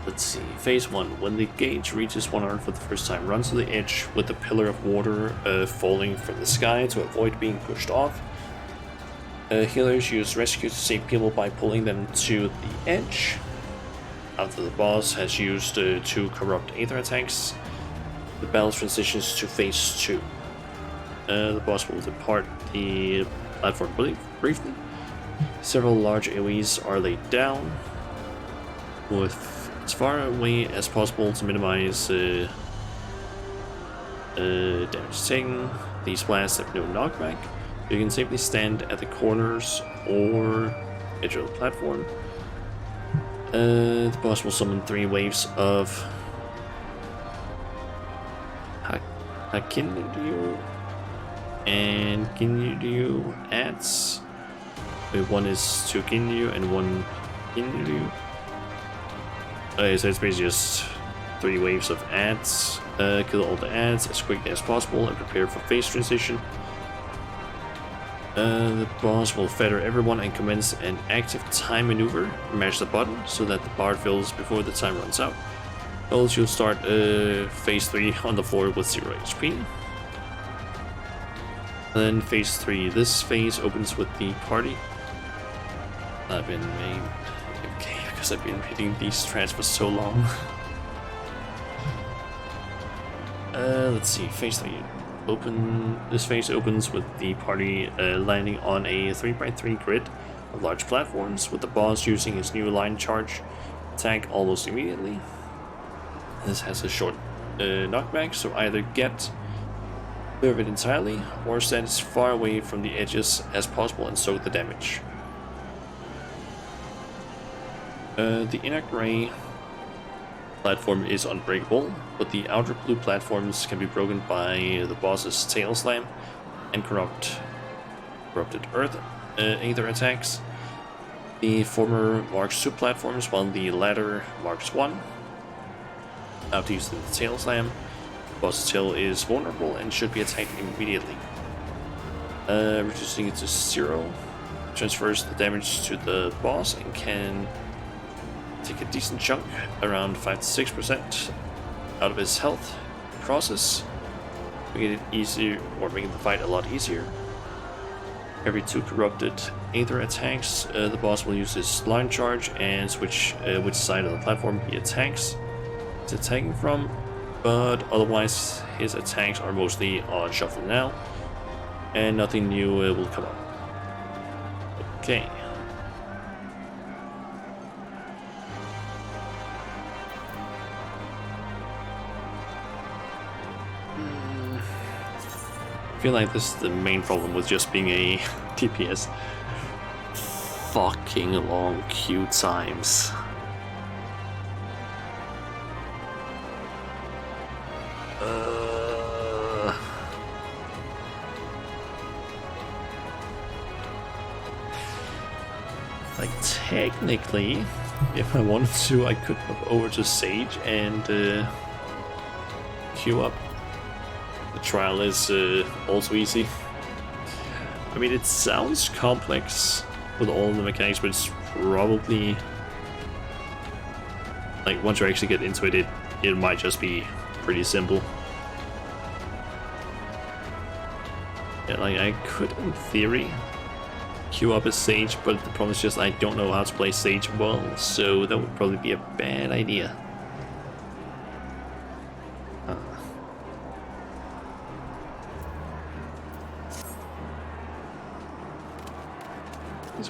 [SPEAKER 1] Let's see. Phase 1. When the gauge reaches 100 for the first time, run to the edge with a pillar of water falling from the sky to avoid being pushed off. Healers use rescue to save people by pulling them to the edge. After the boss has used 2 corrupt Aether attacks, the battle transitions to phase 2. The boss will depart the platform briefly. Several large AoEs are laid down, with as far away as possible to minimize damage taken. These blasts have no knockback. You can safely stand at the corners or edge of the platform. The boss will summon 3 waves of Hakinryu and Ginryu adds. One is to Ginryu and one Ginryu. So it's basically just 3 waves of adds. Kill all the adds as quickly as possible and prepare for phase transition. The boss will feather everyone and commence an active time maneuver. Mash the button so that the bar fills before the time runs out. Else you'll start phase 3 on the floor with 0 HP. Then phase 3. This phase opens with the party. I've been made okay because I've been hitting these strats for so long. Let's see, phase 3. This phase opens with the party landing on a 3x3 grid of large platforms, with the boss using his new line charge attack almost immediately. This has a short knockback, so either get clear of it entirely or stand as far away from the edges as possible and soak the damage. The inner gray platform is unbreakable, but the outer blue platforms can be broken by the boss's tail slam and corrupted earth aether attacks. The former marks 2 platforms, while the latter marks 1. After using the tail slam, the boss's tail is vulnerable and should be attacked immediately. Reducing it to 0 transfers the damage to the boss and can take a decent chunk, around 5 to 6% out of his health in the process, making it easier or making the fight a lot easier. Every 2 corrupted aether attacks, the boss will use his line charge and switch which side of the platform he attacks. He's attacking from, but otherwise his attacks are mostly on shuffle now, and nothing new will come up. Okay. I feel like this is the main problem with just being a DPS. Fucking long queue times. Like technically, if I wanted to, I could hop over to Sage and queue up. The trial is also easy. I mean, it sounds complex with all the mechanics, but it's probably like once you actually get into it, it might just be pretty simple. Yeah, like I could, in theory, queue up as Sage, but the problem is just I don't know how to play Sage well, so that would probably be a bad idea.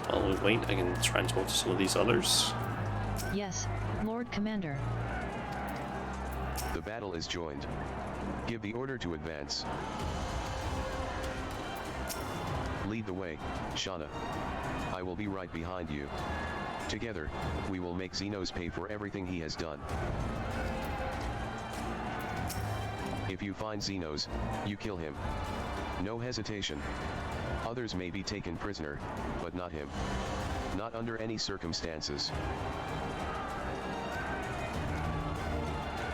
[SPEAKER 1] While we wait, I can try and talk to some of these others.
[SPEAKER 3] Yes, Lord Commander.
[SPEAKER 2] The battle is joined. Give the order to advance. Lead the way, Shauna. I will be right behind you. Together, we will make Xenos pay for everything he has done. If you find Xenos, you kill him. No hesitation. Others may be taken prisoner, but not him. Not under any circumstances.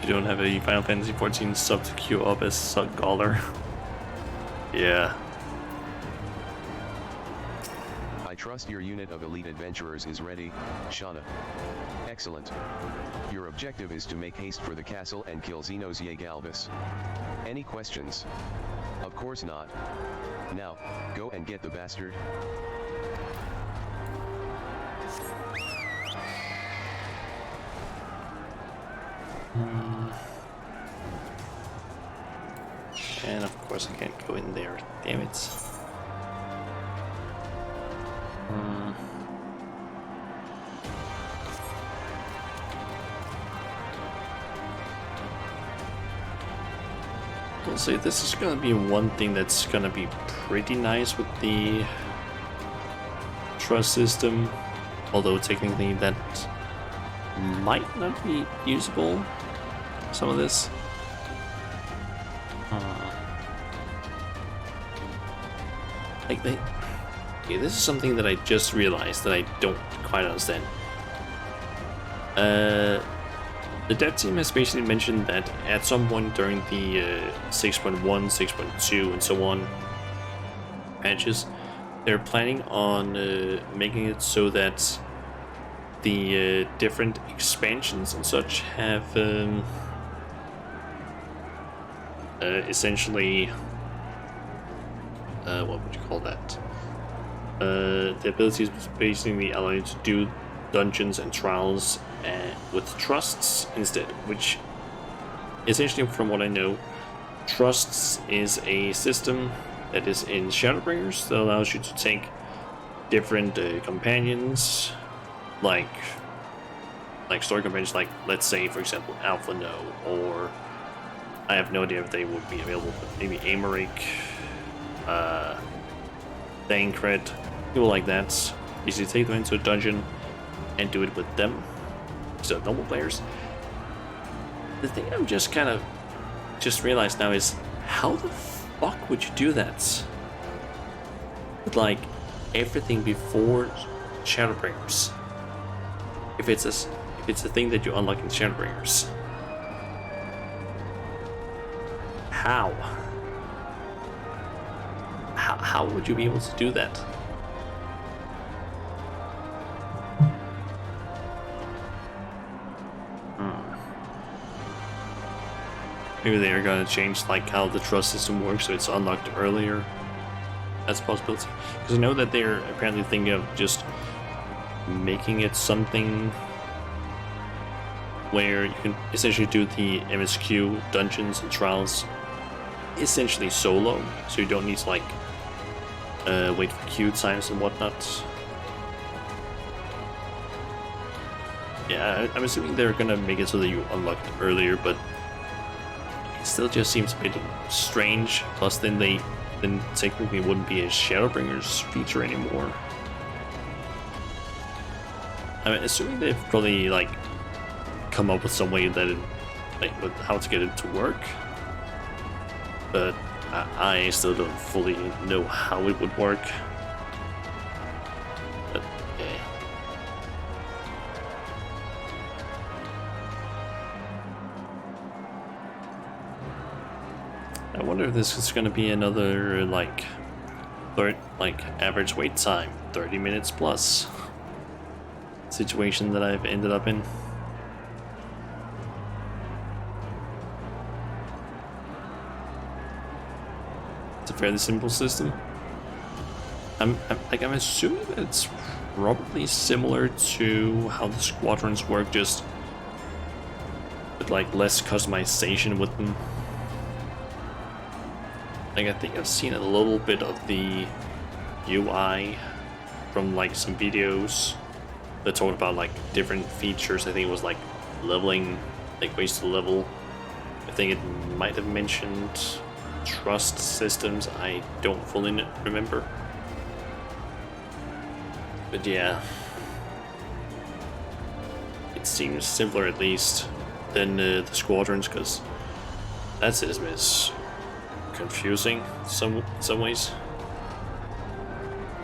[SPEAKER 1] You don't have a Final Fantasy XIV sub to queue up as Suggaller. Yeah.
[SPEAKER 2] I trust your unit of elite adventurers is ready, Shauna. Excellent. Your objective is to make haste for the castle and kill Xenos Yegalbus. Any questions? Of course not. Now, go and get the bastard.
[SPEAKER 1] And of course I can't go in there, damn it. will say this is gonna be one thing that's gonna be pretty nice with the trust system, although technically that might not be usable, some of this. Like they, okay, this is something that I just realized that I don't quite understand. The dev team has basically mentioned that at some point during the 6.1, 6.2, and so on patches, they're planning on making it so that the different expansions and such have essentially what would you call that? The ability to basically allow you to do dungeons and trials with trusts instead, which essentially, from what I know, trusts is a system that is in Shadowbringers that allows you to take different companions, like story companions, like let's say for example Alpha No, or I have no idea if they would be available, but maybe Amerik, Thancred, people like that. You take them into a dungeon and do it with them, so normal players. The thing I'm just kind of realized now is how the fuck would you do that with like everything before Shadowbringers? If it's a thing that you unlock in Shadowbringers, how would you be able to do that? Maybe they are gonna change like how the trust system works so it's unlocked earlier. That's a possibility. Because I know that they're apparently thinking of just making it something where you can essentially do the MSQ dungeons and trials essentially solo, so you don't need to like wait for queue times and whatnot. Yeah, I'm assuming they're gonna make it so that you unlock it earlier, but it still just seems a bit strange. Plus, then technically wouldn't be a Shadowbringers feature anymore. I'm assuming they've probably like come up with some way that like with how to get it to work, but I still don't fully know how it would work. But yeah. I wonder if this is going to be another like average wait time 30 minutes plus situation that I've ended up in. It's a fairly simple system. I'm assuming that it's probably similar to how the squadrons work, just with like less customization with them. Like, I think I've seen a little bit of the UI from like some videos that talked about like different features. I think it was like leveling, like ways to level. I think it might have mentioned trust systems. I don't fully remember. But yeah, it seems simpler at least than the squadrons, because that system is confusing in some ways.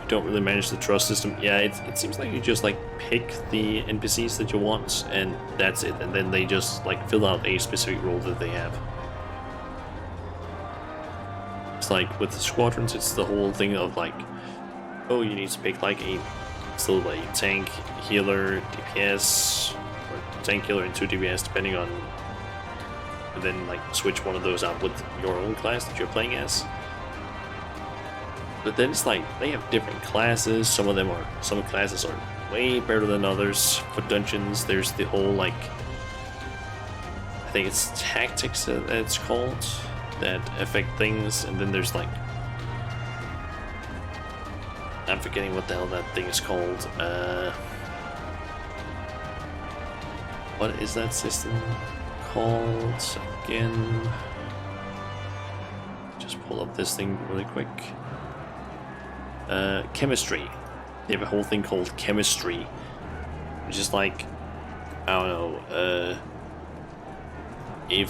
[SPEAKER 1] You don't really manage the trust system. Yeah, it seems like you just like pick the NPCs that you want and that's it, and then they just like fill out a specific role that they have. It's like with the squadrons, it's the whole thing of like, oh, you need to pick like a tank, healer, DPS, or tank, healer, and 2 DPS depending on, and then like switch one of those out with your own class that you're playing as. But then it's like they have different classes. Some classes are way better than others. For dungeons, there's the whole like, I think it's tactics that it's called, that affect things, and then there's like, I'm forgetting what the hell that thing is called. What is that system called again? pull up this thing really quick. Chemistry. They have a whole thing called chemistry, which is like, I don't know, if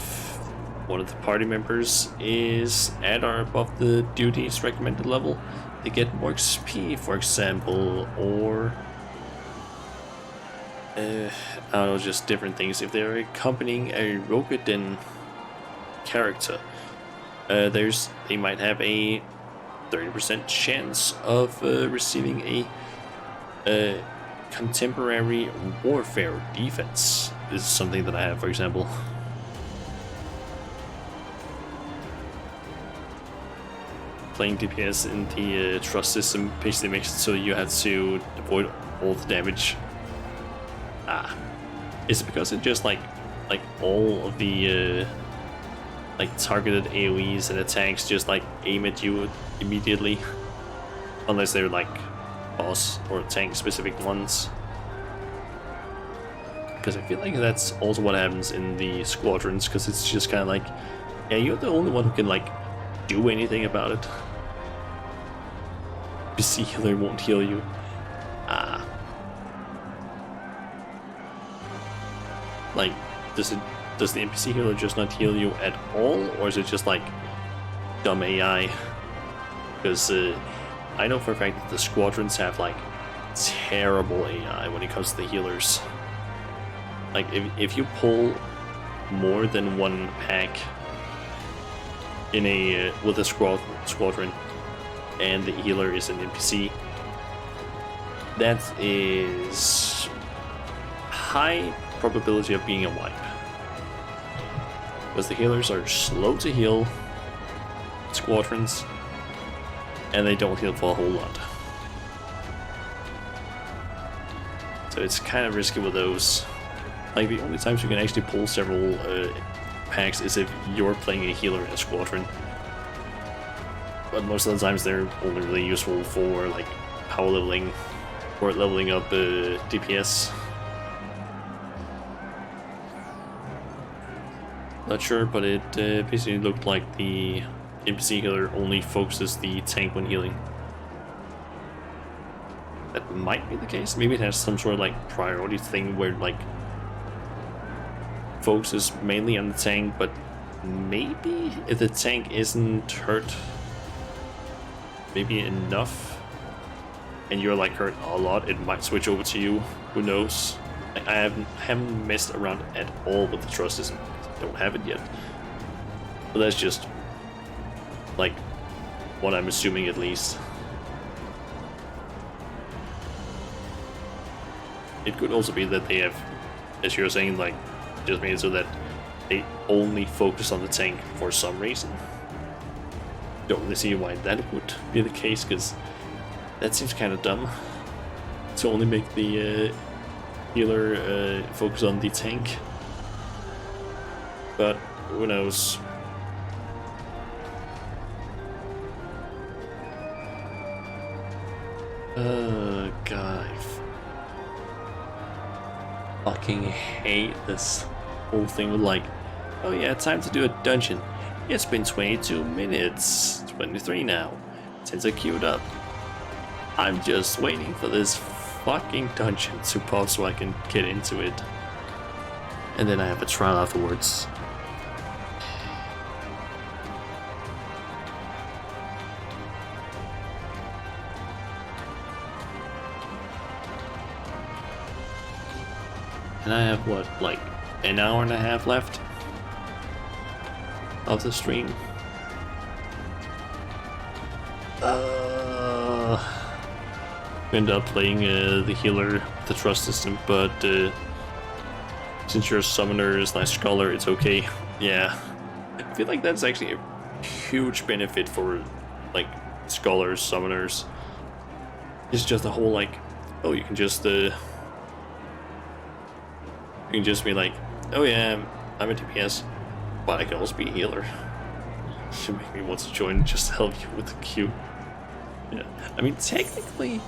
[SPEAKER 1] one of the party members is at or above the duties recommended level, they get more XP, for example, or I don't know, just different things. If they're accompanying a Rokugan character, they might have a 30% chance of receiving a contemporary warfare defense. This is something that I have, for example. Playing DPS in the trust system basically makes it so you have to avoid all the damage. Is it because it just like all of the like targeted AoEs and attacks just like aim at you immediately, unless they're like boss or tank specific ones? Because I feel like that's also what happens in the squadrons, because it's just kind of like, yeah, you're the only one who can like do anything about it. PC healer won't heal you. Like, does the NPC healer just not heal you at all, or is it just like dumb AI? Because I know for a fact that the squadrons have like terrible AI when it comes to the healers. Like if you pull more than one pack in a with a squadron, and the healer is an NPC, that is high probability of being a wipe. Because the healers are slow to heal squadrons, and they don't heal for a whole lot. So it's kind of risky with those. Like, the only times you can actually pull several packs is if you're playing a healer in a squadron. But most of the times they're only really useful for like power leveling or leveling up DPS. Not sure, but it basically looked like the NPC healer only focuses the tank when healing. That might be the case. Maybe it has some sort of like priority thing where like focuses mainly on the tank, but maybe if the tank isn't hurt maybe enough and you're like hurt a lot, it might switch over to you. Who knows? Like, I haven't messed around at all with the trust system. Don't have it yet, but that's just like what I'm assuming, at least. It could also be that they have, as you're saying, like just made it so that they only focus on the tank for some reason. Don't really see why that would be the case, because that seems kind of dumb to only make the healer focus on the tank. But who knows? God, I fucking hate this whole thing with like, oh yeah, time to do a dungeon. It's been 22 minutes, 23 now, since I queued up. I'm just waiting for this fucking dungeon to pop so I can get into it. And then I have a trial afterwards. And I have what, like an hour and a half left of the stream. End up playing the healer, the trust system, but since you're a summoner / scholar, it's okay. Yeah, I feel like that's actually a huge benefit for like scholars, summoners. It's just the whole like, oh, you can just be like, oh yeah, I'm a DPS, but I can also be a healer. Should make me want to join just to help you with the queue. Yeah, I mean technically,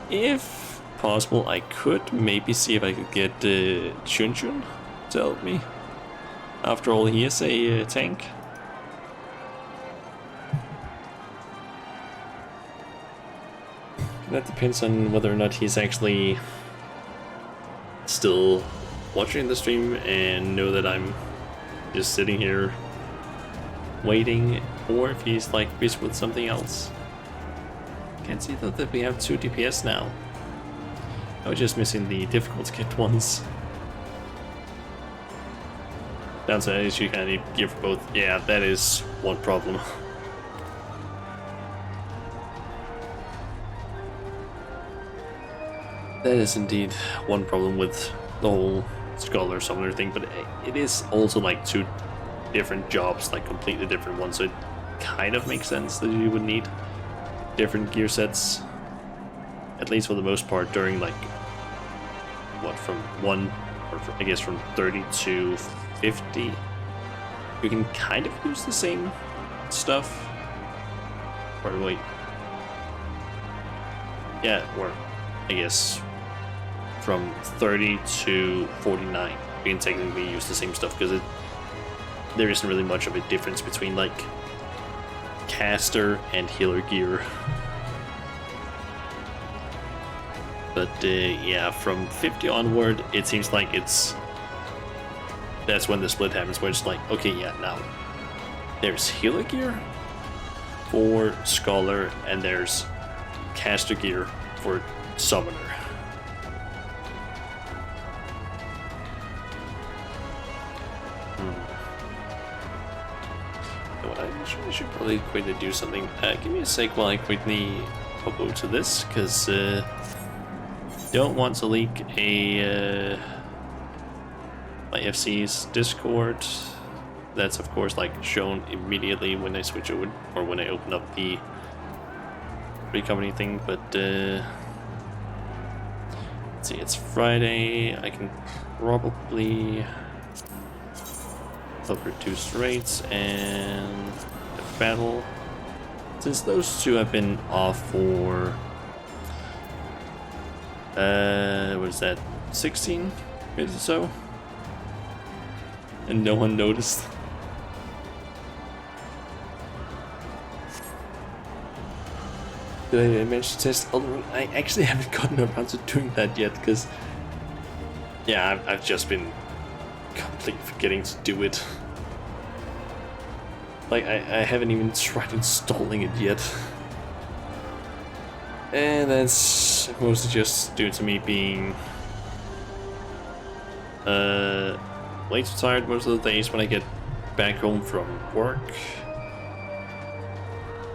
[SPEAKER 1] if possible, I could maybe see if I could get Chun Chun to help me. After all, he is a tank. That depends on whether or not he's actually still watching the stream and know that I'm just sitting here waiting, or if he's like busy with something else. Can't see though that we have 2 DPS now. I was just missing the difficult kit ones. Downside is you kind of need gear for both. Yeah, that is one problem. That is indeed one problem with the whole Scholar Summoner thing, but it is also like 2 different jobs, like completely different ones, so it kind of makes sense that you would need different gear sets, at least for the most part, during like, what, from 1, or I guess from 30 to 50, you can kind of use the same stuff, or wait, yeah, or I guess from 30 to 49 you can technically use the same stuff, because there isn't really much of a difference between like caster and healer gear. But yeah, from 50 onward it seems like that's when the split happens, where it's like, okay, yeah, now there's healer gear for Scholar and there's caster gear for Summoner. I should probably quickly do something. Give me a sec while I quickly upload to this, because don't want to leak my FC's Discord. That's of course like shown immediately when I switch over, or when I open up the free company thing. But let's see, it's Friday. I can probably help reduce rates and battle, since those 2 have been off for what is that, 16 minutes or so, and no one noticed. Did I manage to test Elden Ring? I actually haven't gotten around to doing that yet, because yeah, I've just been completely forgetting to do it. Like, I haven't even tried installing it yet. And that's mostly just due to me being way too tired most of the days when I get back home from work.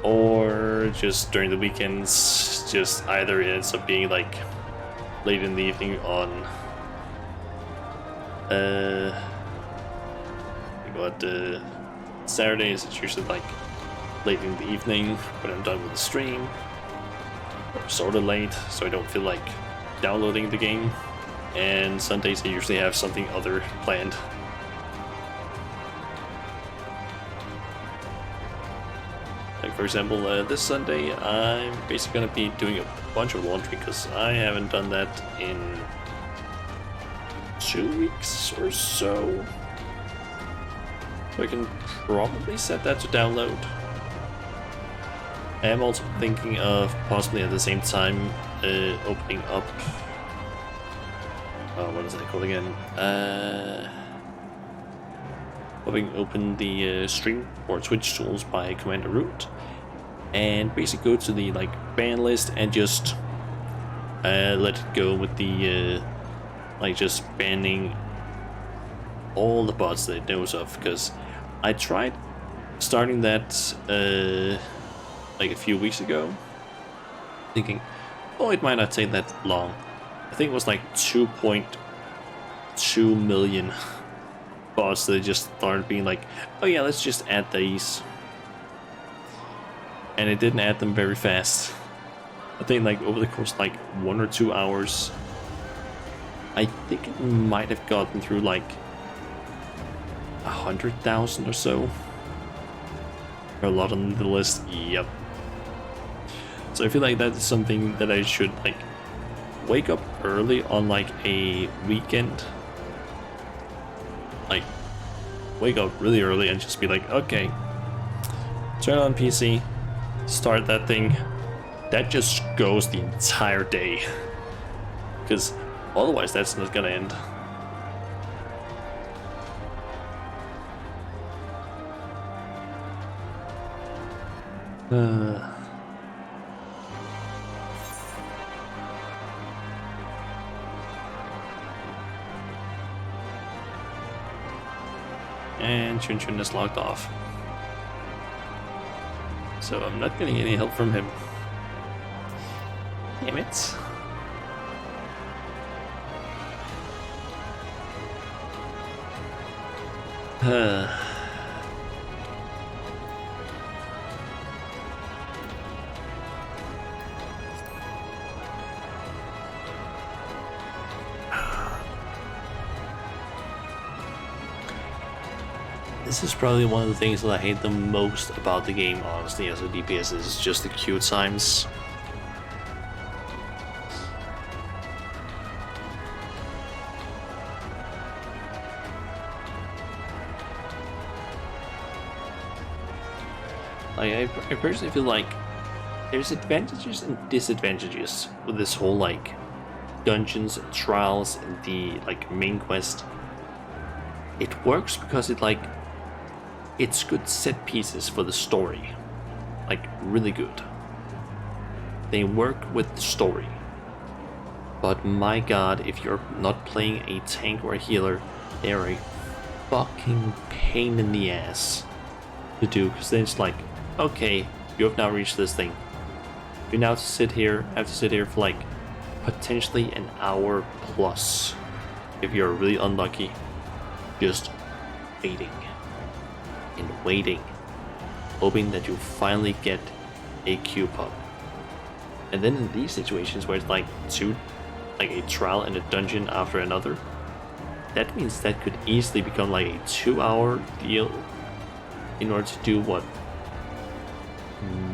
[SPEAKER 1] Or just during the weekends, just either it ends up being like late in the evening on Saturdays, it's usually like late in the evening when I'm done with the stream, or sort of late, so I don't feel like downloading the game. And Sundays I usually have something other planned. Like for example, this Sunday I'm basically gonna be doing a bunch of laundry, because I haven't done that in 2 weeks or so. So I can probably set that to download. I am also thinking of possibly at the same time opening up, what is that called again? Open the stream or Twitch tools by Commander Root, and basically go to the like ban list and just let it go with the like just banning all the bots that it knows of, because I tried starting that like a few weeks ago, thinking, oh, it might not take that long. I think it was like 2.2 million bots that just started being like, oh yeah, let's just add these. And it didn't add them very fast. I think like over the course of like 1 or 2 hours, I think it might have gotten through like 100,000 or so. A lot on the list, yep. So I feel like that's something that I should like wake up early on like a weekend. Like wake up really early and just be like, okay, turn on PC, start that thing, that just goes the entire day. Because otherwise that's not gonna end. And Chun Chun is locked off. So I'm not getting any help from him. Damn it. This is probably one of the things that I hate the most about the game, honestly, as a DPS, is just the queue times. Like, I personally feel like there's advantages and disadvantages with this whole, like, dungeons and trials and the, like, main quest. It works because it, like, it's good set pieces for the story. Like, really good. They work with the story. But my god, if you're not playing a tank or a healer, they're a fucking pain in the ass to do. Because then it's like, okay, you have now reached this thing. You now have to sit here for like potentially an hour plus. If you're really unlucky, just waiting and waiting, hoping that you finally get a queue pop. And then in these situations where it's like a trial and a dungeon after another, that means that could easily become like a 2-hour deal in order to do what,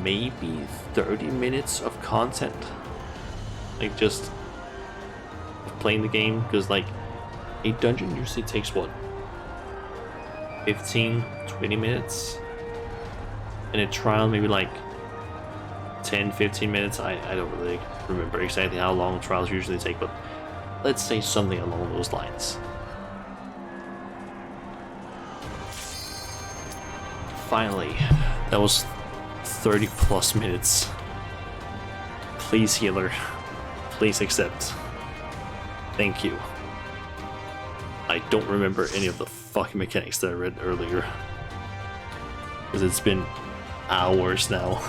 [SPEAKER 1] maybe 30 minutes of content, like just playing the game. Because like a dungeon usually takes what, 15-20 minutes, and a trial maybe like 10-15 minutes. I don't really remember exactly how long trials usually take, but let's say something along those lines. Finally, that was 30 plus minutes. Please, healer, please accept. Thank you. I don't remember any of the fucking mechanics that I read earlier, because it's been hours now.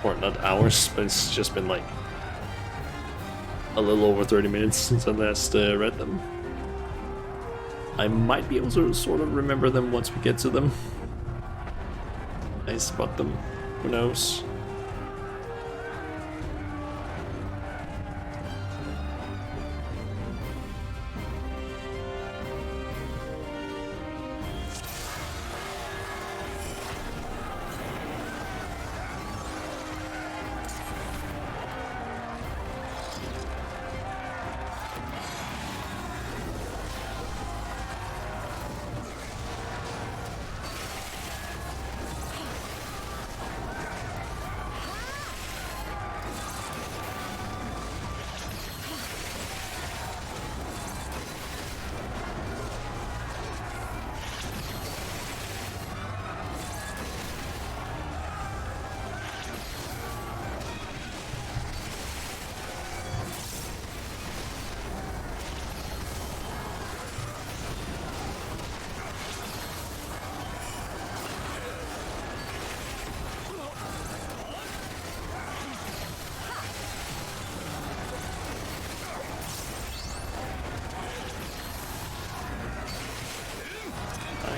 [SPEAKER 1] Or not hours, but it's just been like a little over 30 minutes since I last read them. I might be able to sort of remember them once we get to them. I spot them, who knows?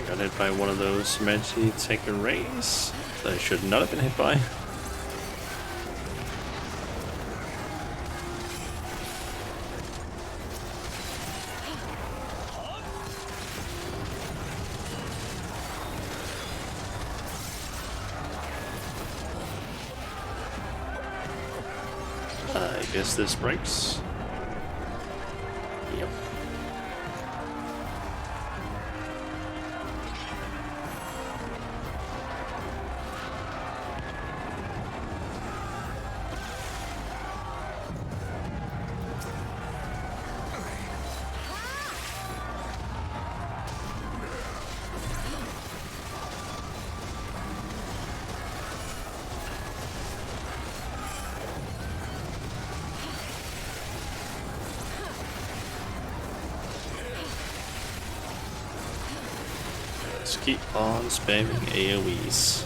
[SPEAKER 1] Got hit by one of those Magitaker rays that I should not have been hit by. I guess this breaks. Yep. Just keep on spamming AoEs.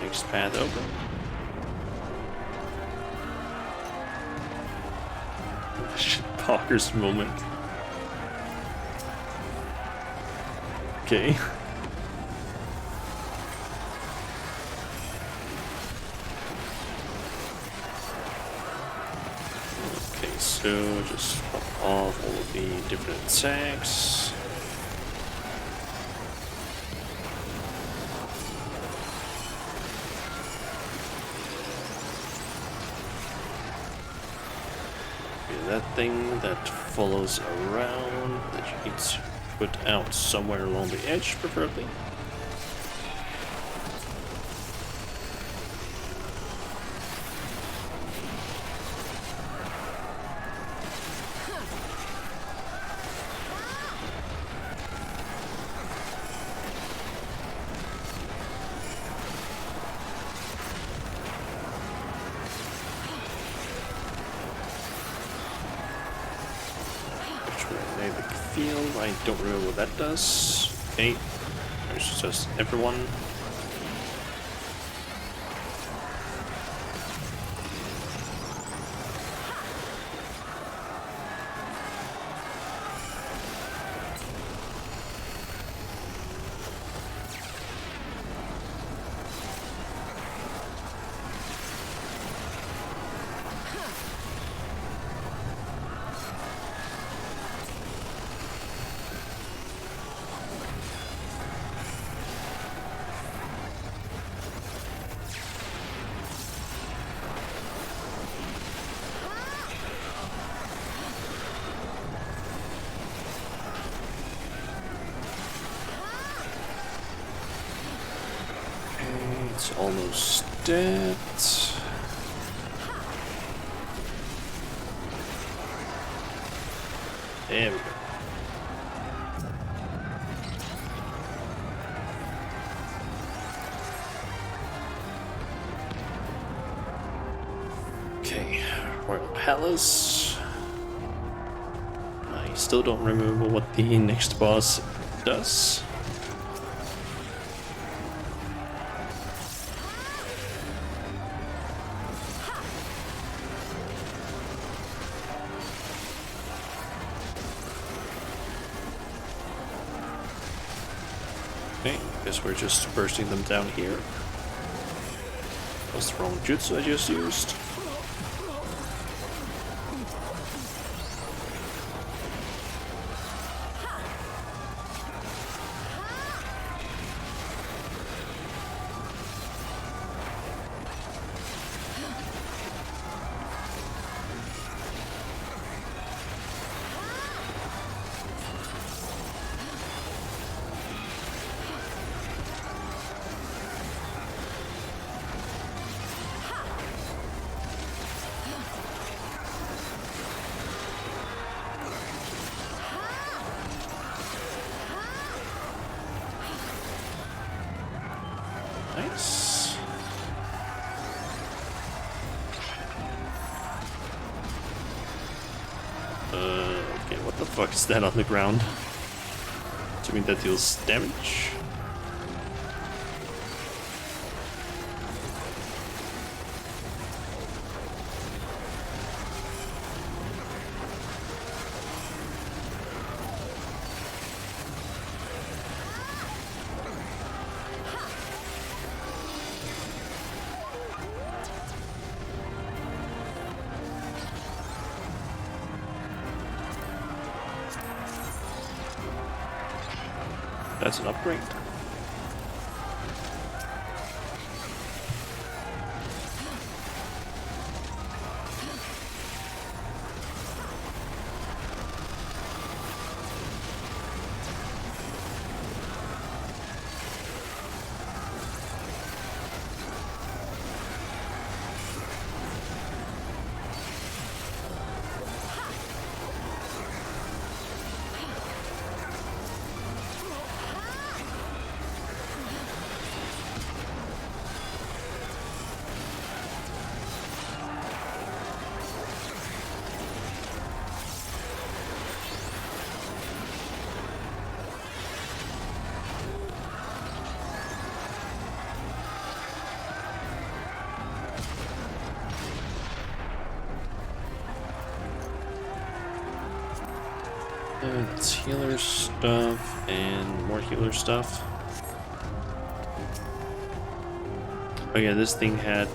[SPEAKER 1] Next path open. Parker's moment. Okay. Okay, so just pop off all of the different attacks. That thing that follows around that you need to put out somewhere along the edge, preferably. Field. I don't remember what that does. Okay, there's just everyone. It's almost dead. There we go. Okay, Royal Palace. I still don't remember what the next boss does. Okay, guess we're just bursting them down here. What's the wrong jutsu I just used? Nice. Okay, what the fuck is that on the ground? Do you mean that deals damage? That's an upgrade. That's healer stuff and more healer stuff. Oh yeah, this thing had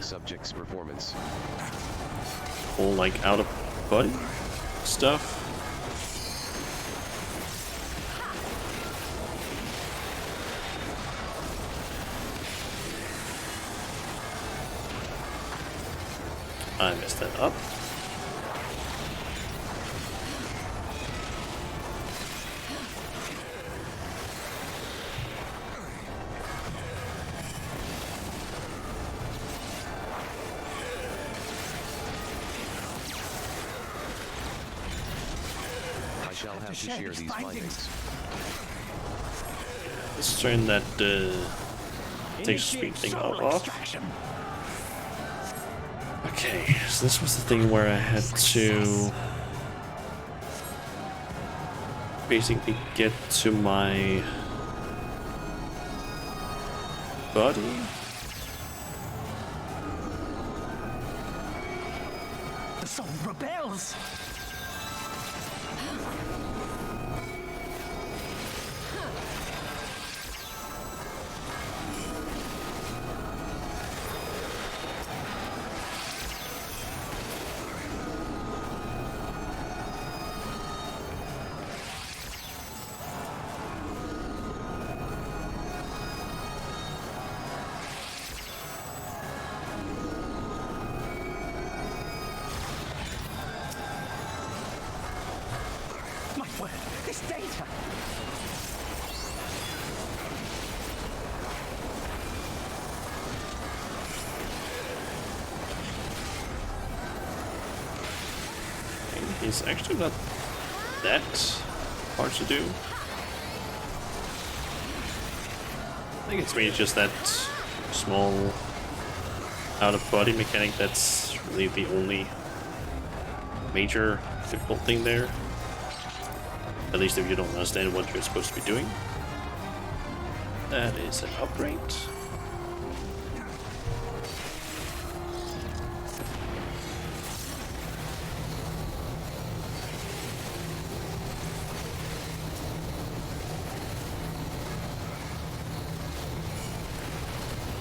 [SPEAKER 2] subject's performance.
[SPEAKER 1] whole like out of body stuff. I messed that up.
[SPEAKER 2] I shall have to share these findings.
[SPEAKER 1] Let's turn that takes speed thing off. Okay, so this was the thing where I had to basically get to my body.
[SPEAKER 11] The soul rebels! My word, this data!
[SPEAKER 1] It's actually not that hard to do. I think it's really just that small out-of-body mechanic that's really the only major difficult thing there. At least if you don't understand what you're supposed to be doing. That is an upgrade.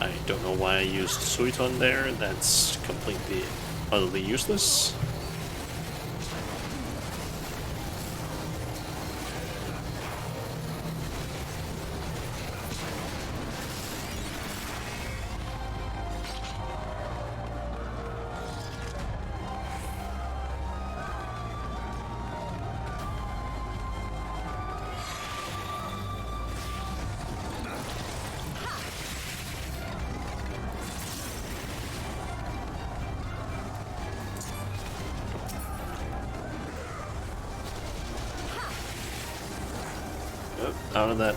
[SPEAKER 1] I don't know why I used Suiton there. That's completely, utterly useless. Out of that.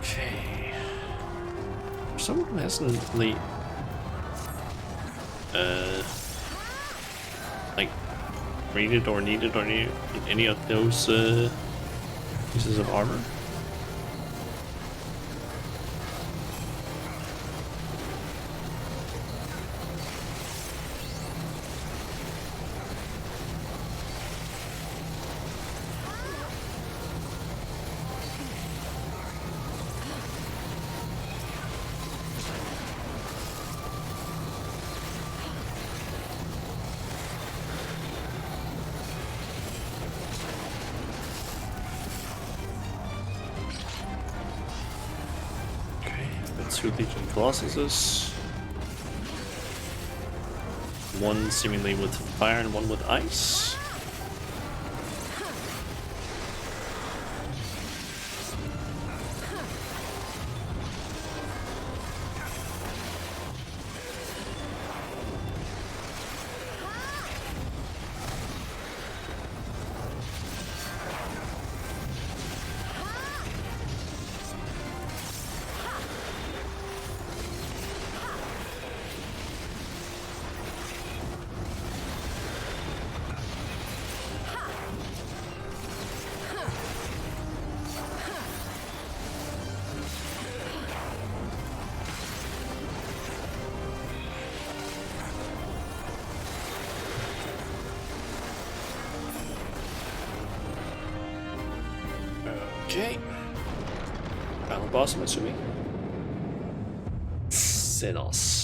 [SPEAKER 1] Okay. Someone hasn't really like rated or needed or any of those pieces of armor. Two Legion Colossuses. One seemingly with fire and one with ice. boss, I'm assuming. Xenos.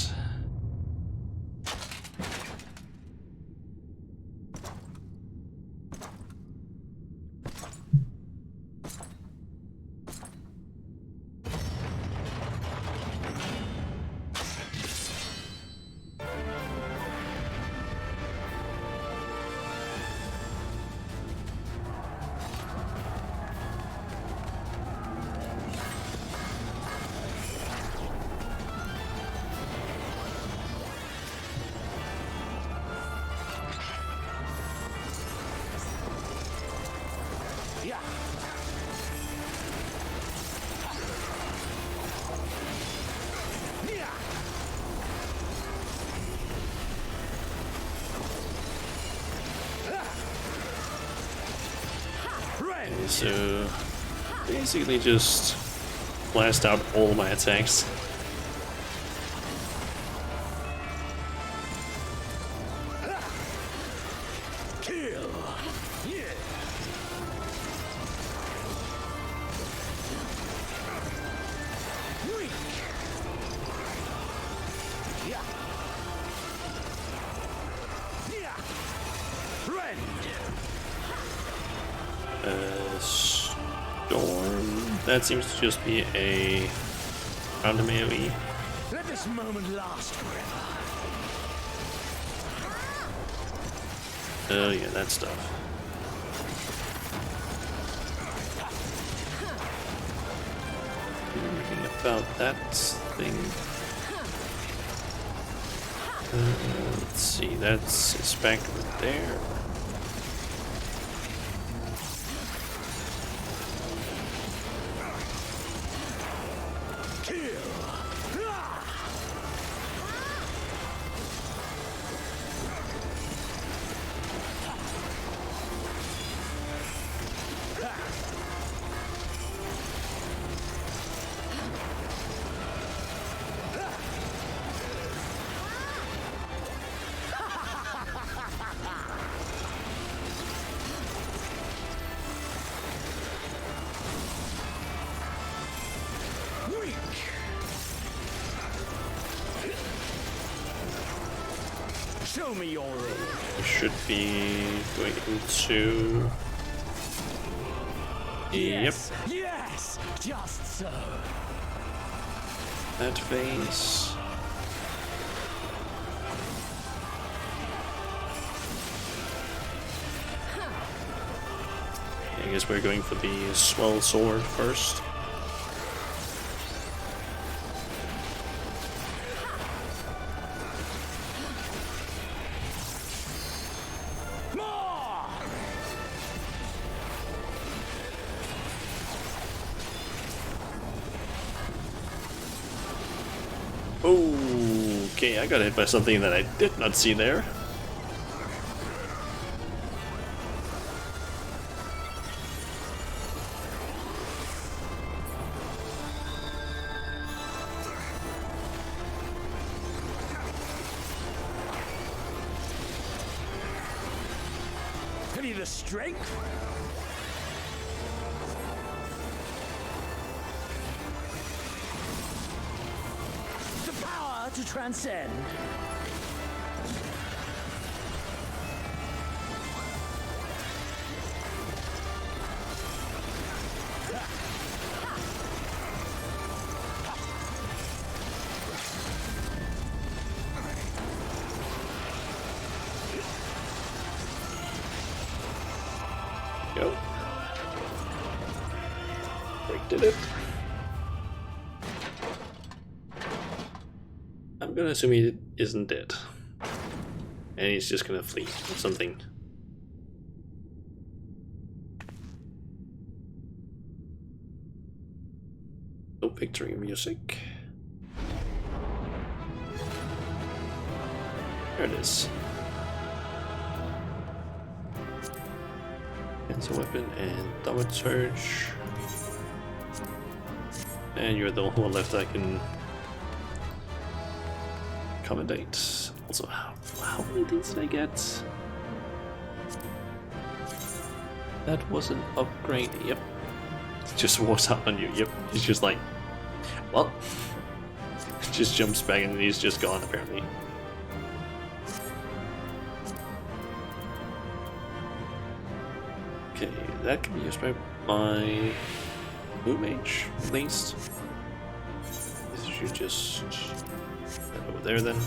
[SPEAKER 1] So basically just blast out all my attacks. Storm. That seems to just be a random AoE.
[SPEAKER 11] Let this moment last forever.
[SPEAKER 1] Oh yeah, that stuff. Thinking about that thing. Let's see, it's back there.
[SPEAKER 11] Show me your role.
[SPEAKER 1] We should be going into.
[SPEAKER 11] Yes, yes, just so.
[SPEAKER 1] That phase. I guess we're going for the swell sword first. Okay, I got hit by something that I did not see there.
[SPEAKER 11] Pity the strength. To transcend.
[SPEAKER 1] Go. Break did it. I'm gonna assume he isn't dead. And he's just gonna flee or something. No victory music. There it is. Cancel weapon and downward surge. And you're the only one left I can accommodate. Also, how many things did I get? That was an upgrade. Yep. It just walks out on you. Yep. It's just like Well, just jumps back and he's just gone apparently. Okay, that can be used by my blue mage, at least. This should just head over there then.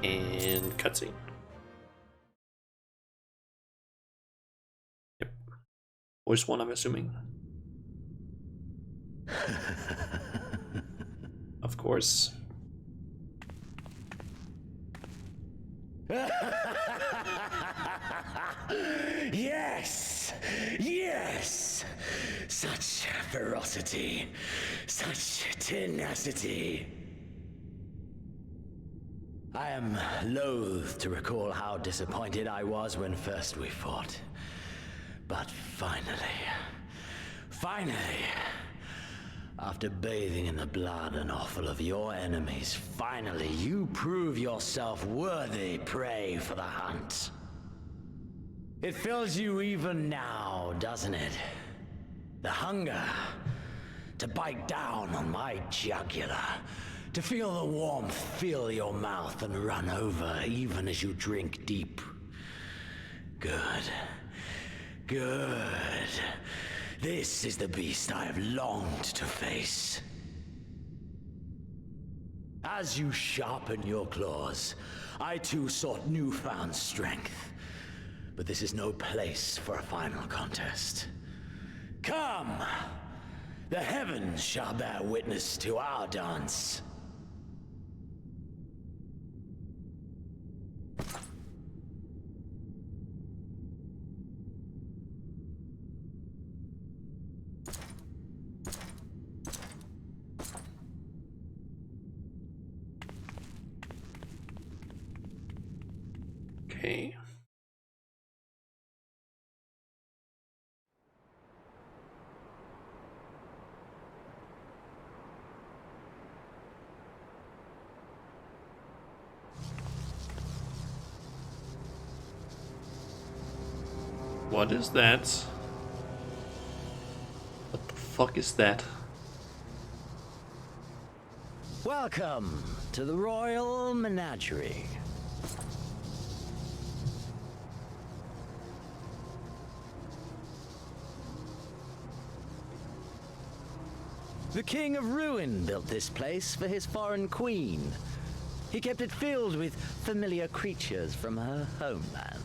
[SPEAKER 1] And cutscene. Yep. Voice one, I'm assuming. Of course.
[SPEAKER 12] Yes! Yes! Such ferocity, such tenacity. I am loath to recall how disappointed I was when first we fought. But finally, after bathing in the blood and offal of your enemies, finally you prove yourself worthy prey for the hunt. It fills you even now, doesn't it? The hunger to bite down on my jugular, to feel the warmth fill your mouth and run over even as you drink deep. Good. This is the beast I have longed to face. As you sharpen your claws, I too sought newfound strength. But this is no place for a final contest. Come! The heavens shall bear witness to our dance.
[SPEAKER 1] Okay. What is that? What the fuck is that?
[SPEAKER 12] Welcome to the Royal Menagerie. The King of Ruin built this place for his foreign queen. He kept it filled with familiar creatures from her homeland.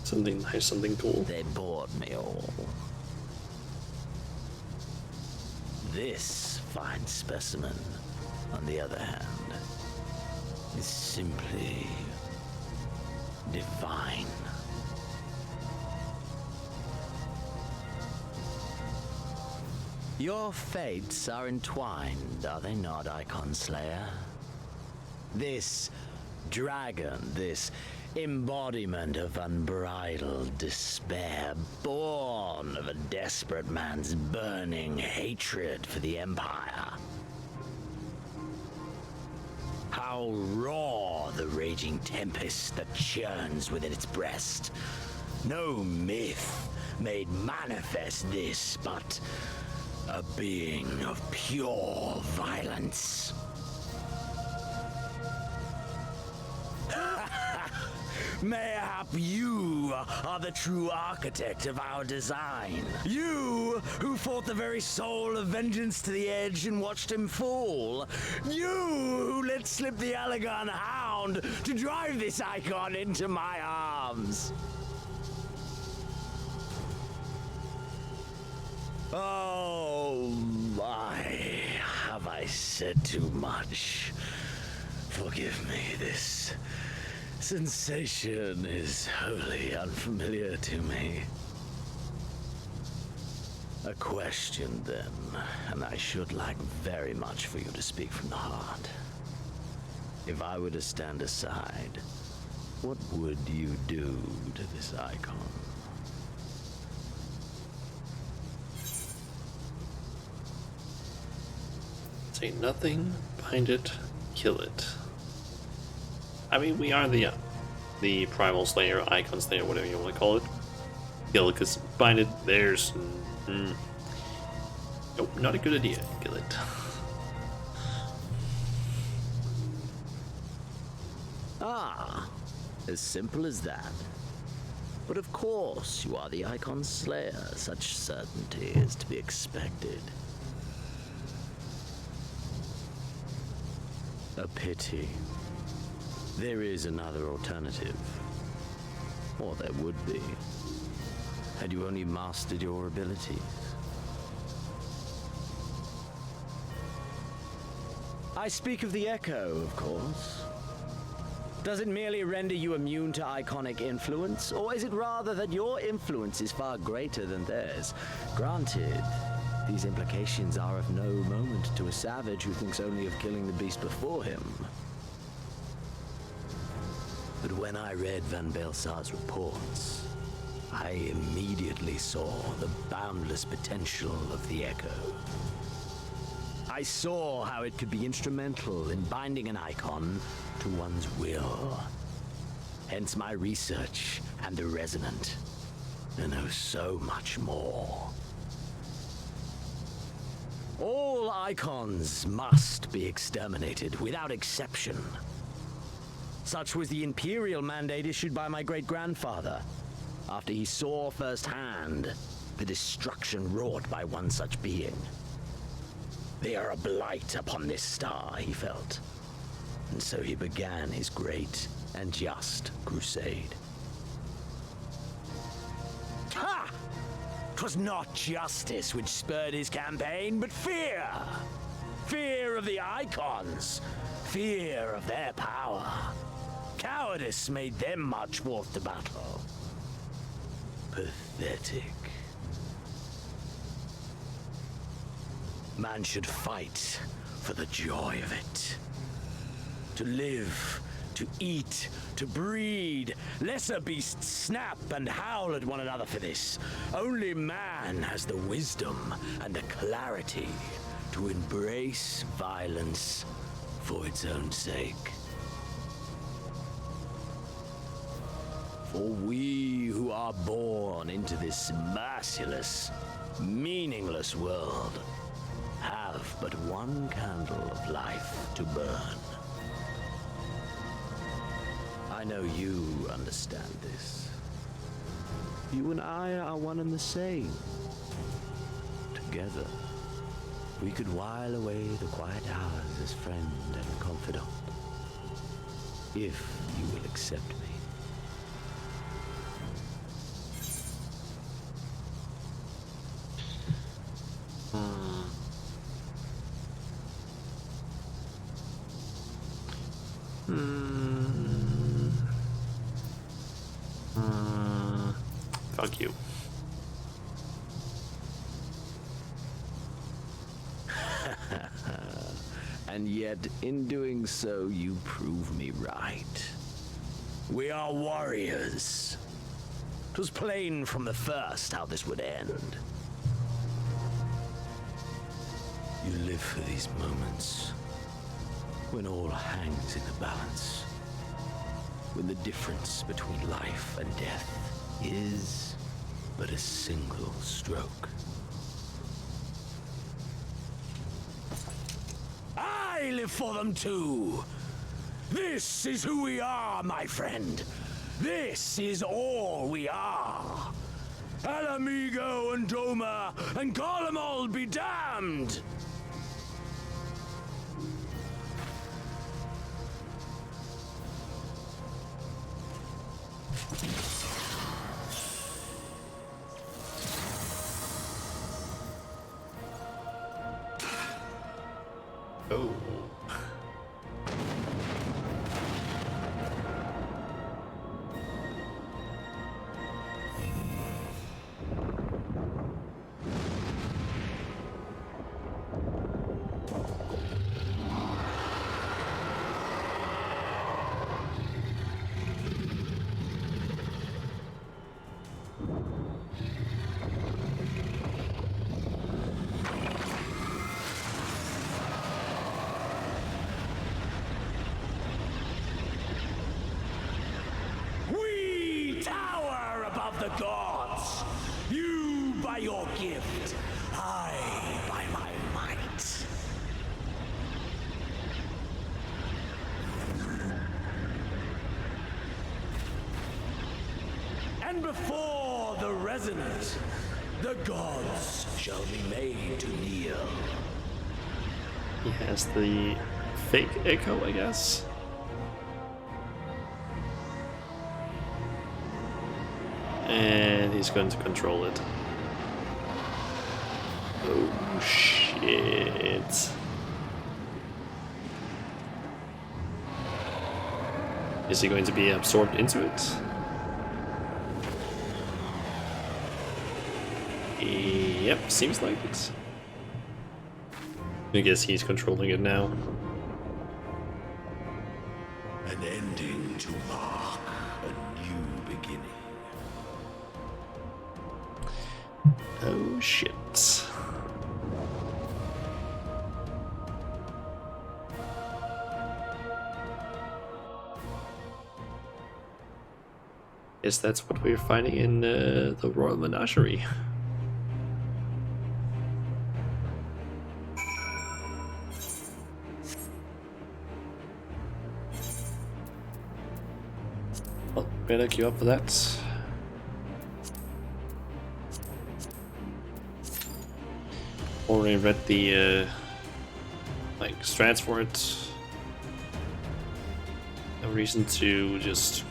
[SPEAKER 1] Something nice, something cool.
[SPEAKER 12] They bored me all. This fine specimen, on the other hand, is simply divine. Your fates are entwined, are they not, Icon Slayer? This dragon, this embodiment of unbridled despair, born of a desperate man's burning hatred for the Empire. How raw the raging tempest that churns within its breast. No myth made manifest this, but a being of pure violence. Mayhap you are the true architect of our design. You who fought the very soul of vengeance to the edge and watched him fall. You who let slip the Allegan hound to drive this icon into my arms. Oh my, have I said too much? Forgive me, this sensation is wholly unfamiliar to me. A question, then, and I should like very much for you to speak from the heart. If I were to stand aside, what would you do to this icon?
[SPEAKER 1] Say nothing, bind it, kill it. I mean, we are the Primal Slayer, Icon Slayer, whatever you want to call it. Kill it, because bind it, there's... Nope, not a good idea. Kill it.
[SPEAKER 12] Ah, as simple as that. But of course, you are the Icon Slayer. Such certainty is to be expected. A pity. There is another alternative. Or there would be. Had you only mastered your abilities. I speak of the Echo, of course. Does it merely render you immune to iconic influence, or is it rather that your influence is far greater than theirs? Granted, these implications are of no moment to a savage who thinks only of killing the beast before him. But when I read Van Belsar's reports, I immediately saw the boundless potential of the Echo. I saw how it could be instrumental in binding an icon to one's will. Hence my research and the Resonant, and oh, so much more. All icons must be exterminated without exception. Such was the imperial mandate issued by my great-grandfather, after he saw firsthand the destruction wrought by one such being. They are a blight upon this star, he felt. And so he began his great and just crusade. Ha! 'Twas not justice which spurred his campaign, but fear. Fear of the Icons. Fear of their power. Cowardice made them march forth to battle. Pathetic. Man should fight for the joy of it. To live, to eat, to breed. Lesser beasts snap and howl at one another for this. Only man has the wisdom and the clarity to embrace violence for its own sake. For we who are born into this merciless, meaningless world have but one candle of life to burn. I know you understand this. You and I are one and the same. Together, we could while away the quiet hours as friend and confidant. If you will accept me.
[SPEAKER 1] Fuck you.
[SPEAKER 12] And yet, in doing so, you prove me right. We are warriors. 'Twas plain from the first how this would end. You live for these moments, when all hangs in the balance. When the difference between life and death is but a single stroke. I live for them too. This is who we are, my friend. This is all we are. Alamigo and Doma and call 'em all be damned.
[SPEAKER 1] Oh.
[SPEAKER 12] before the resonant, the gods shall be made to kneel.
[SPEAKER 1] He has the fake echo, I guess. And he's going to control it. Oh shit. Is he going to be absorbed into it? Yep, seems like it. I guess he's controlling it now.
[SPEAKER 12] An ending to mark a new beginning.
[SPEAKER 1] Oh shit. Guess that's what we're finding in the Royal Menagerie. Well, better queue up for that. Already read the like strats for it. No reason to just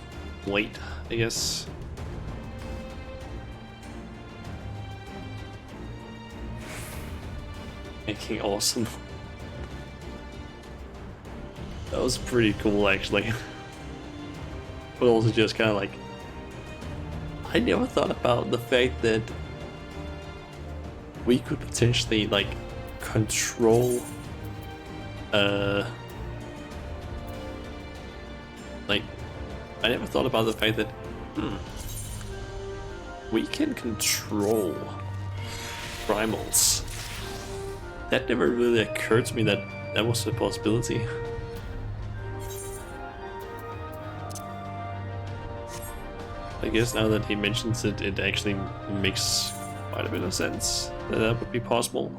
[SPEAKER 1] wait, I guess. Making awesome. That was pretty cool actually. But also just kind of like, I never thought about the fact that we could potentially like control like, I never thought about the fact that we can control primals. That never really occurred to me that that was a possibility. I guess now that he mentions it, it actually makes quite a bit of sense that that would be possible.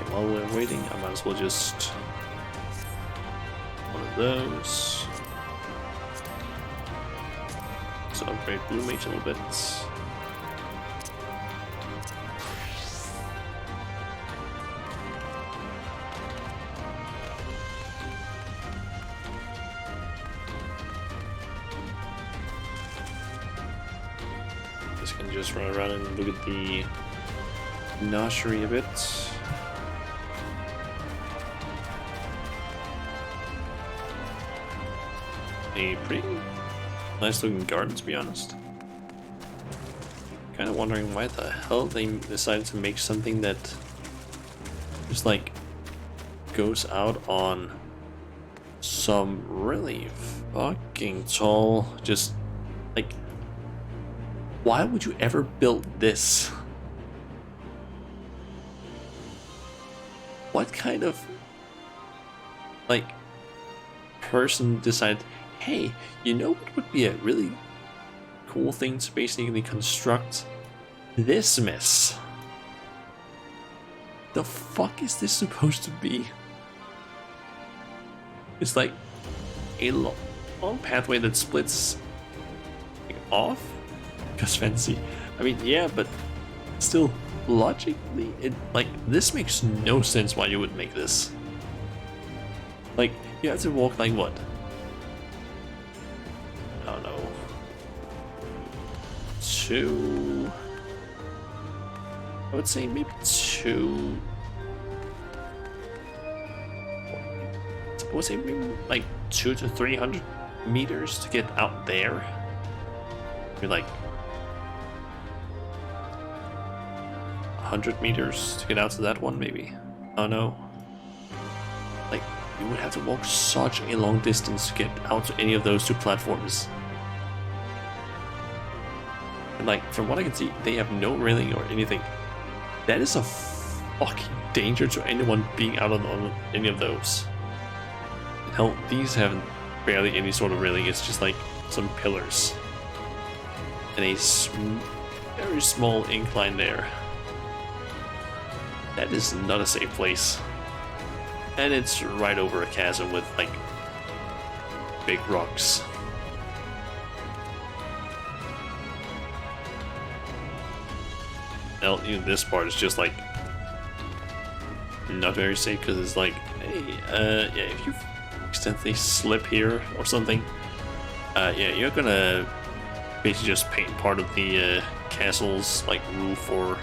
[SPEAKER 1] Okay, while we're waiting, I might as well just one of those. So upgrade Blue Mage a little bit. Just gonna just run around and look at the Menagerie a bit. A pretty nice looking garden, to be honest. Kind of wondering why the hell they decided to make something that just like goes out on some really fucking tall, just like, why would you ever build this? What kind of like person decided, hey, you know what would be a really cool thing to basically construct this mess? The fuck is this supposed to be? It's like a long pathway that splits like, off? Because fancy. I mean, yeah, but still, logically, it like this makes no sense why you would make this. Like, you have to walk like what? I don't know. 2. I would say maybe 2. I would say maybe like 200 to 300 meters to get out there. You're like 100 meters to get out to that one, maybe. I don't know. Like, you would have to walk such a long distance to get out to any of those 2 platforms. And like, from what I can see, they have no railing or anything. That is a fucking danger to anyone being out on any of those. Hell, these have barely any sort of railing. It's just like some pillars and a very small incline there. That is not a safe place. And it's right over a chasm with like big rocks. even this part is just like not very safe because it's like, hey, yeah, if you accidentally slip here or something, yeah, you're gonna basically just paint part of the castle's like roof or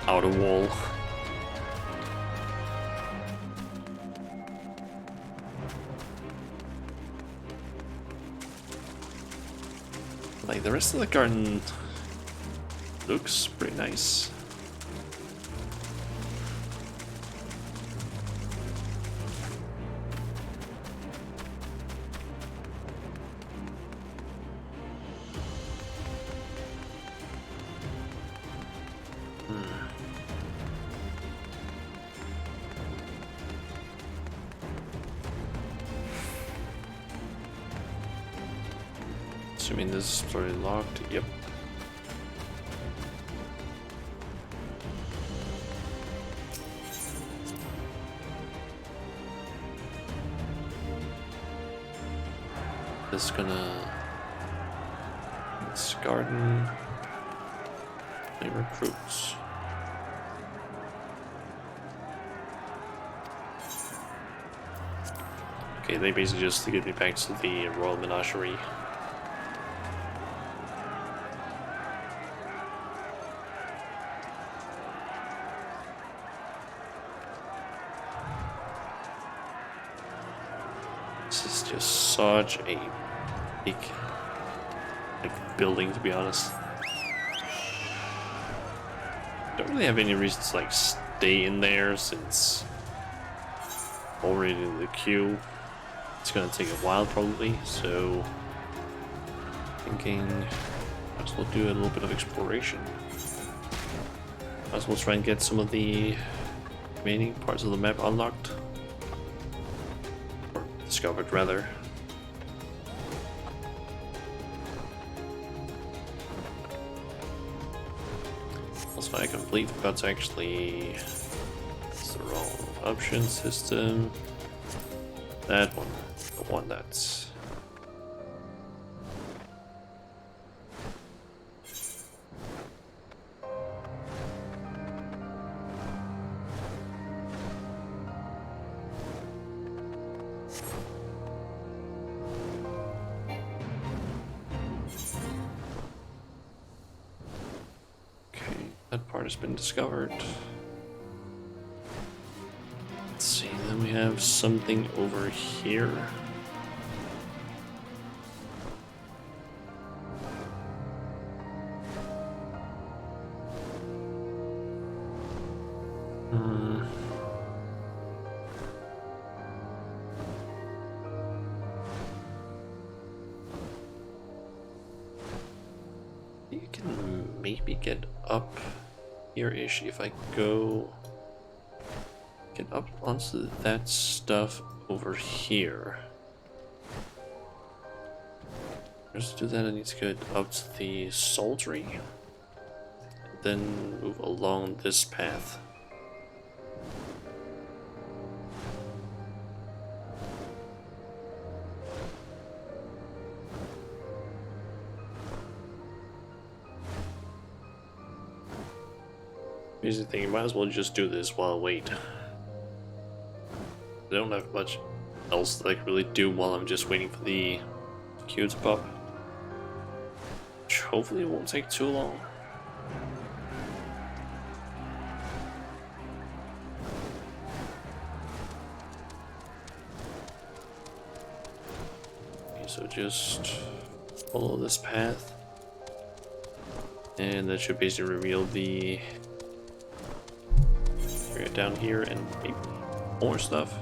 [SPEAKER 1] outer wall. Like the rest of the garden looks pretty nice. Assuming this is already locked. Yep. This is gonna. It's garden. They recruits. Okay, they basically just get me back to the Royal Menagerie. Such a big building, to be honest. Don't really have any reason to like stay in there since already in the queue. It's gonna take a while probably, so thinking might as well do a little bit of exploration. Might as well try and get some of the remaining parts of the map unlocked. Or discovered rather. Also, I completely forgot to actually. It's the wrong option system. That one, the one that's. That part has been discovered. Let's see, then we have something over here. You can maybe get up here-ish if I go get up onto that stuff over here. Just to do that, I need to get up to the soldiery, then move along this path. Here's the thing, you might as well just do this while I wait. I don't have much else that I can really do while I'm just waiting for the queue to pop. Which hopefully won't take too long. Okay, so just follow this path. And that should basically reveal the area down here and maybe more stuff.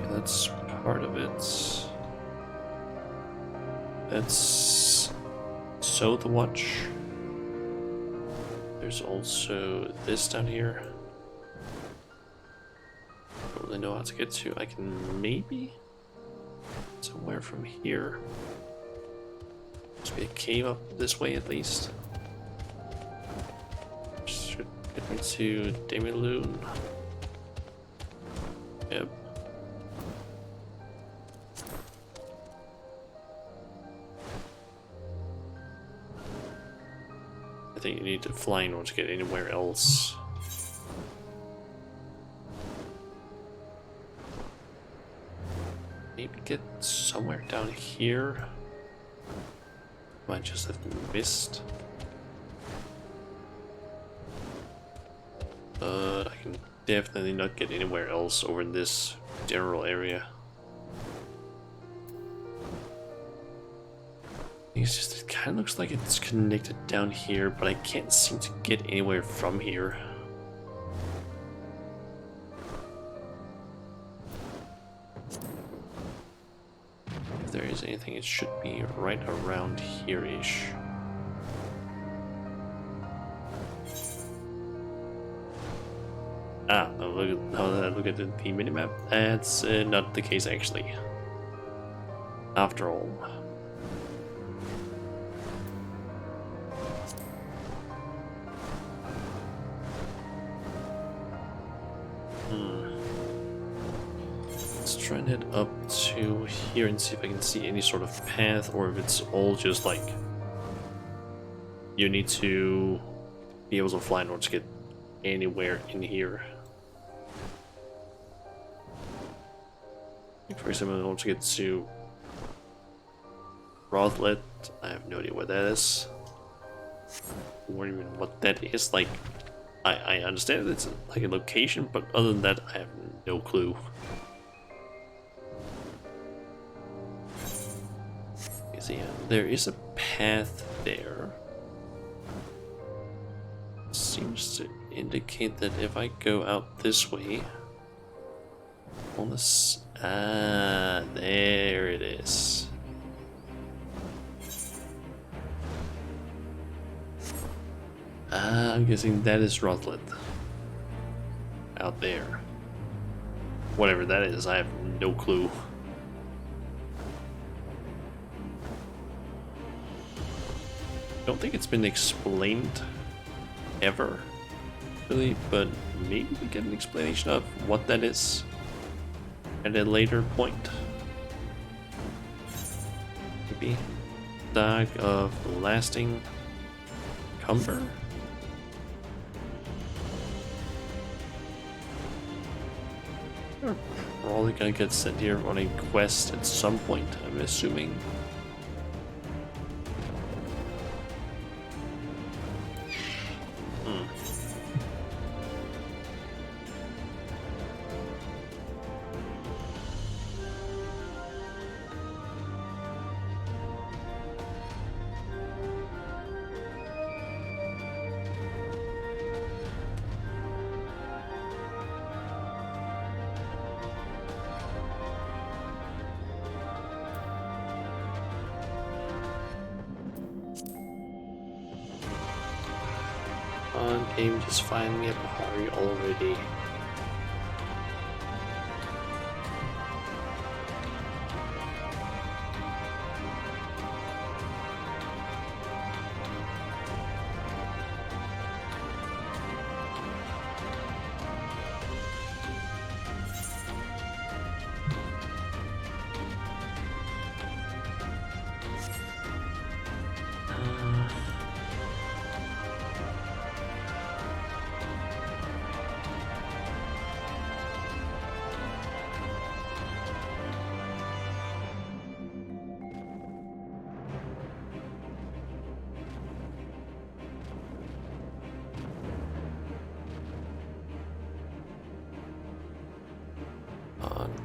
[SPEAKER 1] That's part of it. That's so the watch. There's also this down here. really know how to get to. I can maybe somewhere from here. Must be a cave up this way at least. Should get me to Demiloon. Yep. I think you need to fly in order to get anywhere else. Maybe get somewhere down here. Might just have missed. But I can definitely not get anywhere else over in this general area. It's just, it kind of looks like it's connected down here, but I can't seem to get anywhere from here. If there is anything, it should be right around here-ish. Ah, look at the minimap. That's not the case actually. After all. Let's try and head up to here and see if I can see any sort of path, or if it's all just like you need to be able to fly in order to get anywhere in here. For example, in order to get to Rothlet, I have no idea what that is, or even what that is. Like, I understand it's like a location, but other than that, I have no clue. So yeah, there is a path there. Seems to indicate that if I go out this way, on this, there it is. I'm guessing that is Rothlet. Out there. Whatever that is, I have no clue. Don't think it's been explained ever, really, but maybe we get an explanation of what that is at a later point. Maybe Dag of Lasting Cumber? We're probably gonna get sent here on a quest at some point, I'm assuming. Game, just find me a Bahari already.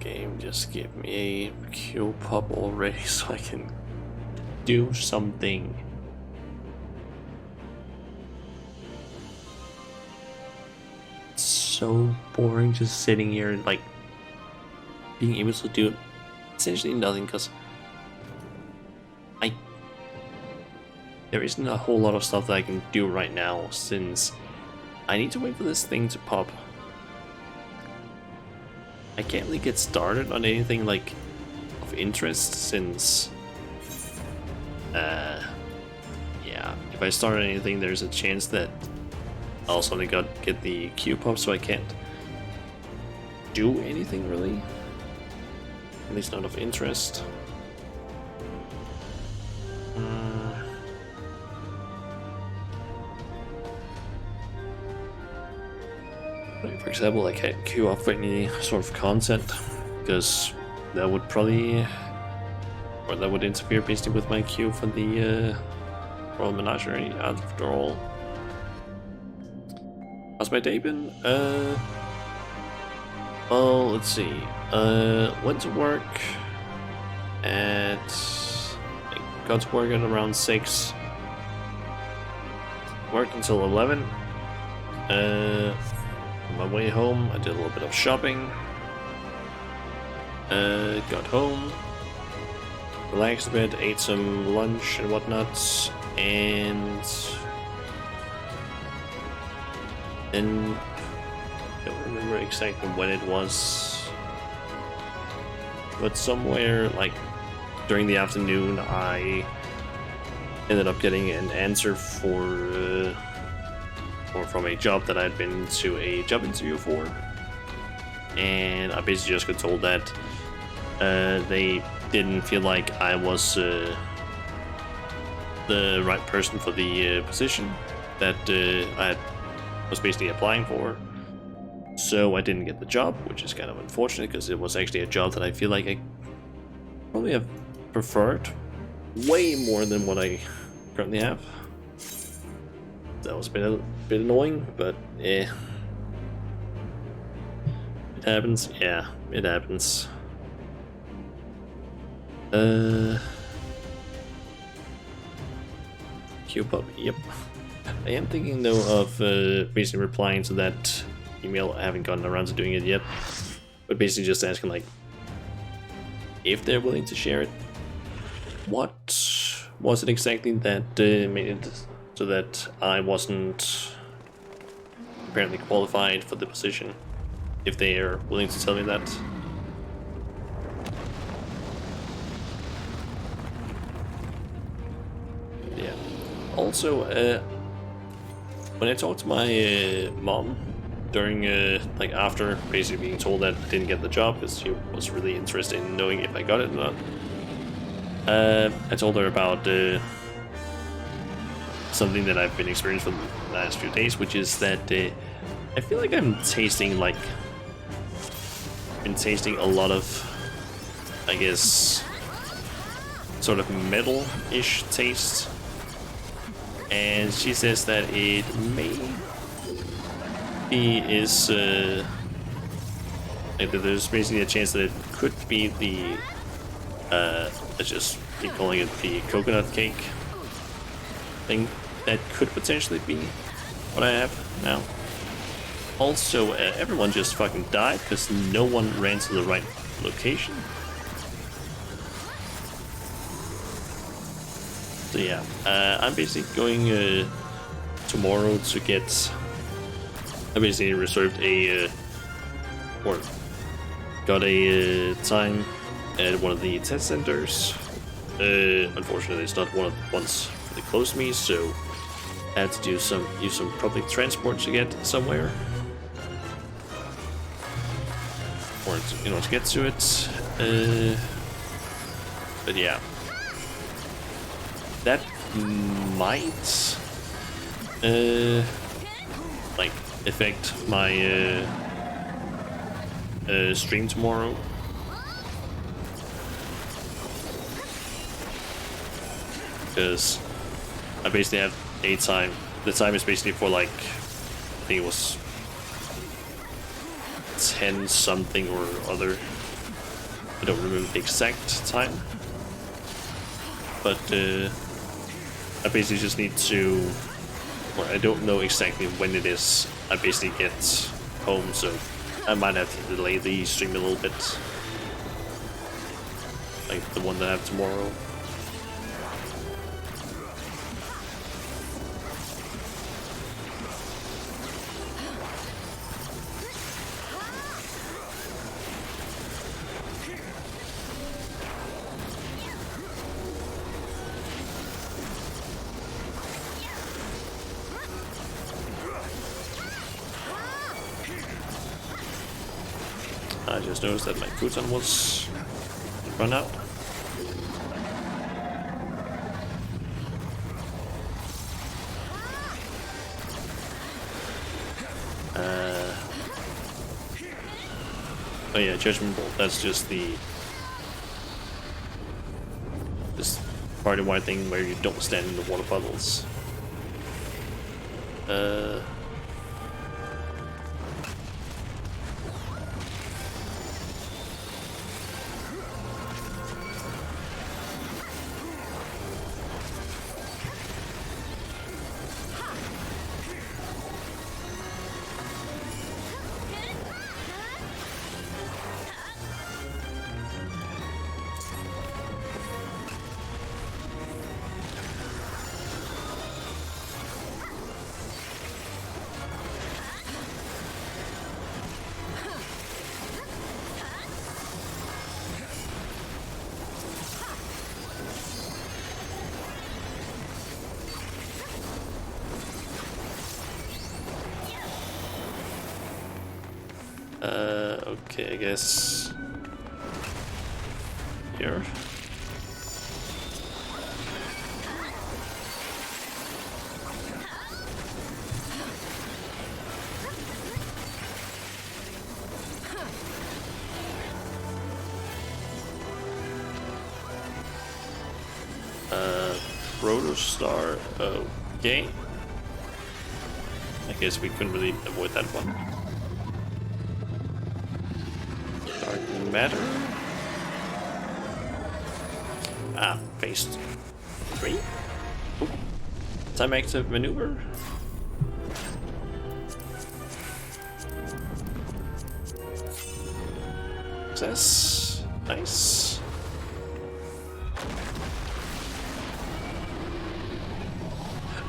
[SPEAKER 1] Game, just give me a Q pop already so I can do something. It's so boring just sitting here and like being able to do essentially nothing, because there isn't a whole lot of stuff that I can do right now, since I need to wait for this thing to pop. I can't really get started on anything like of interest since yeah, if I start on anything there's a chance that I'll suddenly get the queue pop, so I can't do anything really. At least not of interest. For example, I can't queue up for any sort of content because that would probably, or that would interfere basically with my queue for the Royal Menagerie after all. How's my day been? Well, let's see. Went to work at, I got to work at around 6. Worked until 11. On my way home, I did a little bit of shopping. Got home, relaxed a bit, ate some lunch and whatnot, and then I don't remember exactly when it was, but somewhere like during the afternoon, I ended up getting an answer for or from a job that I'd been to a job interview for, and I basically just got told that they didn't feel like I was the right person for the position that I was basically applying for. So I didn't get the job, which is kind of unfortunate because it was actually a job that I feel like I probably have preferred way more than what I currently have. That was a bit annoying, but yeah. It happens, yeah, it happens. Q-pub, yep. I am thinking though of basically replying to that email. I haven't gotten around to doing it yet, but basically just asking like if they're willing to share it. What was it exactly that made it so that I wasn't apparently qualified for the position? If they are willing to tell me that. Yeah. Also, when I talked to my mom during, like after basically being told that I didn't get the job because she was really interested in knowing if I got it or not, I told her about something that I've been experiencing for the last few days, which is that I feel like I'm tasting like a lot of, I guess, sort of metal-ish taste, and she says that it maybe is like that there's basically a chance that it could be the let's just keep calling it the coconut cake thing. That could potentially be what I have now. Also, everyone just fucking died because no one ran to the right location. So yeah, I'm basically going tomorrow to get. I basically reserved a or got a time at one of the test centers. Unfortunately, it's not one of the ones that close to me, so I had to use some public transport to get somewhere. Or to get to it. But yeah, that might like affect my stream tomorrow. Because I basically have a time. The time is basically for like, I think it was 10 something or other. I don't remember the exact time. But I basically just need to, or I don't know exactly when it is I basically get home, so I might have to delay the stream a little bit. Like the one that I have tomorrow. I just noticed that my crouton was run out. Oh yeah, Judgment Bolt, that's just the this party wide thing where you don't stand in the water puddles. Okay, I guess here. Protostar, okay. I guess we couldn't really avoid that one. Dark matter. Ah, phase 3. Ooh. Time active maneuver. Success. Nice.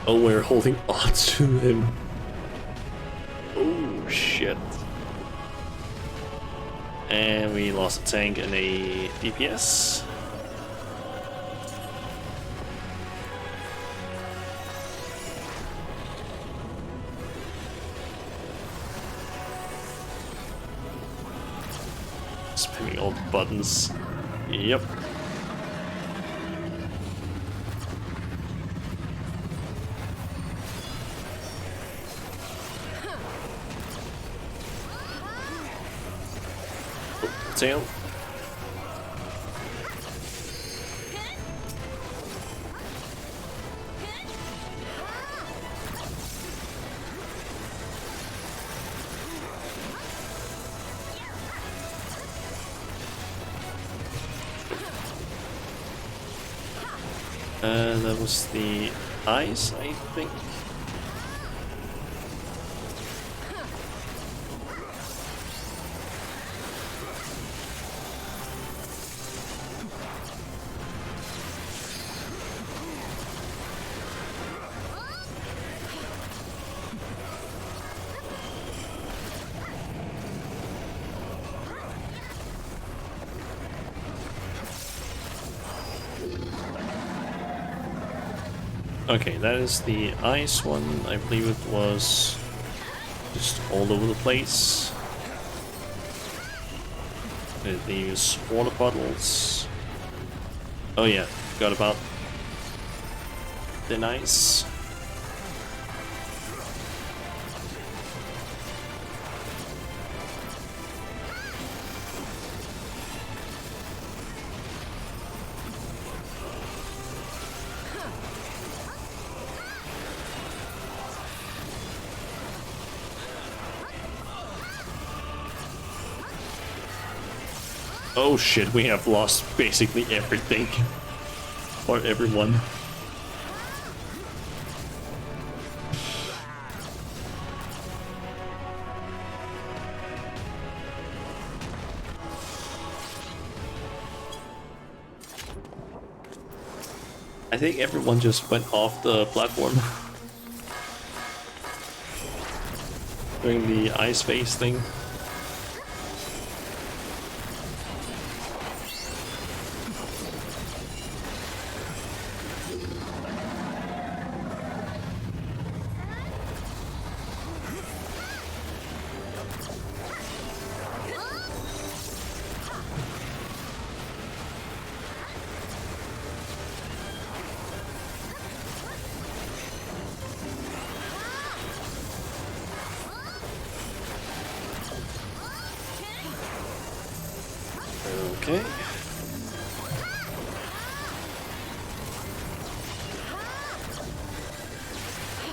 [SPEAKER 1] Oh, we're holding on to him. Oh shit. And we lost a tank and a DPS. Spamming all the buttons. Yep. Tail. That was the ice, I think. Okay, that is the ice one. I believe it was just all over the place. These water bottles. Oh yeah, forgot about thin ice. Oh shit, we have lost basically everything. Or everyone. I think everyone just went off the platform. Doing the ice face thing.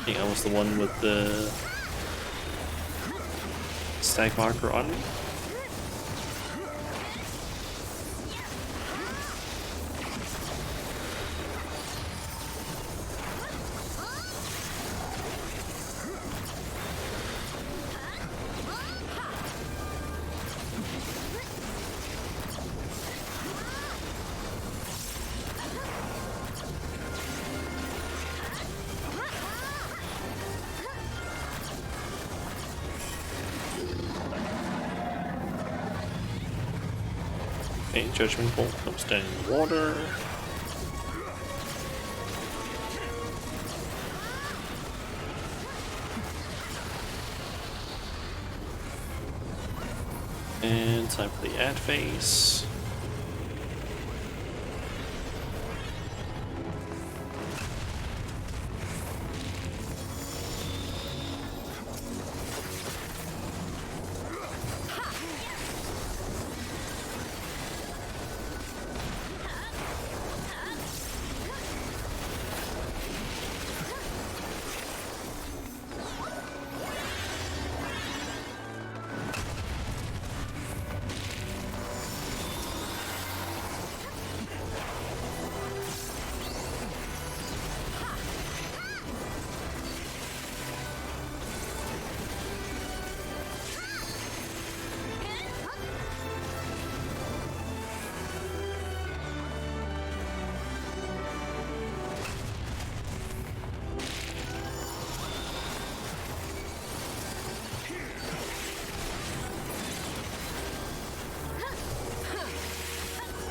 [SPEAKER 1] I think I was the one with the stag marker on me. A judgment bolt comes down in the water. And time for the ad phase.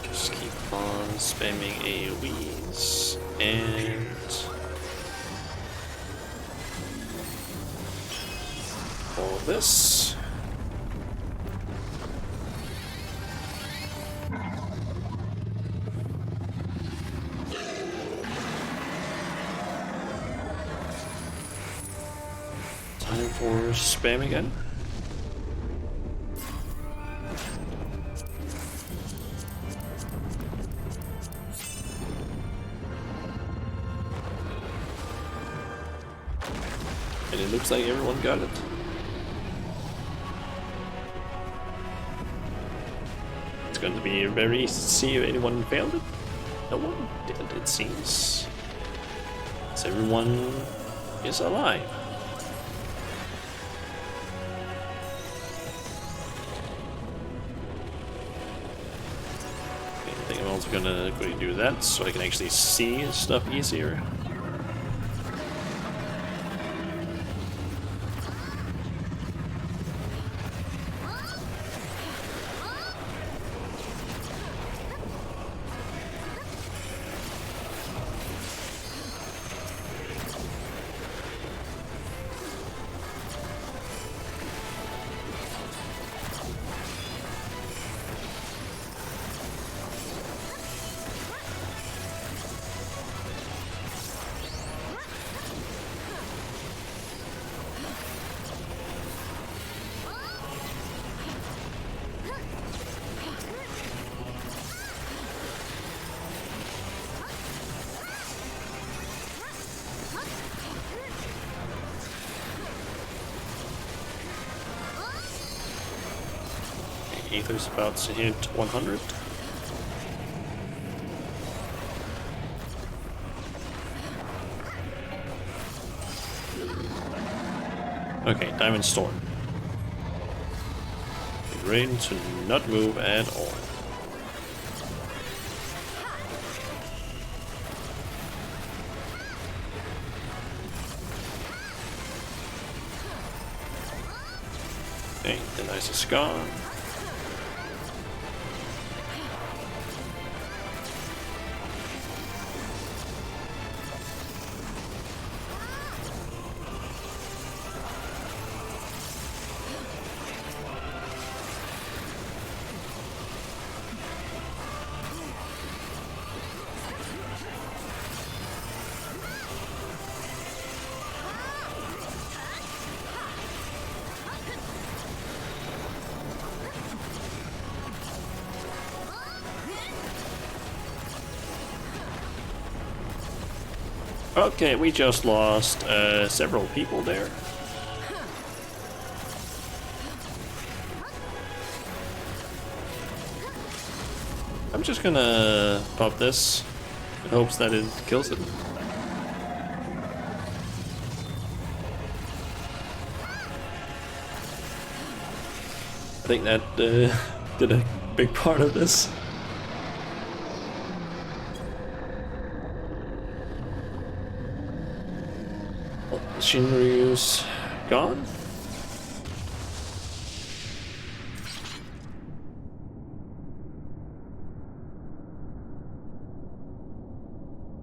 [SPEAKER 1] Just keep on spamming AoEs and all of this. Time for spam again. And it looks like everyone got it. It's going to be very easy to see if anyone failed it. No one did, it seems. So everyone is alive. I think I'm also gonna quickly do that so I can actually see stuff easier. Aether's about to hit 100. Okay, Diamond Storm. Ready to not move at all. Okay, the ice is gone. Okay, we just lost several people there. I'm just gonna pop this in hopes that it kills it. I think that did a big part of this. Oh, Shinryu's gone.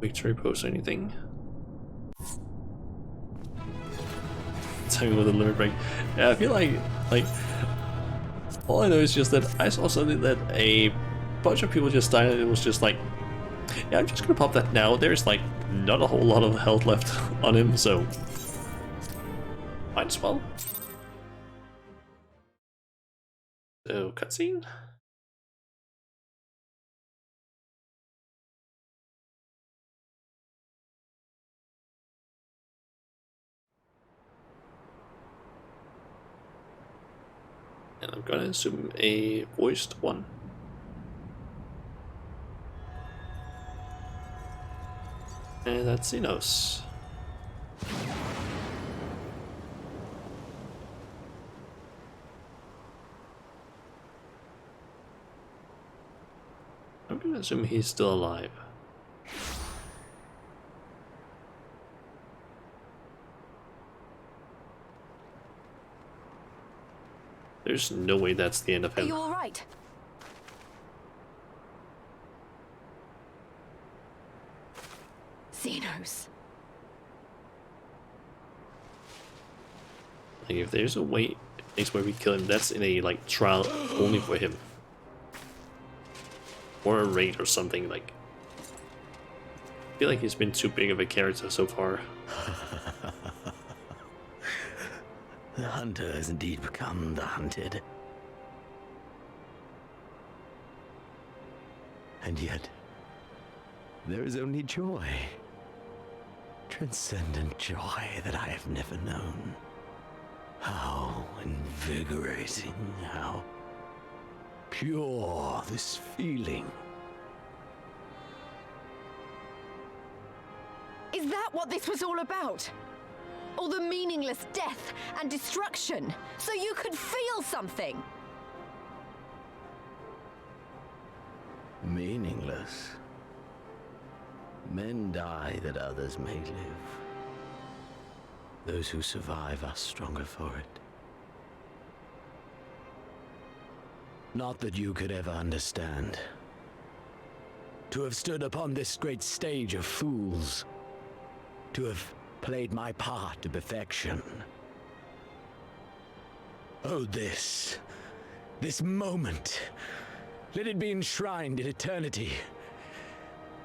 [SPEAKER 1] Victory post or anything. Tell me with a limit break. Yeah, I feel like all I know is just that I saw something that a bunch of people just died and it was just like, yeah, I'm just gonna pop that now. There's like not a whole lot of health left on him, so might as well. So, cutscene? And I'm gonna assume a voiced one. And that's Xenos. I'm gonna assume he's still alive. There's no way that's the end of him.
[SPEAKER 9] Are you all right? Xenos.
[SPEAKER 1] Like if there's a way, next way we kill him, that's in a like trial only for him, or a raid or something. Like, I feel like he's been too big of a character so far.
[SPEAKER 12] The hunter has indeed become the hunted. And yet, there is only joy. Transcendent joy that I have never known. How invigorating, how pure this feeling.
[SPEAKER 9] Is that what this was all about? All the meaningless death and destruction, so you could feel something?
[SPEAKER 12] Meaningless. Men die that others may live. Those who survive are stronger for it. Not that you could ever understand. To have stood upon this great stage of fools. To have played my part to perfection. Oh, this moment. Let it be enshrined in eternity.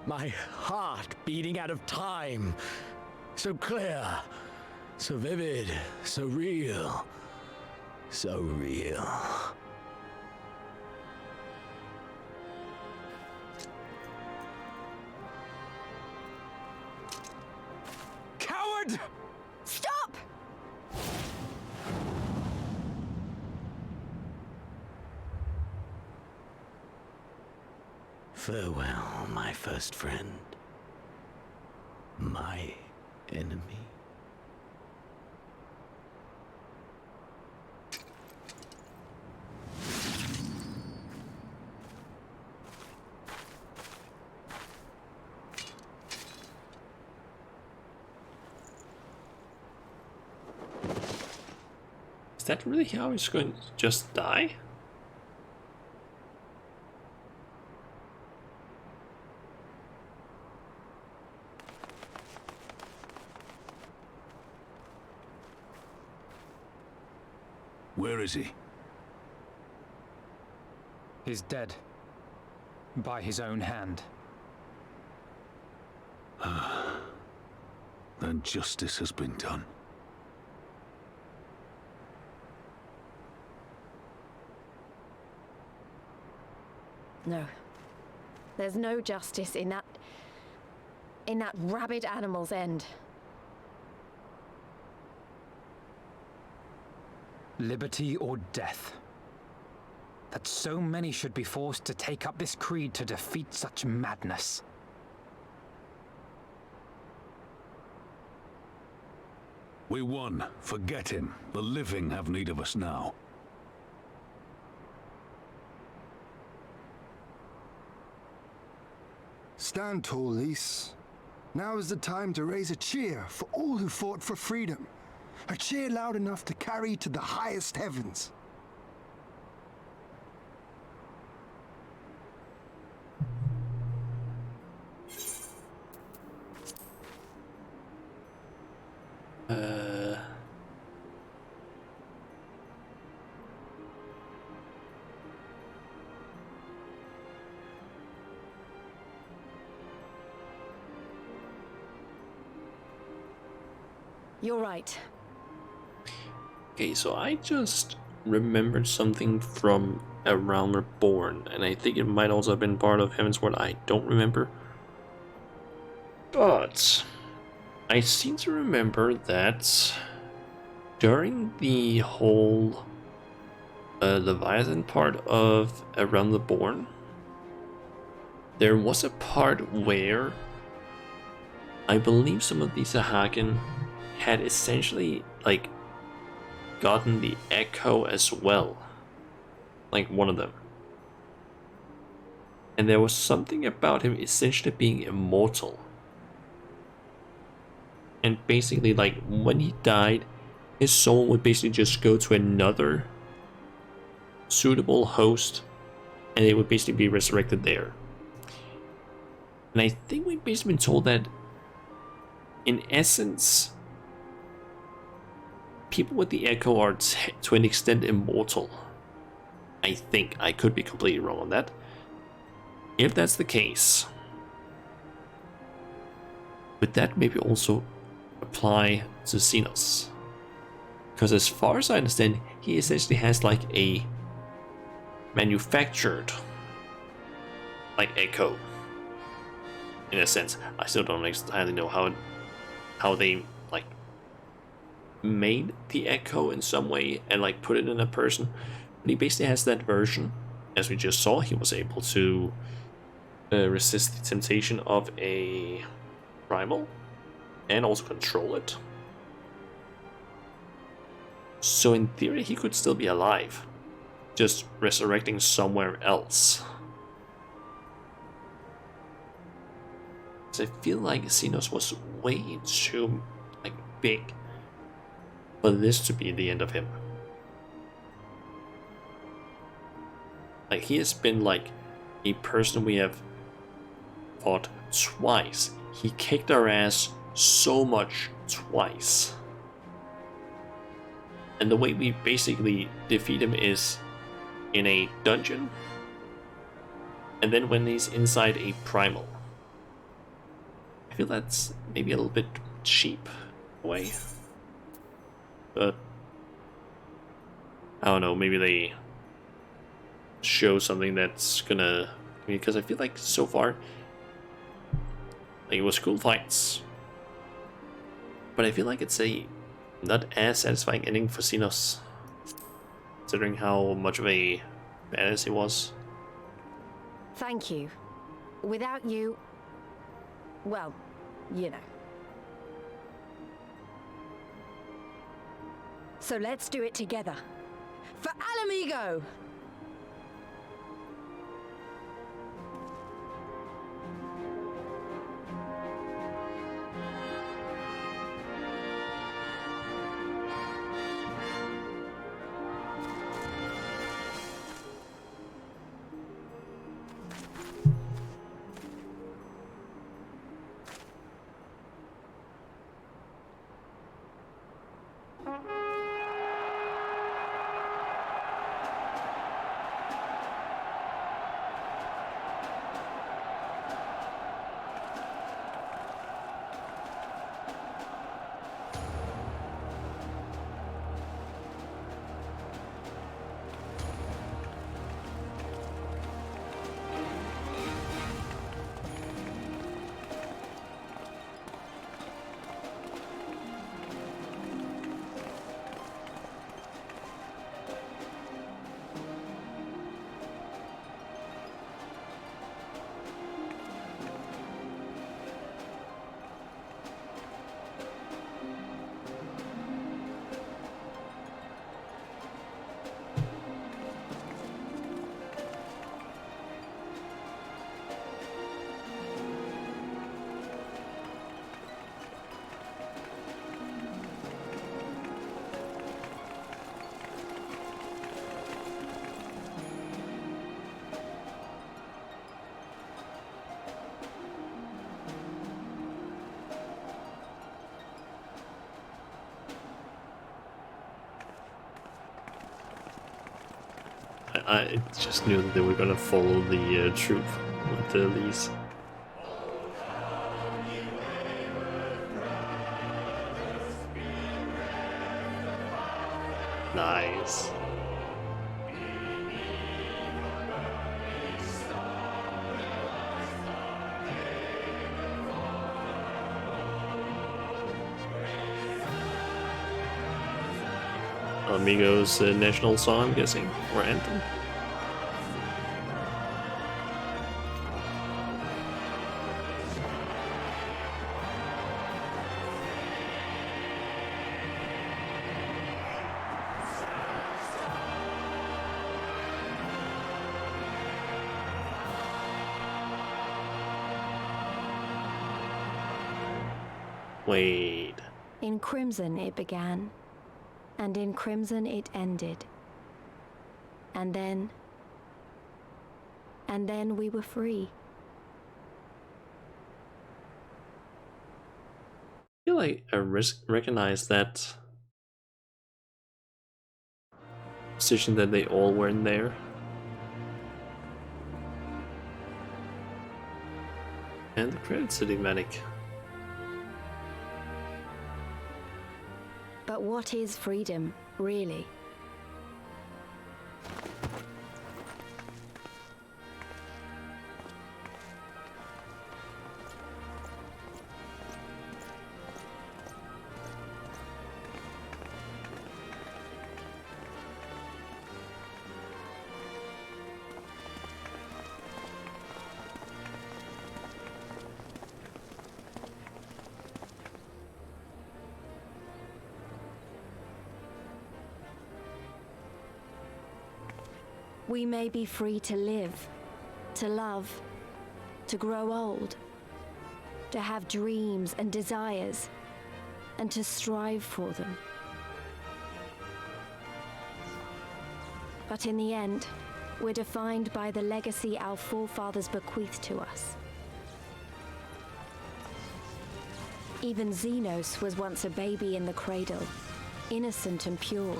[SPEAKER 12] My heart beating out of time. So clear, so vivid, so real. So real.
[SPEAKER 11] Coward!
[SPEAKER 9] Stop!
[SPEAKER 12] Farewell, my first friend. My enemy.
[SPEAKER 1] Is that really how he's going to just die?
[SPEAKER 7] Where is he?
[SPEAKER 8] He's dead. By his own hand.
[SPEAKER 7] Then justice has been done.
[SPEAKER 9] No. There's no justice in that. in that rabid animal's end.
[SPEAKER 8] Liberty or death. That so many should be forced to take up this creed to defeat such madness.
[SPEAKER 7] We won. Forget him. The living have need of us now.
[SPEAKER 13] Stand tall, Lys. Now is the time to raise a cheer for all who fought for freedom. A cheer loud enough to carry to the highest heavens.
[SPEAKER 9] You're right.
[SPEAKER 1] Okay, so I just remembered something from Around Reborn, and I think it might also have been part of Heavensward. I don't remember. But I seem to remember that during the whole Leviathan part of Around the Born, there was a part where I believe some of these Sahagin had essentially like gotten the echo as well, like one of them, and there was something about him essentially being immortal, and basically like when he died, his soul would basically just go to another suitable host and it would basically be resurrected there. And I think we've basically been told that in essence people with the echo are to an extent immortal. I think. I could be completely wrong on that. If that's the case, would that maybe also apply to Xenos? Because as far as I understand, he essentially has like a manufactured like echo in a sense. I still don't entirely know how they like made the echo in some way and like put it in a person, but he basically has that version. As we just saw, he was able to resist the temptation of a primal and also control it. So in theory he could still be alive, just resurrecting somewhere else. So I feel like Xenos was way too like big for this to be the end of him. Like he has been like a person we have fought twice. He kicked our ass so much twice. And the way we basically defeat him is in a dungeon, and then when he's inside a primal. I feel that's maybe a little bit cheap in a way. But I don't know, maybe they show something that's gonna, because I feel like so far like it was cool fights, but I feel like it's a not as satisfying ending for Xenos, considering how much of a badass he was.
[SPEAKER 9] Thank you. Without you, well, you know. So let's do it together. For Alamigo!
[SPEAKER 1] I just knew that they were gonna follow the troop with these. Nice. Amigos national song, I'm guessing, or anthem. Wait.
[SPEAKER 9] In crimson it began, and in crimson it ended. And then we were free.
[SPEAKER 1] I feel like I recognize that position that they all were in there. And the credits cinematic.
[SPEAKER 9] But what is freedom, really? We may be free to live, to love, to grow old, to have dreams and desires, and to strive for them. But in the end, we're defined by the legacy our forefathers bequeathed to us. Even Xenos was once a baby in the cradle, innocent and pure.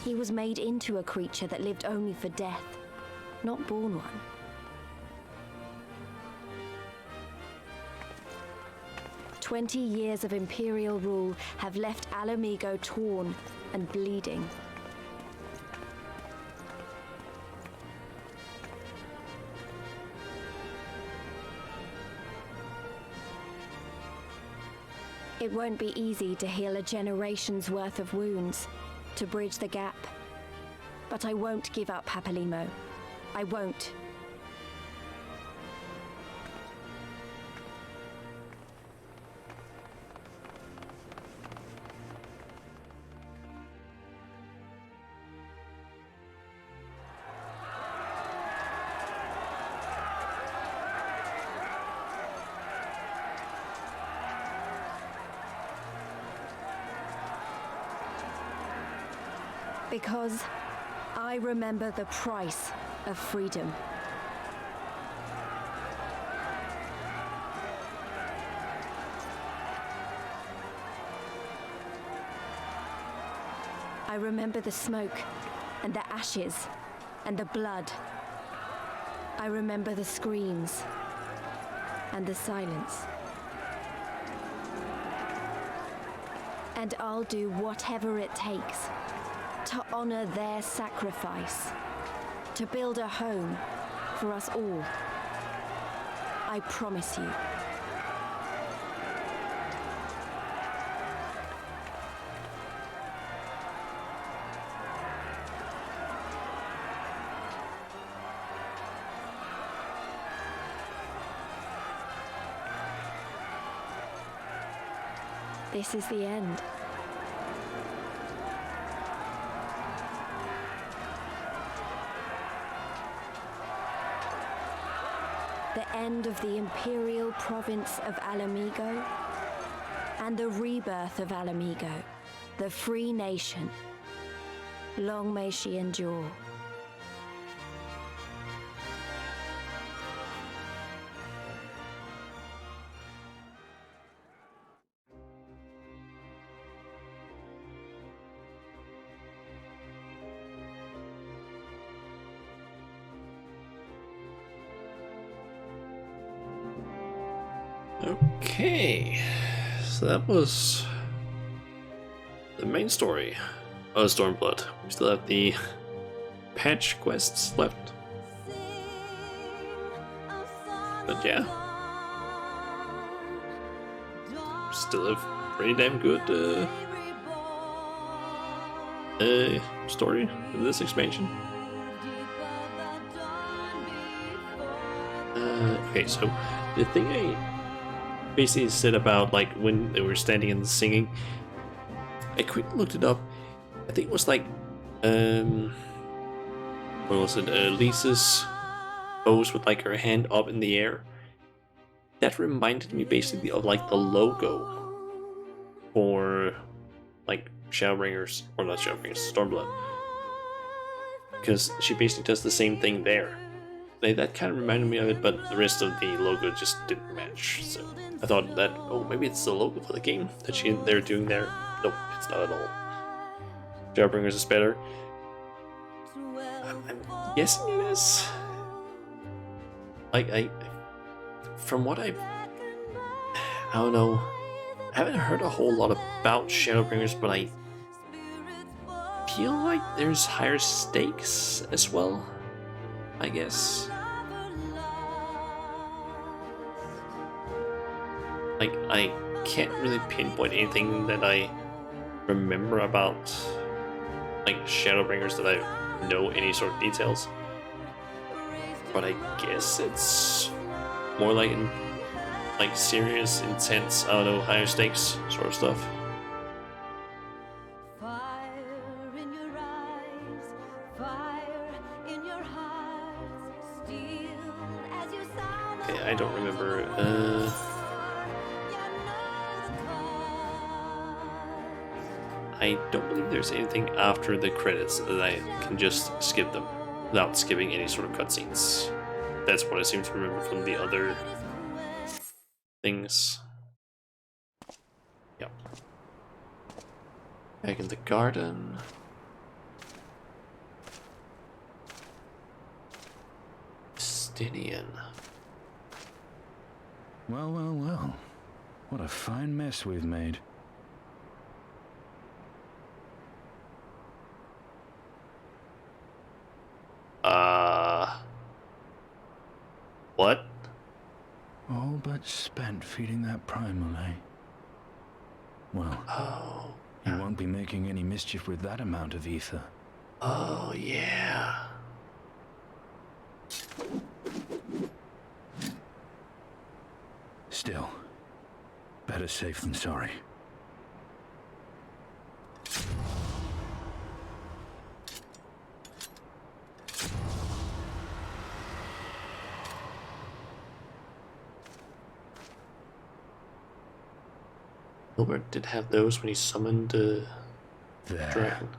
[SPEAKER 9] He was made into a creature that lived only for death, not born one. "20 years of Imperial rule have left Ala Mhigo torn and bleeding. It won't be easy to heal a generation's worth of wounds, to bridge the gap. But I won't give up, Papalimo. I won't. Because I remember the price of freedom. I remember the smoke and the ashes and the blood. I remember the screams and the silence. And I'll do whatever it takes to honor their sacrifice, to build a home for us all. I promise you. This is the end. The end of the Imperial province of Ala Mhigo, and the rebirth of Ala Mhigo, the free nation. Long may she endure.
[SPEAKER 1] Okay, so that was the main story of Stormblood. We still have the patch quests left. But yeah, still a pretty damn good story in this expansion. Okay, so the thing I basically said about like when they were standing and singing, I quickly looked it up. I think it was like what was it? Lisa's pose with like her hand up in the air. That reminded me basically of like the logo for like Shadowbringers, or not Shadowbringers, Stormblood, because she basically does the same thing there. That kind of reminded me of it, but the rest of the logo just didn't match. So I thought that, oh, maybe it's the logo for the game that they're doing there. Nope, it's not at all. Shadowbringers is better. I'm guessing it is. Like from what I don't know. I haven't heard a whole lot about Shadowbringers, but I feel like there's higher stakes as well, I guess. Like, I can't really pinpoint anything that I remember about like Shadowbringers that I know any sort of details. But I guess it's more like serious, intense, I don't know, higher stakes sort of stuff. Okay, I don't remember. I don't believe there's anything after the credits that I can just skip them without skipping any sort of cutscenes. That's what I seem to remember from the other things. Yep. Back in the garden. Stinian.
[SPEAKER 7] Well, well, well. What a fine mess we've made.
[SPEAKER 1] What?
[SPEAKER 7] All but spent feeding that primal, eh? Well,
[SPEAKER 1] oh,
[SPEAKER 7] you won't be making any mischief with that amount of ether.
[SPEAKER 1] Oh, yeah.
[SPEAKER 7] Still, better safe than sorry.
[SPEAKER 1] Hilbert did have those when he summoned the dragon.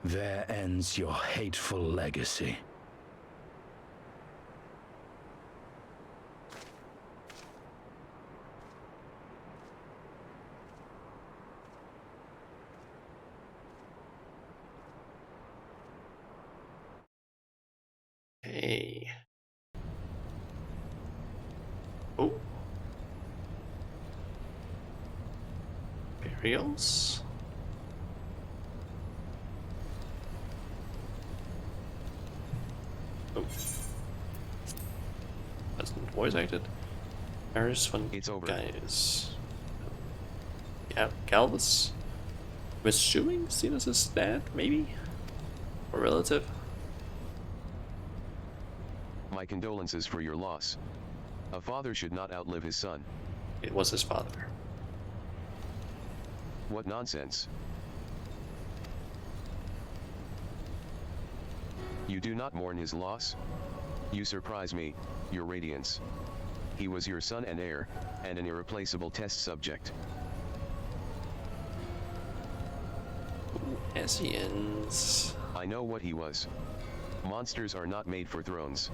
[SPEAKER 7] There ends your hateful legacy.
[SPEAKER 1] Hey. Oh. Burials? Oh. That's not voice acted. Paris one
[SPEAKER 2] It's over.
[SPEAKER 1] Guys. Yeah, Galvus. I'm assuming Xenos' dad, maybe? Or relative?
[SPEAKER 2] My condolences for your loss. A father should not outlive his son.
[SPEAKER 1] It was his father.
[SPEAKER 2] What nonsense. You do not mourn his loss? You surprise me, your radiance. He was your son and heir, and an irreplaceable test subject.
[SPEAKER 1] Hessians.
[SPEAKER 2] I know what he was. Monsters are not made for thrones.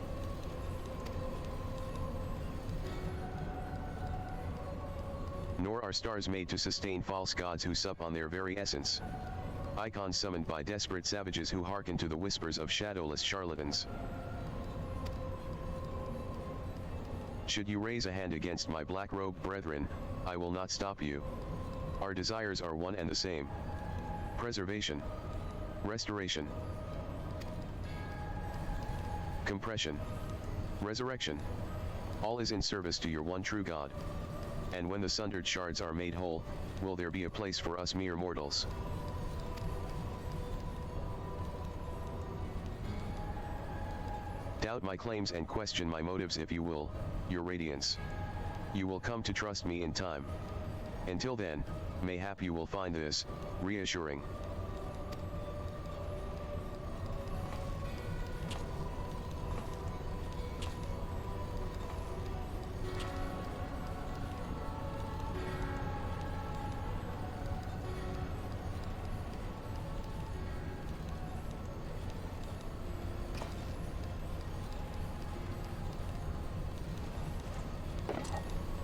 [SPEAKER 2] Nor are stars made to sustain false gods who sup on their very essence. Icons summoned by desperate savages who hearken to the whispers of shadowless charlatans. Should you raise a hand against my black-robed brethren, I will not stop you. Our desires are one and the same. Preservation. Restoration. Compression. Resurrection. All is in service to your one true God. And when the sundered shards are made whole, will there be a place for us mere mortals? Doubt my claims and question my motives if you will, your radiance. You will come to trust me in time. Until then, mayhap you will find this reassuring.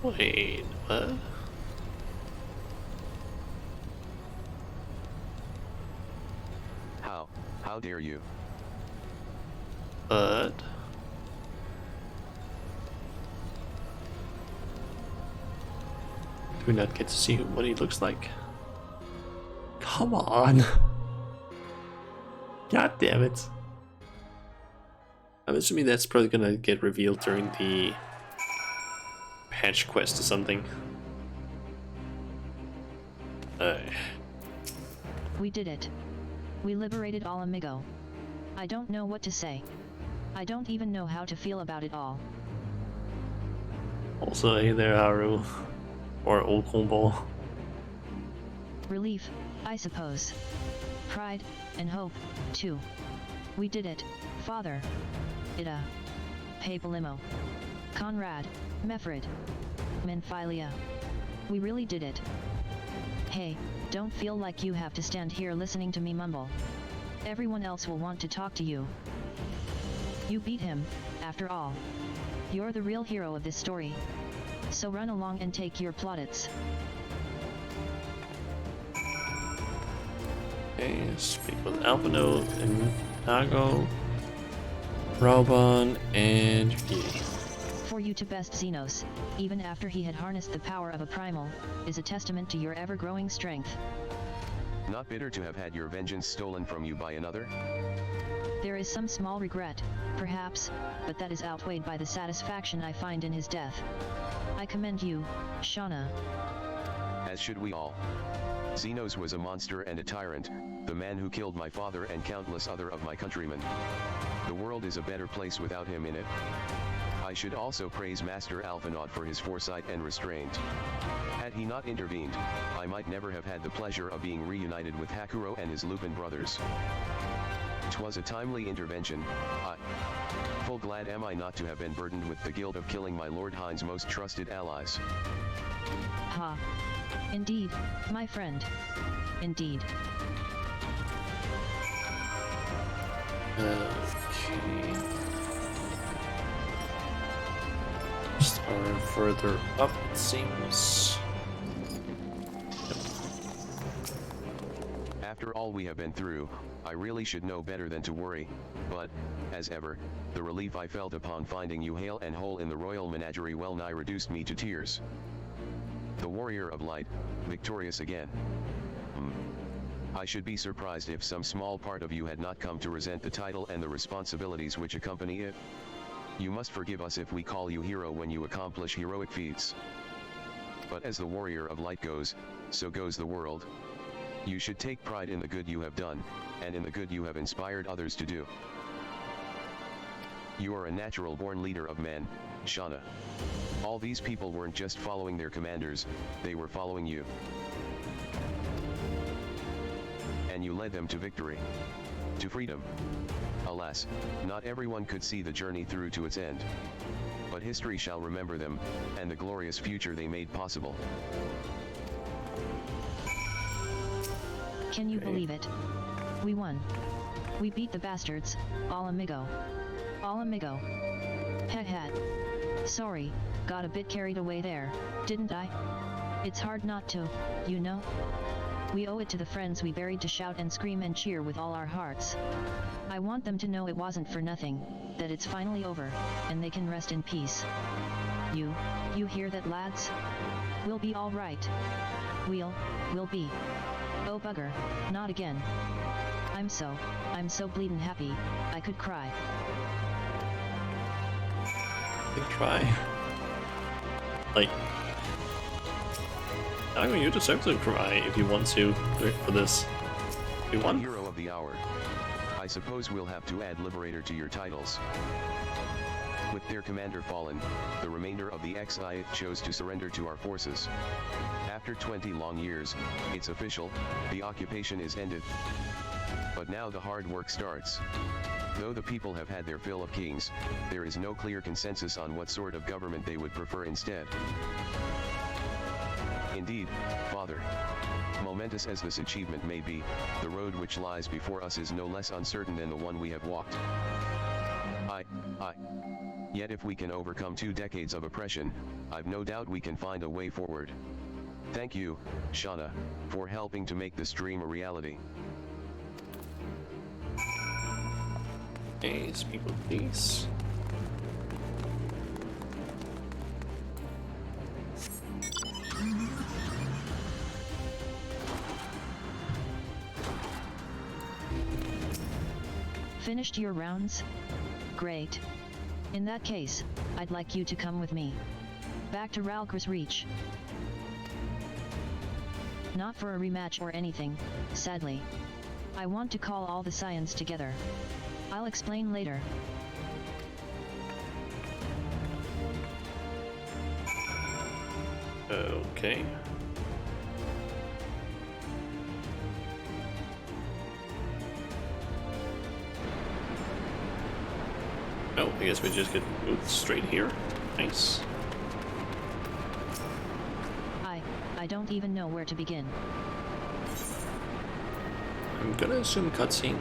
[SPEAKER 1] Wait, what?
[SPEAKER 2] How dare you?
[SPEAKER 1] But... do we not get to see what he looks like? Come on! God damn it. I'm assuming that's probably gonna get revealed during the patch quest or something.
[SPEAKER 3] We did it. We liberated all Amigo. I don't know what to say. I don't even know how to feel about it all.
[SPEAKER 1] Also, hey there, Haru. Or old combo.
[SPEAKER 3] Relief, I suppose. Pride, and hope, too. We did it, Father. Ida. Papalimo. Conrad, Mefred. Menphilia. We really did it. Hey, don't feel like you have to stand here listening to me mumble. Everyone else will want to talk to you. You beat him, after all. You're the real hero of this story. So run along and take your plaudits.
[SPEAKER 1] Okay, speak with Alphino and Nago, Raubon, and Yuki.
[SPEAKER 3] For you to best Xenos, even after he had harnessed the power of a primal, is a testament to your ever-growing strength.
[SPEAKER 2] Not bitter to have had your vengeance stolen from you by another?
[SPEAKER 3] There is some small regret, perhaps, but that is outweighed by the satisfaction I find in his death. I commend you, Shauna.
[SPEAKER 2] As should we all. Xenos was a monster and a tyrant, the man who killed my father and countless other of my countrymen. The world is a better place without him in it. I should also praise Master Alphinaud for his foresight and restraint. Had he not intervened, I might never have had the pleasure of being reunited with Hakuro and his Lupin brothers. 'Twas a timely intervention. Full glad am I not to have been burdened with the guilt of killing my Lord Hein's most trusted allies.
[SPEAKER 3] Ha. Indeed, my friend. Indeed.
[SPEAKER 1] Okay. Are further up, it seems.
[SPEAKER 2] After all we have been through, I really should know better than to worry, but, as ever, the relief I felt upon finding you hale and whole in the royal menagerie well nigh reduced me to tears. The warrior of light, victorious again. I should be surprised if some small part of you had not come to resent the title and the responsibilities which accompany it. You must forgive us if we call you hero when you accomplish heroic feats. But as the warrior of light goes, so goes the world. You should take pride in the good you have done, and in the good you have inspired others to do. You are a natural-born leader of men, Shauna. All these people weren't just following their commanders, they were following you. And you led them to victory. To freedom. Alas, not everyone could see the journey through to its end. But history shall remember them, and the glorious future they made possible.
[SPEAKER 3] Can you believe it? We won. We beat the bastards, all amigo. All amigo. Heh. Sorry, got a bit carried away there, didn't I? It's hard not to, you know? We owe it to the friends we buried to shout and scream and cheer with all our hearts. I want them to know it wasn't for nothing, that it's finally over, and they can rest in peace. You hear that, lads? We'll be all right. We'll be. Oh bugger, not again. I'm so bleedin' happy, I could cry.
[SPEAKER 1] Could cry? Like, I mean, you deserve to cry if you want to for this. If you want.
[SPEAKER 2] Hero of the hour. I suppose we'll have to add Liberator to your titles. With their commander fallen, the remainder of the XIV chose to surrender to our forces. After 20 long years, it's official, the occupation is ended. But now the hard work starts. Though the people have had their fill of kings, there is no clear consensus on what sort of government they would prefer instead. Indeed, Father. Momentous as this achievement may be, the road which lies before us is no less uncertain than the one we have walked. Yet if we can overcome 2 decades of oppression, I've no doubt we can find a way forward. Thank you, Shauna, for helping to make this dream a reality.
[SPEAKER 1] Okay, people, please.
[SPEAKER 3] Finished your rounds? Great. In that case, I'd like you to come with me. Back to Ralgris Reach. Not for a rematch or anything, sadly. I want to call all the Scions together. I'll explain later.
[SPEAKER 1] Okay. Oh, I guess we just get moved straight here. Nice.
[SPEAKER 3] I don't even know where to begin.
[SPEAKER 1] I'm gonna assume cutscene.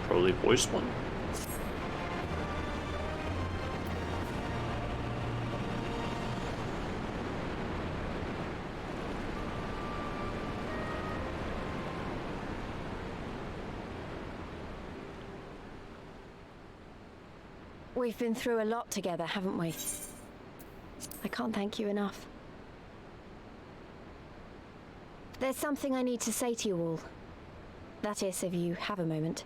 [SPEAKER 1] Probably voiced one.
[SPEAKER 9] We've been through a lot together, haven't we? I can't thank you enough. There's something I need to say to you all. That is, if you have a moment.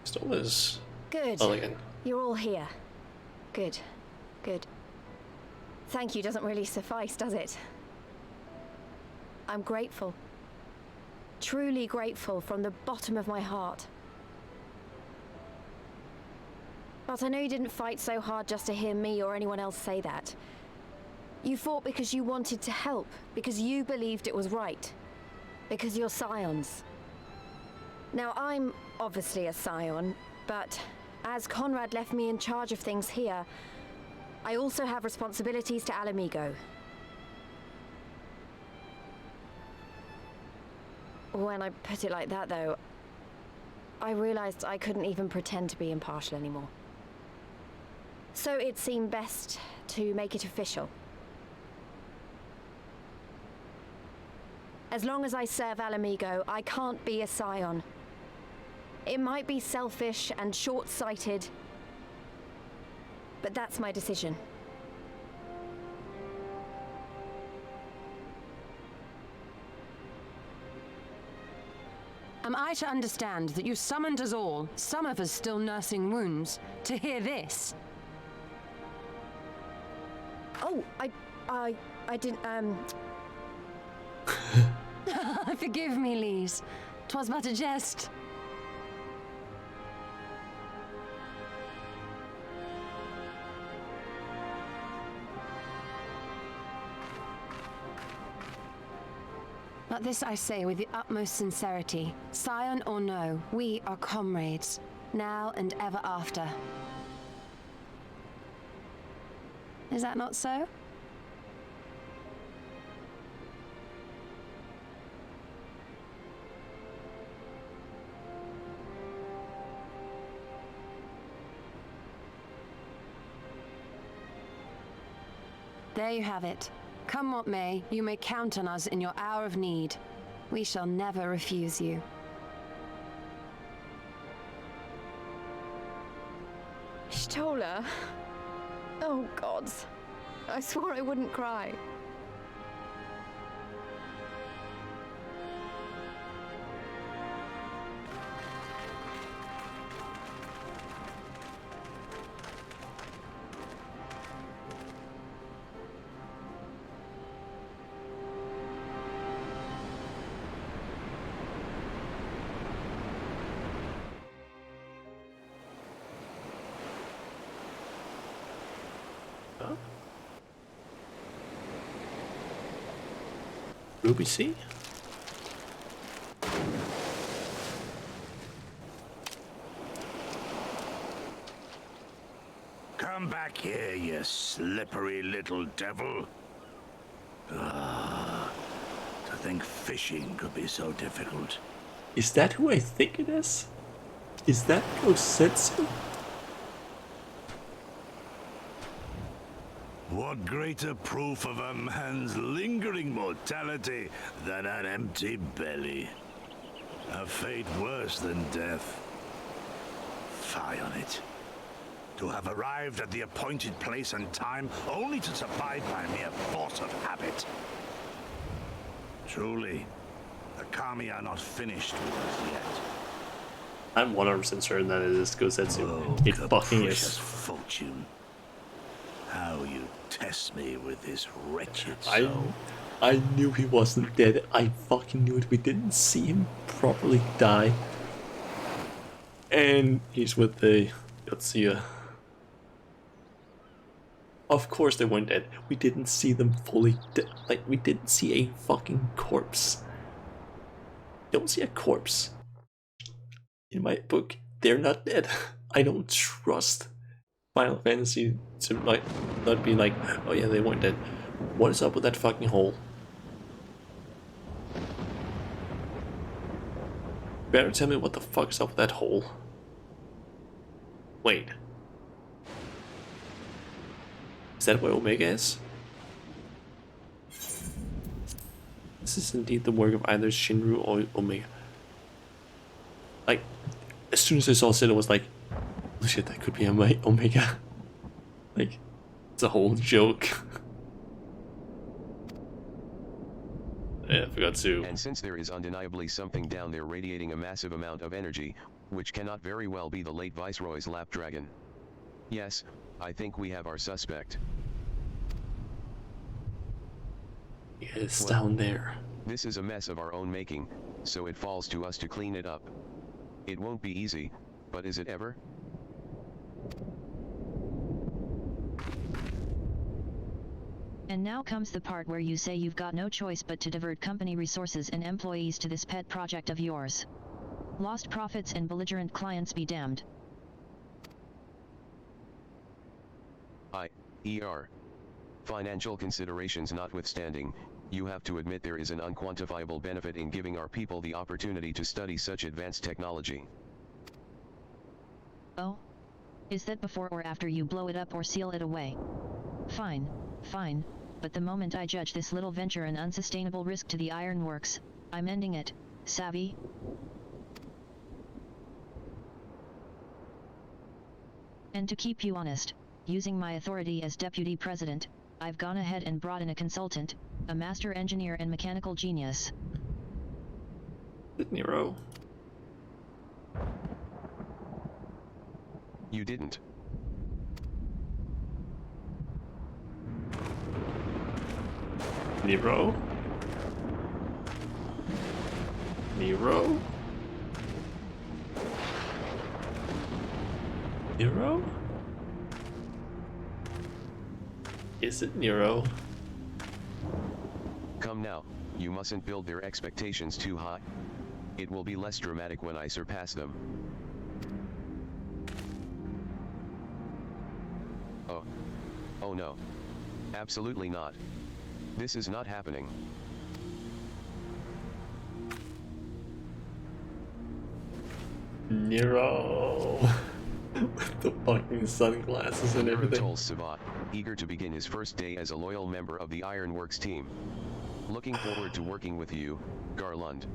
[SPEAKER 1] Still is.
[SPEAKER 9] Good.
[SPEAKER 1] Elegant.
[SPEAKER 9] You're all here. Good. Good. Thank you doesn't really suffice, does it? I'm grateful. Truly grateful from the bottom of my heart. But I know you didn't fight so hard just to hear me or anyone else say that. You fought because you wanted to help, because you believed it was right, because you're Scions. Now, I'm obviously a Scion, but as Conrad left me in charge of things here, I also have responsibilities to Alamigo. When I put it like that, though, I realized I couldn't even pretend to be impartial anymore. So it seemed best to make it official. As long as I serve Alamigo, I can't be a Scion. It might be selfish and short-sighted, but that's my decision.
[SPEAKER 5] Am I to understand that you summoned us all, some of us still nursing wounds, to hear this?
[SPEAKER 9] Oh, I didn't,
[SPEAKER 5] Forgive me, Lise. 'Twas but a jest. But this I say with the utmost sincerity. Scion or no, we are comrades, now and ever after. Is that not so?
[SPEAKER 14] There you have it. Come what may, you may count on us in your hour of need. We shall never refuse you.
[SPEAKER 9] Stola. Oh, gods. I swore I wouldn't cry.
[SPEAKER 1] Ruby Sea?
[SPEAKER 15] Come back here, you slippery little devil. To think fishing could be so difficult.
[SPEAKER 1] Is that who I think it is? Is that Gosetsu?
[SPEAKER 15] What greater proof of a man's lingering mortality than an empty belly? A fate worse than death. Fie on it. To have arrived at the appointed place and time only to survive by mere force of habit. Truly, the Kami are not finished with us yet.
[SPEAKER 1] I'm 100% certain that it is Gosetsu.
[SPEAKER 15] Oh,
[SPEAKER 1] It fucking is.
[SPEAKER 15] fortune. How you test me with this wretched soul.
[SPEAKER 1] I knew he wasn't dead. I fucking knew it. We didn't see him properly die. And he's with the Yotsuya. Of course they weren't dead. We didn't see them fully like, we didn't see a fucking corpse. Don't see a corpse. In my book, they're not dead. I don't trust Final Fantasy to like not be like, oh yeah, they weren't dead. What is up with that fucking hole? Better tell me what the fuck is up with that hole. Wait. Is that where Omega is? This is indeed the work of either Shinru or Omega. Like, as soon as I saw it, I was like, oh shit, that could be Omega. Like, it's a whole joke. Yeah, I forgot to.
[SPEAKER 2] And since there is undeniably something down there radiating a massive amount of energy, which cannot very well be the late Viceroy's Lapdragon. Yes, I think we have our suspect.
[SPEAKER 1] It's down there.
[SPEAKER 2] This is a mess of our own making, so it falls to us to clean it up. It won't be easy, but is it ever?
[SPEAKER 3] And now comes the part where you say you've got no choice but to divert company resources and employees to this pet project of yours. Lost profits and belligerent clients be damned.
[SPEAKER 2] Financial considerations notwithstanding, you have to admit there is an unquantifiable benefit in giving our people the opportunity to study such advanced technology.
[SPEAKER 3] Oh? Is that before or after you blow it up or seal it away? Fine, fine, but the moment I judge this little venture an unsustainable risk to the ironworks, I'm ending it, savvy? And to keep you honest, using my authority as deputy president, I've gone ahead and brought in a consultant, a master engineer and mechanical genius.
[SPEAKER 1] Nero.
[SPEAKER 2] You didn't.
[SPEAKER 1] Nero? Nero? Nero? Is it Nero?
[SPEAKER 2] Come now, you mustn't build their expectations too high. It will be less dramatic when I surpass them. Oh no. Absolutely not. This is not happening.
[SPEAKER 1] Nero! With the fucking sunglasses and everything.
[SPEAKER 2] Savat, eager to begin his first day as a loyal member of the Ironworks team. Looking forward to working with you, Garlund.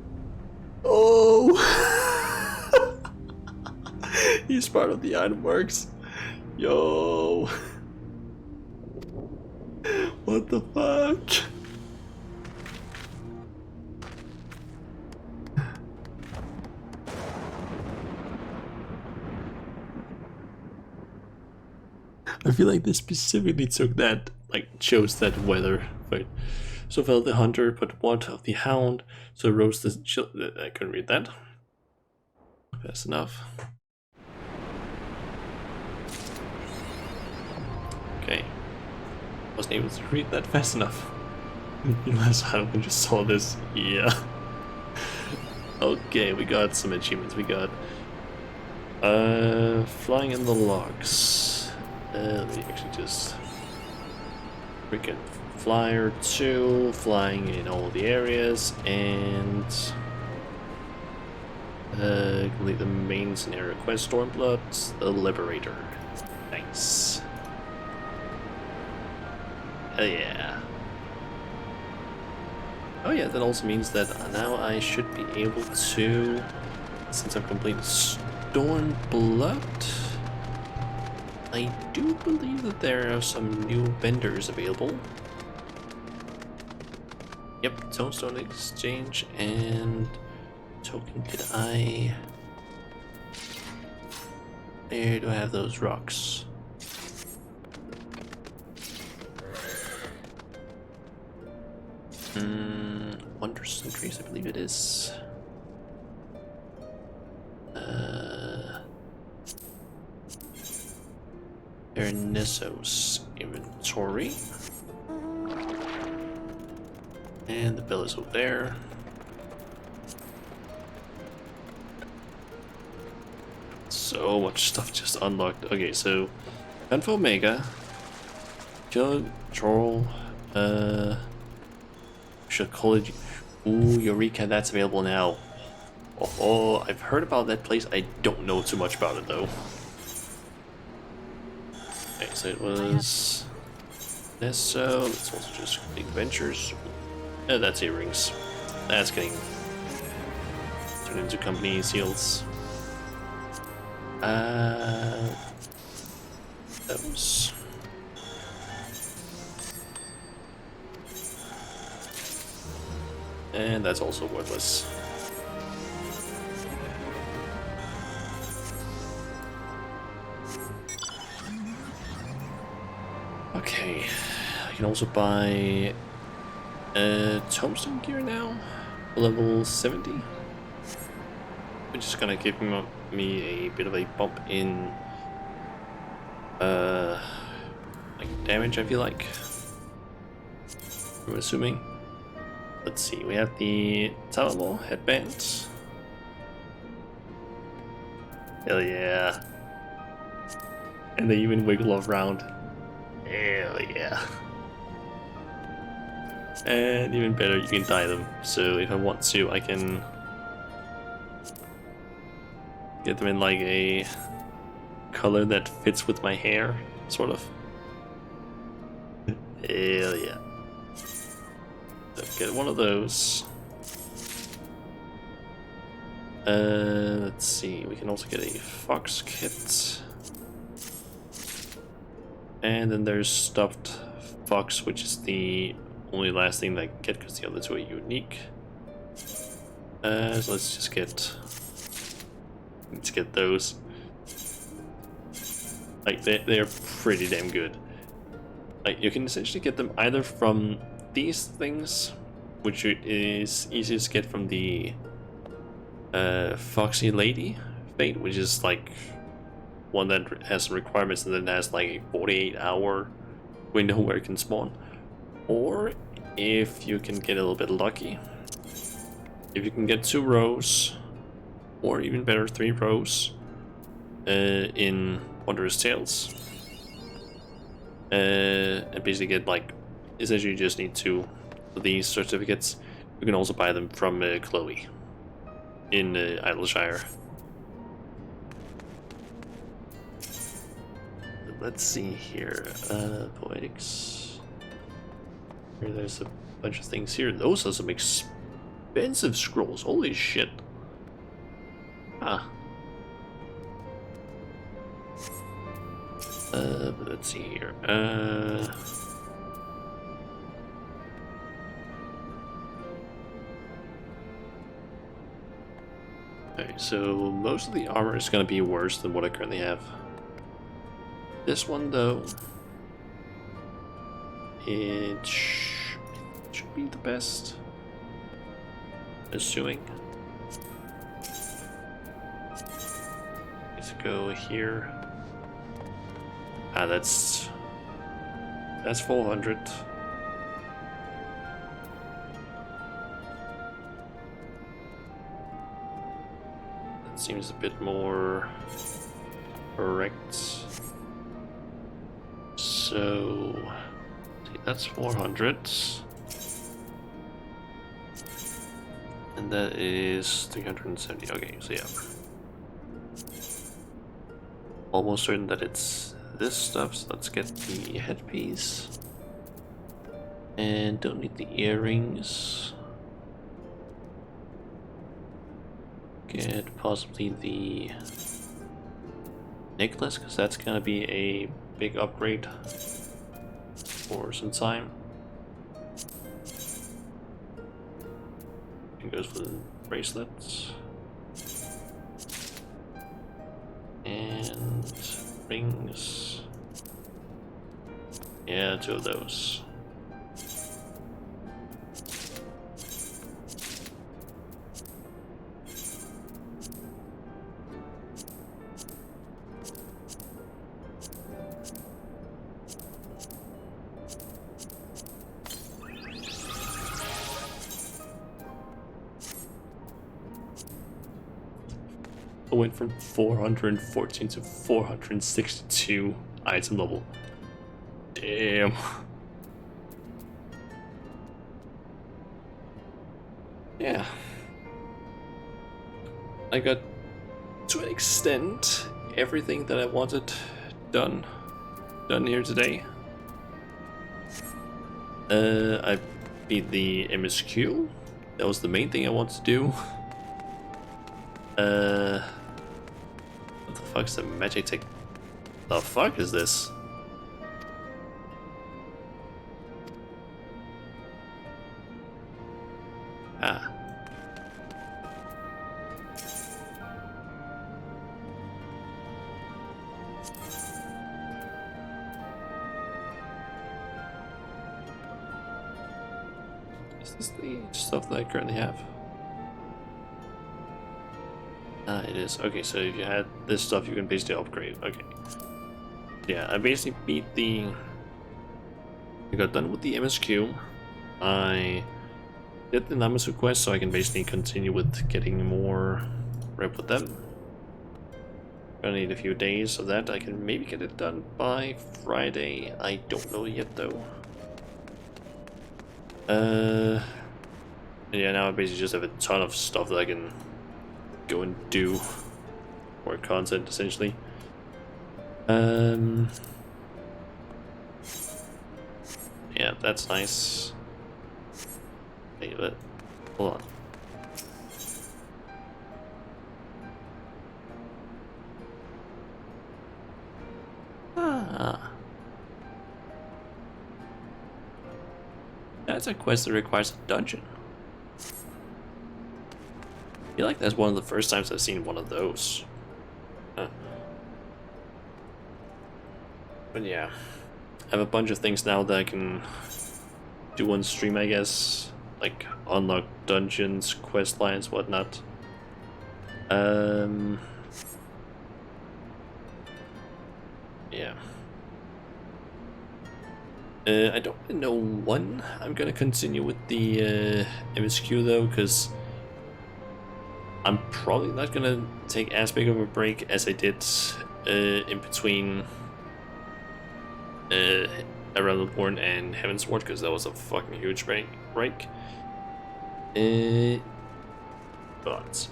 [SPEAKER 1] Oh! He's part of the Ironworks. Yo! What the fuck? I feel like they specifically took that, like, chose that weather. Wait. So fell the hunter, but what of the hound? So rose the I couldn't read that. Fast enough. Okay. Wasn't able to read that fast enough. Unless I just saw this. Yeah. Okay, we got some achievements. We got flying in the logs. Let me actually just freaking flyer 2, flying in all the areas, and complete the main scenario quest, Stormblood, the Liberator. Nice. Hell yeah. Oh yeah, that also means that now I should be able to, since I've completed Stormblood, I do believe that there are some new vendors available. Yep, Tombstone Exchange and token. Did I? Where do I have those rocks? Wonder Centuries, I believe it is. Ernesso's inventory. And the bill is over there. So much stuff just unlocked. Okay, so Gunfo Omega, Kill Troll, should call it. Ooh, Eureka, that's available now. Oh, I've heard about that place. I don't know too much about it though. Okay, so it was Nesso. Let's also just complete adventures. That's earrings. That's getting turned into company seals. Those. And that's also worthless. Okay, I can also buy tombstone gear now, level 70, which is gonna give me a bit of a bump in like damage, I feel like. I'm assuming. Let's see, we have the Talamo headband. Hell yeah. And they even wiggle around. Hell yeah. And even better, you can dye them. So if I want to, I can get them in like a color that fits with my hair, sort of. Hell yeah. So get one of those. Let's see, we can also get a fox kit. And then there's stuffed fox, which is the only last thing that I get because the other two are unique. So let's just get those. Like they're pretty damn good. Like you can essentially get them either from these things, which is easiest to get from the Foxy Lady fate, which is like one that has some requirements and then has like a 48-hour window where it can spawn. Or if you can get a little bit lucky, if you can get 2 rows, or even better 3 rows in Wondrous Tales, and basically get like, essentially you just need 2 of these certificates. You can also buy them from Chloe in Idleshire. let's see here. Poetics. Here, there's a bunch of things here. Those are some expensive scrolls. Holy shit. Ah. Let's see here. Okay, so most of the armor is going to be worse than what I currently have. This one, though, it should be the best. Assuming. Let's go here. Ah, that's 400. That seems a bit more correct. So that's 400. And that is 370. Okay, so yeah. Almost certain that it's this stuff, so let's get the headpiece. And don't need the earrings. Get possibly the necklace, because that's gonna be a big upgrade for some time. It goes for the bracelets. And rings. Yeah, 2 of those. I went from 414 to 462 item level. Damn. Yeah. I got, to an extent, everything that I wanted done here today. I beat the MSQ. That was the main thing I wanted to do. What the fuck's the magic tech? The fuck is this? Ah. Is this the stuff that I currently have? Ah, it is. Okay, so if you had this stuff, you can basically upgrade. Okay. Yeah, I basically beat the... I got done with the MSQ. I did the Namasu quest, so I can basically continue with getting more rep with them. Gonna need a few days of that. I can maybe get it done by Friday. I don't know yet, though. Yeah, now I basically just have a ton of stuff that I can go and do more content, essentially. Yeah, that's nice. Wait, but hold on. Ah, that's a quest that requires a dungeon. I feel like that's one of the first times I've seen one of those. But yeah, I have a bunch of things now that I can do on stream, I guess. Like unlock dungeons, quest lines, whatnot. Yeah. I don't really know when I'm gonna continue with the MSQ though, because I'm probably not gonna take as big of a break as I did in between Around the Born and Heaven's Ward, because that was a fucking huge break. But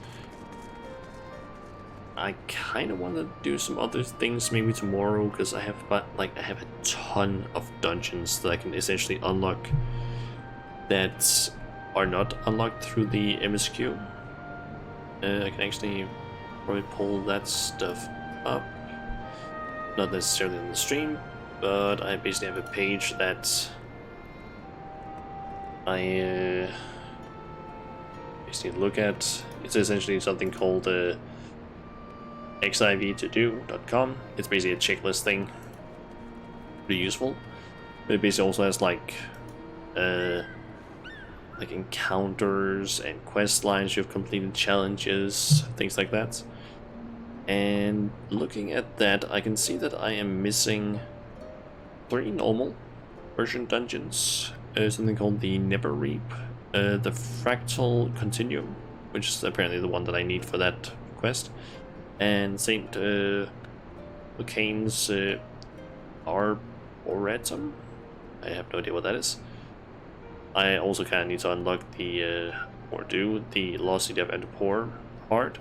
[SPEAKER 1] I kind of want to do some other things maybe tomorrow, because I have I have a ton of dungeons that I can essentially unlock that are not unlocked through the MSQ. I can actually probably pull that stuff up, not necessarily on the stream, but I basically have a page that I basically look at. It's essentially something called XIV It's basically a checklist thing. Pretty useful. But it basically also has like encounters and quest lines you've completed, challenges, things like that. And looking at that, I can see that I am missing 3 normal version dungeons. Something called the Never Reap, the Fractal Continuum, which is apparently the one that I need for that quest, and Saint Lucane's Arboretum. I have no idea what that is. I also kind of need to unlock the the Lost City of Antipor Heart,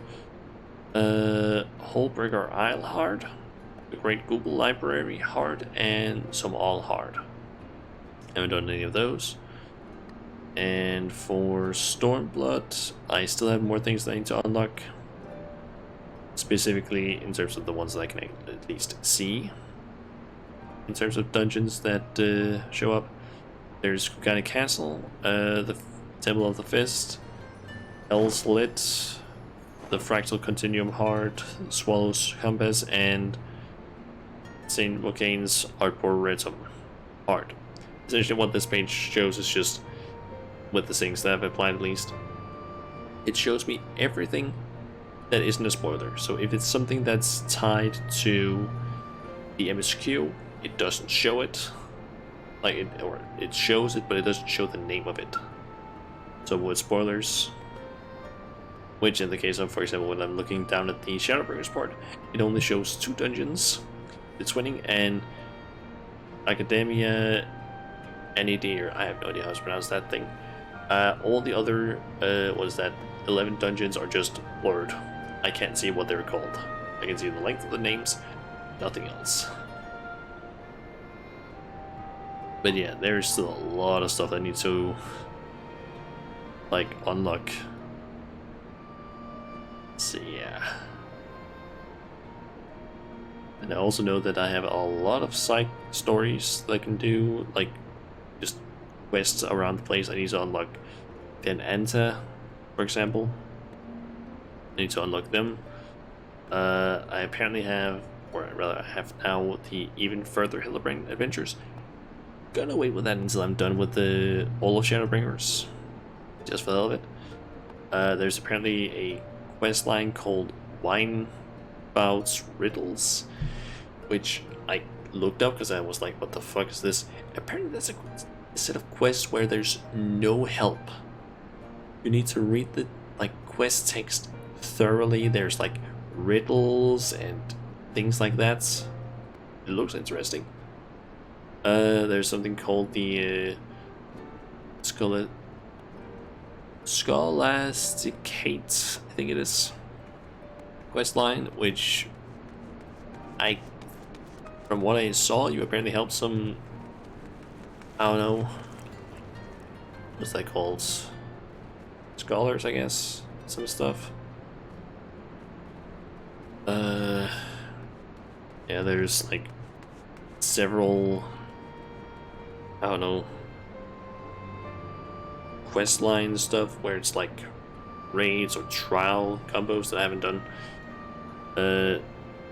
[SPEAKER 1] Holbringer Isle Heart, the Great Google Library Heart, and some All Heart. Haven't done any of those. And for Stormblood, I still have more things that I need to unlock. Specifically in terms of the ones that I can at least see. In terms of dungeons that show up, there's Kugana Castle, the Temple of the Fist, Hell's Lit, the Fractal Continuum Heart, Swallow's Compass, and Saint Lucane's Arboretum Heart. Essentially what this page shows is just, with the things that I've applied at least, it shows me everything that isn't a spoiler. So if it's something that's tied to the MSQ, it doesn't show it. Or it shows it, but it doesn't show the name of it. So with spoilers, which in the case of, for example, when I'm looking down at the Shadowbringers part, it only shows 2 dungeons. It's winning, and Academia Anidir, I have no idea how to pronounce that thing. All the other, 11 dungeons are just blurred. I can't see what they're called. I can see the length of the names, nothing else. But yeah, there's still a lot of stuff I need to unlock. So yeah. And I also know that I have a lot of side stories that I can do, just quests around the place. I need to unlock Van Anta, for example. I need to unlock them. I apparently have, or rather I have now, the Even Further Hillebrand Adventures. Gonna wait with that until I'm done with all of Shadowbringers, just for the hell of it. There's apparently a quest line called Winebout's Riddles, which I looked up because I was like, what the fuck is this? Apparently that's a set of quests where there's no help. You need to read the quest text thoroughly. There's riddles and things like that. It looks interesting. There's something called the Scholasticate, I think it is, quest line, which from what I saw, you apparently help some, I don't know, what's that called? Scholars, I guess, some stuff. Yeah, there's several, I don't know, quest line stuff where it's raids or trial combos that I haven't done.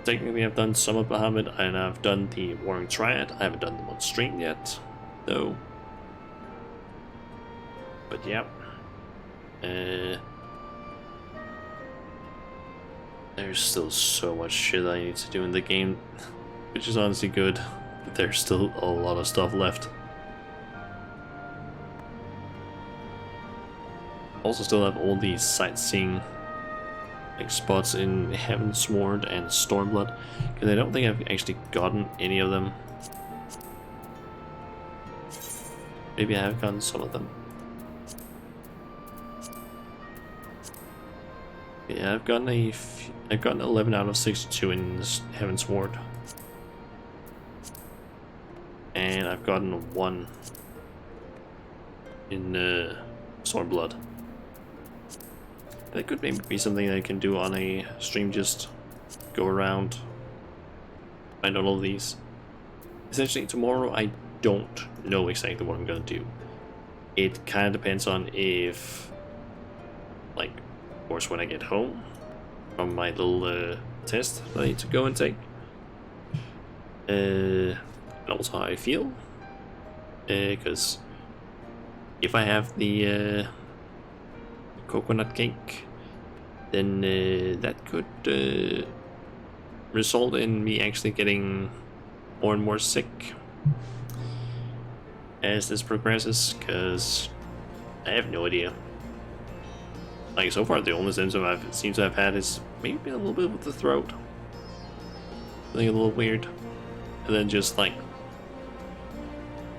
[SPEAKER 1] Technically I've done some of Bahamut, and I've done the Warring Triad. I haven't done them on stream yet, though. But yeah. There's still so much shit I need to do in the game, which is honestly good. But there's still a lot of stuff left. Also still have all these sightseeing spots in Heavensward and Stormblood, because I don't think I've actually gotten any of them. Maybe I have gotten some of them. Yeah, I've gotten a few. I've gotten 11 out of 62 in this Heaven's Ward. And I've gotten 1 in Stormblood. That could maybe be something I can do on a stream, just go around, find all of these. Essentially, tomorrow I don't know exactly what I'm gonna do. It kind of depends on if, like, of course, when I get home from my little test that I need to go and take, and also how I feel, because if I have the coconut cake, then that could result in me actually getting more and more sick as this progresses, because I have no idea. Like, so far the only symptom I've seem to have had is maybe a little bit with the throat, something a little weird, and then just like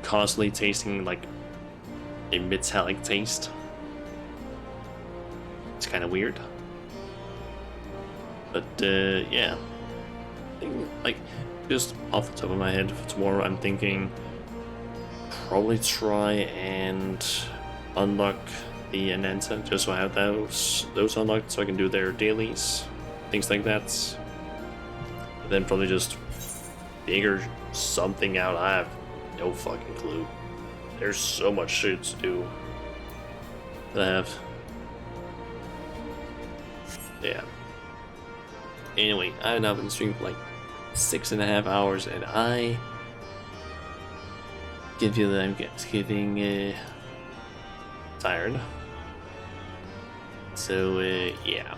[SPEAKER 1] constantly tasting like a metallic taste. It's kind of weird, but yeah, I think, like, just off the top of my head for tomorrow, I'm thinking probably try and unlock the Ananta, just so I have those unlocked, so I can do their dailies, things like that. And then probably just figure something out. I have no fucking clue. There's so much shit to do that I have. Yeah. Anyway, I've now been streaming for like 6.5 hours, and I can feel that I'm getting tired. So yeah,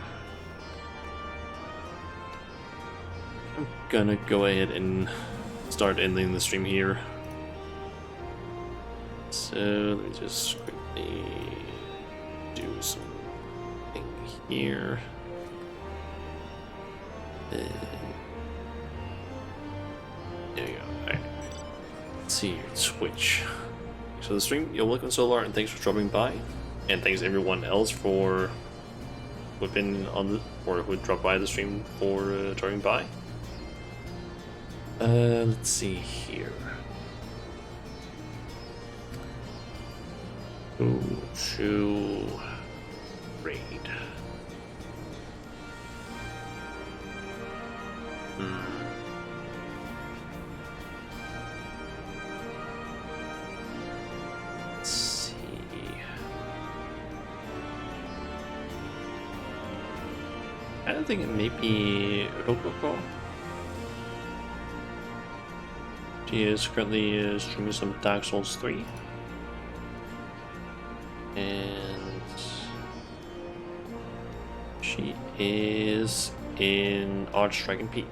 [SPEAKER 1] I'm gonna go ahead and start ending the stream here. So let me just quickly do something here. There you go. Alright. Let's see here, Twitch. So the stream, you're welcome, Solar, and thanks for dropping by. And thanks everyone else for who've been on the, or who dropped by the stream for dropping by. Let's see here. Go to raid. Let's see. I don't think it may be Rococo. She is currently streaming some Dark Souls 3. And she is in Archdragon Peak.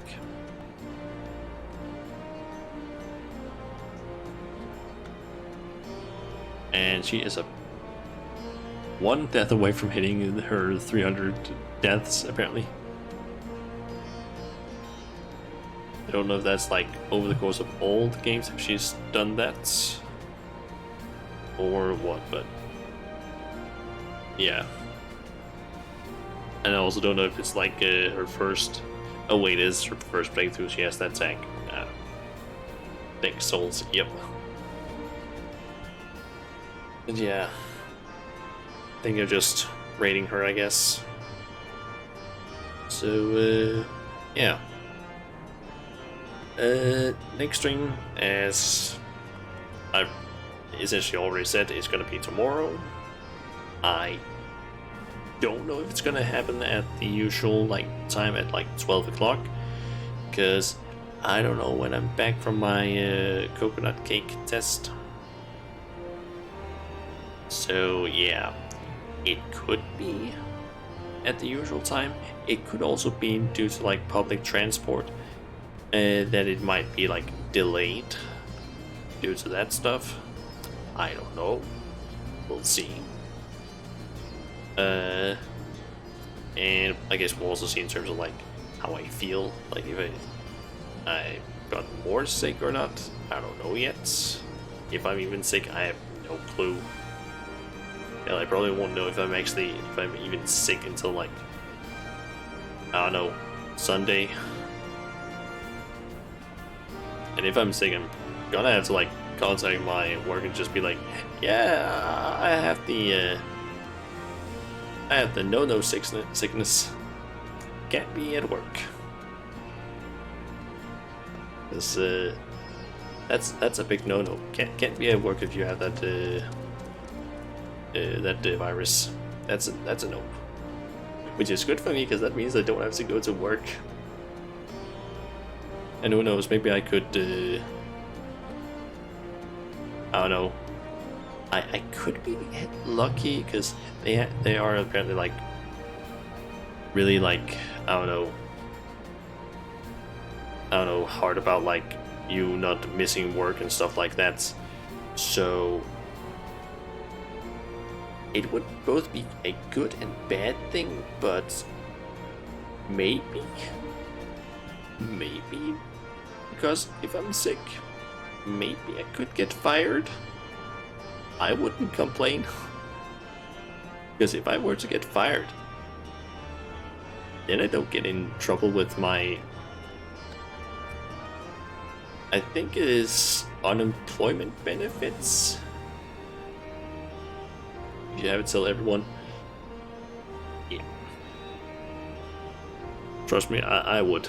[SPEAKER 1] And she is a 1 death away from hitting her 300 deaths, apparently. I don't know if that's like over the course of all the games, if she's done that or what, but yeah. And I also don't know if it's like her first, oh wait, it is her first playthrough, she has that tag. Big Souls, yep. And yeah, I think they're just rating her, I guess. So, yeah. Next stream, as I've essentially already said, is going to be tomorrow. I don't know if it's going to happen at the usual like time at like 12 o'clock, because I don't know when I'm back from my coconut cake test. So yeah, it could be at the usual time. It could also be due to like public transport, that it might be like delayed due to that stuff. I don't know. We'll see. And I guess we'll also see in terms of like how I feel, like if I got more sick or not. I don't know yet. If I'm even sick, I have no clue. And I probably won't know if I'm even sick until like, I don't know, Sunday. And if I'm sick, I'm gonna have to like contact my work and just be like, yeah, I have the no sickness. Can't be at work. Cause that's a big no-no. Can't be at work if you have that virus. That's a no. Which is good for me because that means I don't have to go to work. And who knows, maybe I could I don't know. I could be lucky because they are apparently like really like I don't know hard about like you not missing work and stuff like that. So it would both be a good and bad thing, but maybe because if I'm sick, maybe I could get fired. I wouldn't complain. Because if I were to get fired, then I don't get in trouble with my, I think it is unemployment benefits. You have to tell everyone. Yeah. Trust me, I would.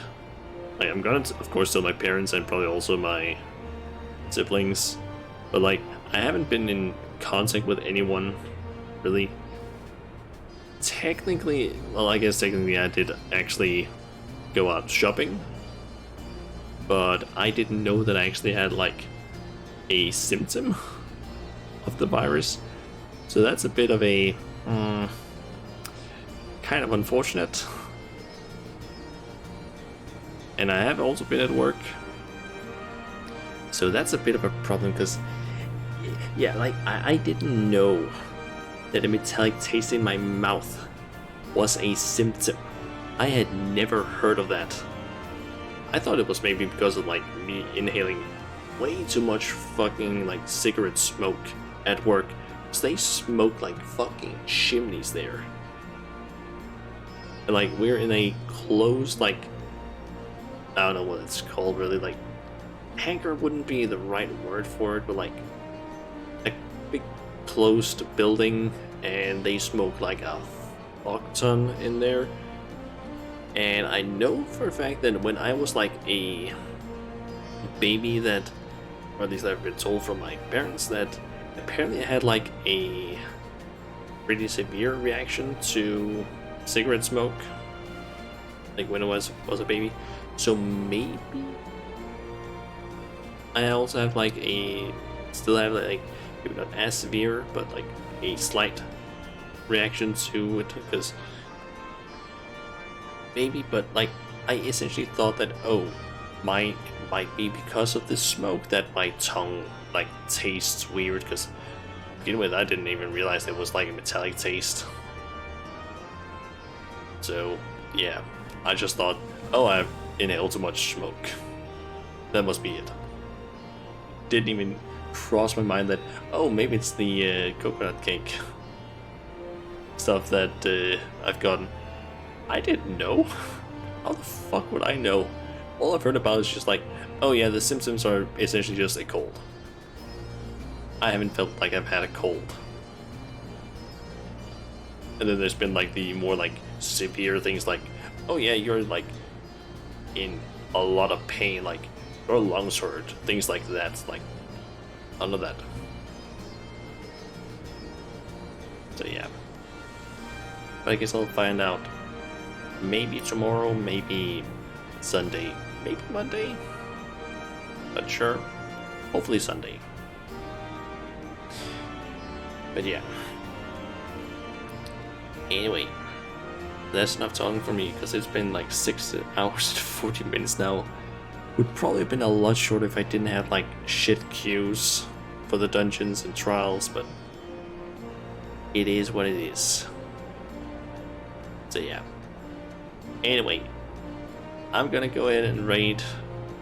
[SPEAKER 1] Like, I'm gonna, of course, tell my parents and probably also my siblings, but like, I haven't been in contact with anyone, really. Technically, well, I guess technically I did actually go out shopping, but I didn't know that I actually had like a symptom of the virus, so that's a bit of a kind of unfortunate. And I have also been at work, so that's a bit of a problem because, yeah, like I didn't know that a metallic taste in my mouth was a symptom. I had never heard of that. I thought it was maybe because of like me inhaling way too much fucking like cigarette smoke at work, because they smoke like fucking chimneys there. And like we're in a closed, like, I don't know what it's called really, like hangar wouldn't be the right word for it, but like a big closed building, and they smoke like a fuck ton in there. And I know for a fact that when I was like a baby, that, or at least I've been told from my parents, that apparently I had like a pretty severe reaction to cigarette smoke, like when I was a baby. So maybe I also have like still have like maybe not as severe, but like a slight reaction to it, because maybe, but like I essentially thought that, oh, might be because of the smoke that my tongue like tastes weird, because to begin with I didn't even realize it was like a metallic taste. So yeah, I just thought, oh, I inhaled too much smoke. That must be it. Didn't even cross my mind that, oh, maybe it's the coconut cake stuff that I've gotten. I didn't know. How the fuck would I know? All I've heard about is just like, oh yeah, the symptoms are essentially just a cold. I haven't felt like I've had a cold. And then there's been like the more like severe things like, oh yeah, you're like in a lot of pain, like your lungs hurt, things like that. Like none of that. So yeah. But I guess I'll find out maybe tomorrow, maybe Sunday, maybe Monday. Not sure. Hopefully Sunday. But yeah. Anyway, that's enough talking for me, because it's been like 6 hours and 40 minutes now. Would probably have been a lot shorter if I didn't have like shit queues for the dungeons and trials, but it is what it is. So yeah. Anyway, I'm gonna go ahead and raid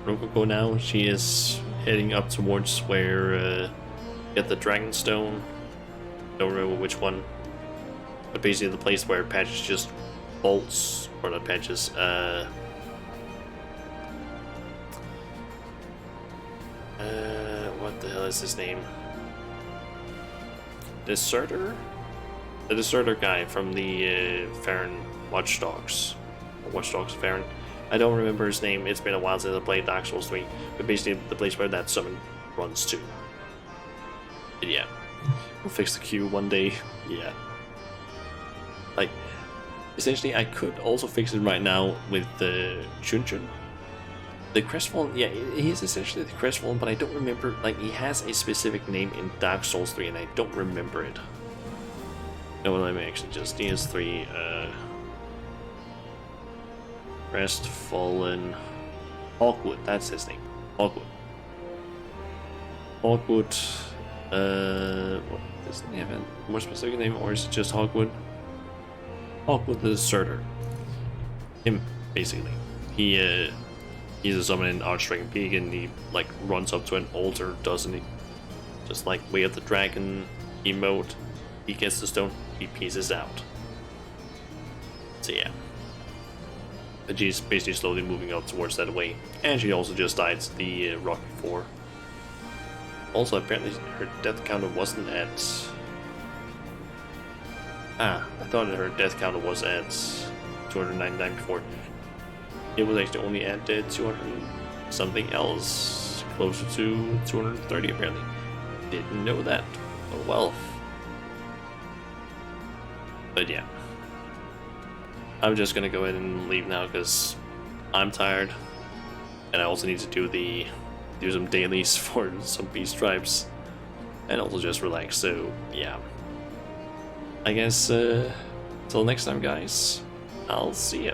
[SPEAKER 1] Rococo now. She is heading up towards where get the Dragonstone. Don't remember which one, but basically the place where Patches just bolts, or not Patches, What the hell is his name? Deserter? The Deserter guy from the Farron Watchdogs. Watchdogs Farron. I don't remember his name. It's been a while since I played Dark Souls 3. But basically, the place where that summon runs to. But yeah. We'll fix the queue one day. Yeah. Like, essentially, I could also fix it right now with the Chun-Chun. The Crestfallen, yeah, he's essentially the Crestfallen, but I don't remember, like, he has a specific name in Dark Souls 3, and I don't remember it. No, let me actually just, DS3, Crestfallen Hawkwood, that's his name. Hawkwood. Hawkwood, what, doesn't he have a more specific name, or is it just Hawkwood? Hawkwood the Deserter. Him, basically. He's a summon in Archdragon Peak, and he like runs up to an altar, doesn't he? Just like Way of the Dragon emote. He gets the stone, he pieces out. So yeah. But she's basically slowly moving up towards that way. And she also just died the rock before. Also, apparently her death counter wasn't at... I thought that her death counter was at 299 before. It was actually only at 200 something else. Closer to 230 apparently. Didn't know that. Oh well. But yeah. I'm just gonna go ahead and leave now because I'm tired. And I also need to do some dailies for some beast tribes. And also just relax, so yeah. I guess till next time guys, I'll see ya.